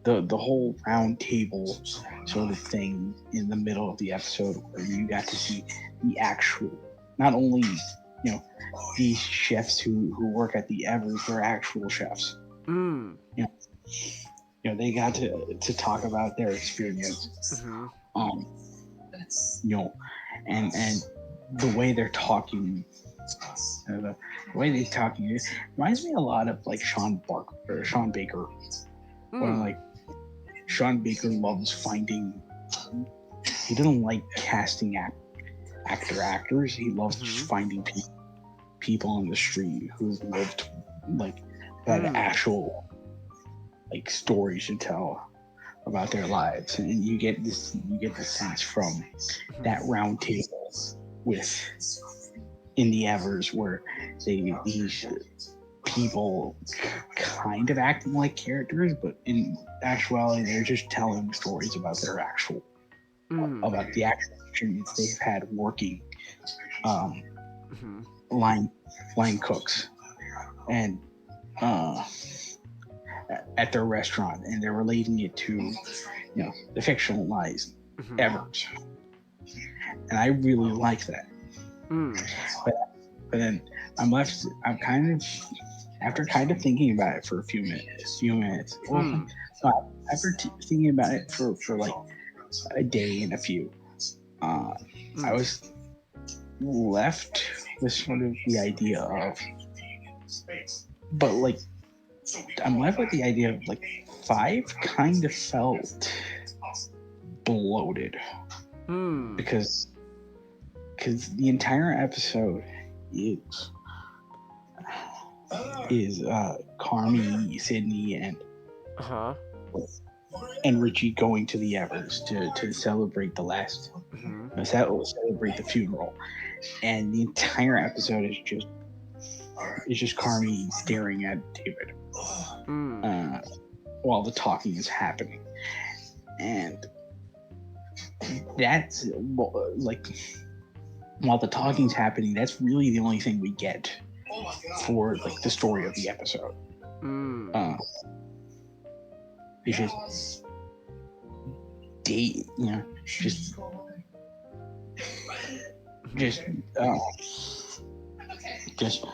the whole round table sort of thing in the middle of the episode where you got to see the actual, not only these chefs who work at the Evers, they're actual chefs. They got to talk about their experience. And the way they're talking, the way they're talking, it reminds me a lot of like Sean Baker. Where like Sean Baker loves finding. He doesn't like casting actors. He loves just finding people on the street who've lived like that actual like stories to tell about their lives, and you get the sense from that round table with in the Evers where these people kind of acting like characters, but in actuality they're just telling stories about their actual about the actual experience they've had working line cooks and at their restaurant, and they're relating it to the fictionalized Evers, and I really like that. But then I'm kind of after thinking about it for a few minutes. After thinking about it for like a day and a few, I was left with sort of the idea of, but like I'm left with the idea of like 5 kind of felt bloated because the entire episode is Carmi, Sydney, and Richie going to the Evers to celebrate the last celebrate the funeral, and the entire episode is just Carmi staring at David while the talking is happening, and that's like while the talking's happening, that's really the only thing we get for like the story of the episode. It's just just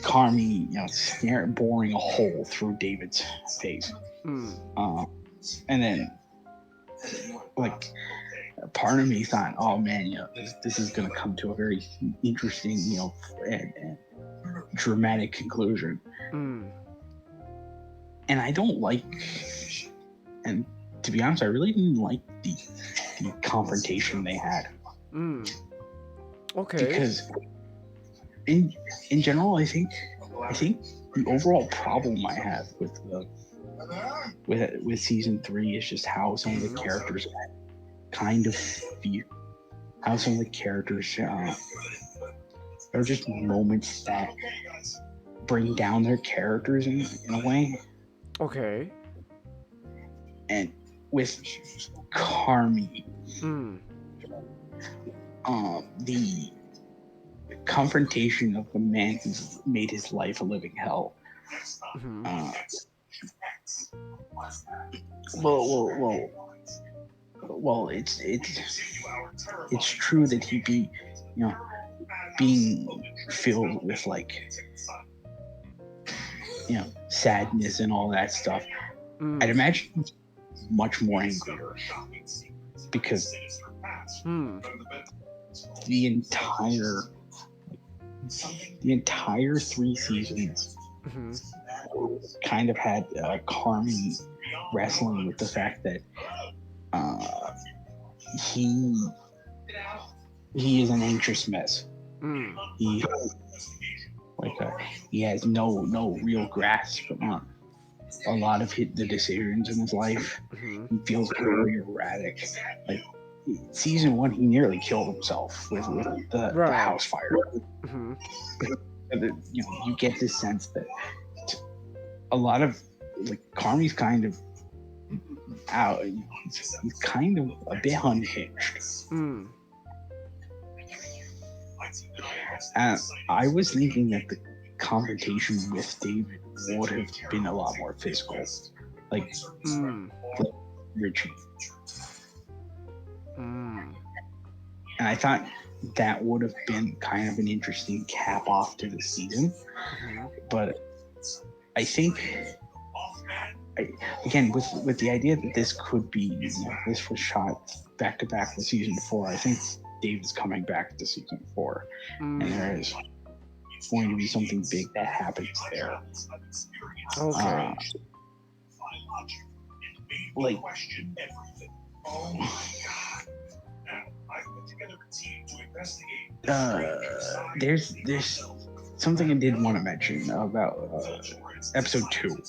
Carmi, boring a hole through David's face, and then like part of me thought, oh man, this is gonna come to a very interesting, and dramatic conclusion. And I don't like, and to be honest, I really didn't like the confrontation they had. Okay. Because in general, I think the overall problem I have with season 3 is just how some of the characters kind of feel, how some of the characters are just moments that bring down their characters in a way. Okay. And with Carmi, confrontation of the man who's made his life a living hell. Well, it's true that he be, being filled with like, sadness and all that stuff. I'd imagine he's much more angrier because the entire 3 seasons kind of had Carmen wrestling with the fact that he is an anxious mess. He has no real grasp on a lot of the decisions in his life. He feels very erratic. Like season 1, he nearly killed himself with the house fire. You get this sense that a lot of like Carmi's kind of out. He's kind of a bit unhinged. And I was thinking that the confrontation with David would have been a lot more physical, like Richie. And I thought that would have been kind of an interesting cap off to the season. But I think, again, with the idea that this could be, this was shot back to back with season 4, I think David's coming back to season 4, and there is going to be something big that happens there. Like, there's something I did want to mention about episode 2.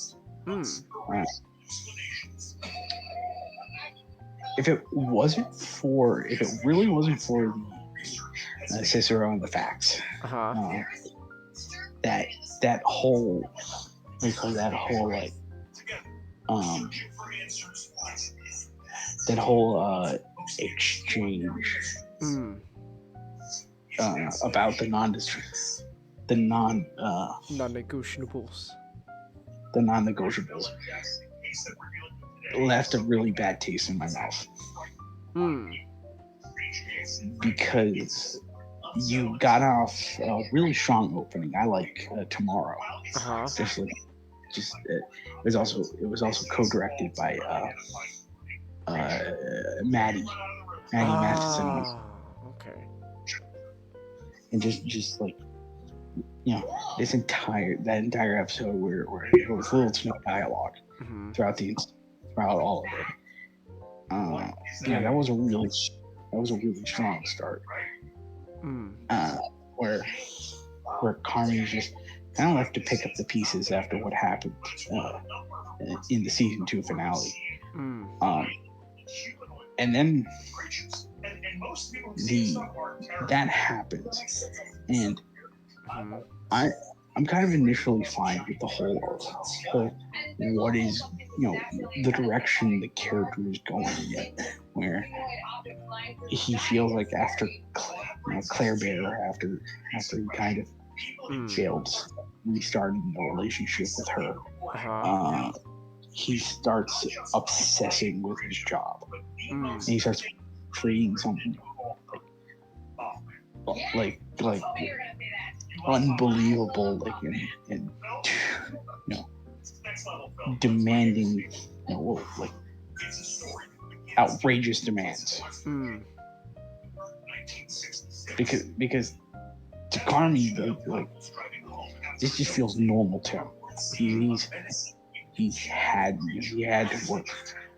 If it really wasn't for the Cicero and the facts, that whole exchange about the non-negotiables left a really bad taste in my mouth. Because you got off a really strong opening. I like Tomorrow. It was also co-directed by Maddie Matheson. Okay. And just like that entire episode where it was little to no dialogue throughout all of it. That was a really strong start. Where Carmen's just kind of left to pick up the pieces after what happened in the season 2 finale. And then that happens, and I'm kind of initially fine with the whole what is the direction the character is going in, where he feels like after Claire Bear, after he kind of failed restarting the relationship with her, he starts obsessing with his job, and he starts creating something like unbelievable, and demanding, like outrageous demands. Because to Carmi, this just feels normal to him. He had to work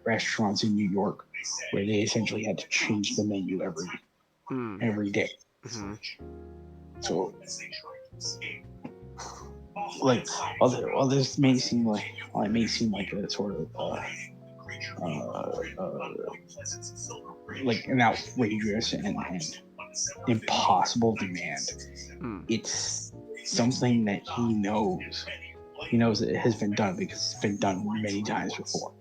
restaurants in New York where they essentially had to change the menu every day. So, like, while this may seem like a sort of like an outrageous and impossible demand, it's something that he knows that it has been done because it's been done many times before.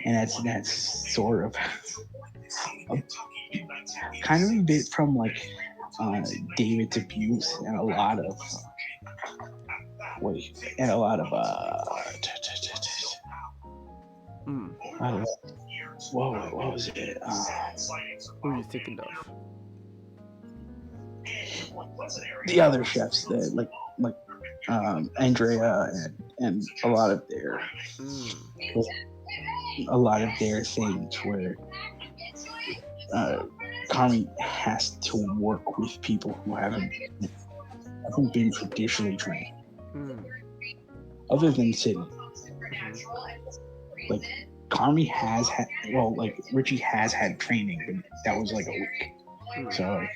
And that's sort of kind of a bit from like David's abuse and a lot of what was it? Who are you thinking of? The other chefs that like Andrea and a lot of their things where Kami has to work with people who haven't been traditionally trained. Other than Sydney. Like Kami has had Richie has had training, but that was like a week. So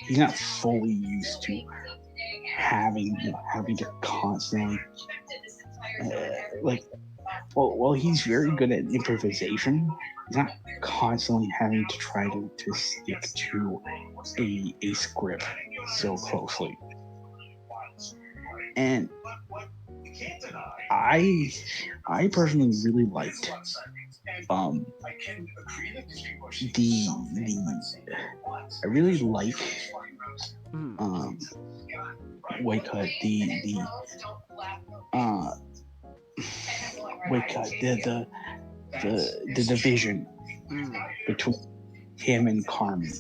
he's not fully used to having to constantly well he's very good at improvisation. He's not constantly having to try to stick to a script so closely. And I personally really liked I really like the division between him and Carmen.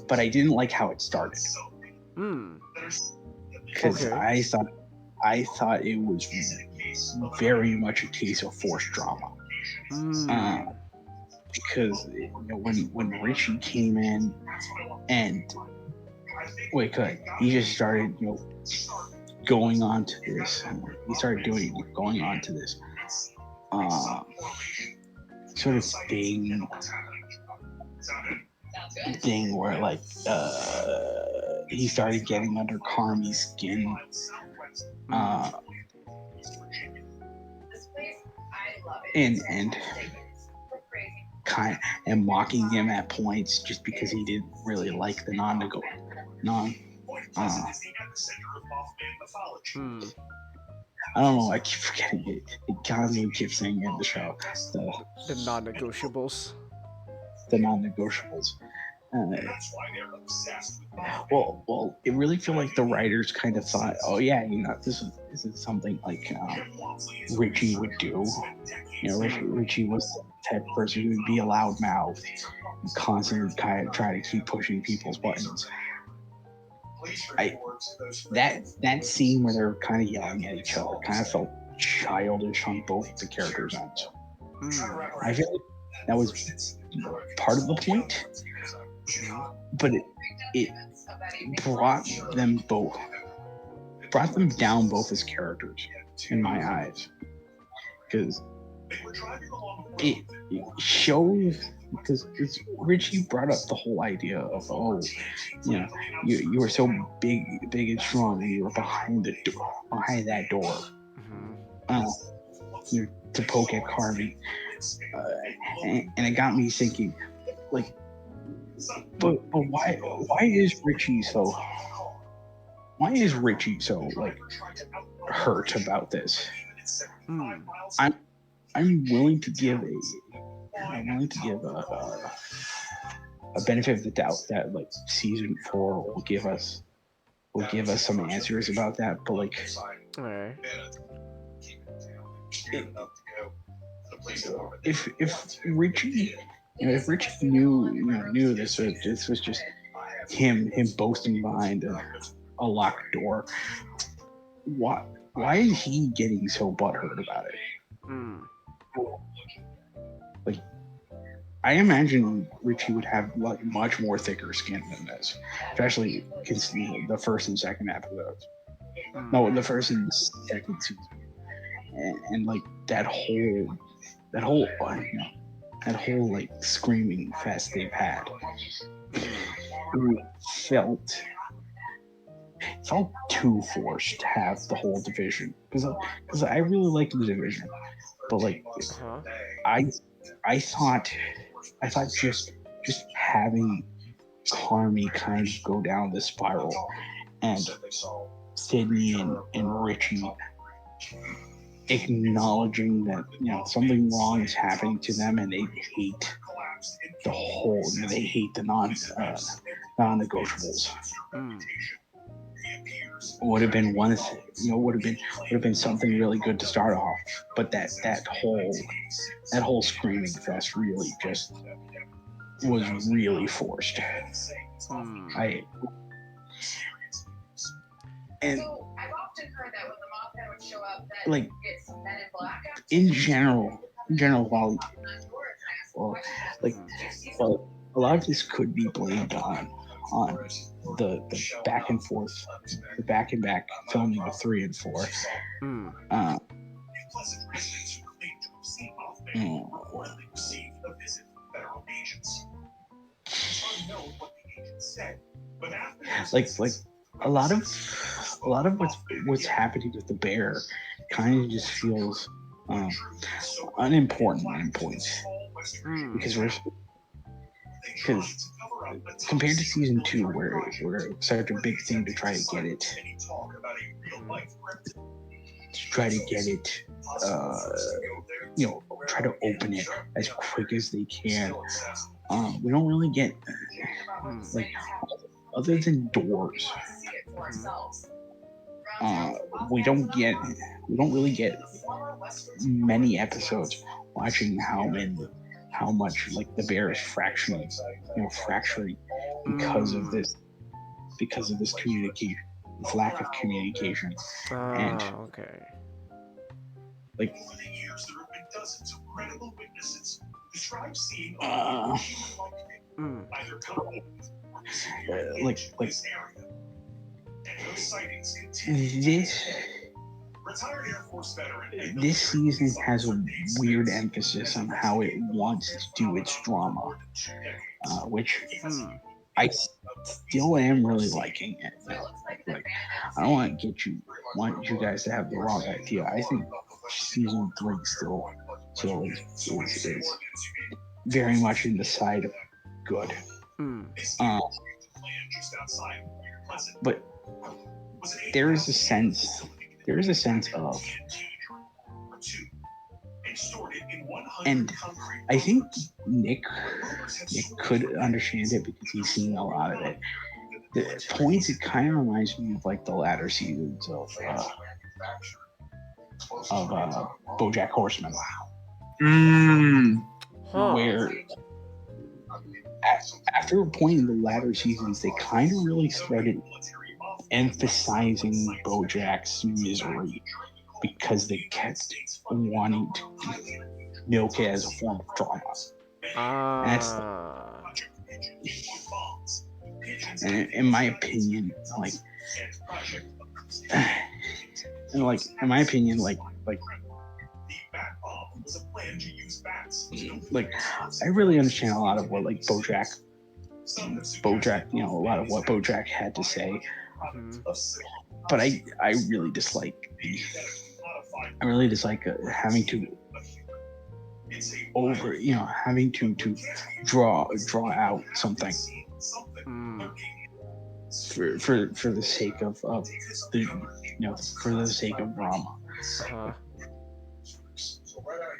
But I didn't like how it started. Because I thought it was very much a case of forced drama. Because when Richie came in and he just started going on to this. He started going on to this sort of thing where he started getting under Carmi's skin. And mocking him at points just because he didn't really like the I don't know. I keep forgetting it. It constantly keeps saying in the show the non-negotiables. The non-negotiables. Well, it really feel like the writers kind of thought, oh yeah, this is something like Richie would do. Richie was the type of person who would be a loudmouth and constantly kind of try to keep pushing people's buttons. That scene where they're kind of yelling at each other kind of felt childish on both the characters' ends. I feel like that was part of the point, but it brought them down both as characters in my eyes, because it shows. Because Richie brought up the whole idea of you were so big and strong, and you were behind that door, to poke at Carmi, and it got me thinking, but why is Richie so hurt about this? I'm willing to give a benefit of the doubt that season 4 will give us some answers about that, but if Richie knew this was just him boasting behind a locked door, why is he getting so butthurt about it? I imagine Richie would have much more thicker skin than this, especially considering the first and second episodes. No, the first and second season, and that whole screaming fest they've had. It felt too forced to have the whole division, because I really liked the division, but I thought just having Carmi kind of go down the spiral, and Sydney and Richie acknowledging that something wrong is happening to them, and they hate the whole, they hate the non-negotiables. Would have been one, would have been something really good to start off, but that whole screaming fest really just was really forced. And like in general, well, a lot of this could be blamed on the back and forth, the back and back filming of 3 and 4. Like a lot of what's happening with the bear kind of just feels unimportant in points, because compared to season 2, where it's such a big thing to try to get it, try to open it as quick as they can. We don't really get like, other than doors. We don't really get many episodes watching how much like the bear is fracturing because of this communication, this lack of communication. And okay. Like, this season has a weird emphasis on how it wants to do its drama, which I still am really liking it. Like, I don't want you guys to have the wrong idea. I think season 3 still is very much in the side of good. But there is a sense of, and I think Nick could understand it because he's seen a lot of it. The points, it kind of reminds me of like the latter seasons of BoJack Horseman, where after a point in the latter seasons, they kind of really started emphasizing BoJack's misery because they kept wanting to milk it as a form of drama. And in my opinion, I really understand a lot of what BoJack, a lot of what BoJack had to say. But I really dislike having to draw out something for the sake of drama.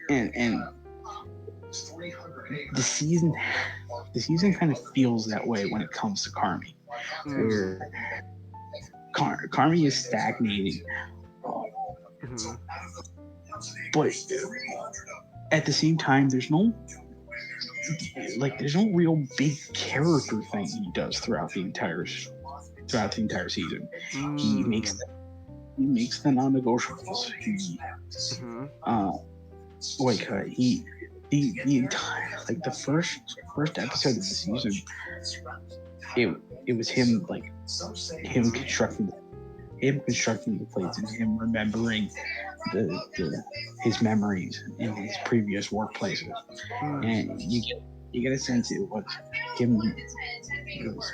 And the season kind of feels that way when it comes to Carmi, where Carmi is stagnating, but at the same time, there's no real big character thing he does throughout the entire season. He makes the non-negotiables. The entire, the first episode of the season, it was him constructing the plates and him remembering his memories in his previous workplaces, and you get a sense it was him. It was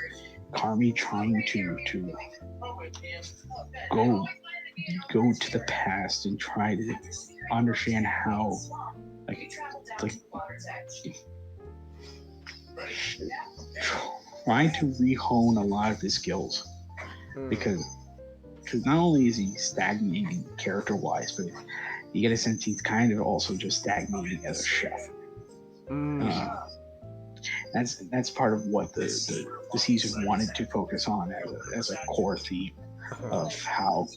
Carmi trying to go to the past and try to understand how trying to rehone a lot of his skills, because not only is he stagnating character-wise, but you get a sense he's kind of also just stagnating as a chef. that's part of what the season wanted to focus on as a core theme of how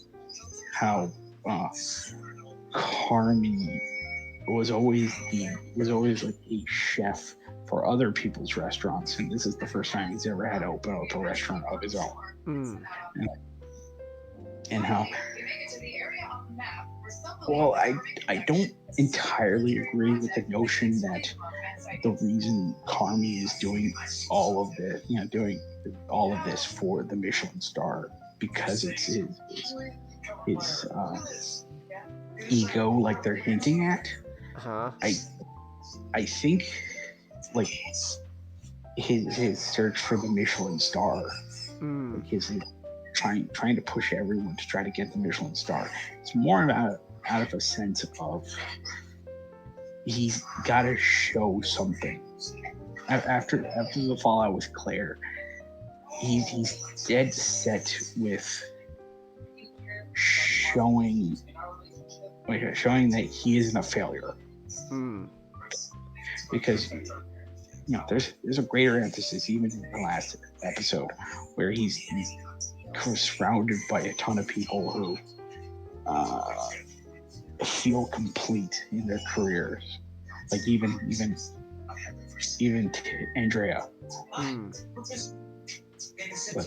Carmi was always like a chef for other people's restaurants, and this is the first time he's ever had to open up a restaurant of his own. And how, well, I don't entirely agree with the notion that the reason Carmi is doing all of this for the Michelin star because it's his ego, like they're hinting at. I think like his search for the Michelin star, like his trying to push everyone to try to get the Michelin star. It's more out of a sense of he's got to show something. After the fallout with Claire, he's dead set with showing that he isn't a failure. Because there's a greater emphasis even in the last episode where he's surrounded by a ton of people who feel complete in their careers, like even Andrea. But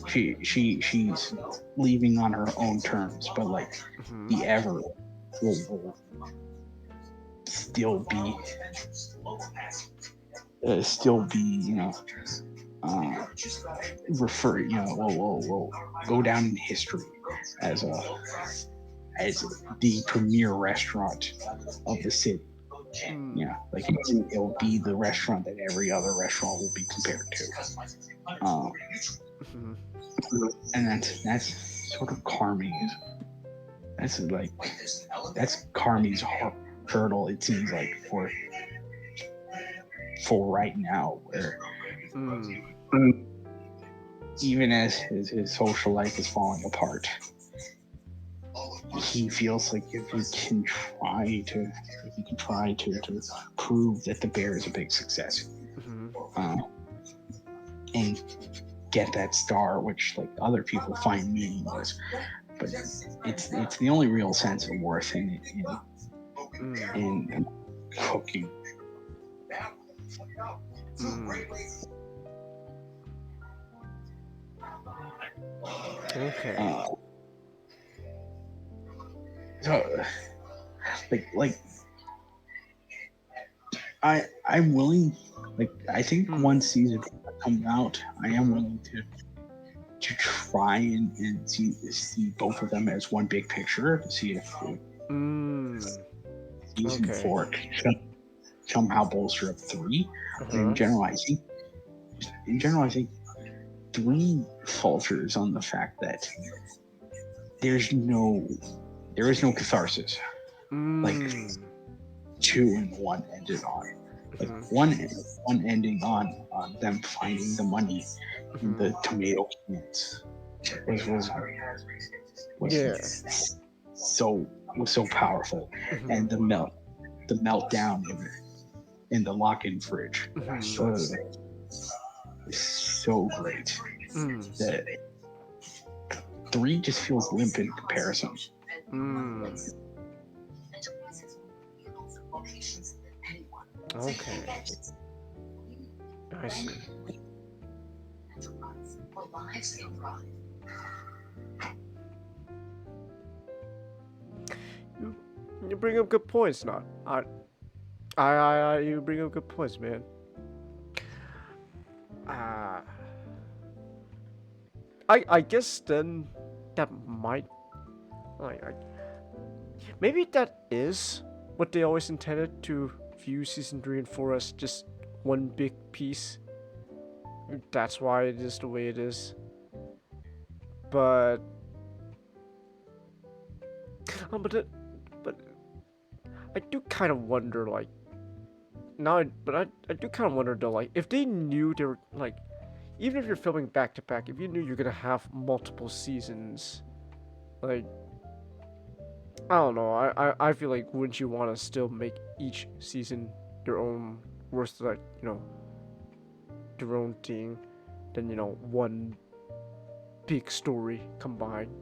she's leaving on her own terms, but like the Ever will still be will go down in history as the premier restaurant of the city. Like it'll be the restaurant that every other restaurant will be compared to. And that's sort of Carmi's. That's Carmi's hurdle. It seems like for right now, where even as his social life is falling apart, he feels like if he can try to prove that the bear is a big success, and get that star, which like other people find meaningless, but it's the only real sense of worth in cooking. Okay. So, like, I'm willing. Like, I think once season comes out, I am willing to try and see both of them as one big picture to see if season 4 can somehow bolster up 3. In general, I think 3 falters on the fact that there is no catharsis. Like 2 and 1 ended on. Like one ending on them finding the money in the tomato cans was so powerful, and the meltdown in the lock-in fridge was so great that 3 just feels limp in comparison. Okay. I see. You bring up good points, not you bring up good points, man. I guess then that might maybe that is what they always intended, to view season 3 and 4 as just one big piece. That's why it is the way it is. But I do kind of wonder, like, I do kind of wonder though, like, if they knew they were, like, even if you're filming back to back, if you knew you're gonna have multiple seasons, like, I don't know, I feel like, wouldn't you want to still make each season your own worth like, you know, their own thing than, you know, one big story combined.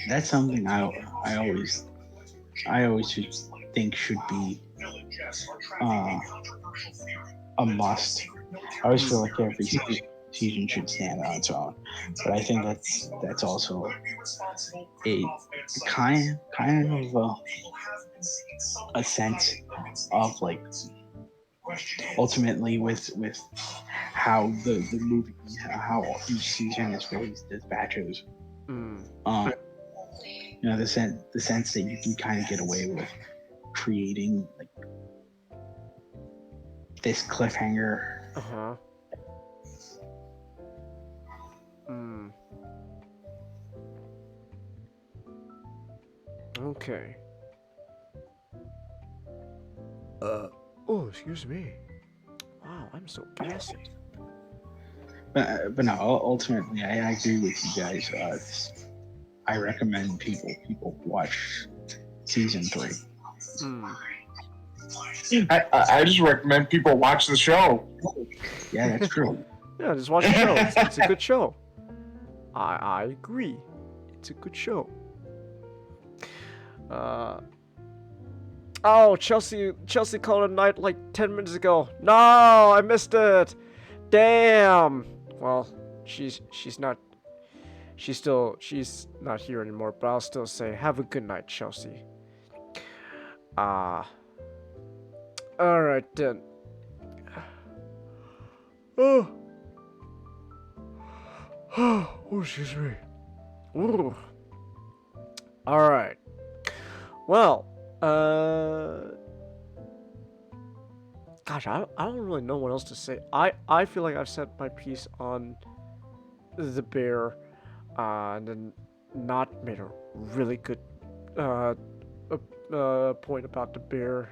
That's something I always think should be a must. I always feel like every season should stand on its own, but I think that's also a kind of a sense of like ultimately with how the movie, how each season is released as batches. You know, the sense that you can kind of get away with creating like this cliffhanger. Okay. Oh, excuse me. Wow, I'm so gassy. But no, ultimately, I agree with you guys. I recommend people watch season 3. I just recommend people watch the show. Yeah, that's true. Yeah, just watch the show. It's a good show. I agree. It's a good show. Oh, Chelsea called a night like 10 minutes ago. No, I missed it. Damn. Well, she's not here anymore, but I'll still say have a good night, Chelsea. Alright then. Oh, excuse me. Ooh. Alright. Well, gosh, I don't really know what else to say. I feel like I've said my piece on the bear, and then not made a really good point about the bear.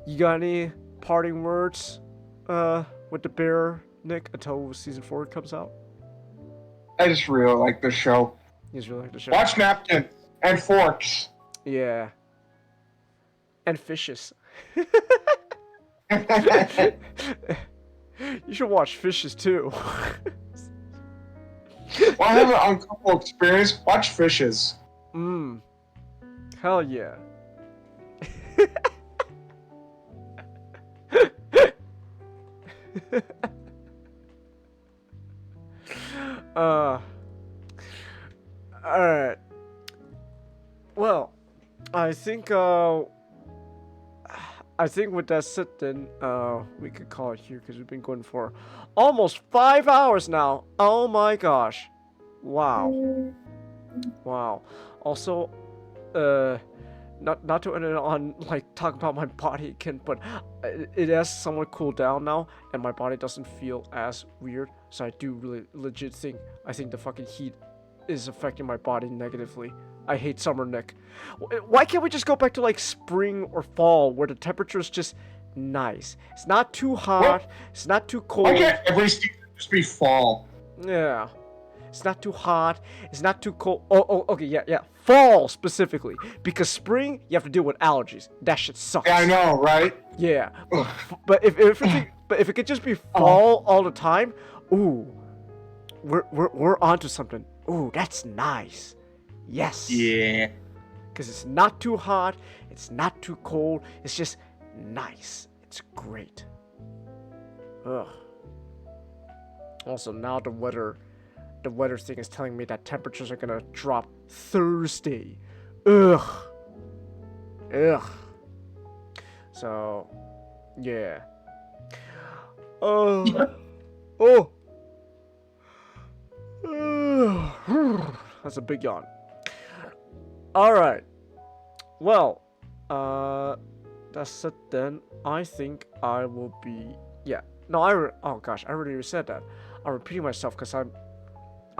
You got any parting words with the bear, Nick, until season 4 comes out? I just really like the show. You just really like the show. Watch napkins and forks. Yeah. And fishes. You should watch Fishes too. Well, I have an uncomfortable experience. Watch Fishes. Hell yeah. Alright. Well, I think with that said then, we could call it here because we've been going for almost 5 hours now. Oh my gosh. Wow. Also, not to end it on like talking about my body again, but it has somewhat cooled down now, and my body doesn't feel as weird. So I do really legit think I think the fucking heat is affecting my body negatively. I hate summer, Nick. Why can't we just go back to like spring or fall where the temperature is just nice? It's not too hot. It's not too cold. Why can't every season just be fall? Yeah. It's not too hot. It's not too cold. Oh, okay, yeah. Fall specifically. Because spring, you have to deal with allergies. That shit sucks. Yeah, I know, right? Yeah. but if it could just be fall all the time, ooh, we're onto something. Ooh, that's nice. Yes. Yeah. Because it's not too hot. It's not too cold. It's just nice. It's great. Ugh. Also, now the weather thing is telling me that temperatures are gonna drop Thursday. Ugh. So, yeah. That's a big yawn. Alright. Well, that's it then. I think I will be... Yeah. No, oh gosh, I already said that. I'm repeating myself because I'm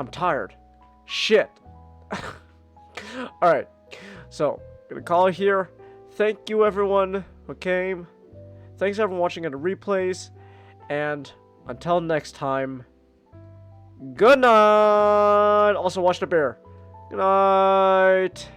tired. Shit. Alright. So, gonna call it here. Thank you everyone who came. Thanks everyone watching at the replays. And until next time, good night. Also watch the bear. Good night.